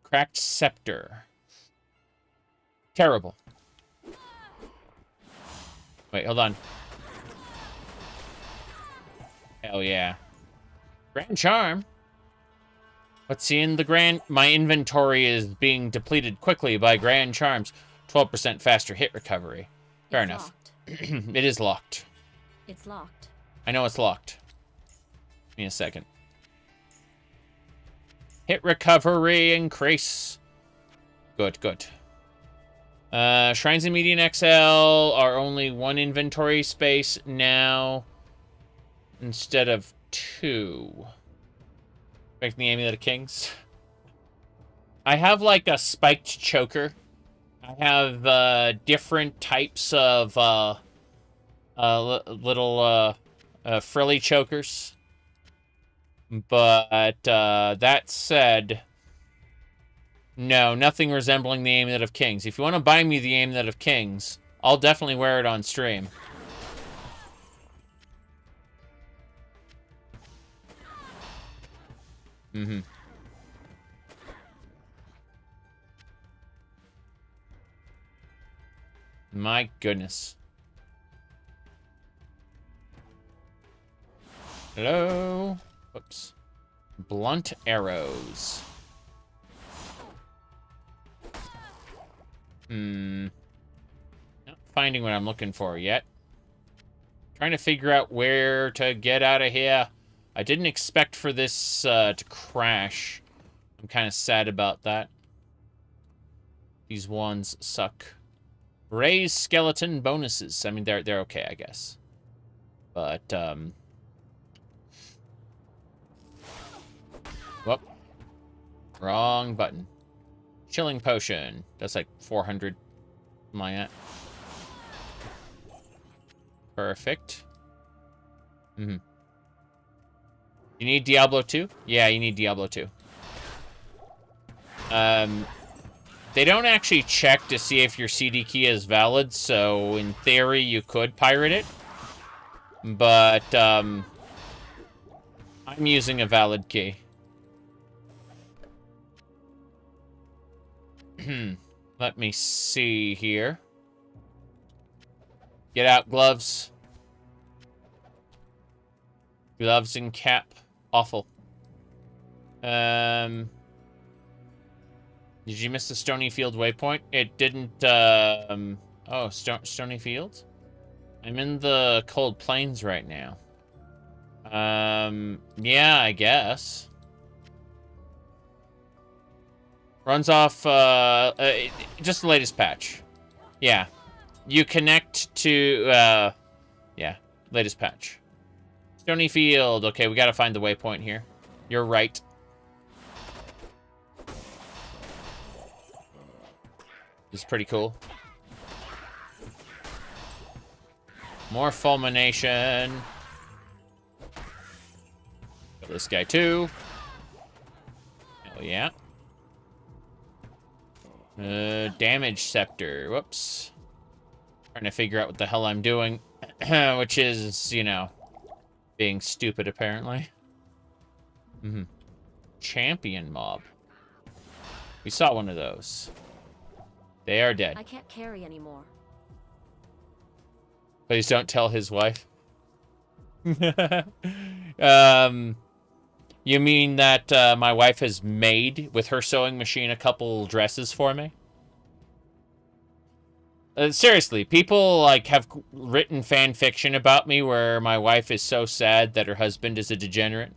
[SPEAKER 1] Cracked scepter. Terrible. Wait, hold on. Hell yeah. Grand charm. Let's see in the grand... My inventory is being depleted quickly by grand charms. 12% faster hit recovery. Fair enough. It is locked.
[SPEAKER 7] It's locked.
[SPEAKER 1] I know it's locked. Give me a second. Hit recovery increase. Good. Shrines in Median XL are only one inventory space now instead of 2. Breaking the Amulet of Kings. I have like a spiked choker. I have different types of little frilly chokers. But that said, no, nothing resembling the Amulet of Kings. If you want to buy me the Amulet of Kings, I'll definitely wear it on stream. My goodness. Hello? Whoops. Blunt arrows. Not finding what I'm looking for yet. Trying to figure out where to get out of here. I didn't expect for this to crash. I'm kind of sad about that. These ones suck. Raise skeleton bonuses. I mean, they're okay, I guess. But, whoop. Wrong button. Chilling potion. That's like 400. Am I at? Perfect. You need Diablo 2? Yeah, you need Diablo 2. They don't actually check to see if your CD key is valid, so in theory you could pirate it. But, I'm using a valid key. Let me see here. Get out, gloves. Gloves and cap. Awful. Did you miss the Stony Field waypoint? It didn't, oh, Stony Field? I'm in the Cold Plains right now. Yeah, I guess. Runs off, just the latest patch. Yeah. You connect to, yeah, latest patch. Stony Field. Okay, we gotta find the waypoint here. You're right. This is pretty cool. More fulmination. Kill this guy too. Hell yeah. Damage scepter. Whoops. Trying to figure out what the hell I'm doing. Which is, you know, being stupid apparently. Champion mob. We saw one of those. They are dead.
[SPEAKER 7] I can't carry anymore.
[SPEAKER 1] Please don't tell his wife. You mean that my wife has made, with her sewing machine, a couple dresses for me? Seriously, people like have written fan fiction about me where my wife is so sad that her husband is a degenerate.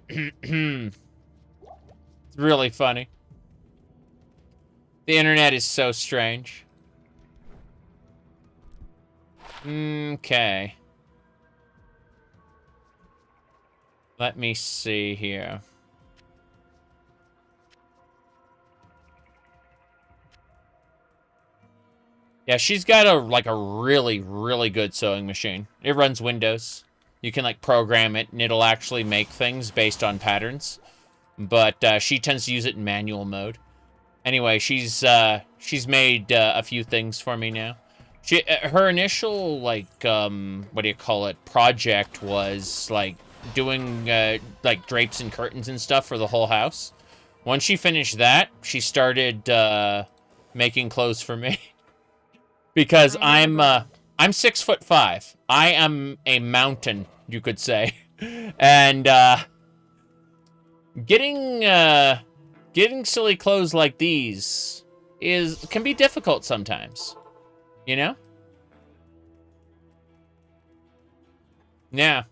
[SPEAKER 1] It's really funny. The internet is so strange. Okay. Let me see here. Yeah, she's got a really, really good sewing machine. It runs Windows. You can like program it and it'll actually make things based on patterns. But she tends to use it in manual mode. Anyway, she's made a few things for me now. Her initial like what do you call it, project was like doing like drapes and curtains and stuff for the whole house. Once she finished that, she started making clothes for me. Because I'm 6'5". I am a mountain, you could say. And getting silly clothes like these can be difficult sometimes. You know? Yeah.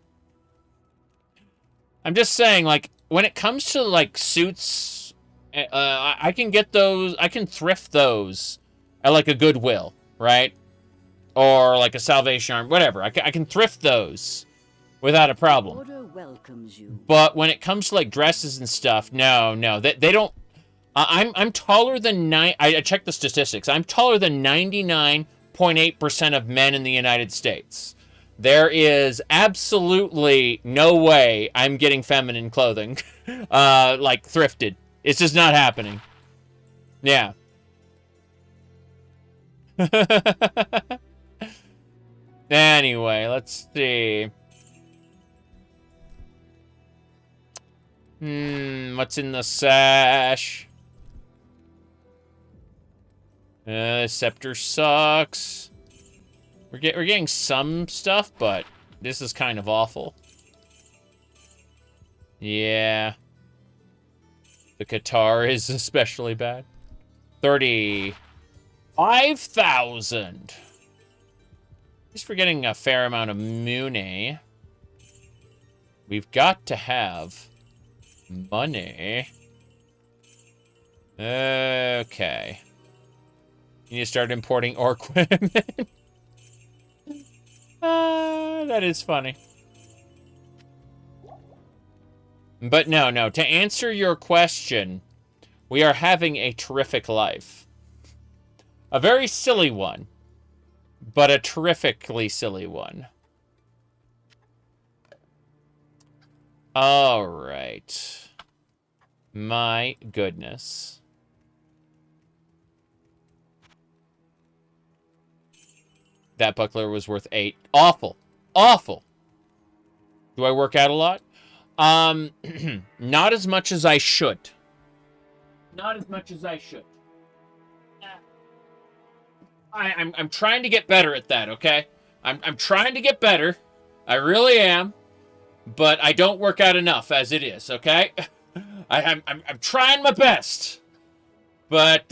[SPEAKER 1] I'm just saying, like, when it comes to like suits, I can get those, I can thrift those at like a Goodwill, right? Or like a Salvation Army, whatever. I can thrift those without a problem.
[SPEAKER 6] Order welcomes you.
[SPEAKER 1] But when it comes to like dresses and stuff, no, they don't. I'm taller than I checked the statistics. I'm taller than 99.8% of men in the United States. There is absolutely no way I'm getting feminine clothing, like thrifted. It's just not happening. Yeah. Anyway, let's see. What's in the sash? Scepter sucks. We're getting some stuff, but this is kind of awful. Yeah. The guitar is especially bad. 35,000. Just we're getting a fair amount of money. We've got to have money. Okay. You need to start importing orc women. That is funny. But no. To answer your question, we are having a terrific life. A very silly one, but a terrifically silly one. All right. My goodness. That buckler was worth 8. Awful. Awful. Do I work out a lot? Not as much as I should. Not as much as I should. I'm trying to get better at that, okay? I'm trying to get better. I really am. But I don't work out enough as it is, okay? I'm trying my best. But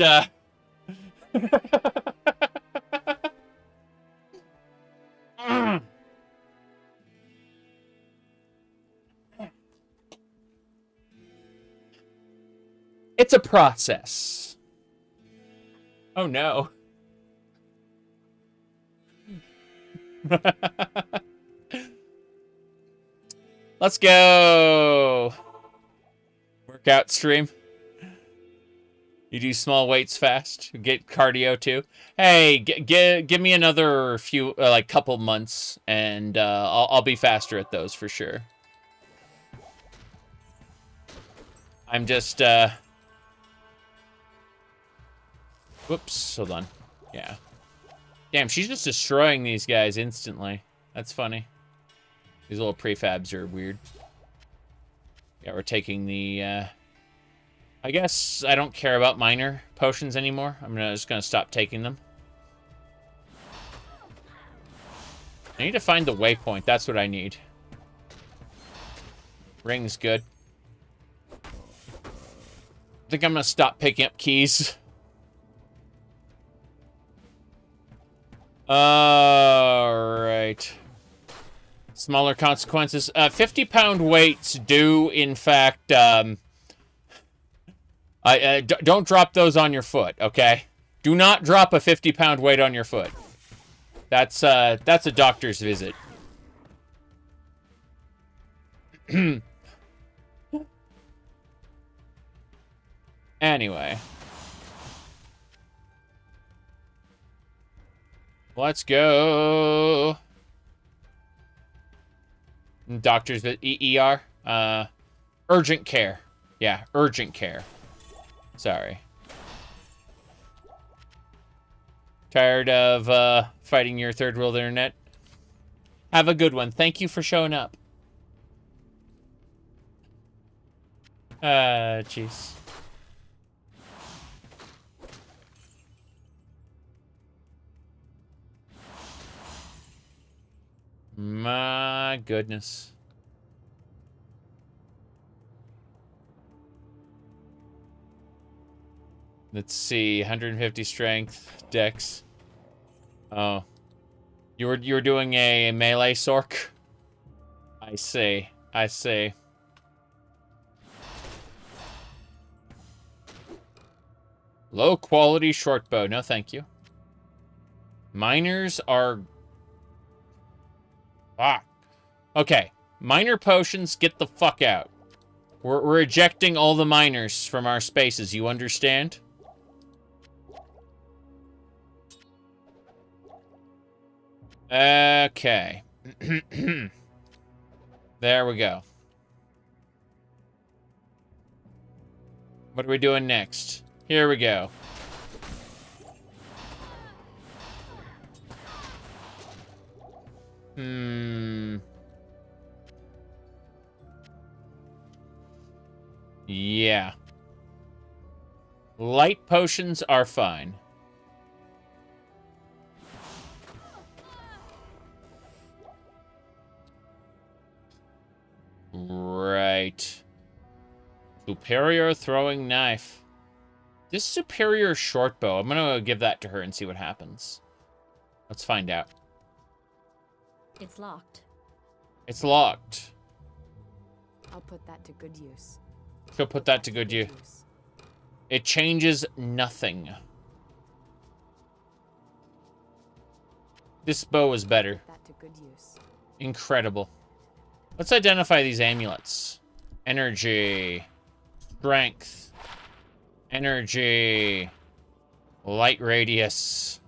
[SPEAKER 1] it's a process. Oh no. Let's go. Workout stream. You do small weights fast. Get cardio too. Hey, give me another few, like couple months, and I'll be faster at those for sure. I'm just whoops, hold on. Yeah. Damn, she's just destroying these guys instantly. That's funny. These little prefabs are weird. Yeah, we're taking the, I guess I don't care about minor potions anymore. I'm just gonna stop taking them. I need to find the waypoint. That's what I need. Ring's good. I think I'm gonna stop picking up keys. Alright. Smaller consequences. 50-pound weights do, in fact, don't drop those on your foot, okay? Do not drop a 50-pound weight on your foot. That's a doctor's visit. Anyway. Let's go. Doctors at ER. Urgent care. Yeah, urgent care. Sorry. Tired of fighting your third world internet? Have a good one. Thank you for showing up. Jeez. My goodness. Let's see, 150 strength, dex. Oh, you were doing a melee sork. I see. I see. Low quality short bow. No, thank you. Miners are. Ah. Okay. Minor potions, get the fuck out. We're ejecting all the miners from our spaces. You understand? Okay. There we go. What are we doing next? Here we go. Yeah. Light potions are fine. Right. Superior throwing knife. This superior short bow, I'm gonna give that to her and see what happens. Let's find out.
[SPEAKER 7] It's locked.
[SPEAKER 1] It's locked.
[SPEAKER 3] I'll put that to good use.
[SPEAKER 1] She'll put that to good use. It changes nothing. This bow is better.
[SPEAKER 3] That to good use.
[SPEAKER 1] Incredible. Let's identify these amulets. Energy. Strength. Energy. Light radius.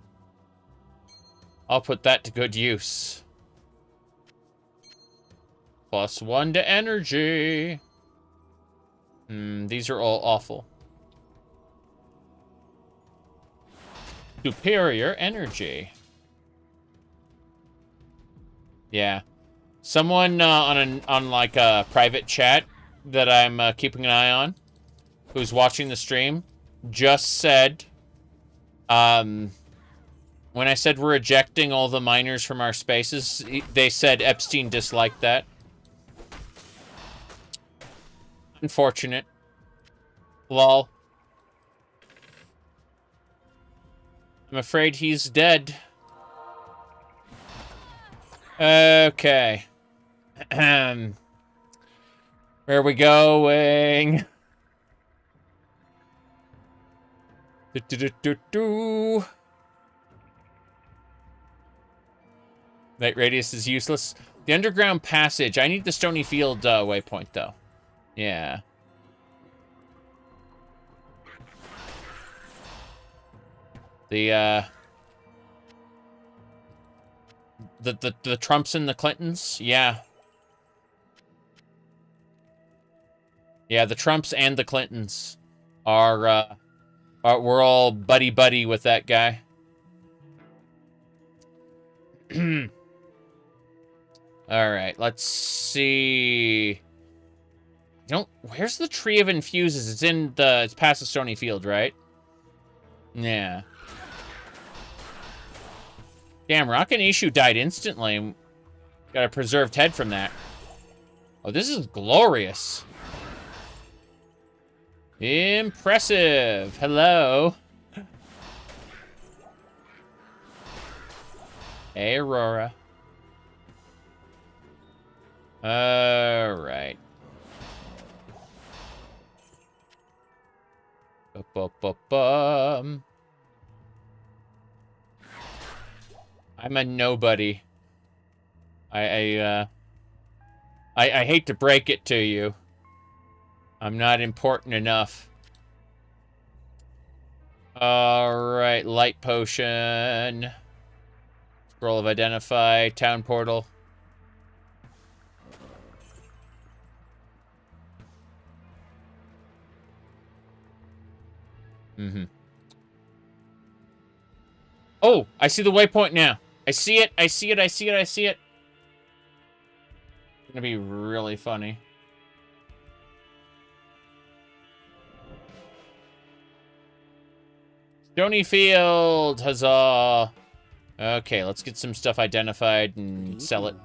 [SPEAKER 1] I'll put that to good use. +1 to energy. These are all awful. Superior energy. Yeah. Someone on like a private chat that I'm keeping an eye on, who's watching the stream, just said, when I said we're ejecting all the miners from our spaces, they said Epstein disliked that. Unfortunate. Lol. I'm afraid he's dead. Okay. Where are we going? Light radius is useless. The underground passage. I need the Stony Field waypoint, though. Yeah. The Trumps and the Clintons? Yeah. Yeah, the Trumps and the Clintons are we're all buddy-buddy with that guy. Alright, let's see. Where's the Tree of Infuses? It's past the Stony Field, right? Yeah. Damn, Rockin' Ishu died instantly. Got a preserved head from that. Oh, this is glorious. Impressive. Hello. Hey, Aurora. Alright. I'm a nobody. I hate to break it to you. I'm not important enough. Alright, light potion. Scroll of identify, town portal. Oh, I see the waypoint now. I see it, I see it, I see it, I see it. It's gonna be really funny. Stony Field, huzzah. Okay, let's get some stuff identified and sell it.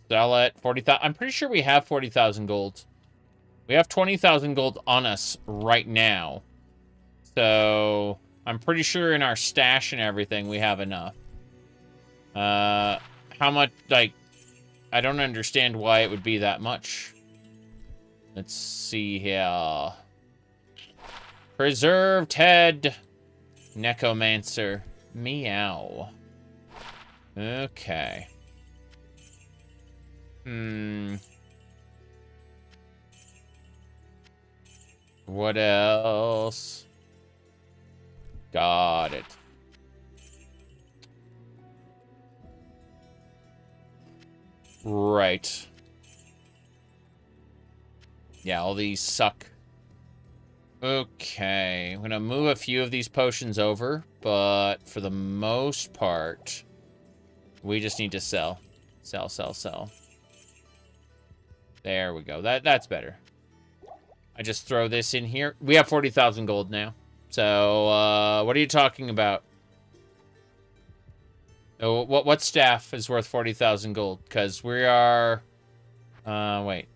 [SPEAKER 1] Sell it. 40,000. I'm pretty sure we have 40,000 gold. We have 20,000 gold on us right now. So, I'm pretty sure in our stash and everything we have enough. How much, like, I don't understand why it would be that much. Let's see here. Preserved head. Necromancer. Meow. Okay. What else? Got it. Right. Yeah, all these suck. Okay, I'm gonna move a few of these potions over, but for the most part, we just need to sell. Sell, sell, sell. There we go. That's better. I just throw this in here. We have 40,000 gold now. So, what are you talking about? Oh, what staff is worth 40,000 gold? Because we are... wait.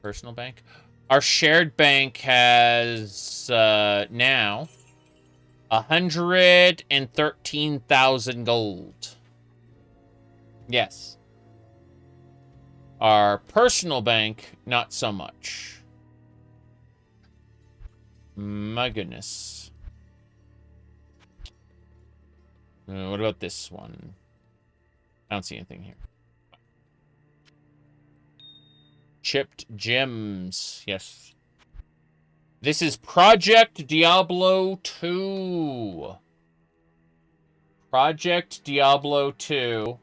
[SPEAKER 1] Personal bank? Our shared bank has now 113,000 gold. Yes. Our personal bank, not so much. My goodness. What about this one? I don't see anything here. Chipped gems. Yes. This is Project Diablo 2. Project Diablo 2.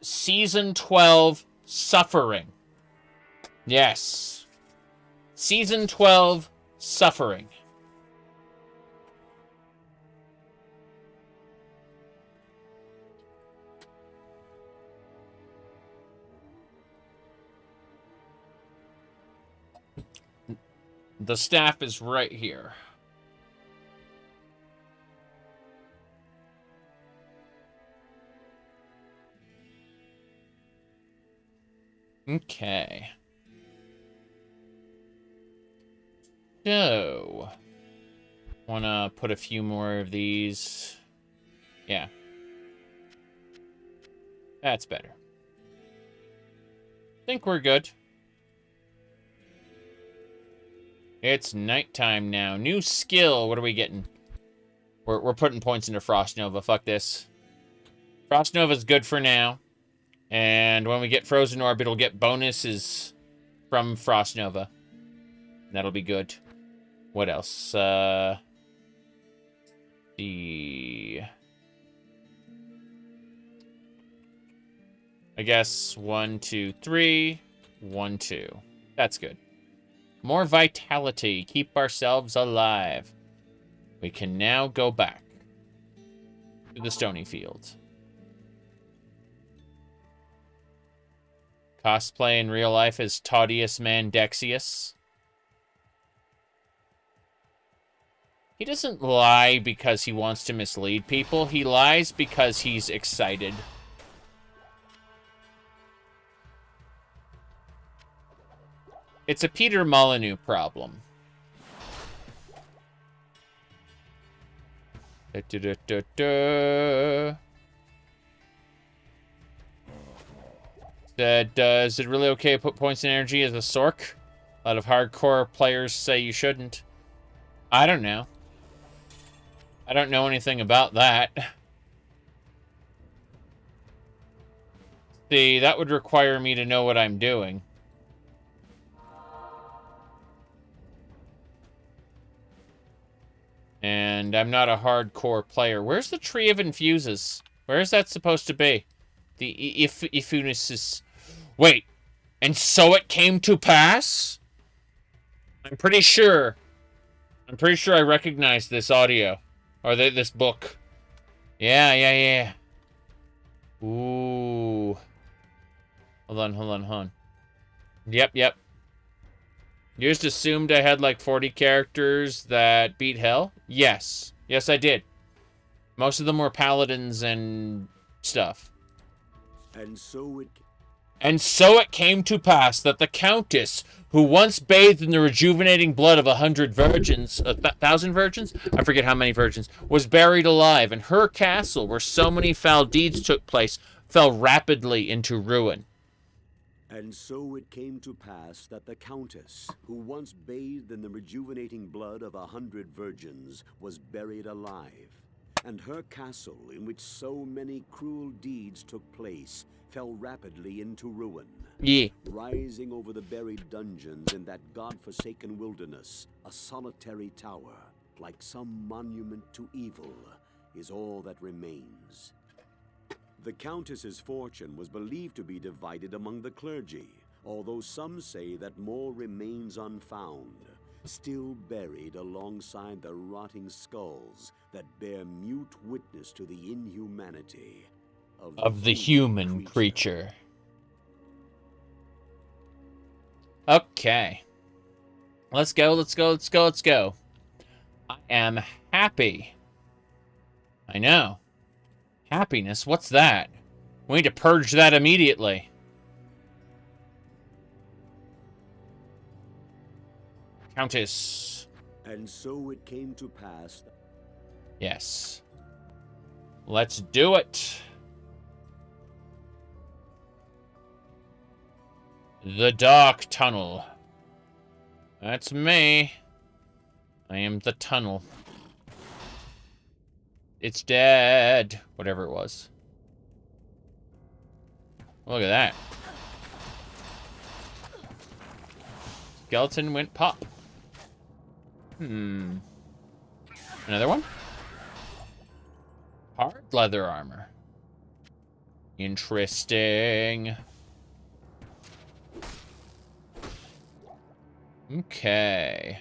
[SPEAKER 1] Season 12, Suffering. Yes. Season 12, Suffering. The staff is right here. Okay. So, want to put a few more of these. Yeah. That's better. Think we're good. It's nighttime now. New skill. What are we getting? We're putting points into Frost Nova. Fuck this. Frost Nova's good for now. And when we get Frozen Orb, it'll get bonuses from Frost Nova. That'll be good. What else? I guess 1, 2, 3. 1, 2. That's good. More vitality. Keep ourselves alive. We can now go back to the Stony Field. Cosplay in real life as Taudius Mandexius. He doesn't lie because he wants to mislead people. He lies because he's excited. It's a Peter Molyneux problem. Is it really okay to put points in energy as a Sorc? A lot of hardcore players say you shouldn't. I don't know. I don't know anything about that. See, that would require me to know what I'm doing. And I'm not a hardcore player. Where's the Tree of Infuses? Where is that supposed to be? The Ifunis. Wait, and so it came to pass? I'm pretty sure I recognize this audio. Or this book. Yeah. Ooh. Hold on. Yep. You just assumed I had like 40 characters that beat hell? Yes, I did. Most of them were paladins and stuff. And so it came to pass that the countess, who once bathed in the rejuvenating blood of 100 virgins, 1,000 virgins? I forget how many virgins, was buried alive, and her castle, where so many foul deeds took place, fell rapidly into ruin.
[SPEAKER 20] And so it came to pass that the countess, who once bathed in the rejuvenating blood of 100 virgins, was buried alive, and her castle, in which so many cruel deeds took place, fell rapidly into ruin.
[SPEAKER 1] Yeah.
[SPEAKER 20] Rising over the buried dungeons in that god-forsaken wilderness, a solitary tower, like some monument to evil, is all that remains. The Countess's fortune was believed to be divided among the clergy, although some say that more remains unfound, still buried alongside the rotting skulls that bear mute witness to the inhumanity of the human creature.
[SPEAKER 1] Okay. Let's go. I am happy. I know. Happiness? What's that? We need to purge that immediately. Countess.
[SPEAKER 20] And so it came to pass.
[SPEAKER 1] Yes. Let's do it. The dark tunnel. That's me. I am the tunnel. It's dead. Whatever it was. Look at that. Skeleton went pop. Another one? Hard leather armor. Interesting. Okay.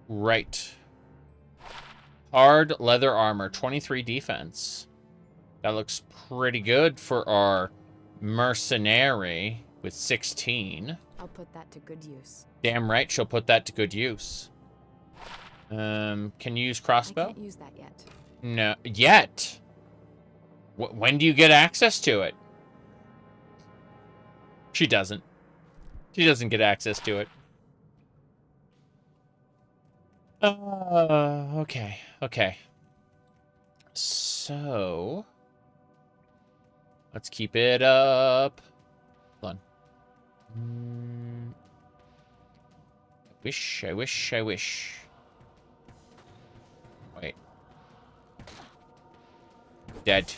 [SPEAKER 1] Right. Hard leather armor, 23 defense. That looks pretty good for our mercenary with 16.
[SPEAKER 3] I'll put that to good use.
[SPEAKER 1] Damn right, she'll put that to good use. Can you use crossbow?
[SPEAKER 3] I can't use that yet.
[SPEAKER 1] No, yet. When do you get access to it? She doesn't. She doesn't get access to it. Okay. Okay. So, let's keep it up. Hold on. I wish. Wait. Dead.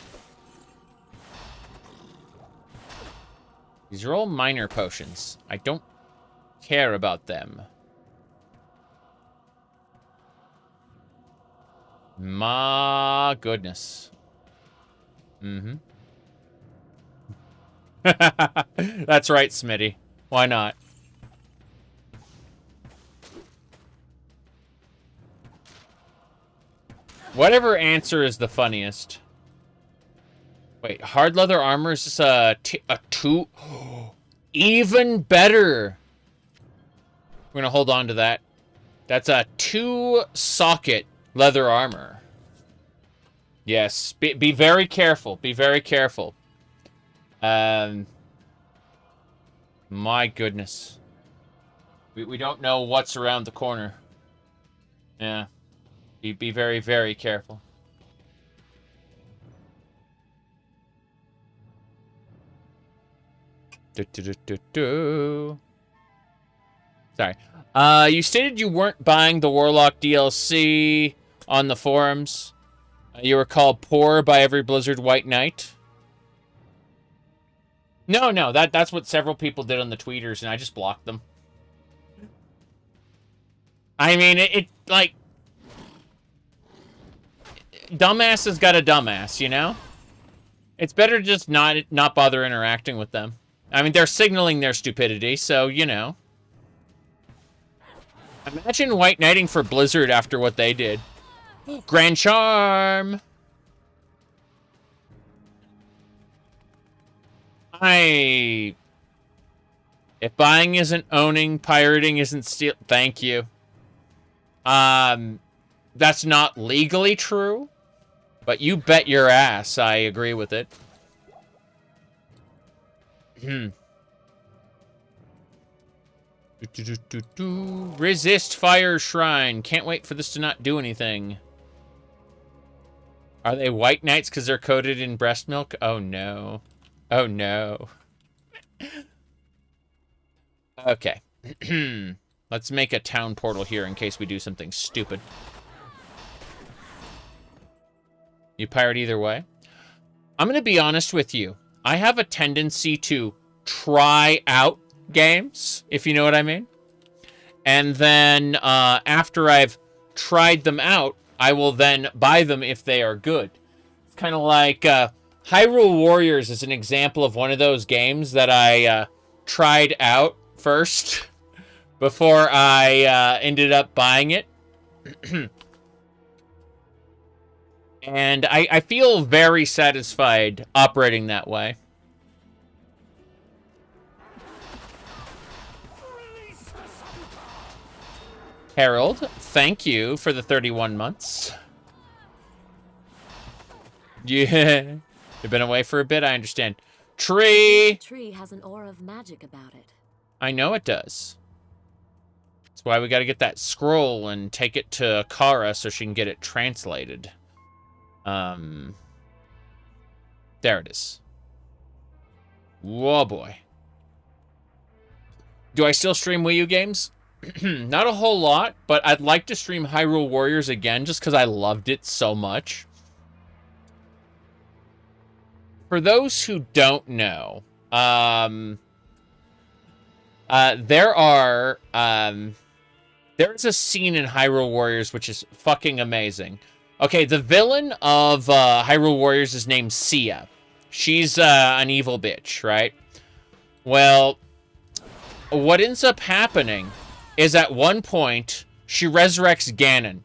[SPEAKER 1] These are all minor potions. I don't care about them. My goodness. That's right, Smitty. Why not? Whatever answer is the funniest. Wait, hard leather armor is just a two. Even better. We're gonna hold on to that. That's a 2-socket leather armor. Yes, be very careful. Be very careful. My goodness. We don't know what's around the corner. Yeah. Be very, very careful. Sorry. You stated you weren't buying the Warlock DLC on the forums. You were called poor by every Blizzard White Knight. No, that's what several people did on the tweeters, and I just blocked them. I mean, it like... Dumbass has got a dumbass, you know? It's better to just not bother interacting with them. I mean, they're signaling their stupidity, so, you know. Imagine white knighting for Blizzard after what they did. Grand Charm! If buying isn't owning, pirating isn't steal... Thank you. That's not legally true, but you bet your ass I agree with it. Resist Fire Shrine. Can't wait for this to not do anything. Are they white knights because they're coated in breast milk? Oh no. Oh no. Okay. Let's make a town portal here in case we do something stupid. You pirate either way? I'm going to be honest with you. I have a tendency to try out games, if you know what I mean. And then after I've tried them out, I will then buy them if they are good. It's kind of like Hyrule Warriors is an example of one of those games that I tried out first before I ended up buying it. And I feel very satisfied operating that way. Harold, thank you for the 31 months. Yeah, you've been away for a bit, I understand. Tree!
[SPEAKER 7] The tree has an aura of magic about it.
[SPEAKER 1] I know it does. That's why we got to get that scroll and take it to Kara so she can get it translated. There it is. Whoa, boy. Do I still stream Wii U games? Not a whole lot, but I'd like to stream Hyrule Warriors again just because I loved it so much. For those who don't know, there's a scene in Hyrule Warriors which is fucking amazing. Okay, the villain of Hyrule Warriors is named Sia. She's an evil bitch, right? Well, what ends up happening is at one point, she resurrects Ganon.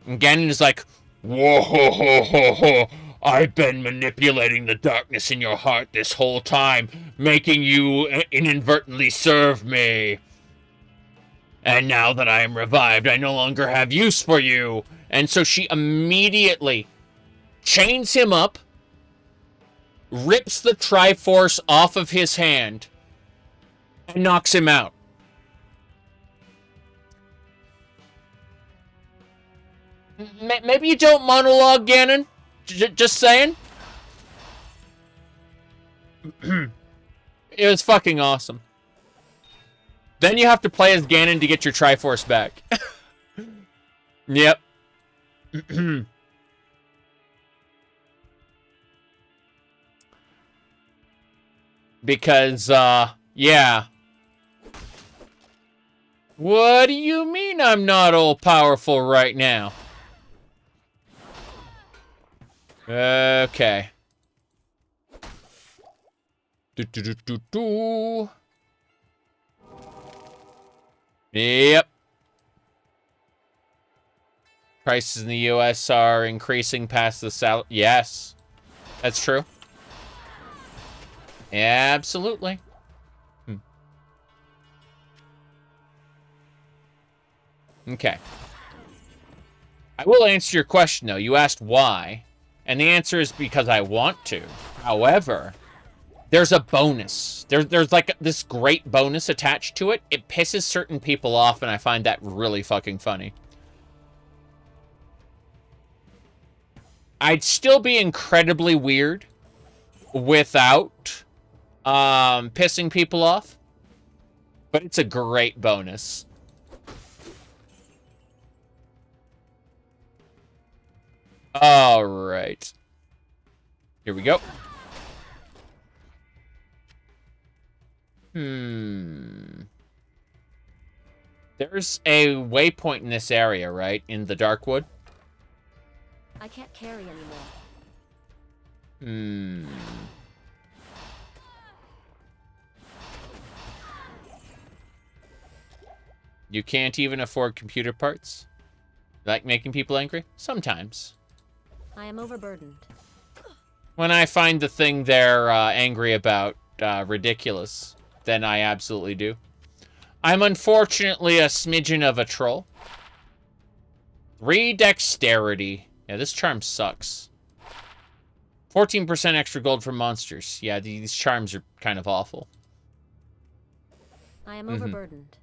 [SPEAKER 1] And Ganon is like, whoa, ho, ho, ho, ho. I've been manipulating the darkness in your heart this whole time, making you inadvertently serve me. And now that I am revived, I no longer have use for you. And so she immediately chains him up, rips the Triforce off of his hand, and knocks him out. Maybe you don't monologue, Ganon. Just saying. It was fucking awesome. Then you have to play as Ganon to get your Triforce back. Yep. Because, yeah. What do you mean I'm not all-powerful right now? Okay. Yep. Prices in the U.S. are increasing past the South. Yes. That's true. Absolutely. Okay. I will answer your question, though. You asked why. And the answer is because I want to. However, there's a bonus. There's like this great bonus attached to it. It pisses certain people off, and I find that really fucking funny. I'd still be incredibly weird without pissing people off. But it's a great bonus. All right. Here we go. There's a waypoint in this area, right? In the Darkwood?
[SPEAKER 7] I can't carry anymore.
[SPEAKER 1] You can't even afford computer parts? Like making people angry? Sometimes.
[SPEAKER 7] I am overburdened.
[SPEAKER 1] When I find the thing they're angry about ridiculous, then I absolutely do. I'm unfortunately a smidgen of a troll. 3 dexterity. Yeah, this charm sucks. 14% extra gold for monsters. Yeah, these charms are kind of awful.
[SPEAKER 7] I am overburdened.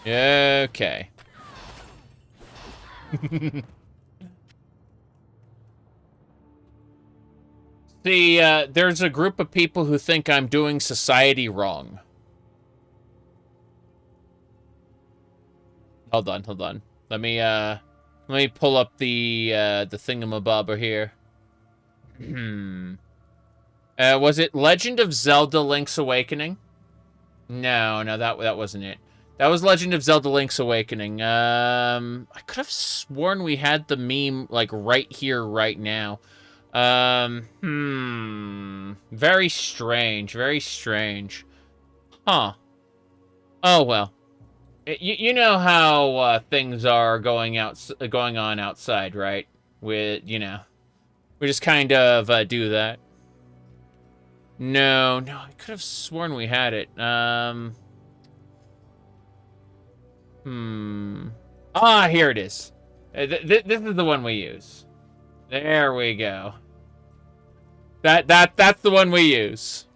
[SPEAKER 1] Okay. See, there's a group of people who think I'm doing society wrong. Hold on. Let me pull up the thingamabobber here. Was it Legend of Zelda Link's Awakening? No, that wasn't it. That was Legend of Zelda Link's Awakening. I could have sworn we had the meme, like, right here, right now. Very strange, very strange. Huh. Oh, well. You know how things are going on outside, right? We just kind of do that. No, I could have sworn we had it. Ah, here it is. This is the one we use. There we go. That's the one we use.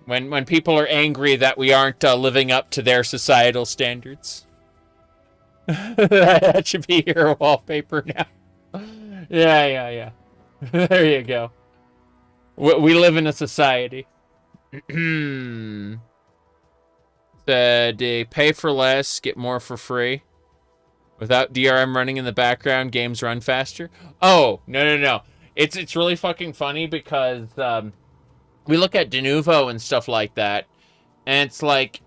[SPEAKER 1] When people are angry that we aren't living up to their societal standards. That should be your wallpaper now. Yeah. There you go. We live in a society. They pay for less, get more for free. Without DRM running in the background, games run faster. Oh, no. It's really fucking funny because we look at Denuvo and stuff like that, and it's like,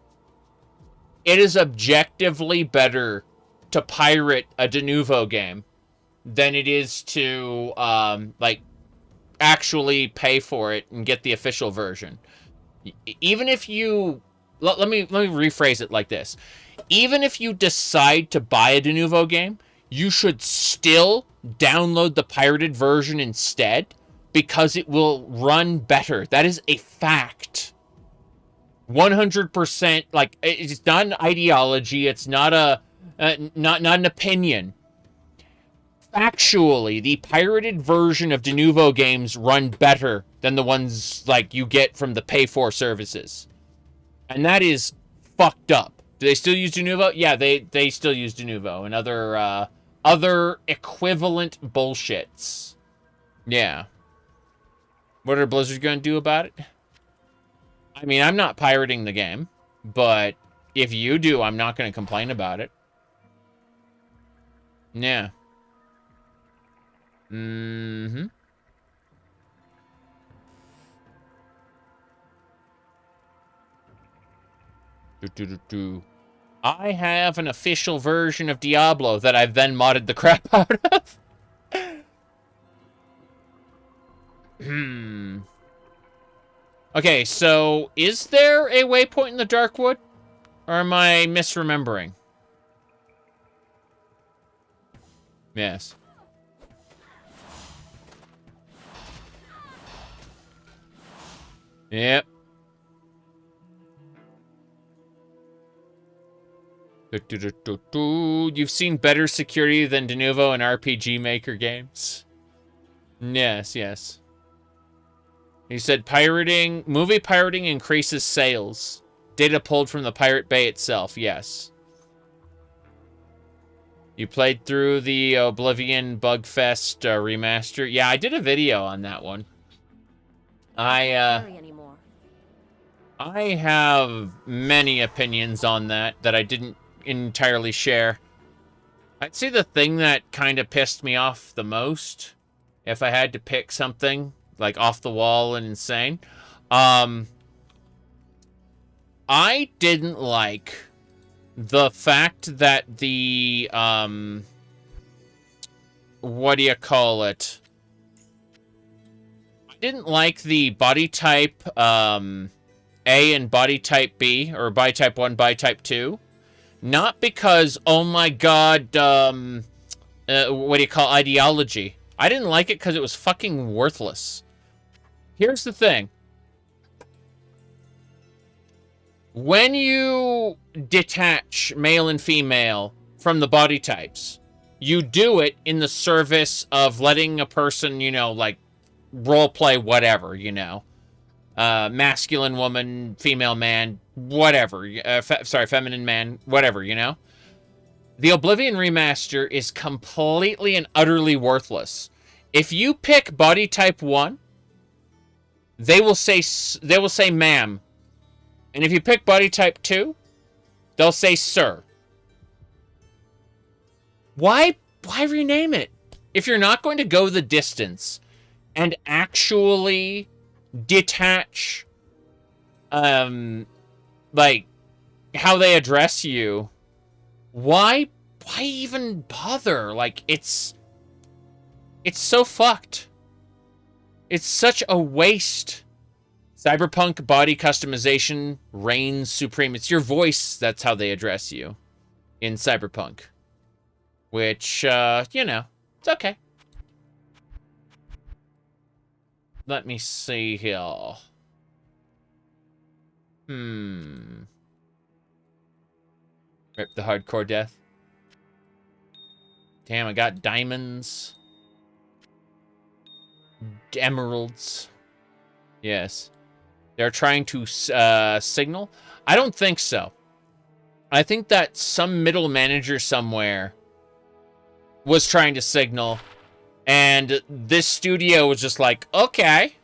[SPEAKER 1] it is objectively better to pirate a Denuvo game than it is to like actually pay for it and get the official version. Even if you let me rephrase it like this. Even if you decide to buy a Denuvo game, you should still download the pirated version instead because it will run better. That is a fact. 100%. Like, it's not an ideology. It's not not an opinion. Factually, the pirated version of Denuvo games run better than the ones like you get from the pay-for services. And that is fucked up. Do they still use Denuvo? Yeah, they still use Denuvo and other equivalent bullshits. Yeah. What are Blizzard going to do about it? I mean, I'm not pirating the game, but if you do, I'm not going to complain about it. Yeah. Mm-hmm. I have an official version of Diablo that I've then modded the crap out of. Okay, so is there a waypoint in the Darkwood? Or am I misremembering? Yes. Yep. You've seen better security than Denuvo and RPG Maker games. Yes. He said movie pirating increases sales. Data pulled from the Pirate Bay itself, yes. You played through the Oblivion Bugfest remaster? Yeah, I did a video on that one. I have many opinions on that I didn't entirely share. I'd say the thing that kind of pissed me off the most, if I had to pick something, like off the wall and insane, I didn't like the fact that the, what do you call it? I didn't like the body type, A and body type B, or body type 1, body type 2. Not because, oh my god, what do you call ideology? I didn't like it because it was fucking worthless. Here's the thing. When you detach male and female from the body types, you do it in the service of letting a person, you know, like, roleplay whatever, you know. Masculine woman, female man, whatever. Feminine man, whatever, you know? The Oblivion remaster is completely and utterly worthless. If you pick body type 1, they will say ma'am. And if you pick body type 2, they'll say sir. Why rename it? If you're not going to go the distance and actually detach like how they address you, why even bother? Like, it's so fucked. It's such a waste. Cyberpunk body customization reigns supreme. It's your voice, that's how they address you in Cyberpunk. Which, you know, it's okay. Let me see here. Rip the hardcore death. Damn, I got diamonds. Emeralds. Yes. They're trying to signal? I don't think so. I think that some middle manager somewhere was trying to signal, and this studio was just like, okay.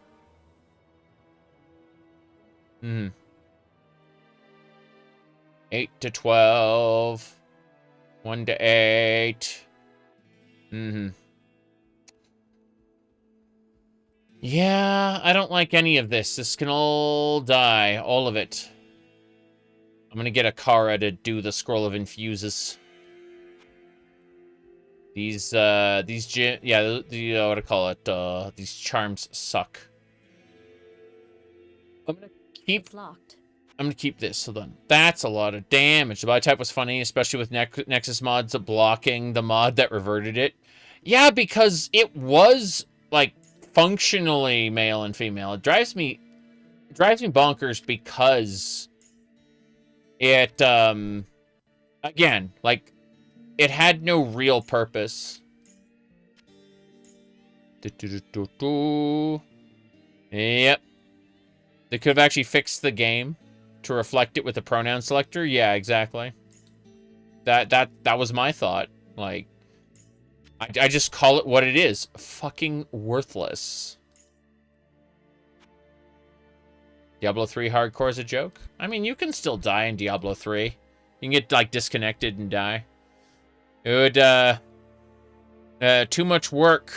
[SPEAKER 1] 8 to 12. 1 to 8. Yeah, I don't like any of this. This can all die. All of it. I'm gonna get a Kara to do the Scroll of Infuses. These what do call it? These charms suck. I'm gonna keep...
[SPEAKER 7] It's locked.
[SPEAKER 1] I'm gonna keep this. Hold on. That's a lot of damage. The body type was funny, especially with Nexus mods blocking the mod that reverted it. Yeah, because it was, like, functionally male and female. It drives me bonkers because it, again, like, it had no real purpose. Yep. They could have actually fixed the game to reflect it with the pronoun selector. Yeah, exactly. That was my thought. Like, I just call it what it is. Fucking worthless. Diablo 3 hardcore is a joke? I mean, you can still die in Diablo 3. You can get, like, disconnected and die. It would, too much work.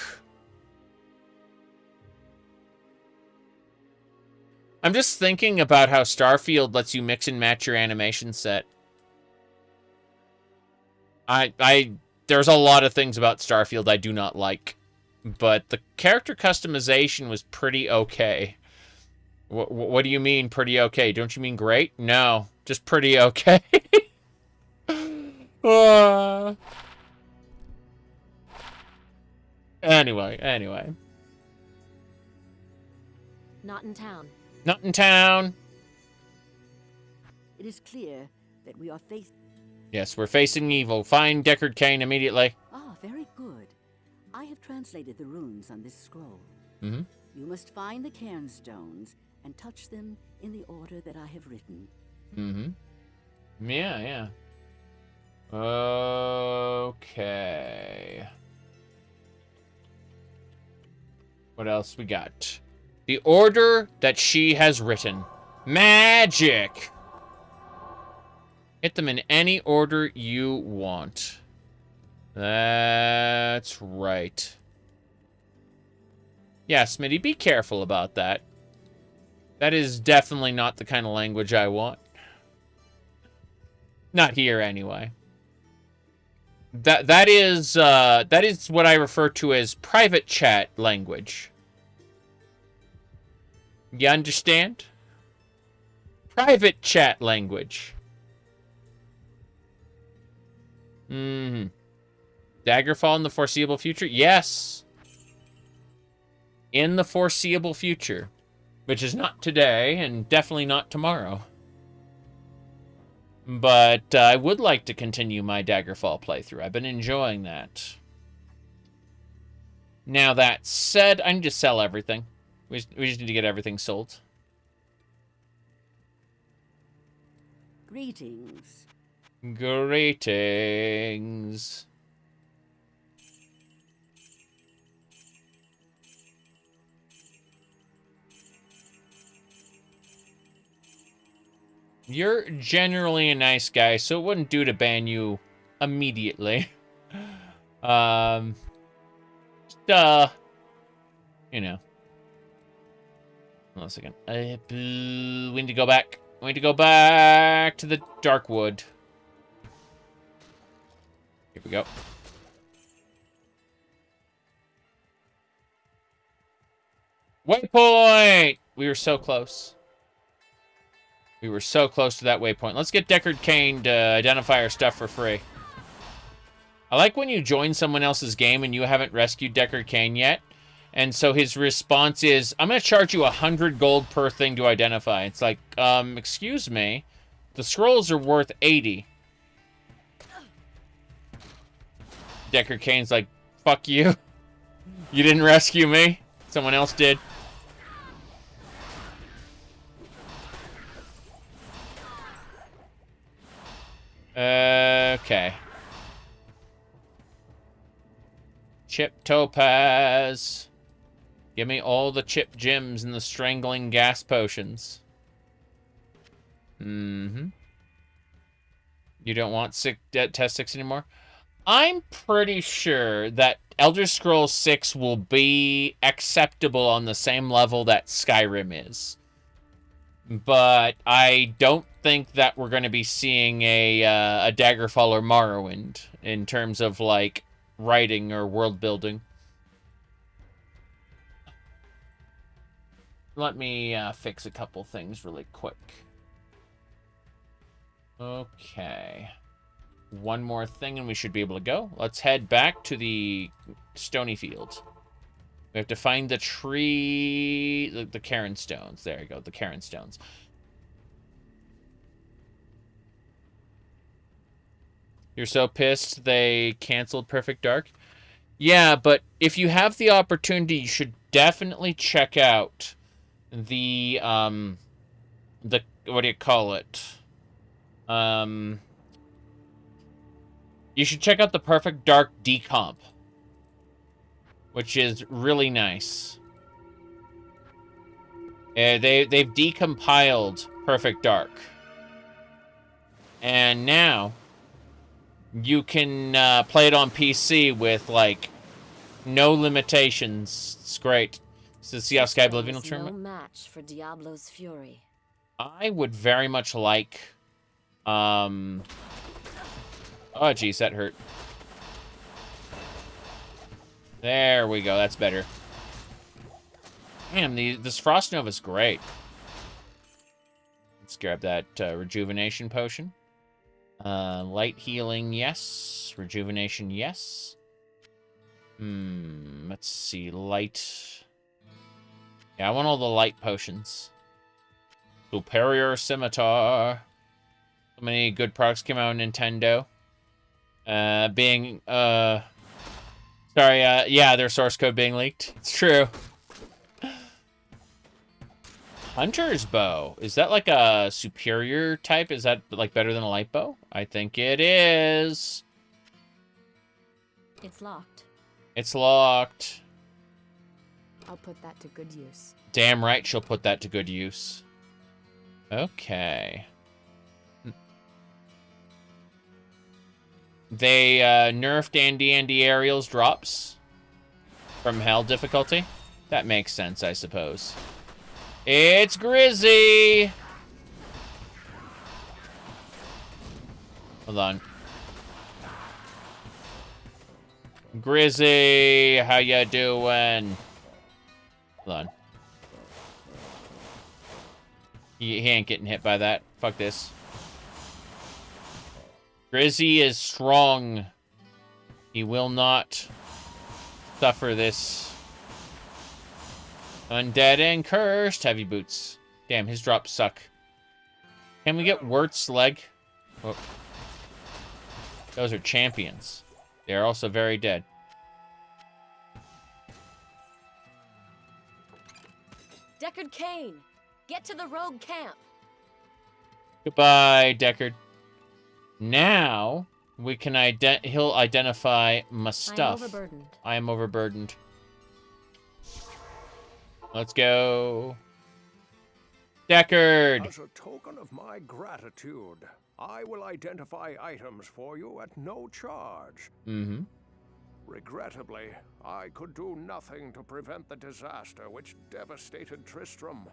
[SPEAKER 1] I'm just thinking about how Starfield lets you mix and match your animation set. There's a lot of things about Starfield I do not like, but the character customization was pretty okay. What do you mean pretty okay? Don't you mean great? No, just pretty okay. Anyway.
[SPEAKER 7] Not in town.
[SPEAKER 1] Not in town.
[SPEAKER 6] It is clear that we are faced...
[SPEAKER 1] Yes, we're facing evil. Find Deckard Cain immediately.
[SPEAKER 6] Ah, very good. I have translated the runes on this scroll.
[SPEAKER 1] Mm-hmm.
[SPEAKER 6] You must find the cairn stones and touch them in the order that I have written.
[SPEAKER 1] Mm-hmm. Yeah. Okay. What else we got? The order that she has written. Magic! Hit them in any order you want. That's right. Yeah, Smitty, be careful about that. That is definitely not the kind of language I want. Not here, anyway. That is what I refer to as private chat language. You understand? Private chat language. Daggerfall in the foreseeable future? Yes. In the foreseeable future. Which is not today, and definitely not tomorrow. But I would like to continue my Daggerfall playthrough. I've been enjoying that. Now, that said, I need to sell everything. We just need to get everything sold.
[SPEAKER 6] Greetings.
[SPEAKER 1] Greetings. You're generally a nice guy, so it wouldn't do to ban you immediately. You know. Hold on a second. We need to go back. We need to go back to the Darkwood. Here we go. Waypoint! We were so close. We were so close to that waypoint. Let's get Deckard Cain to identify our stuff for free. I like when you join someone else's game and you haven't rescued Deckard Cain yet. And so his response is, I'm going to charge you 100 gold per thing to identify. It's like, excuse me. The scrolls are worth 80. Deckard Cain's like, fuck you. You didn't rescue me. Someone else did. Okay. Chip topaz. Give me all the chip gems and the strangling gas potions. Mm-hmm. You don't want test 6 anymore? I'm pretty sure that Elder Scrolls 6 will be acceptable on the same level that Skyrim is. But I don't think that we're going to be seeing a Daggerfall or Morrowind in terms of, like, writing or world building. Let me fix a couple things really quick. Okay. One more thing and we should be able to go. Let's head back to the Stony Fields. We have to find the tree, the Cairn Stones. There you go, the Cairn Stones. You're so pissed they canceled Perfect Dark? Yeah, but if you have the opportunity, you should definitely check out the what do you call it? You should check out the Perfect Dark decomp, which is really nice. They've decompiled Perfect Dark, and now you can play it on PC with like no limitations. It's great. So see how Sky Oblivion will turn.
[SPEAKER 7] No match for Diablo's fury.
[SPEAKER 1] I would very much like. Oh, geez, that hurt. There we go. That's better. Damn, this Frost Nova is great. Let's grab that rejuvenation potion. Light healing, yes. Rejuvenation, yes. Let's see. Light. Yeah, I want all the light potions. Superior Scimitar. So many good products came out on Nintendo. Yeah, their source code being leaked. It's true. Hunter's bow. Is that like a superior type? Is that like better than a light bow? I think it is.
[SPEAKER 7] It's locked.
[SPEAKER 1] It's locked.
[SPEAKER 3] I'll put that to good use.
[SPEAKER 1] Damn right she'll put that to good use. Okay. They nerfed Andy Ariel's drops from Hell difficulty. That makes sense, I suppose. It's Grizzy! Hold on. Grizzy, how ya doing? Hold on. He ain't getting hit by that. Fuck this. Grizzy is strong. He will not suffer this. Undead and cursed. Heavy boots. Damn, his drops suck. Can we get Wirt's leg? Oh. Those are champions. They are also very dead.
[SPEAKER 7] Deckard Cain, get to the rogue camp.
[SPEAKER 1] Goodbye, Deckard. Now we can he'll identify my stuff. I am overburdened. Let's go. Deckard!
[SPEAKER 13] As a token of my gratitude, I will identify items for you at no charge.
[SPEAKER 1] Mm-hmm.
[SPEAKER 13] Regrettably, I could do nothing to prevent the disaster which devastated Tristram.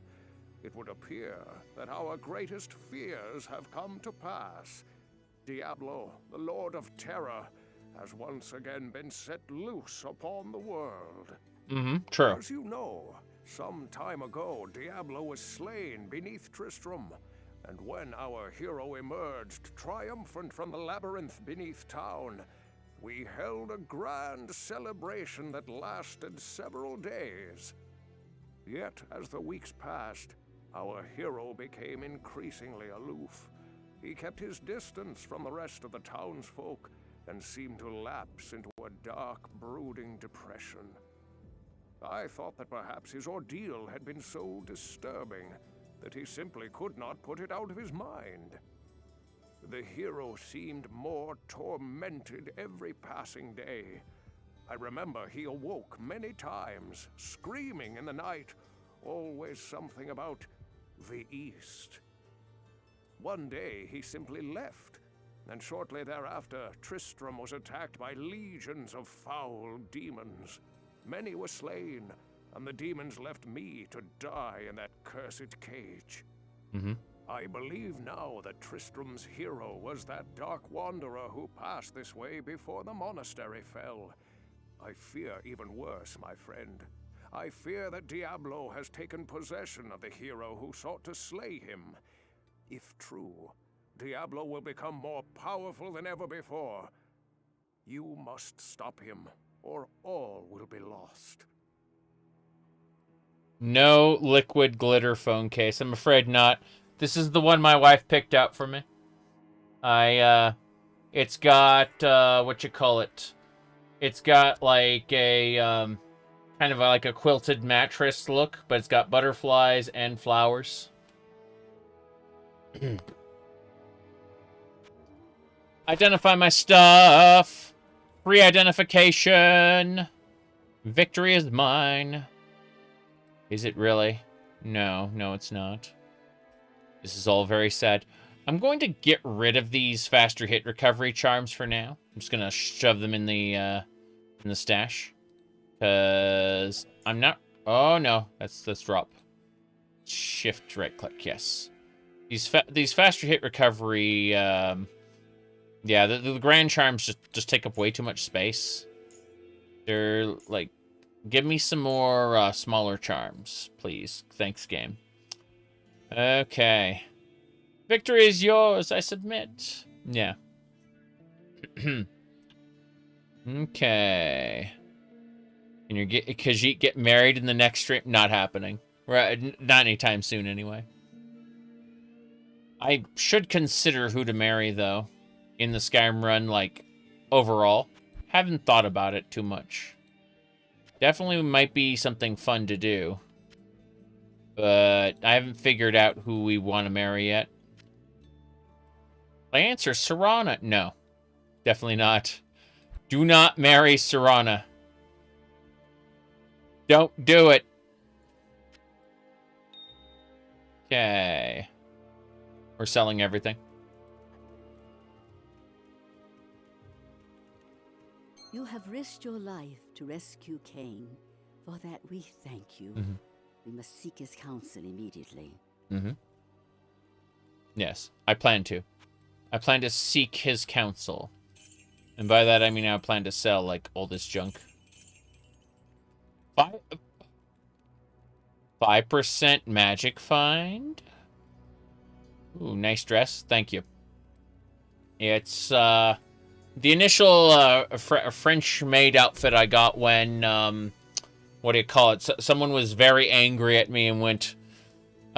[SPEAKER 13] It would appear that our greatest fears have come to pass. Diablo, the Lord of Terror, has once again been set loose upon the world.
[SPEAKER 1] Mm-hmm, true.
[SPEAKER 13] As you know, some time ago, Diablo was slain beneath Tristram, and when our hero emerged triumphant from the labyrinth beneath town, we held a grand celebration that lasted several days. Yet, as the weeks passed, our hero became increasingly aloof. He kept his distance from the rest of the townsfolk and seemed to lapse into a dark, brooding depression. I thought that perhaps his ordeal had been so disturbing that he simply could not put it out of his mind. The hero seemed more tormented every passing day. I remember he awoke many times, screaming in the night, always something about the East. One day he simply left, and shortly thereafter Tristram was attacked by legions of foul demons. Many were slain, and the demons left me to die in that cursed cage. I believe now that Tristram's hero was that dark wanderer who passed this way before the monastery fell. I fear even worse, my friend. I fear that Diablo has taken possession of the hero who sought to slay him. If true, Diablo will become more powerful than ever before. You must stop him, or all will be lost.
[SPEAKER 1] No liquid glitter phone case. I'm afraid not. This is the one my wife picked out for me. It's got, what you call it? It's got like a, kind of like a quilted mattress look, but it's got butterflies and flowers. Identify my stuff. Free identification. Victory is mine. Is it really? No, it's not. This is all very sad. I'm going to get rid of these faster hit recovery charms for now. I'm just gonna shove them in the stash. Cause I'm not. Oh no, let's drop. Shift right click. Yes. These faster hit recovery. Yeah, the grand charms just take up way too much space. They're like, give me some more smaller charms, please. Thanks, game. Okay. Victory is yours, I submit. Yeah. Okay. And you're Khajiit get married in the next stream? Not happening. Right, not anytime soon, anyway. I should consider who to marry, though, in the Skyrim run, like, overall. Haven't thought about it too much. Definitely might be something fun to do. But I haven't figured out who we want to marry yet. Lance or Serana? No. Definitely not. Do not marry Serana. Don't do it. Okay. We're selling everything.
[SPEAKER 6] You have risked your life to rescue Cain. For that we thank you. We must seek his counsel immediately.
[SPEAKER 1] Yes, I plan to. I plan to seek his counsel. And by that I mean I plan to sell, like, all this junk. 5% magic find? Ooh, nice dress. Thank you. It's, the initial, French-made outfit I got when, what do you call it? Someone was very angry at me and went,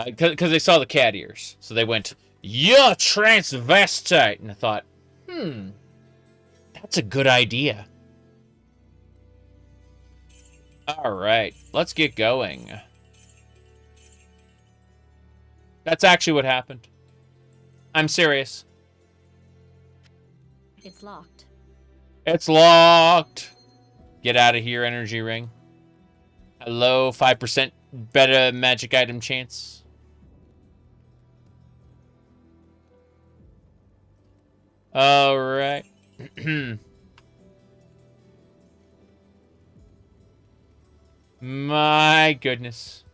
[SPEAKER 1] because they saw the cat ears. So they went, "You're transvestite!" And I thought, that's a good idea. Alright, let's get going. That's actually what happened. I'm serious.
[SPEAKER 7] It's locked.
[SPEAKER 1] It's locked. Get out of here, energy ring. Hello, 5% better magic item chance. Alright. My goodness.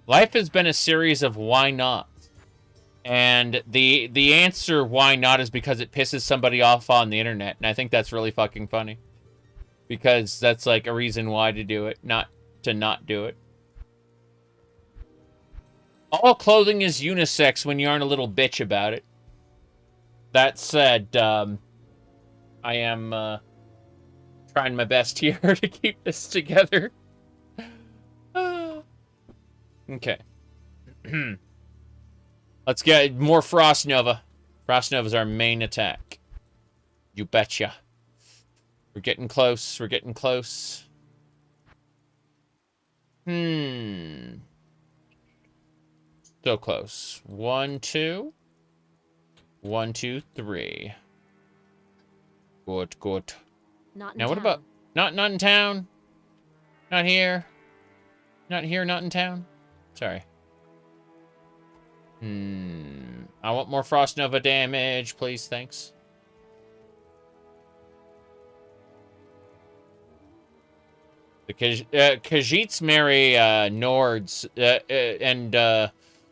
[SPEAKER 1] Life has been a series of why not. And the answer why not is because it pisses somebody off on the internet. And I think that's really fucking funny. Because that's like a reason why to do it, not to not do it. All clothing is unisex when you aren't a little bitch about it. That said, I am trying my best here to keep this together. Okay. Let's get more Frost Nova. Frost Nova is our main attack. You betcha. We're getting close. We're getting close. So close. 1, 2. 1, 2, 3. Good, good. Now what about not in town? Not here. Not here, not in town. Sorry. I want more Frost Nova damage, please, thanks. The Khajiits marry Nords,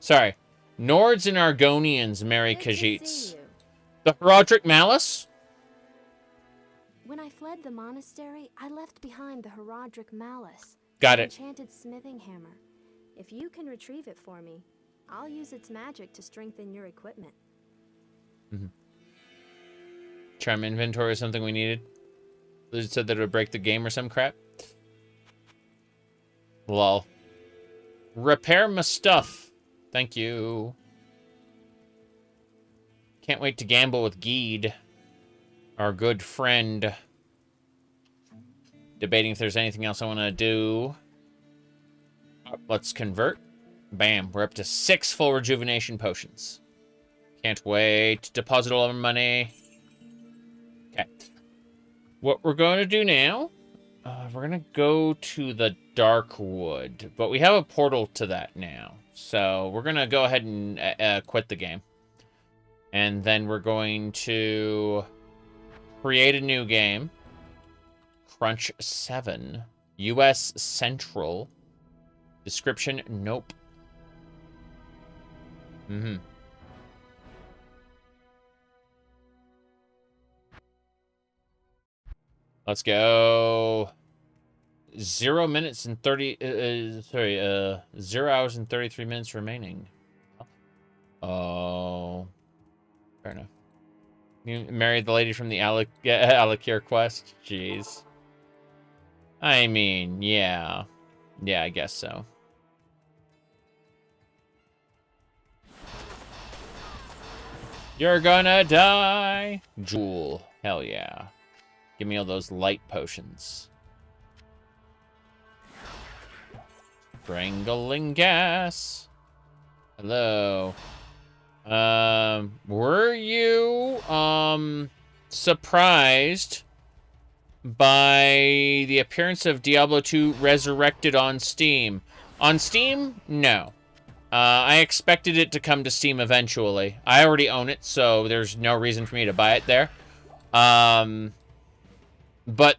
[SPEAKER 1] sorry. Nords and Argonians marry Khajiits. The Herodric Malice?
[SPEAKER 3] When I fled the monastery, I left behind the Herodric Malice.
[SPEAKER 1] Got
[SPEAKER 3] an
[SPEAKER 1] it.
[SPEAKER 3] Enchanted smithing hammer. If you can retrieve it for me, I'll use its magic to strengthen your equipment.
[SPEAKER 1] Charm inventory is something we needed. It said that it would break the game or some crap. Lol. Repair my stuff. Thank you. Can't wait to gamble with Geed, our good friend. Debating if there's anything else I want to do. Let's convert. Bam. We're up to 6 full rejuvenation potions. Can't wait to deposit all our money. Okay. What we're going to do now, we're going to go to the Darkwood. But we have a portal to that now. So we're going to go ahead and quit the game. And then we're going to create a new game. Crunch 7. U.S. Central. Description, nope. Let's go. 0 minutes and 30. 0 hours and 33 minutes remaining. Oh. Fair enough. You married the lady from the Alakir quest? Jeez. I mean, yeah. Yeah, I guess so. You're gonna die! Jewel. Hell yeah. Give me all those light potions. Strangling gas. Hello. Were you, surprised by the appearance of Diablo 2 Resurrected on Steam? On Steam? No. I expected it to come to Steam eventually. I already own it, so there's no reason for me to buy it there. But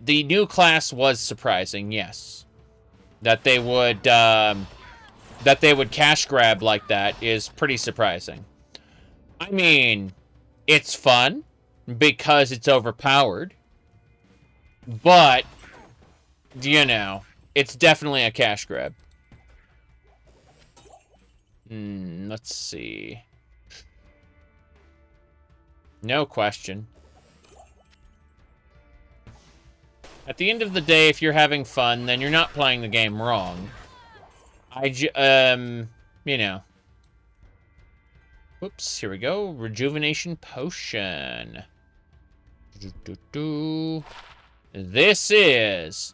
[SPEAKER 1] the new class was surprising, yes. That they would cash grab like that is pretty surprising. I mean, it's fun because it's overpowered. But, you know, it's definitely a cash grab. Let's see. No question. At the end of the day, if you're having fun, then you're not playing the game wrong. You know. Whoops, here we go. Rejuvenation potion. This is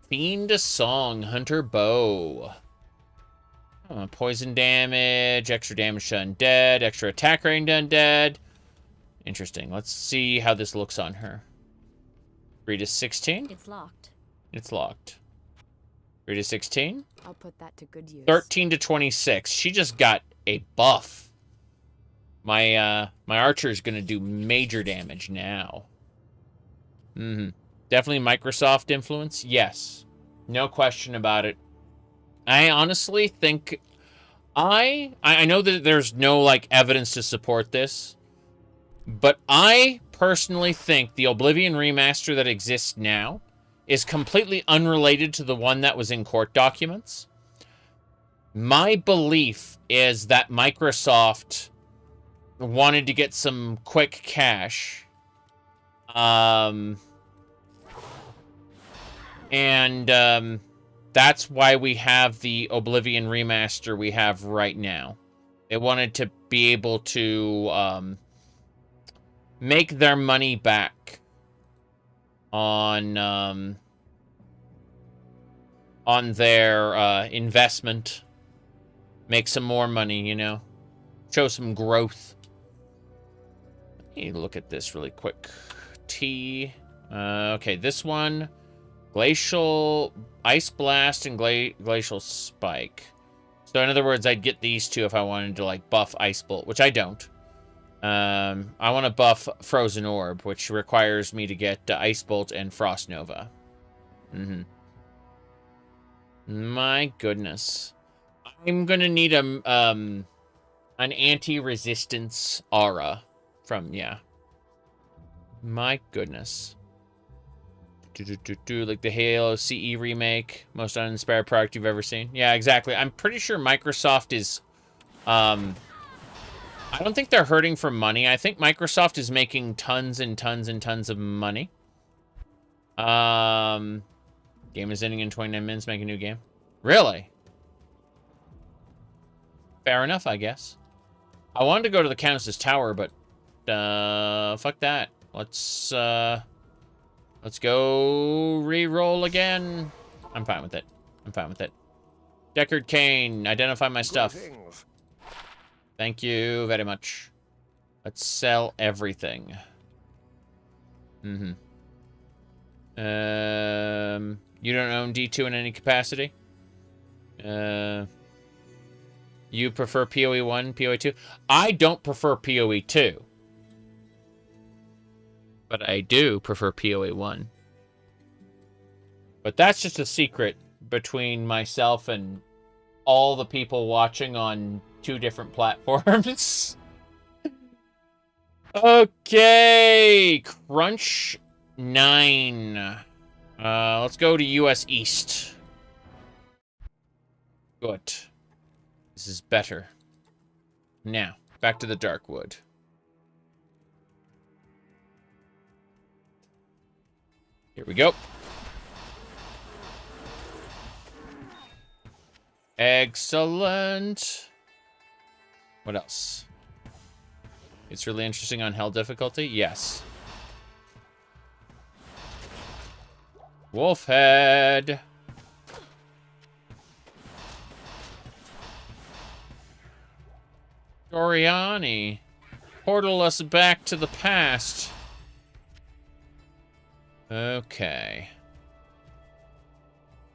[SPEAKER 1] Fiend Song Hunter Bow. Poison damage, extra damage to undead, extra attack rate to undead. Interesting. Let's see how this looks on her. 3 to 16.
[SPEAKER 7] It's locked.
[SPEAKER 1] It's locked. 3 to 16.
[SPEAKER 7] I'll put that to good use.
[SPEAKER 1] 13 to 26. She just got a buff. My archer is gonna do major damage now. Definitely Microsoft influence. Yes, no question about it. I honestly think I know that there's no like evidence to support this, but I personally think the Oblivion remaster that exists now is completely unrelated to the one that was in court documents. My belief is that Microsoft wanted to get some quick cash. That's why we have the Oblivion remaster we have right now. They wanted to be able to make their money back on their investment Make some more money, you know? Show some growth. Let me look at this really quick. T. Okay, this one. Glacial Ice Blast and Glacial Spike. So in other words, I'd get these two if I wanted to like buff Ice Bolt, which I don't. I want to buff Frozen Orb, which requires me to get Ice Bolt and Frost Nova. My goodness. I'm gonna need an anti-resistance aura from, yeah. My goodness. Like the Halo CE remake, most uninspired product you've ever seen. Yeah, exactly. I'm pretty sure Microsoft is, I don't think they're hurting for money. I think Microsoft is making tons and tons and tons of money. Game is ending in 29 minutes, make a new game. Really? Fair enough, I guess. I wanted to go to the Countess's Tower, but, fuck that. Let's go re-roll again. I'm fine with it. I'm fine with it. Deckard Cain, identify my stuff. Thank you very much. Let's sell everything. You don't own D2 in any capacity? You prefer PoE 1, PoE 2? I don't prefer PoE 2. But I do prefer PoE 1. But that's just a secret between myself and all the people watching on 2 different platforms. Okay, Crunch 9. Let's go to US East. Good. This is better. Now, back to the Darkwood. Here we go. Excellent. What else? It's really interesting on Hell difficulty? Yes. Wolfhead. Doriani. Portal us back to the past. Okay.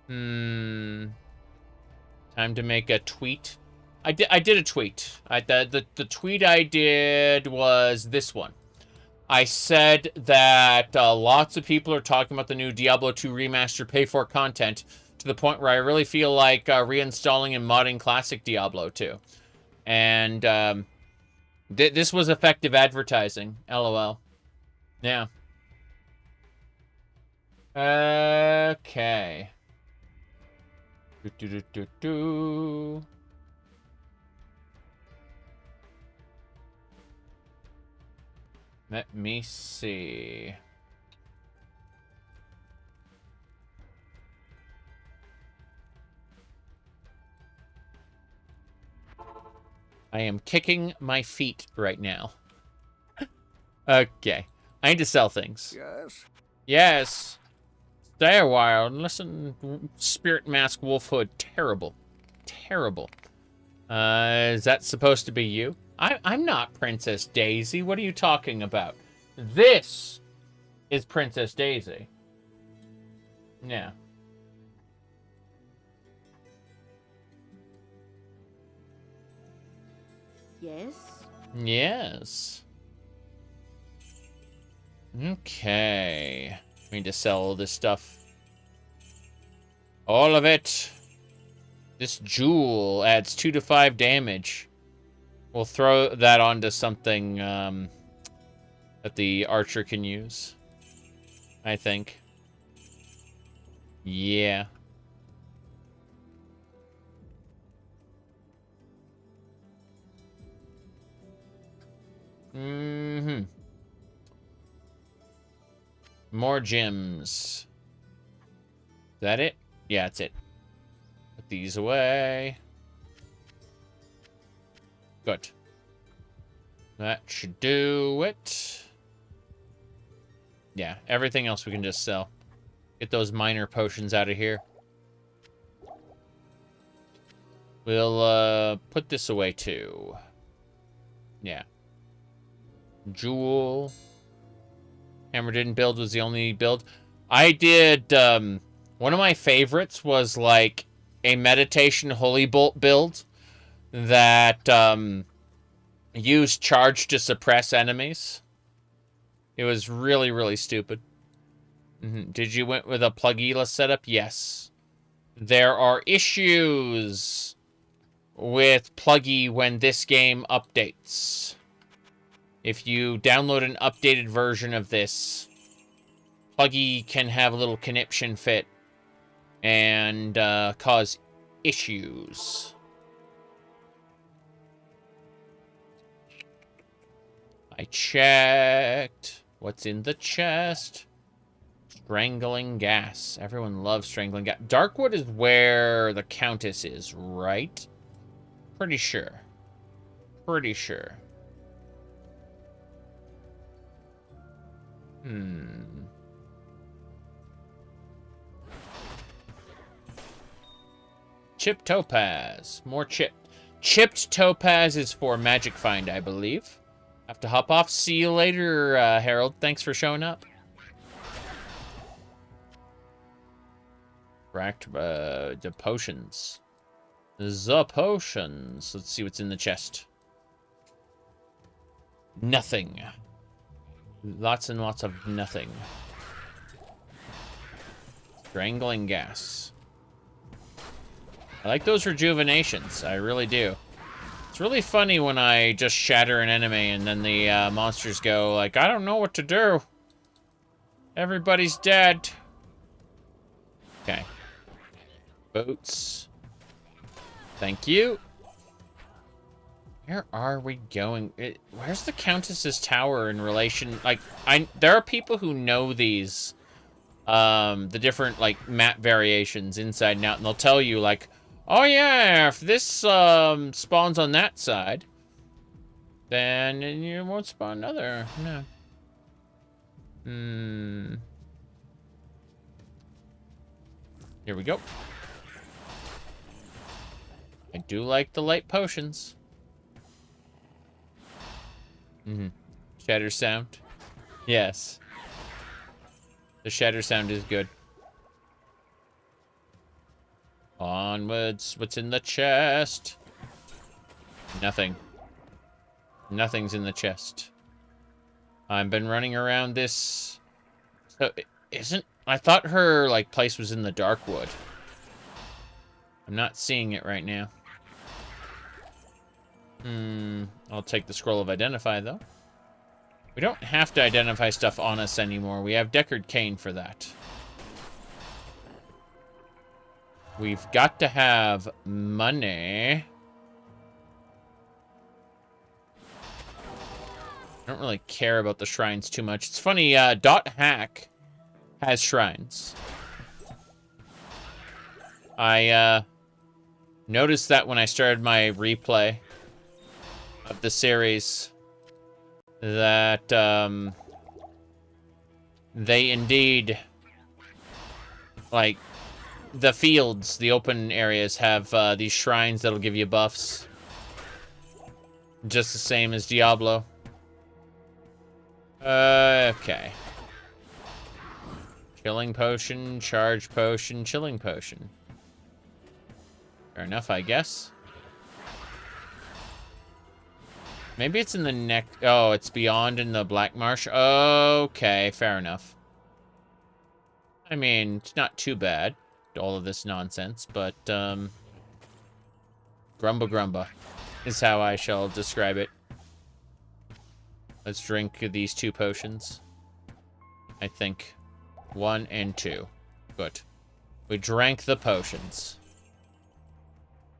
[SPEAKER 1] Time to make a tweet. I did a tweet. The tweet I did was this one. I said that lots of people are talking about the new Diablo 2 remaster pay-for content to the point where I really feel like reinstalling and modding classic Diablo 2. And this was effective advertising. LOL. Yeah. Okay. Let me see. I am kicking my feet right now. Okay. I need to sell things.
[SPEAKER 2] Yes?
[SPEAKER 1] Yes. Stay a while and listen. Spirit Mask Wolfhood. Terrible. Terrible. Is that supposed to be you? I'm not Princess Daisy. What are you talking about? This is Princess Daisy. Yeah.
[SPEAKER 6] Yes?
[SPEAKER 1] Yes. Okay. We need to sell all this stuff. All of it. This jewel adds 2 to 5 damage. We'll throw that onto something that the archer can use. I think. Yeah. More gems. Is that it? Yeah, that's it. Put these away. Good. That should do it. Yeah, everything else we can just sell. Get those minor potions out of here. We'll put this away too. Yeah. Jewel. Hammer didn't build was the only build. I did, one of my favorites was like a meditation holy bolt build that used charge to suppress enemies. It was really, really stupid. Did you went with a plugila setup? Yes. There are issues with Pluggy when this game updates. If you download an updated version of this, Pluggy can have a little conniption fit and cause issues. I checked. What's in the chest? Strangling gas. Everyone loves strangling gas. Darkwood is where the countess is, right? Pretty sure. Pretty sure. Chipped topaz. More chip. Chipped topaz is for magic find, I believe. Have to hop off. See you later, Harold. Thanks for showing up. Cracked the potions. The potions. Let's see what's in the chest. Nothing. Lots and lots of nothing. Strangling gas. I like those rejuvenations. I really do. It's really funny when I just shatter an enemy and then the monsters go like, I don't know what to do. Everybody's dead. Okay. Boats. Thank you. Where are we going? Where's the Countess's tower in relation? Like, there are people who know these, the different, like, map variations inside and out, and they'll tell you, like, oh yeah, if this, spawns on that side, then you won't spawn another. No. Here we go. I do like the light potions. Shatter sound. Yes. The shatter sound is good. Onwards. What's in the chest? Nothing. Nothing's in the chest. I've been running around this. So, I thought her, like, place was in the Darkwood. I'm not seeing it right now. I'll take the scroll of identify, though. We don't have to identify stuff on us anymore. We have Deckard Cain for that. We've got to have money. I don't really care about the shrines too much. It's funny, Dot Hack has shrines. I noticed that when I started my replay of the series, that they indeed, like, the fields, the open areas have these shrines that'll give you buffs. Just the same as Diablo. Okay. Chilling potion, charge potion, chilling potion. Fair enough, I guess. Maybe it's in the next... Oh, it's beyond in the Black Marsh. Okay, fair enough. I mean, it's not too bad, all of this nonsense, but, Grumba Grumba is how I shall describe it. Let's drink these 2 potions. I think. 1 and 2. Good. We drank the potions.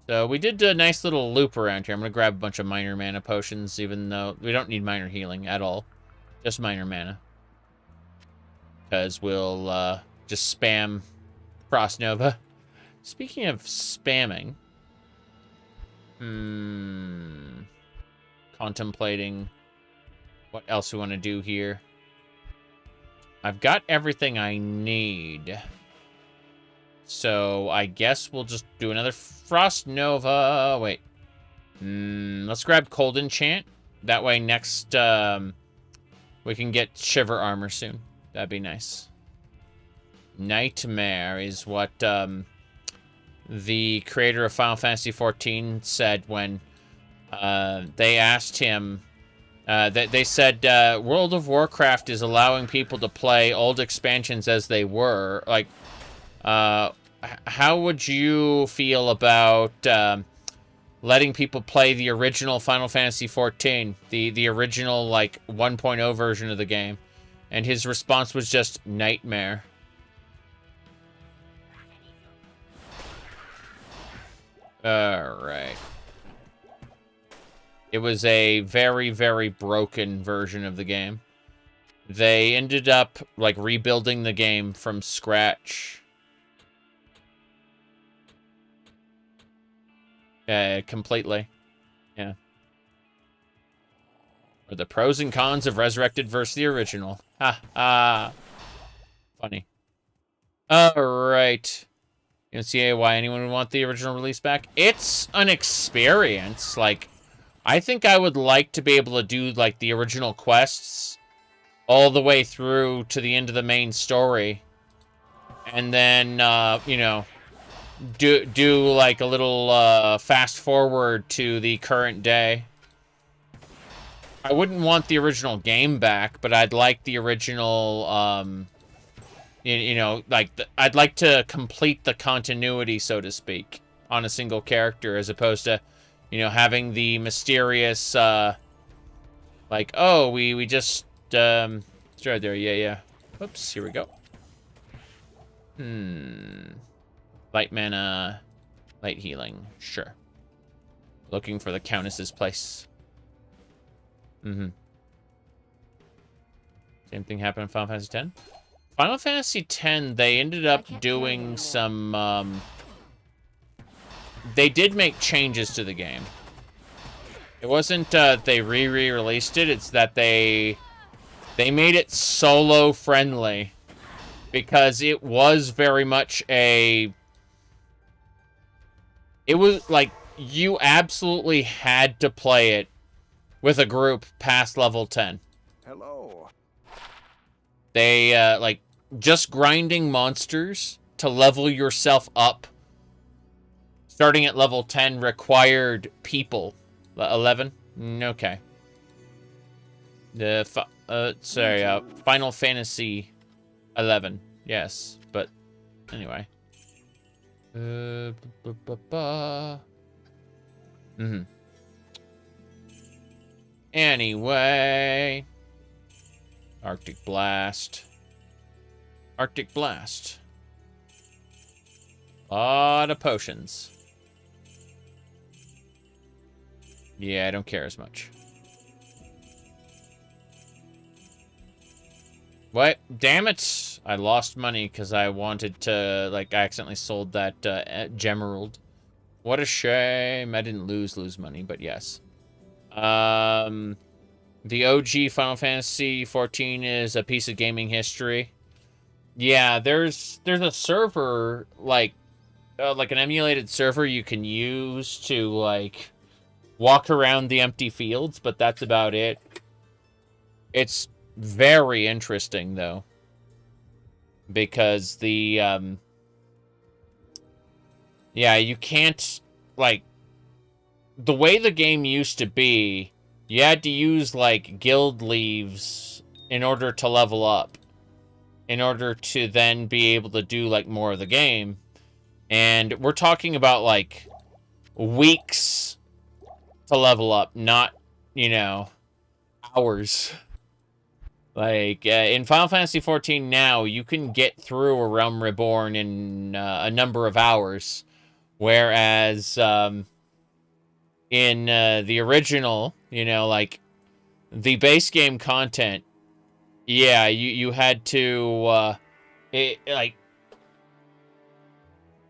[SPEAKER 1] So we did a nice little loop around here. I'm going to grab a bunch of minor mana potions, even though we don't need minor healing at all. Just minor mana. Because we'll just spam Frost Nova. Speaking of spamming. Contemplating what else we want to do here. I've got everything I need. So I guess we'll just do another Frost Nova. Wait. Let's grab Cold Enchant. That way next, we can get Shiver Armor soon. That'd be nice. Nightmare is what, the creator of Final Fantasy XIV said when, they asked him, they said, World of Warcraft is allowing people to play old expansions as they were. Like, how would you feel about, letting people play the original Final Fantasy XIV, the original, like, 1.0 version of the game? And his response was just nightmare. Alright. It was a very, very broken version of the game. They ended up, like, rebuilding the game from scratch. Completely. Yeah. Or the pros and cons of Resurrected versus the original. Ha ha. Funny. Alright. You don't see why anyone would want the original release back? It's an experience. Like, I think I would like to be able to do, like, the original quests all the way through to the end of the main story. And then, you know, do like a little fast forward to the current day. I wouldn't want the original game back, but I'd like the original, you know, like, I'd like to complete the continuity, so to speak, on a single character, as opposed to, you know, having the mysterious, like, oh, we just, it's right there, yeah. Oops, here we go. Light mana, light healing, sure. Looking for the Countess's place. Same thing happened in Final Fantasy X? Final Fantasy X, they ended up doing some, they did make changes to the game. It wasn't, they re-released it, it's that they made it solo-friendly. Because it was very much a... It was, like, you absolutely had to play it with a group past level 10.
[SPEAKER 13] Hello.
[SPEAKER 1] They, like, just grinding monsters to level yourself up, starting at level 10, required people. 11? Okay. Final Fantasy 11. Yes, but anyway. Anyway. Arctic Blast. Arctic Blast. A lot of potions. Yeah, I don't care as much. What? Damn it! I lost money because I wanted to, like, I accidentally sold that Gemerald. What a shame. I didn't lose money, but yes. The OG Final Fantasy XIV is a piece of gaming history. Yeah, there's a server, like an emulated server you can use to, like, walk around the empty fields, but that's about it. It's very interesting, though, because the, yeah, you can't, like, the way the game used to be, you had to use, like, guild leaves in order to level up, in order to then be able to do, like, more of the game, and we're talking about, like, weeks to level up, not, you know, hours. Like, in Final Fantasy XIV now, you can get through a Realm Reborn in a number of hours. Whereas, in the original, you know, like, the base game content, yeah, you had to, like,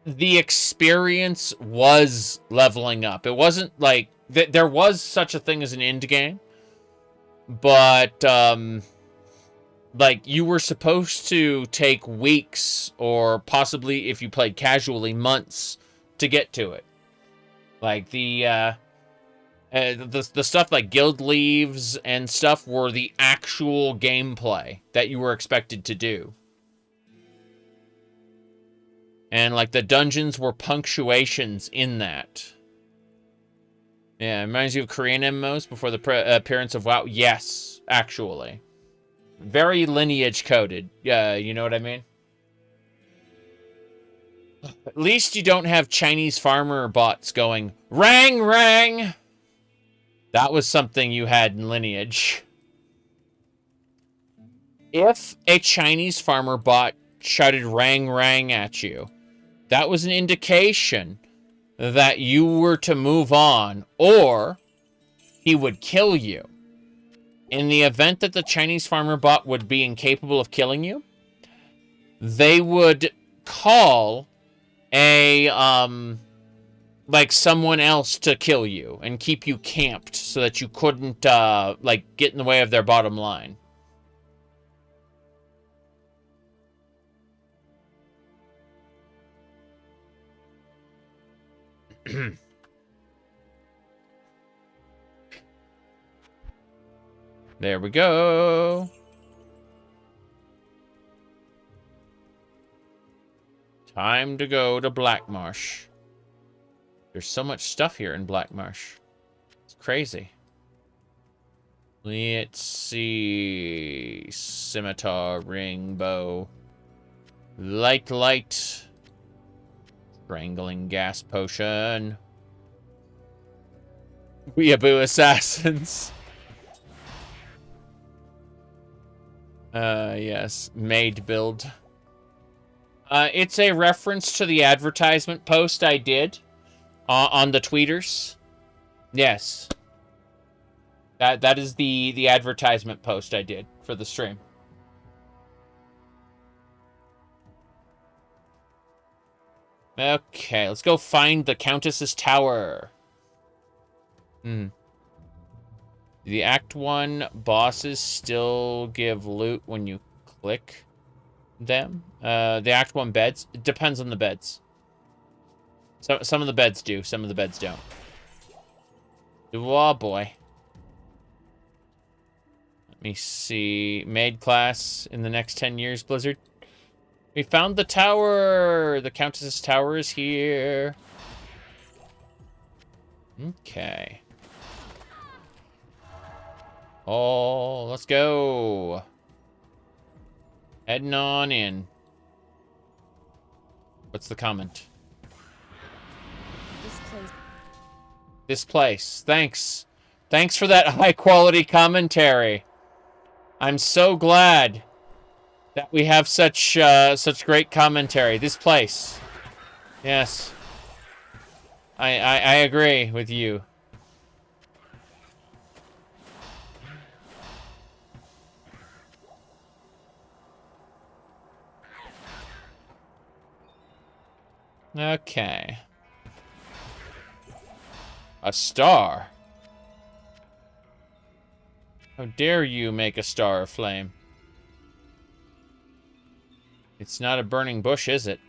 [SPEAKER 1] the experience was leveling up. It wasn't, like, there was such a thing as an end game. But, like, you were supposed to take weeks, or possibly, if you played casually, months to get to it. Like, the stuff like guild leaves and stuff were the actual gameplay that you were expected to do. And, like, the dungeons were punctuations in that. Yeah, it reminds you of Korean MMOs before the appearance of WoW. Yes, actually. Very lineage coded. Yeah, you know what I mean? At least you don't have Chinese farmer bots going, rang, rang! That was something you had in Lineage. If a Chinese farmer bot shouted rang, rang at you, that was an indication that you were to move on, or he would kill you. In the event that the Chinese farmer bot would be incapable of killing you, they would call a, like, someone else to kill you and keep you camped so that you couldn't, like, get in the way of their bottom line. There we go. Time to go to Blackmarsh. There's so much stuff here in Blackmarsh. It's crazy. Let's see. Scimitar, ring, bow. Light. Strangling gas potion. Weeaboo assassins. Yes. Maid build. It's a reference to the advertisement post I did on the tweeters. Yes. That is the advertisement post I did for the stream. Okay, let's go find the Countess's tower. The Act 1 bosses still give loot when you click them. The Act 1 beds, it depends on the beds. So some of the beds do, some of the beds don't. Oh boy. Let me see. Maid class in the next 10 years, Blizzard. We found the tower! The Countess's tower is here. Okay. Oh, let's go. Heading on in. What's the comment? This place. Thanks. Thanks for that high-quality commentary. I'm so glad that we have such great commentary. This place. Yes. I agree with you. Okay. A star. How dare you make a star of flame? It's not a burning bush, is it?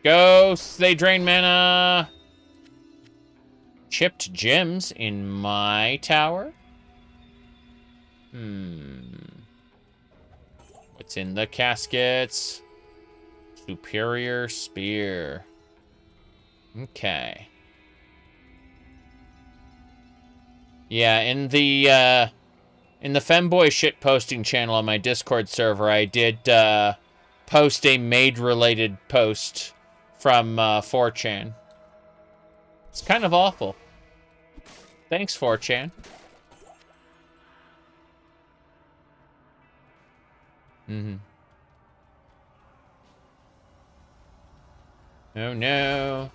[SPEAKER 1] Ghosts, they drain mana. Chipped gems in my tower? What's in the caskets? Superior spear. Okay. Yeah, in the femboy shitposting channel on my Discord server, I did post a maid-related post from 4chan. It's kind of awful. Thanks, 4chan. Oh no.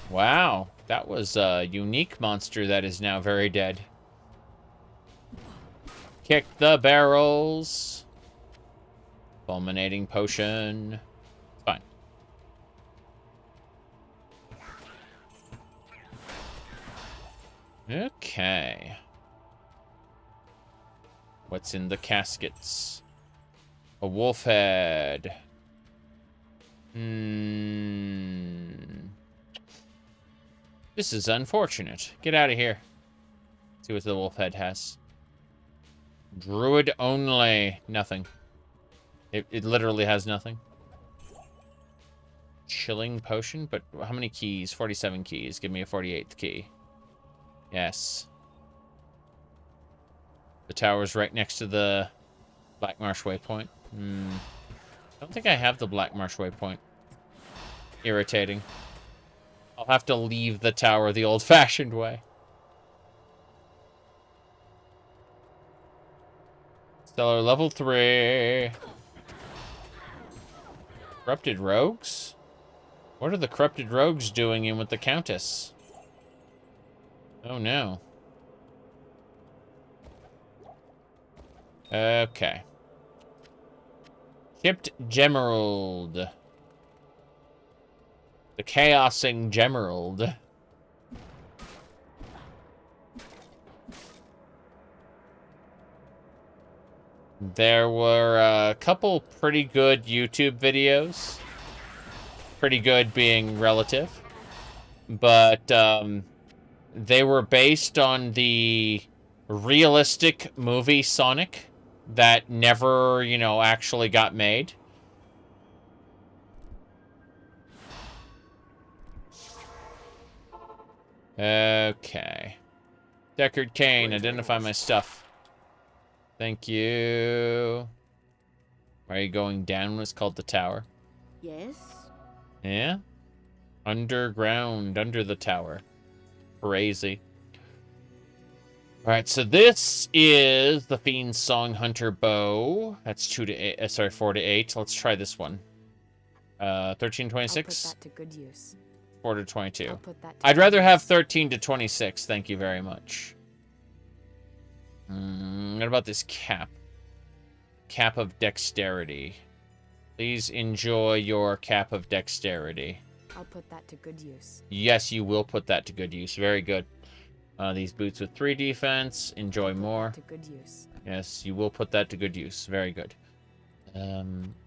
[SPEAKER 1] Wow, that was a unique monster that is now very dead. Kick the barrels. Fulminating potion. Fine. Okay. What's in the caskets? A wolf head. This is unfortunate. Get out of here. See what the wolf head has. Druid only. Nothing. It literally has nothing. Chilling potion? But how many keys? 47 keys. Give me a 48th key. Yes. The tower's right next to the Black Marsh Waypoint. I don't think I have the Black Marsh Waypoint. Irritating. I'll have to leave the tower the old-fashioned way. Stellar level 3. Corrupted rogues? What are the corrupted rogues doing in with the countess? Oh no. Okay. Chipped Gemerald. The Chaosing Gemerald. There were a couple pretty good YouTube videos. Pretty good being relative. But they were based on the realistic movie Sonic that never, you know, actually got made. Okay. Deckard Cain, identify my stuff. Thank you. Are you going down? It's called the tower.
[SPEAKER 6] Yes?
[SPEAKER 1] Yeah? Underground, under the tower. Crazy. Alright, so this is the Fiend's Song Hunter bow. That's 2 to 8. Sorry, 4 to 8. Let's try this one. 13 26.
[SPEAKER 3] I'll put that to good use.
[SPEAKER 1] 4 to 22.
[SPEAKER 3] I'll put that to
[SPEAKER 1] I'd
[SPEAKER 3] good
[SPEAKER 1] rather
[SPEAKER 3] use.
[SPEAKER 1] have 13 to 26. Thank you very much. What about this cap? Cap of dexterity. Please enjoy your cap of dexterity.
[SPEAKER 3] I'll put that to good use.
[SPEAKER 1] Yes, you will put that to good use. Very good. These boots with 3 defense. Enjoy more.
[SPEAKER 3] To good use.
[SPEAKER 1] Yes, you will put that to good use. Very good.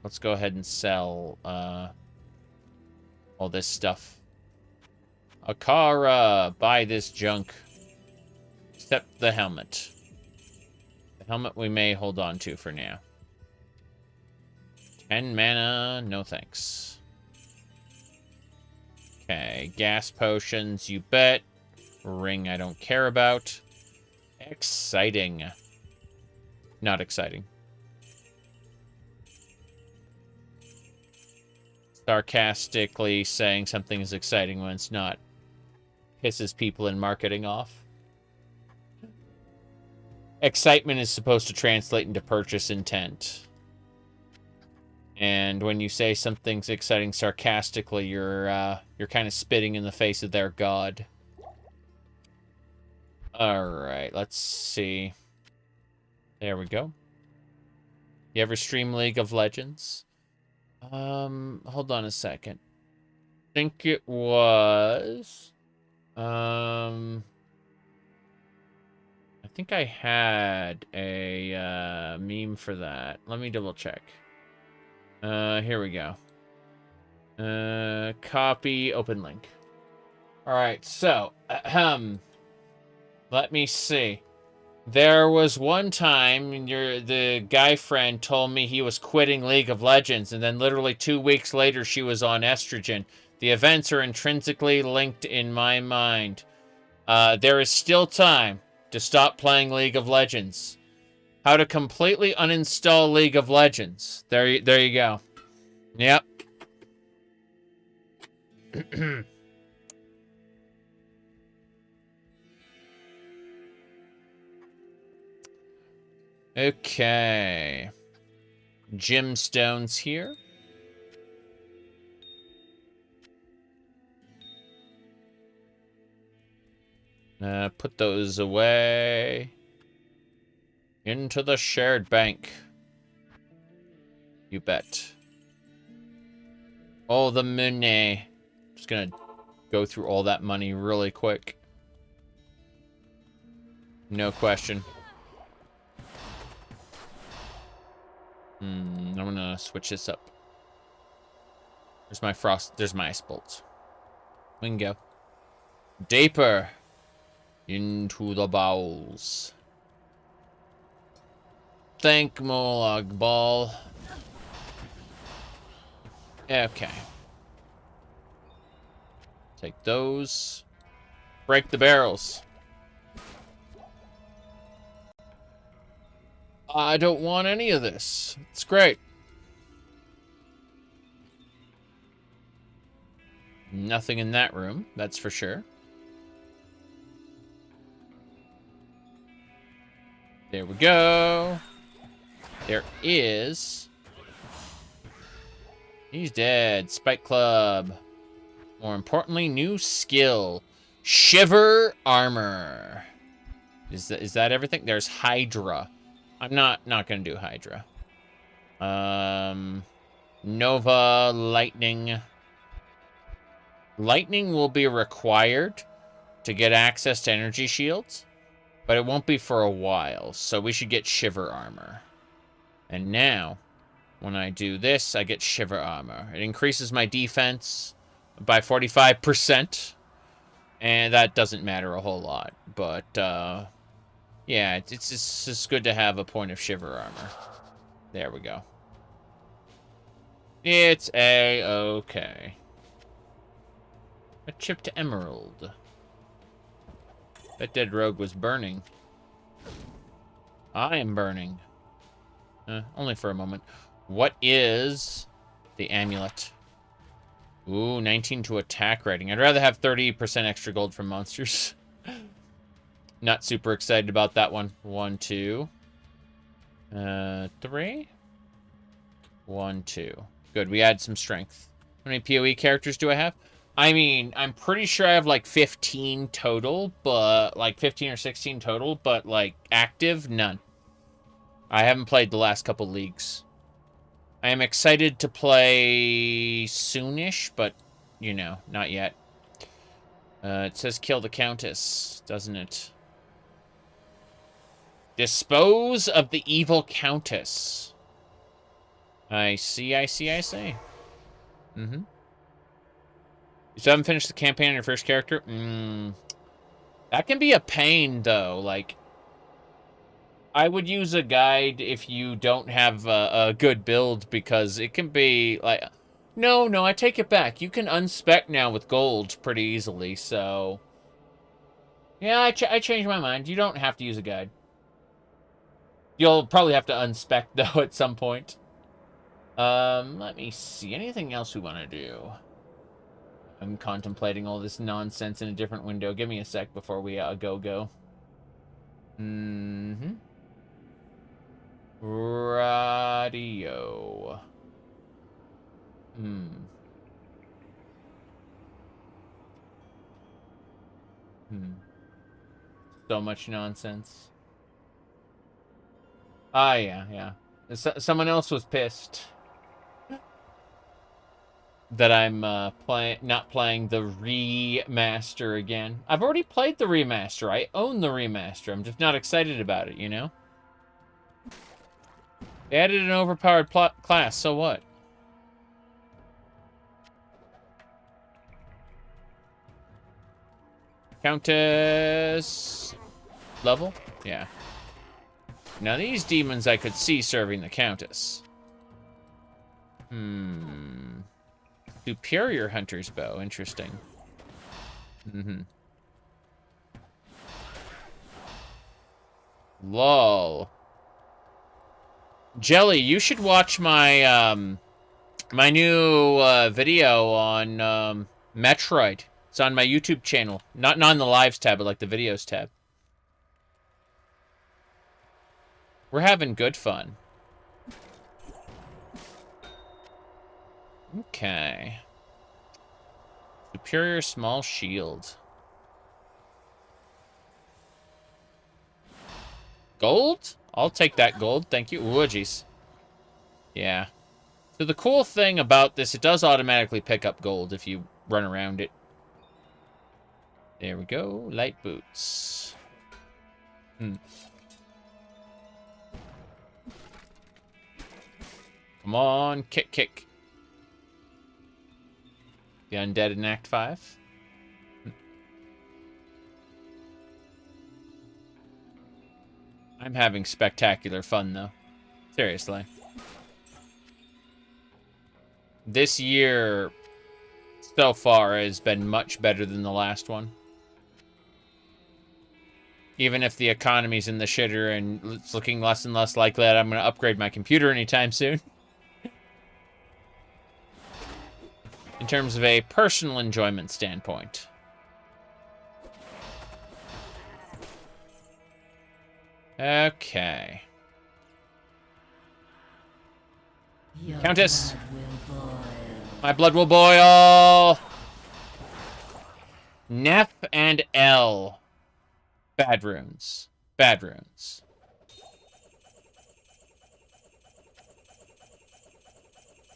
[SPEAKER 1] Let's go ahead and sell all this stuff. Akara, buy this junk. Except the helmet. The helmet we may hold on to for now. 10 mana, no thanks. Okay, gas potions, you bet. Ring I don't care about. Exciting. Not exciting. Sarcastically saying something is exciting when it's not. Pisses people in marketing off. Excitement is supposed to translate into purchase intent. And when you say something's exciting sarcastically, you're kind of spitting in the face of their god. Alright, let's see. There we go. You ever stream League of Legends? Hold on a second. I think it was... I think I had a meme for that. Let me double check. Here we go. Copy, open link. Alright, so, let me see. There was one time the guy friend told me he was quitting League of Legends, and then literally 2 weeks later she was on estrogen. The events are intrinsically linked in my mind. There is still time to stop playing League of Legends. How to completely uninstall League of Legends. There you go. Yep. Okay. Gemstones here. Put those away. Into the shared bank. You bet. Oh, the money. Just gonna go through all that money really quick. No question. I'm gonna switch this up. There's my frost. There's my ice bolt. We can go deeper into the bowels. Thank Molag Ball. Okay. Take those. Break the barrels. I don't want any of this. It's great. Nothing in that room, that's for sure. There we go. There is... He's dead. Spike Club. More importantly, new skill. Shiver Armor. Is that everything? There's Hydra. I'm not gonna do Hydra. Nova, Lightning. Lightning will be required to get access to energy shields, but it won't be for a while, so we should get Shiver Armor. And now, when I do this, I get Shiver Armor. It increases my defense by 45%, and that doesn't matter a whole lot, but, yeah, it's just good to have a point of Shiver Armor. There we go. It's A-okay. A chipped emerald. That dead rogue was burning. I am burning. Only for a moment. What is the amulet? Ooh, 19 to attack rating. I'd rather have 30% extra gold from monsters. Not super excited about that one. 1, 2. 3. 1, 2. Good, we add some strength. How many PoE characters do I have? I mean, I'm pretty sure I have like 15 total, but like 15 or 16 total, but like active, none. I haven't played the last couple leagues. I am excited to play soonish, but you know, not yet. It says kill the countess, doesn't it? Dispose of the evil countess. I see. Mm-hmm. You still haven't finished the campaign on your first character? That can be a pain, though. Like, I would use a guide if you don't have a good build, because it can be, like... No, I take it back. You can unspec now with gold pretty easily, so... Yeah, I changed my mind. You don't have to use a guide. You'll probably have to unspec, though, at some point. Let me see. Anything else we want to do? I'm contemplating all this nonsense in a different window. Give me a sec before we go. Radio. So much nonsense. Ah, yeah. Someone else was pissed that I'm not playing the remaster again. I've already played the remaster. I own the remaster. I'm just not excited about it, you know? They added an overpowered class, so what? Countess... level? Yeah. Now these demons I could see serving the countess. Superior hunter's bow. Interesting. Lol. Jelly, you should watch my my new video on Metroid. It's on my YouTube channel. Not on the lives tab, but like the videos tab. We're having good fun. Okay. Superior small shield. Gold? I'll take that gold. Thank you. Ooh, jeez. Yeah. So the cool thing about this, it does automatically pick up gold if you run around it. There we go. Light boots. Come on, kick, kick. The undead in Act 5. I'm having spectacular fun, though. Seriously. This year, so far, has been much better than the last one. Even if the economy's in the shitter and it's looking less and less likely that I'm going to upgrade my computer anytime soon. In terms of a personal enjoyment standpoint. Okay. Countess! My blood will boil! Neff and L. Bad runes. Bad runes.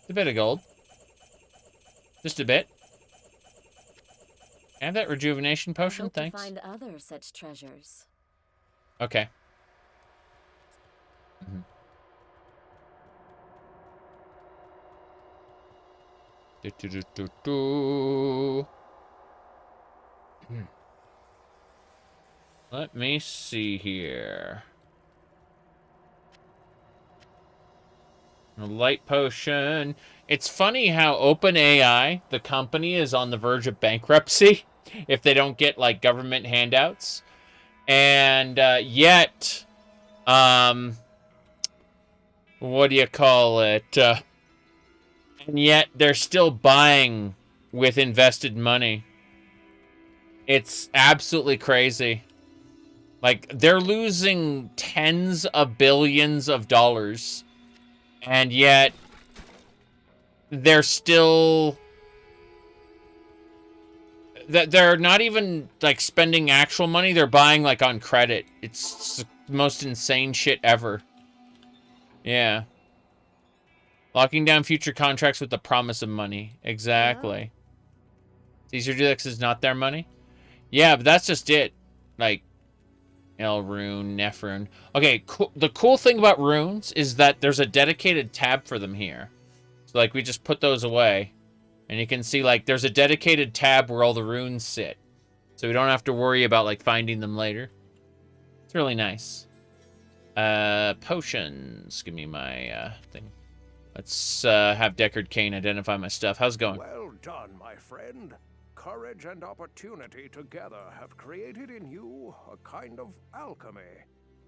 [SPEAKER 1] A bit of gold. Just a bit. Have that rejuvenation potion, thanks.
[SPEAKER 7] Find other such treasures.
[SPEAKER 1] Okay. Let me see here. A light potion. It's funny how OpenAI, the company, is on the verge of bankruptcy if they don't get, like, government handouts. And yet, what do you call it? And yet they're still buying with invested money. It's absolutely crazy. Like, they're losing tens of billions of dollars. And yet they're still... They're not even, like, spending actual money. They're buying, like, on credit. It's the most insane shit ever. Yeah. Locking down future contracts with the promise of money. Exactly. Caesar Dulix is not their money? Yeah, but that's just it. Like, L rune, Neff rune. Okay, the cool thing about runes is that there's a dedicated tab for them here. So, like, we just put those away. And you can see, like, there's a dedicated tab where all the runes sit. So we don't have to worry about, like, finding them later. It's really nice. Potions. Give me my, thing. Let's, have Deckard Cain identify my stuff. How's it going?
[SPEAKER 13] Well done, my friend. Courage and opportunity together have created in you a kind of alchemy.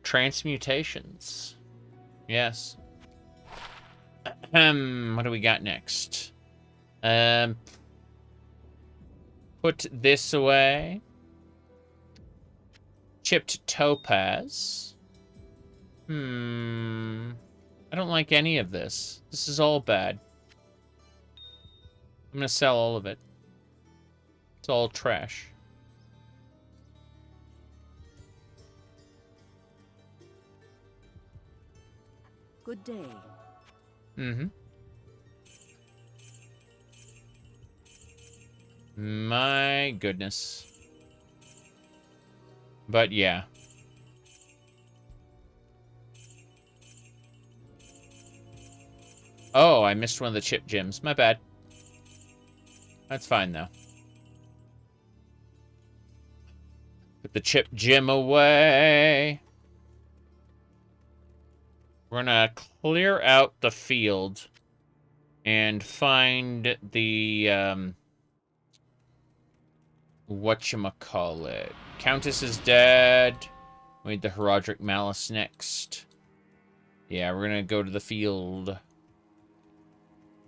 [SPEAKER 1] Transmutations. Yes. What do we got next? Put this away. Chipped topaz. I don't like any of this. This is all bad. I'm gonna sell all of it. It's all trash.
[SPEAKER 6] Good day.
[SPEAKER 1] Mm-hmm. My goodness. But yeah. Oh, I missed one of the chip gems. My bad. That's fine, though. Put the chip gem away. We're gonna clear out the field and find the, whatchamacallit. Countess is dead. We need the Herodric Malice next. Yeah, we're gonna go to the field.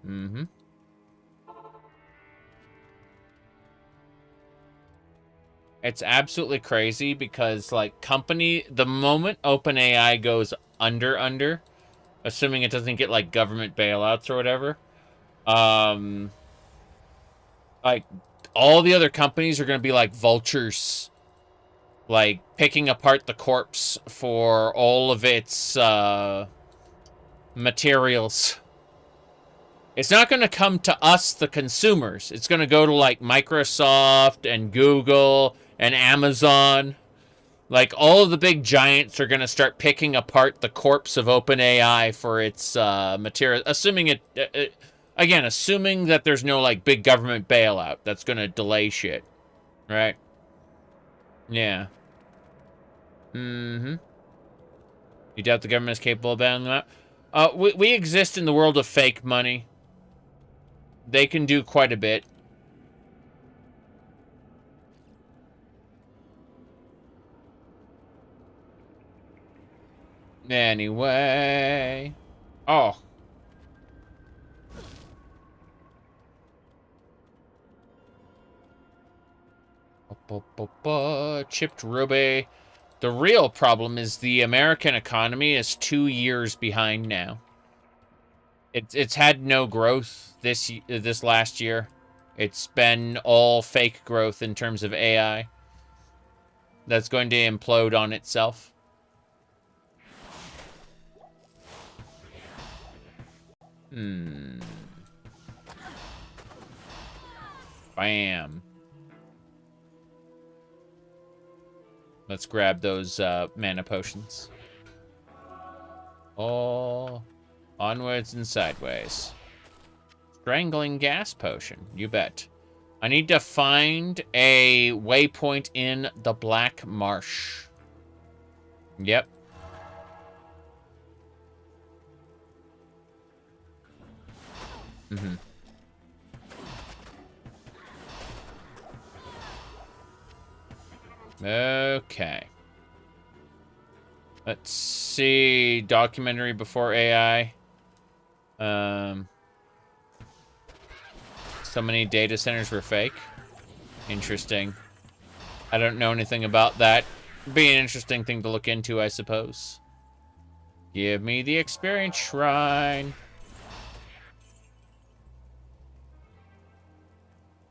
[SPEAKER 1] Mm-hmm. It's absolutely crazy because, like, the moment OpenAI goes under, assuming it doesn't get, like, government bailouts or whatever, like, all the other companies are going to be like vultures, like, picking apart the corpse for all of its, materials. It's not going to come to us, the consumers. It's going to go to, like, Microsoft and Google and Amazon. Like, all of the big giants are going to start picking apart the corpse of OpenAI for its material. Assuming again, assuming that there's no, like, big government bailout that's going to delay shit. Right? Yeah. Mm-hmm. You doubt the government is capable of bailing them out? We exist in the world of fake money. They can do quite a bit. Anyway. Oh. Chipped ruby. The real problem is the American economy is 2 years behind now. It's had no growth this last year. It's been all fake growth in terms of AI. That's going to implode on itself. Bam. Let's grab those mana potions. Oh, onwards and sideways. Strangling gas potion, you bet. I need to find a waypoint in the Black Marsh. Yep. Okay. Let's see. Documentary before AI. So many data centers were fake. Interesting. I don't know anything about that. Be an interesting thing to look into, I suppose. Give me the experience shrine.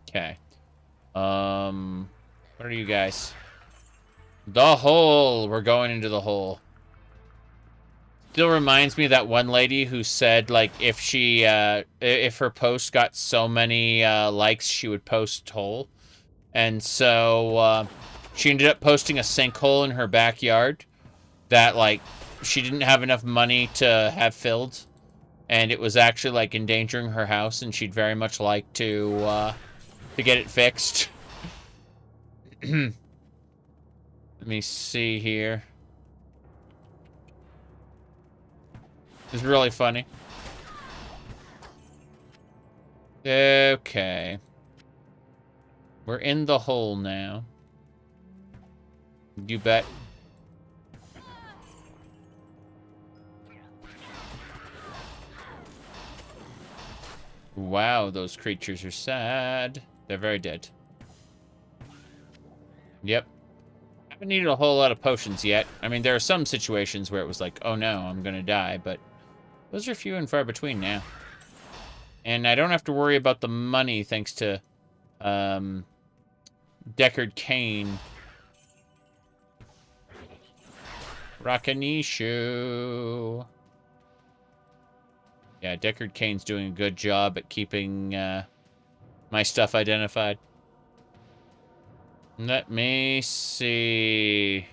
[SPEAKER 1] Okay. What are you guys? The hole. We're going into the hole. Still reminds me of that one lady who said, like, if she, if her post got so many likes, she would post hole. And so she ended up posting a sinkhole in her backyard that, like, she didn't have enough money to have filled, and it was actually, like, endangering her house, and she'd very much like to get it fixed. Let me see here. It's really funny. Okay. We're in the hole now. You bet. Wow, those creatures are sad. They're very dead. Yep. Haven't needed a whole lot of potions yet. I mean, there are some situations where it was like, oh no, I'm gonna die, but those are few and far between now. And I don't have to worry about the money thanks to Deckard Cain. Rakanishu. Yeah, Deckard Cain's doing a good job at keeping my stuff identified. Let me see.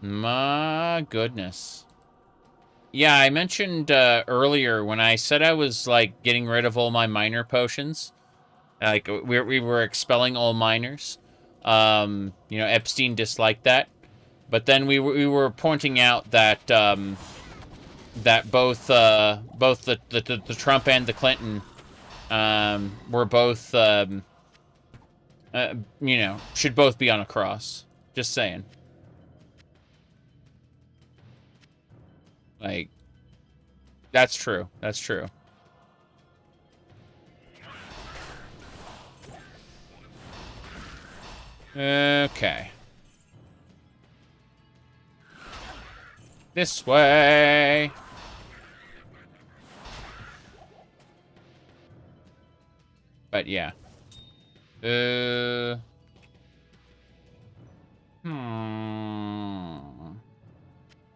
[SPEAKER 1] My goodness. Yeah, I mentioned earlier when I said I was, like, getting rid of all my minor potions. Like, we were expelling all minors. You know, Epstein disliked that. But then we were pointing out that that both the Trump and the Clinton were both you know, should both be on a cross. Just saying. Like, that's true. That's true. Okay. This way. But yeah.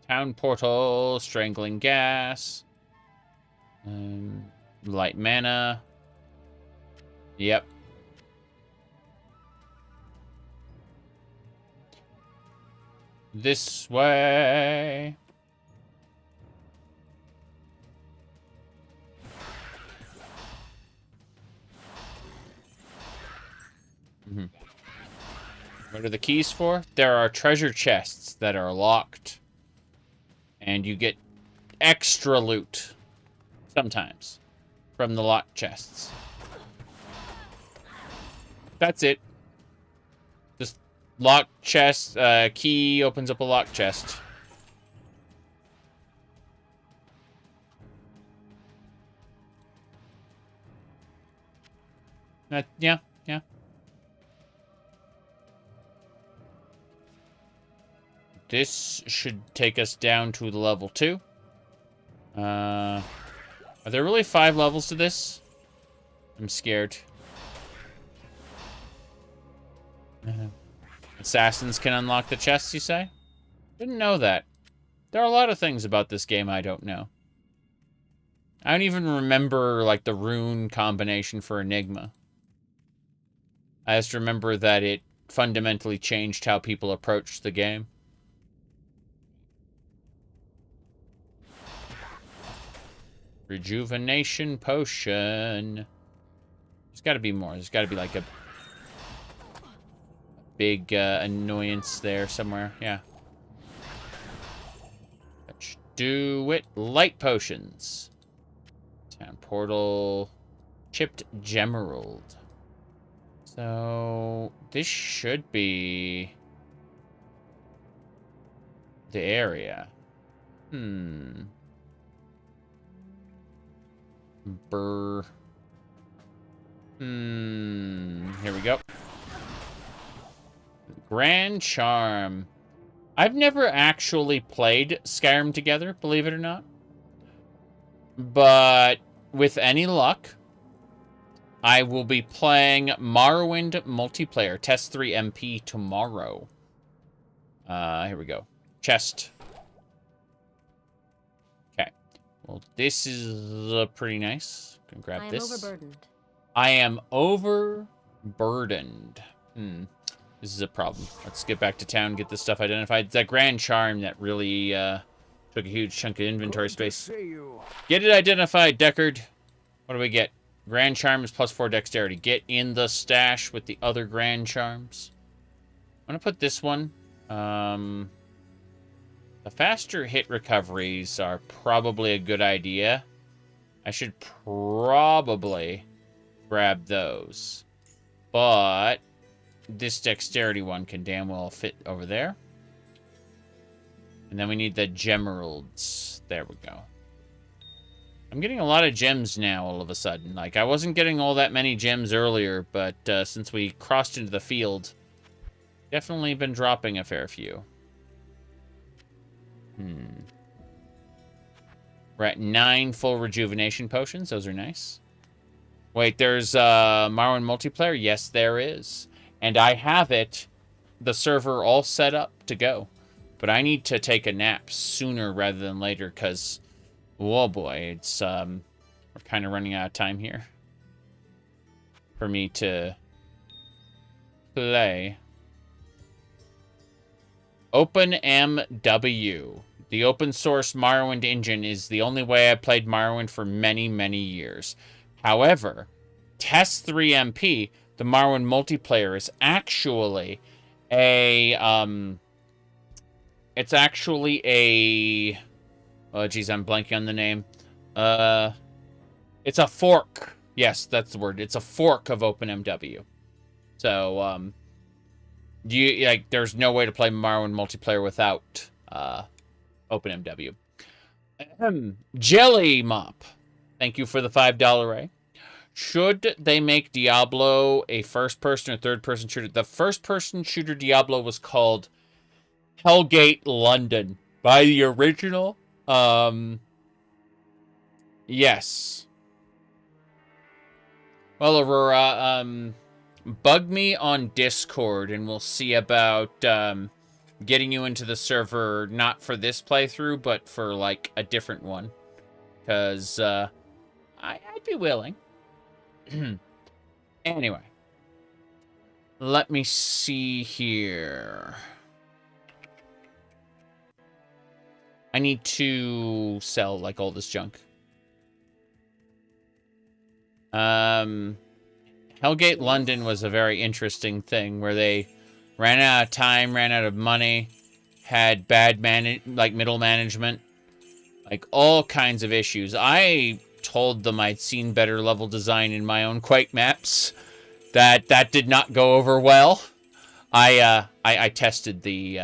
[SPEAKER 1] Town portal, strangling gas. Light mana. Yep. This way. What are the keys for? There are treasure chests that are locked. And you get extra loot. Sometimes. From the locked chests. That's it. Just locked chest. Key opens up a locked chest. Yeah. This should take us down to the level 2. Are there really 5 levels to this? I'm scared. Assassins can unlock the chests, you say? Didn't know that. There are a lot of things about this game I don't know. I don't even remember, like, the rune combination for Enigma. I just remember that it fundamentally changed how people approached the game. Rejuvenation potion. There's got to be more. There's got to be like a big annoyance there somewhere. Yeah. Let's do it. Light potions. Town portal. Chipped Gemerald. So this should be the area. Here we go. Grand Charm. I've never actually played Skyrim together, believe it or not. But with any luck, I will be playing Morrowind multiplayer, Test 3 MP tomorrow. Here we go. Chest. Okay. Well, this is pretty nice. Can grab this. I am overburdened. This is a problem. Let's get back to town, get this stuff identified. It's that Grand Charm that really took a huge chunk of inventory space. Get it identified, Deckard. What do we get? Grand Charm is +4 dexterity. Get in the stash with the other Grand Charms. I'm going to put this one. The faster hit recoveries are probably a good idea. I should probably grab those. But this dexterity one can damn well fit over there. And then we need the Gemeralds. There we go. I'm getting a lot of gems now all of a sudden. Like, I wasn't getting all that many gems earlier, but since we crossed into the field, definitely been dropping a fair few. We're at 9 full rejuvenation potions. Those are nice. Wait, there's Morrowind multiplayer? Yes, there is. And I have it, the server all set up to go. But I need to take a nap sooner rather than later, because, oh boy, it's, we're kind of running out of time here for me to play. OpenMW. The open source Morrowind engine is the only way I played Morrowind for many, many years. However, Test 3 MP, the Morrowind multiplayer, is actually a, it's actually a, oh geez, I'm blanking on the name. It's a fork. Yes, that's the word. It's a fork of OpenMW. So, there's no way to play Morrowind multiplayer without, OpenMW. Jelly Mop. Thank you for the $5 ray. Should they make Diablo a first-person or third-person shooter? The first-person shooter Diablo was called Hellgate London. By the original? Yes. Well, Aurora, bug me on Discord and we'll see about, getting you into the server, not for this playthrough, but for, like, a different one. Because, I'd be willing. Anyway. Let me see here. I need to sell, like, all this junk. Hellgate London was a very interesting thing where they ran out of time, ran out of money, had bad middle management, like all kinds of issues. I told them I'd seen better level design in my own Quake maps. That did not go over well. I tested the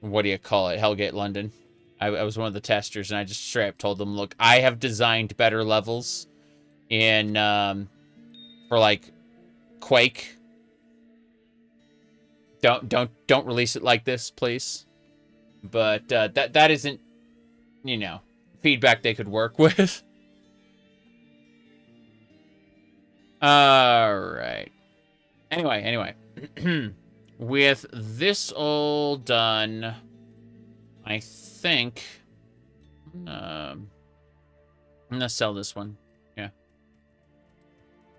[SPEAKER 1] what do you call it? Hellgate London. I was one of the testers, and I just straight up told them, look, I have designed better levels in for like Quake. Don't release it like this, please. But that isn't, you know, feedback they could work with. All right. Anyway. With this all done, I think I'm gonna sell this one. Yeah.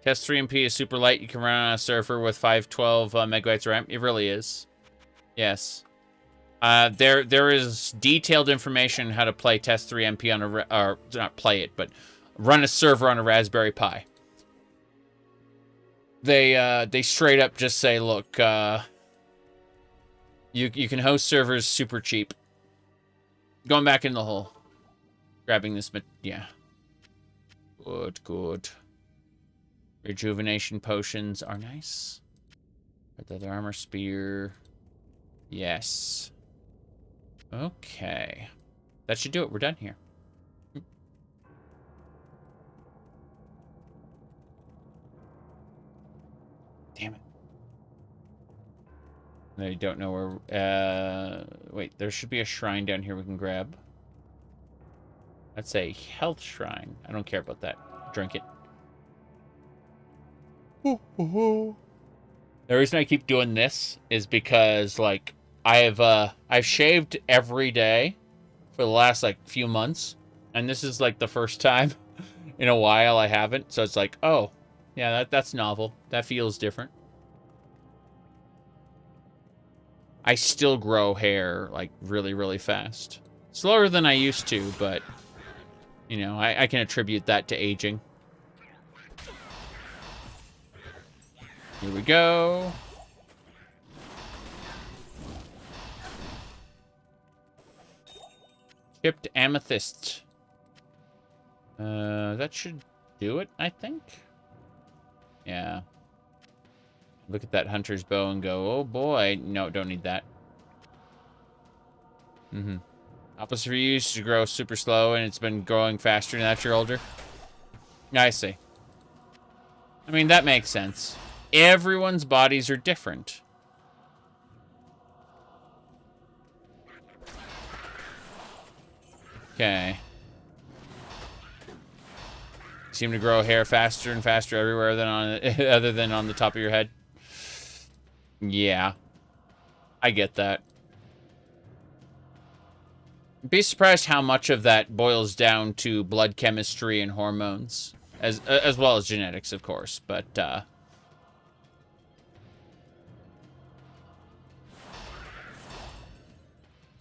[SPEAKER 1] Test 3MP is super light. You can run on a server with 512 megabytes RAM. It really is. Yes. There is detailed information on how to play Test 3MP on or not play it, but run a server on a Raspberry Pi. They straight up just say, look, you can host servers super cheap. Going back in the hole. Grabbing this, but yeah. Good. Rejuvenation potions are nice. The armor spear. Yes. Okay. That should do it. We're done here. Damn it. I don't know where... wait, there should be a shrine down here we can grab. That's a health shrine. I don't care about that. Drink it. The reason I keep doing this is because, like, I've shaved every day for the last, like, few months. And this is, like, the first time in a while I haven't. So it's like, oh, yeah, that's novel. That feels different. I still grow hair, like, really, really fast. Slower than I used to, but, you know, I can attribute that to aging. Here we go. Chipped amethyst. That should do it, I think. Yeah. Look at that hunter's bow and go, oh boy. No, don't need that. Apples for you used to grow super slow, and it's been growing faster now that you're older. I see. I mean, that makes sense. Everyone's bodies are different. Okay. Seem to grow hair faster and faster everywhere than on other than on the top of your head. Yeah. I get that. Be surprised how much of that boils down to blood chemistry and hormones, as well as genetics, of course, but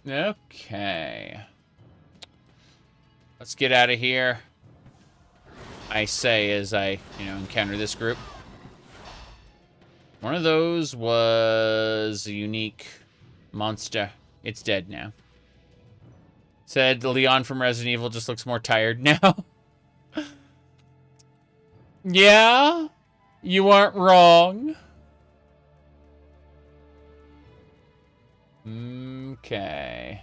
[SPEAKER 1] okay. Let's get out of here. I say as I, encounter this group. One of those was a unique monster. It's dead now. Said Leon from Resident Evil just looks more tired now. Yeah, you aren't wrong. Okay.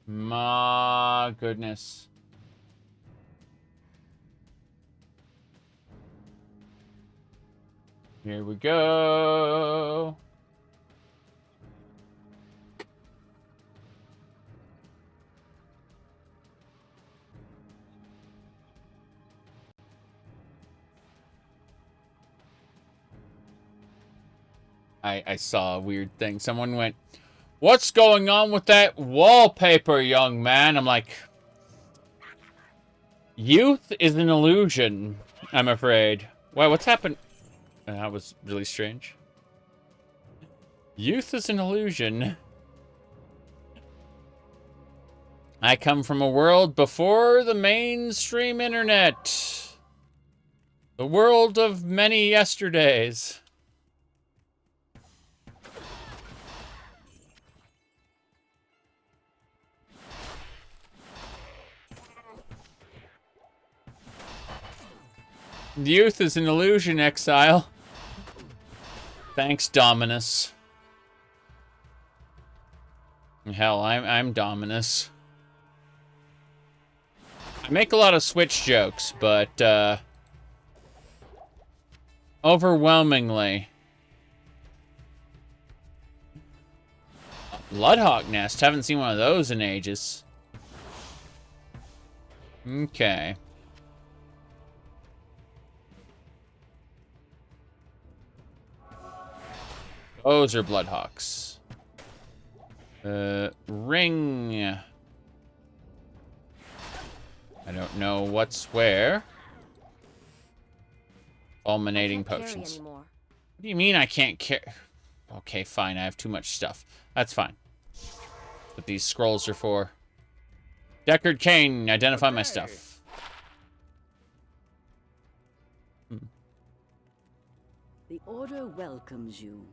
[SPEAKER 1] My goodness. Here we go. I saw a weird thing. Someone went, "What's going on with that wallpaper, young man?" I'm like, Youth is an illusion, I'm afraid. Wow, what's happened? That was really strange. Youth is an illusion. I come from a world before the mainstream internet. The world of many yesterdays. Youth is an illusion, Exile. Thanks, Dominus. Hell, I'm Dominus. I make a lot of Switch jokes, but, overwhelmingly. Bloodhawk Nest. Haven't seen one of those in ages. Okay. Those are Bloodhawks. Ring. I don't know what's where. Fulminating potions. What do you mean I can't carry? Okay, fine. I have too much stuff. That's fine. That's what these scrolls are for. Deckard Cain, identify my stuff.
[SPEAKER 6] The Order welcomes you.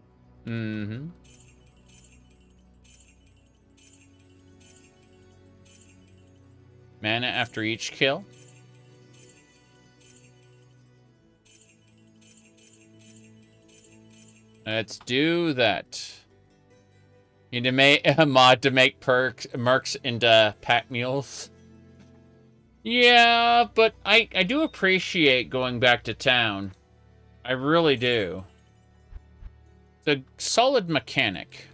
[SPEAKER 1] Mm-hmm. Mana after each kill. Let's do that. You need to make a mod to make mercs into pack mules. Yeah, but I do appreciate going back to town. I really do. It's a solid mechanic.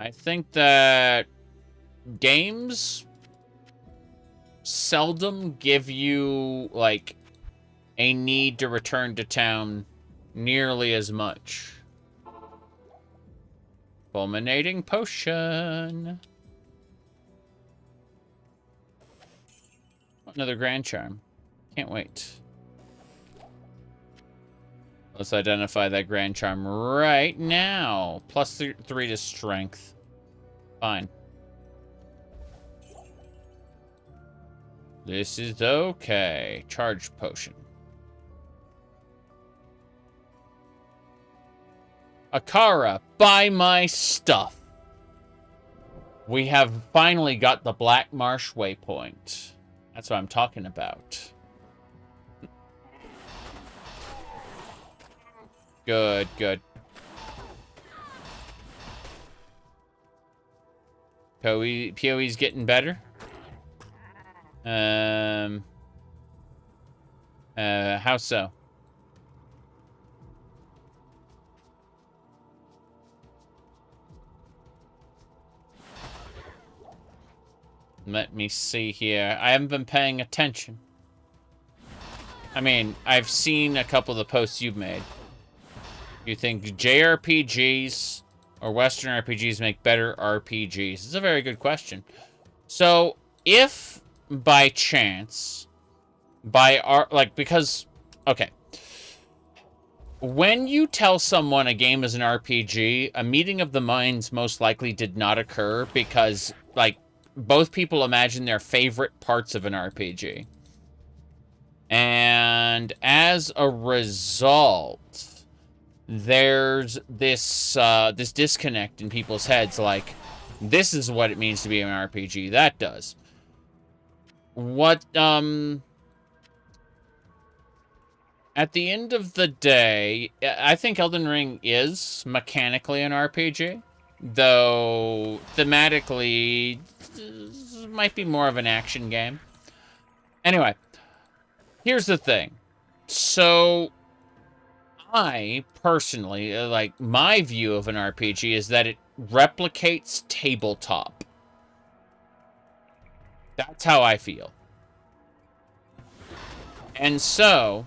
[SPEAKER 1] I think that games seldom give you, like, a need to return to town nearly as much. Fulminating potion. Another Grand Charm. Can't wait. Let's identify that Grand Charm right now. Plus 3 to strength. Fine. This is okay. Charge potion. Akara, buy my stuff. We have finally got the Black Marsh waypoint. That's what I'm talking about. Good, good. PoE's getting better. How so? Let me see here. I haven't been paying attention. I mean, I've seen a couple of the posts you've made. You think JRPGs or Western RPGs make better RPGs? It's a very good question. So, if by chance, because, okay. When you tell someone a game is an RPG, a meeting of the minds most likely did not occur because, like, both people imagine their favorite parts of an RPG. And as a result, there's this this disconnect in people's heads, like, this is what it means to be an RPG. That does. What, at the end of the day, I think Elden Ring is mechanically an RPG, though thematically might be more of an action game. Anyway, here's the thing. So, I personally, like, my view of an RPG is that it replicates tabletop. That's how I feel. And so,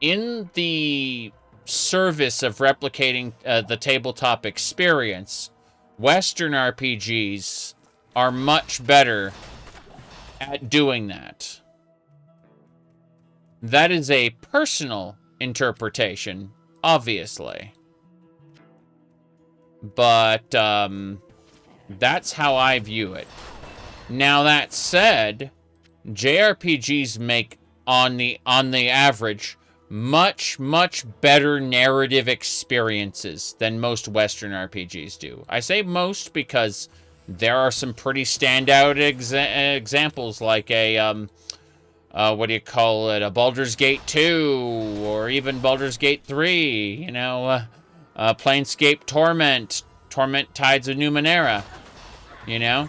[SPEAKER 1] in the service of replicating the tabletop experience, Western RPGs are much better at doing that. That is a personal interpretation, obviously. But that's how I view it. Now that said, JRPGs make on the average much better narrative experiences than most Western RPGs do. I say most because there are some pretty standout examples, like a what do you call it, a Baldur's Gate 2 or even Baldur's Gate 3, you know, Planescape Torment Tides of Numenera, you know.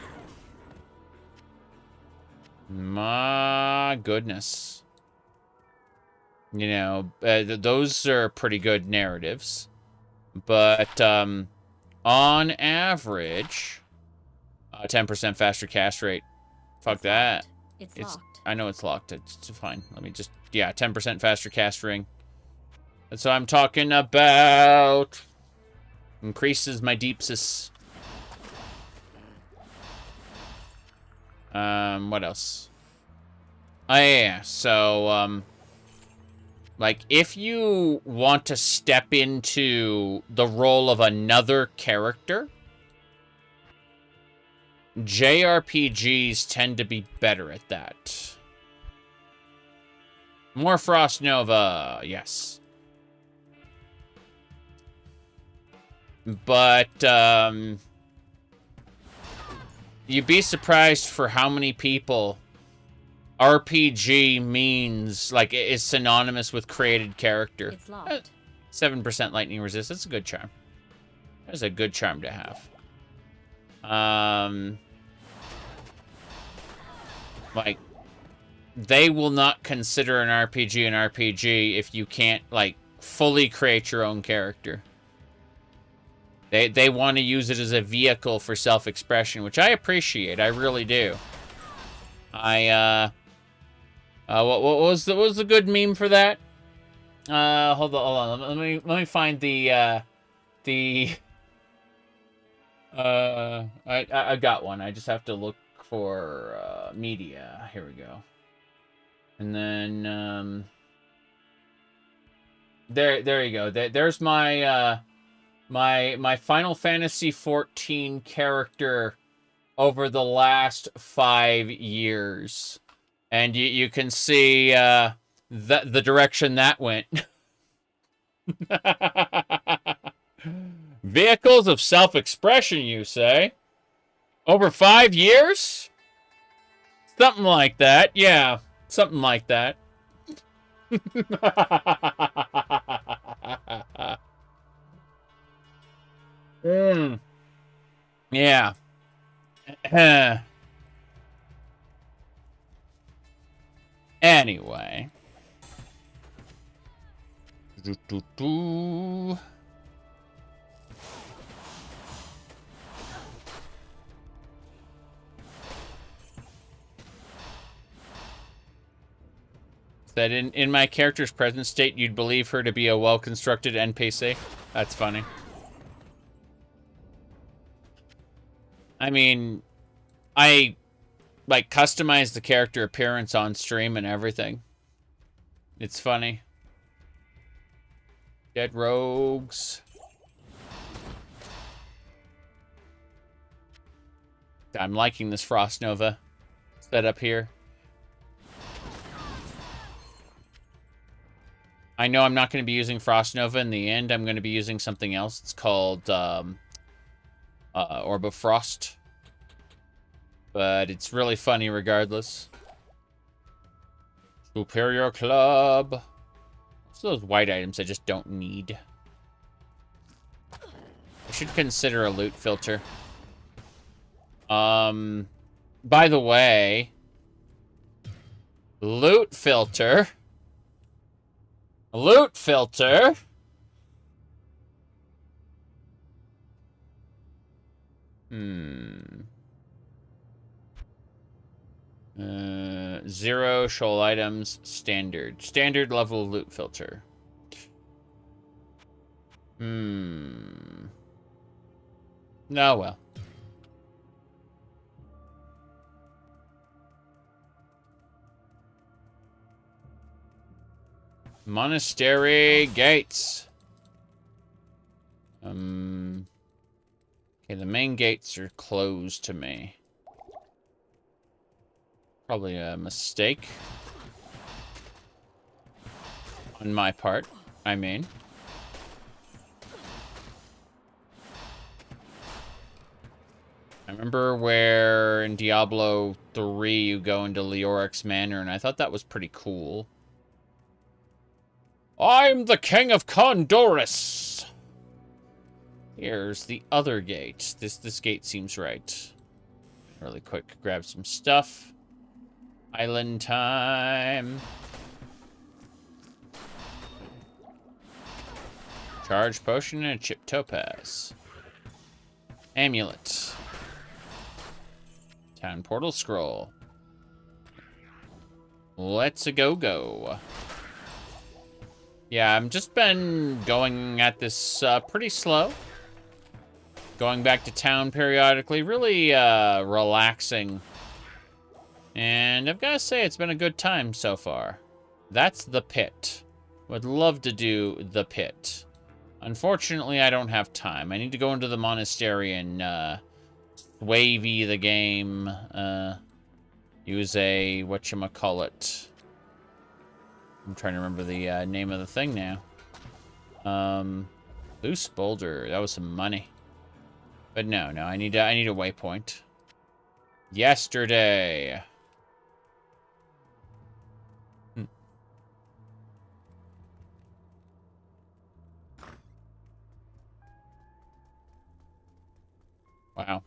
[SPEAKER 1] My goodness. You know, those are pretty good narratives. But on average, 10% faster cast rate. Fuck that.
[SPEAKER 7] It's locked.
[SPEAKER 1] I know it's locked. It's fine. Let me just... Yeah, 10% faster cast ring. That's what I'm talking about. Increases my deepsis. What else? Oh, yeah. So, like, if you want to step into the role of another character, JRPGs tend to be better at that. More Frost Nova, yes. But, you'd be surprised for how many people RPG means, like, is synonymous with created character.
[SPEAKER 7] It's locked.
[SPEAKER 1] 7% lightning resist. That's a good charm. That's a good charm to have. Like, they will not consider an RPG if you can't, like, fully create your own character. They want to use it as a vehicle for self-expression, which I appreciate. I really do. What was the good meme for that? Hold on. Let me find I got one. I just have to look for media. Here we go. And then there you go. There's my my Final Fantasy XIV character over the last 5 years. And you can see the direction that went. Vehicles of self-expression, you say? Over 5 years? Something like that. Yeah, something like that. Yeah. Anyway. That in my character's present state, you'd believe her to be a well-constructed NPC. That's funny. I mean, I, like, customize the character appearance on stream and everything. It's funny. Dead rogues. I'm liking this Frost Nova setup here. I know I'm not going to be using Frost Nova in the end. I'm going to be using something else. It's called Orb of Frost. But it's really funny regardless. Superior Club. What's those white items I just don't need? I should consider a loot filter. By the way, loot filter. Loot filter. Zero shoal items, standard. Standard level loot filter. Oh, well. Monastery gates. Okay, the main gates are closed to me. Probably a mistake. On my part, I mean. I remember where in Diablo 3 you go into Leoric's Manor, and I thought that was pretty cool. I'm the King of Condorus! Here's the other gate. This gate seems right. Really quick, grab some stuff. Island time. Charge potion and a chip topaz. Amulet. Town portal scroll. Let's go. Yeah, I've just been going at this pretty slow. Going back to town periodically, really relaxing. And I've got to say, it's been a good time so far. That's the pit. Would love to do the pit. Unfortunately, I don't have time. I need to go into the monastery and wavy the game. Use a whatchamacallit. I'm trying to remember the name of the thing now. Loose boulder. That was some money. But no, I need a waypoint. Yesterday. Wow.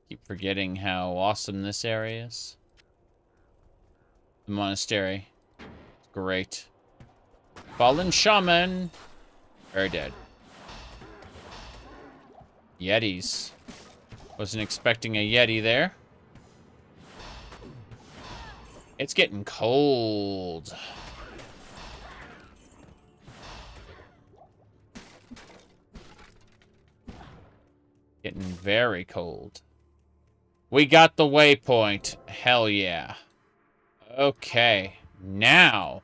[SPEAKER 1] Keep forgetting how awesome this area is. The monastery. It's great. Fallen shaman. Very dead. Yetis. Wasn't expecting a Yeti there. It's getting cold. Getting very cold. We got the waypoint. Hell yeah. Okay. Now,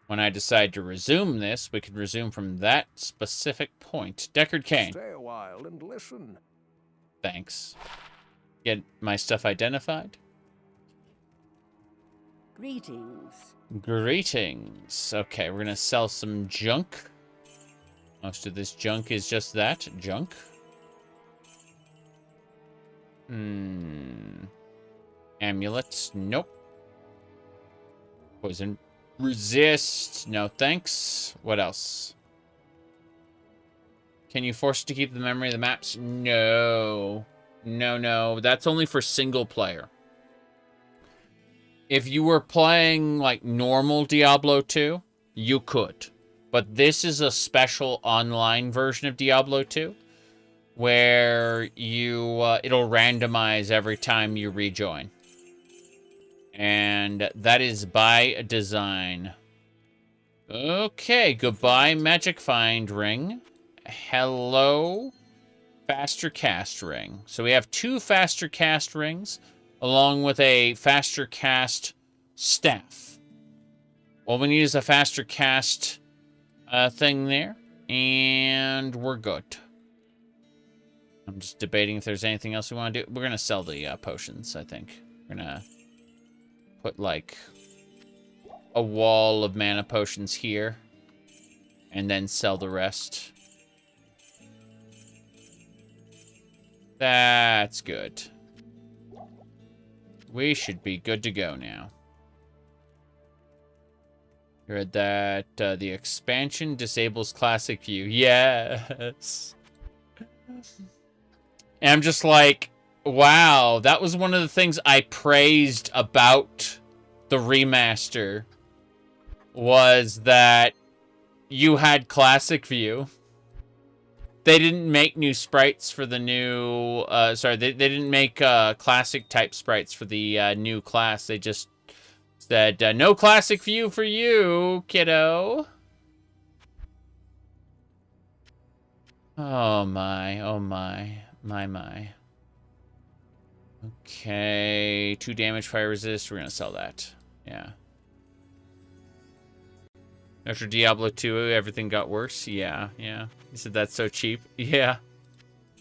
[SPEAKER 1] when I decide to resume this, we can resume from that specific point. Deckard Cain.
[SPEAKER 13] Stay a while and listen.
[SPEAKER 1] Thanks. Get my stuff identified?
[SPEAKER 6] Greetings.
[SPEAKER 1] Greetings. Okay, we're gonna sell some junk. Most of this junk is just that, junk. Amulets, nope. Poison resist, no thanks. What else? Can you force it to keep the memory of the maps? No. No. That's only for single player. If you were playing like normal Diablo 2, you could. But this is a special online version of Diablo 2 where you it'll randomize every time you rejoin. And that is by design. Okay, goodbye magic find ring. Hello, faster cast ring. So we have 2 faster cast rings, along with a faster cast staff. All we need is a faster cast thing there, and we're good. I'm just debating if there's anything else we want to do. We're going to sell the potions, I think. We're going to put, like, a wall of mana potions here, and then sell the rest. That's good. We should be good to go now. You read that the expansion disables classic view. Yes. And I'm just like, wow, that was one of the things I praised about the remaster, was that you had classic view. They didn't make new sprites for the new, they didn't make classic type sprites for the new class. They just said, no classic view for you, kiddo. Oh my. Okay, 2 damage, fire resist. We're gonna sell that. Yeah. After Diablo 2, everything got worse. Yeah, yeah. You said that's so cheap. Yeah.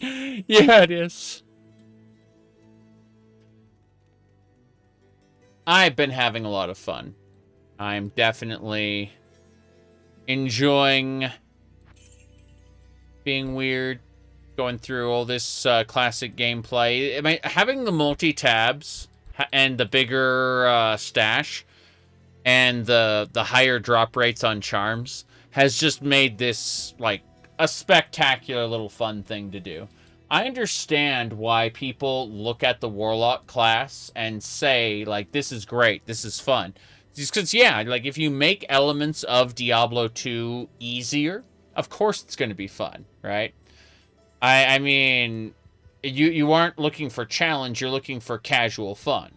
[SPEAKER 1] Yeah, it is. I've been having a lot of fun. I'm definitely enjoying being weird, going through all this classic gameplay. I mean, having the multi-tabs and the bigger stash and the higher drop rates on charms has just made this, like, a spectacular little fun thing to do. I understand why people look at the Warlock class and say, like, this is great, this is fun. Just because, yeah, like, if you make elements of Diablo 2 easier, of course it's going to be fun, right? I mean, you aren't looking for challenge, you're looking for casual fun.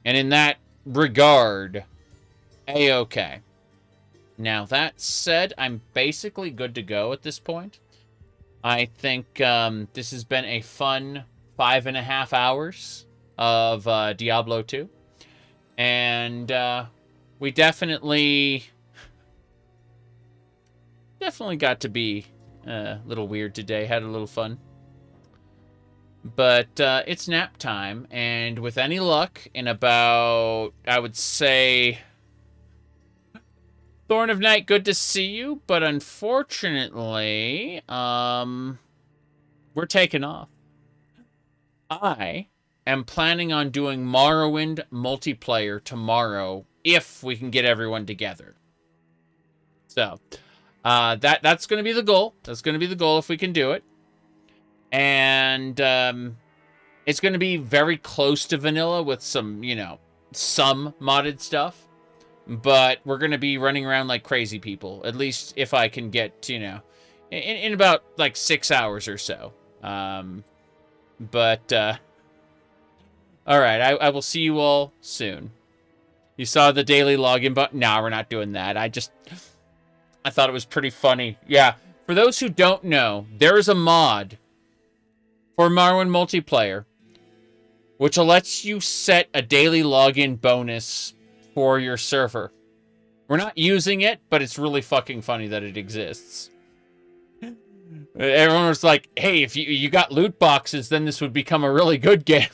[SPEAKER 1] And in that regard, A-okay. Now, that said, I'm basically good to go at this point. I think this has been a fun 5.5 hours of Diablo 2. And we definitely got to be a little weird today. Had a little fun. But it's nap time. And with any luck, in about, I would say... Thorn of Night, good to see you, but unfortunately, we're taking off. I am planning on doing Morrowind multiplayer tomorrow, if we can get everyone together. So, that's going to be the goal. That's going to be the goal if we can do it. And it's going to be very close to vanilla with some, you know, some modded stuff. But we're going to be running around like crazy people. At least if I can get, you know, in about like 6 hours or so. Alright, I will see you all soon. You saw the daily login button? No, we're not doing that. I thought it was pretty funny. Yeah, for those who don't know, there is a mod for Morrowind multiplayer which lets you set a daily login bonus for your server. We're not using it, but it's really fucking funny that it exists. Everyone was like, hey, if you got loot boxes, then this would become a really good game.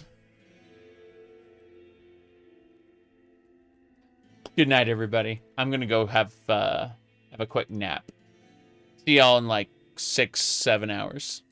[SPEAKER 1] Good night, everybody. I'm gonna go have a quick nap. See y'all in like 6-7 hours.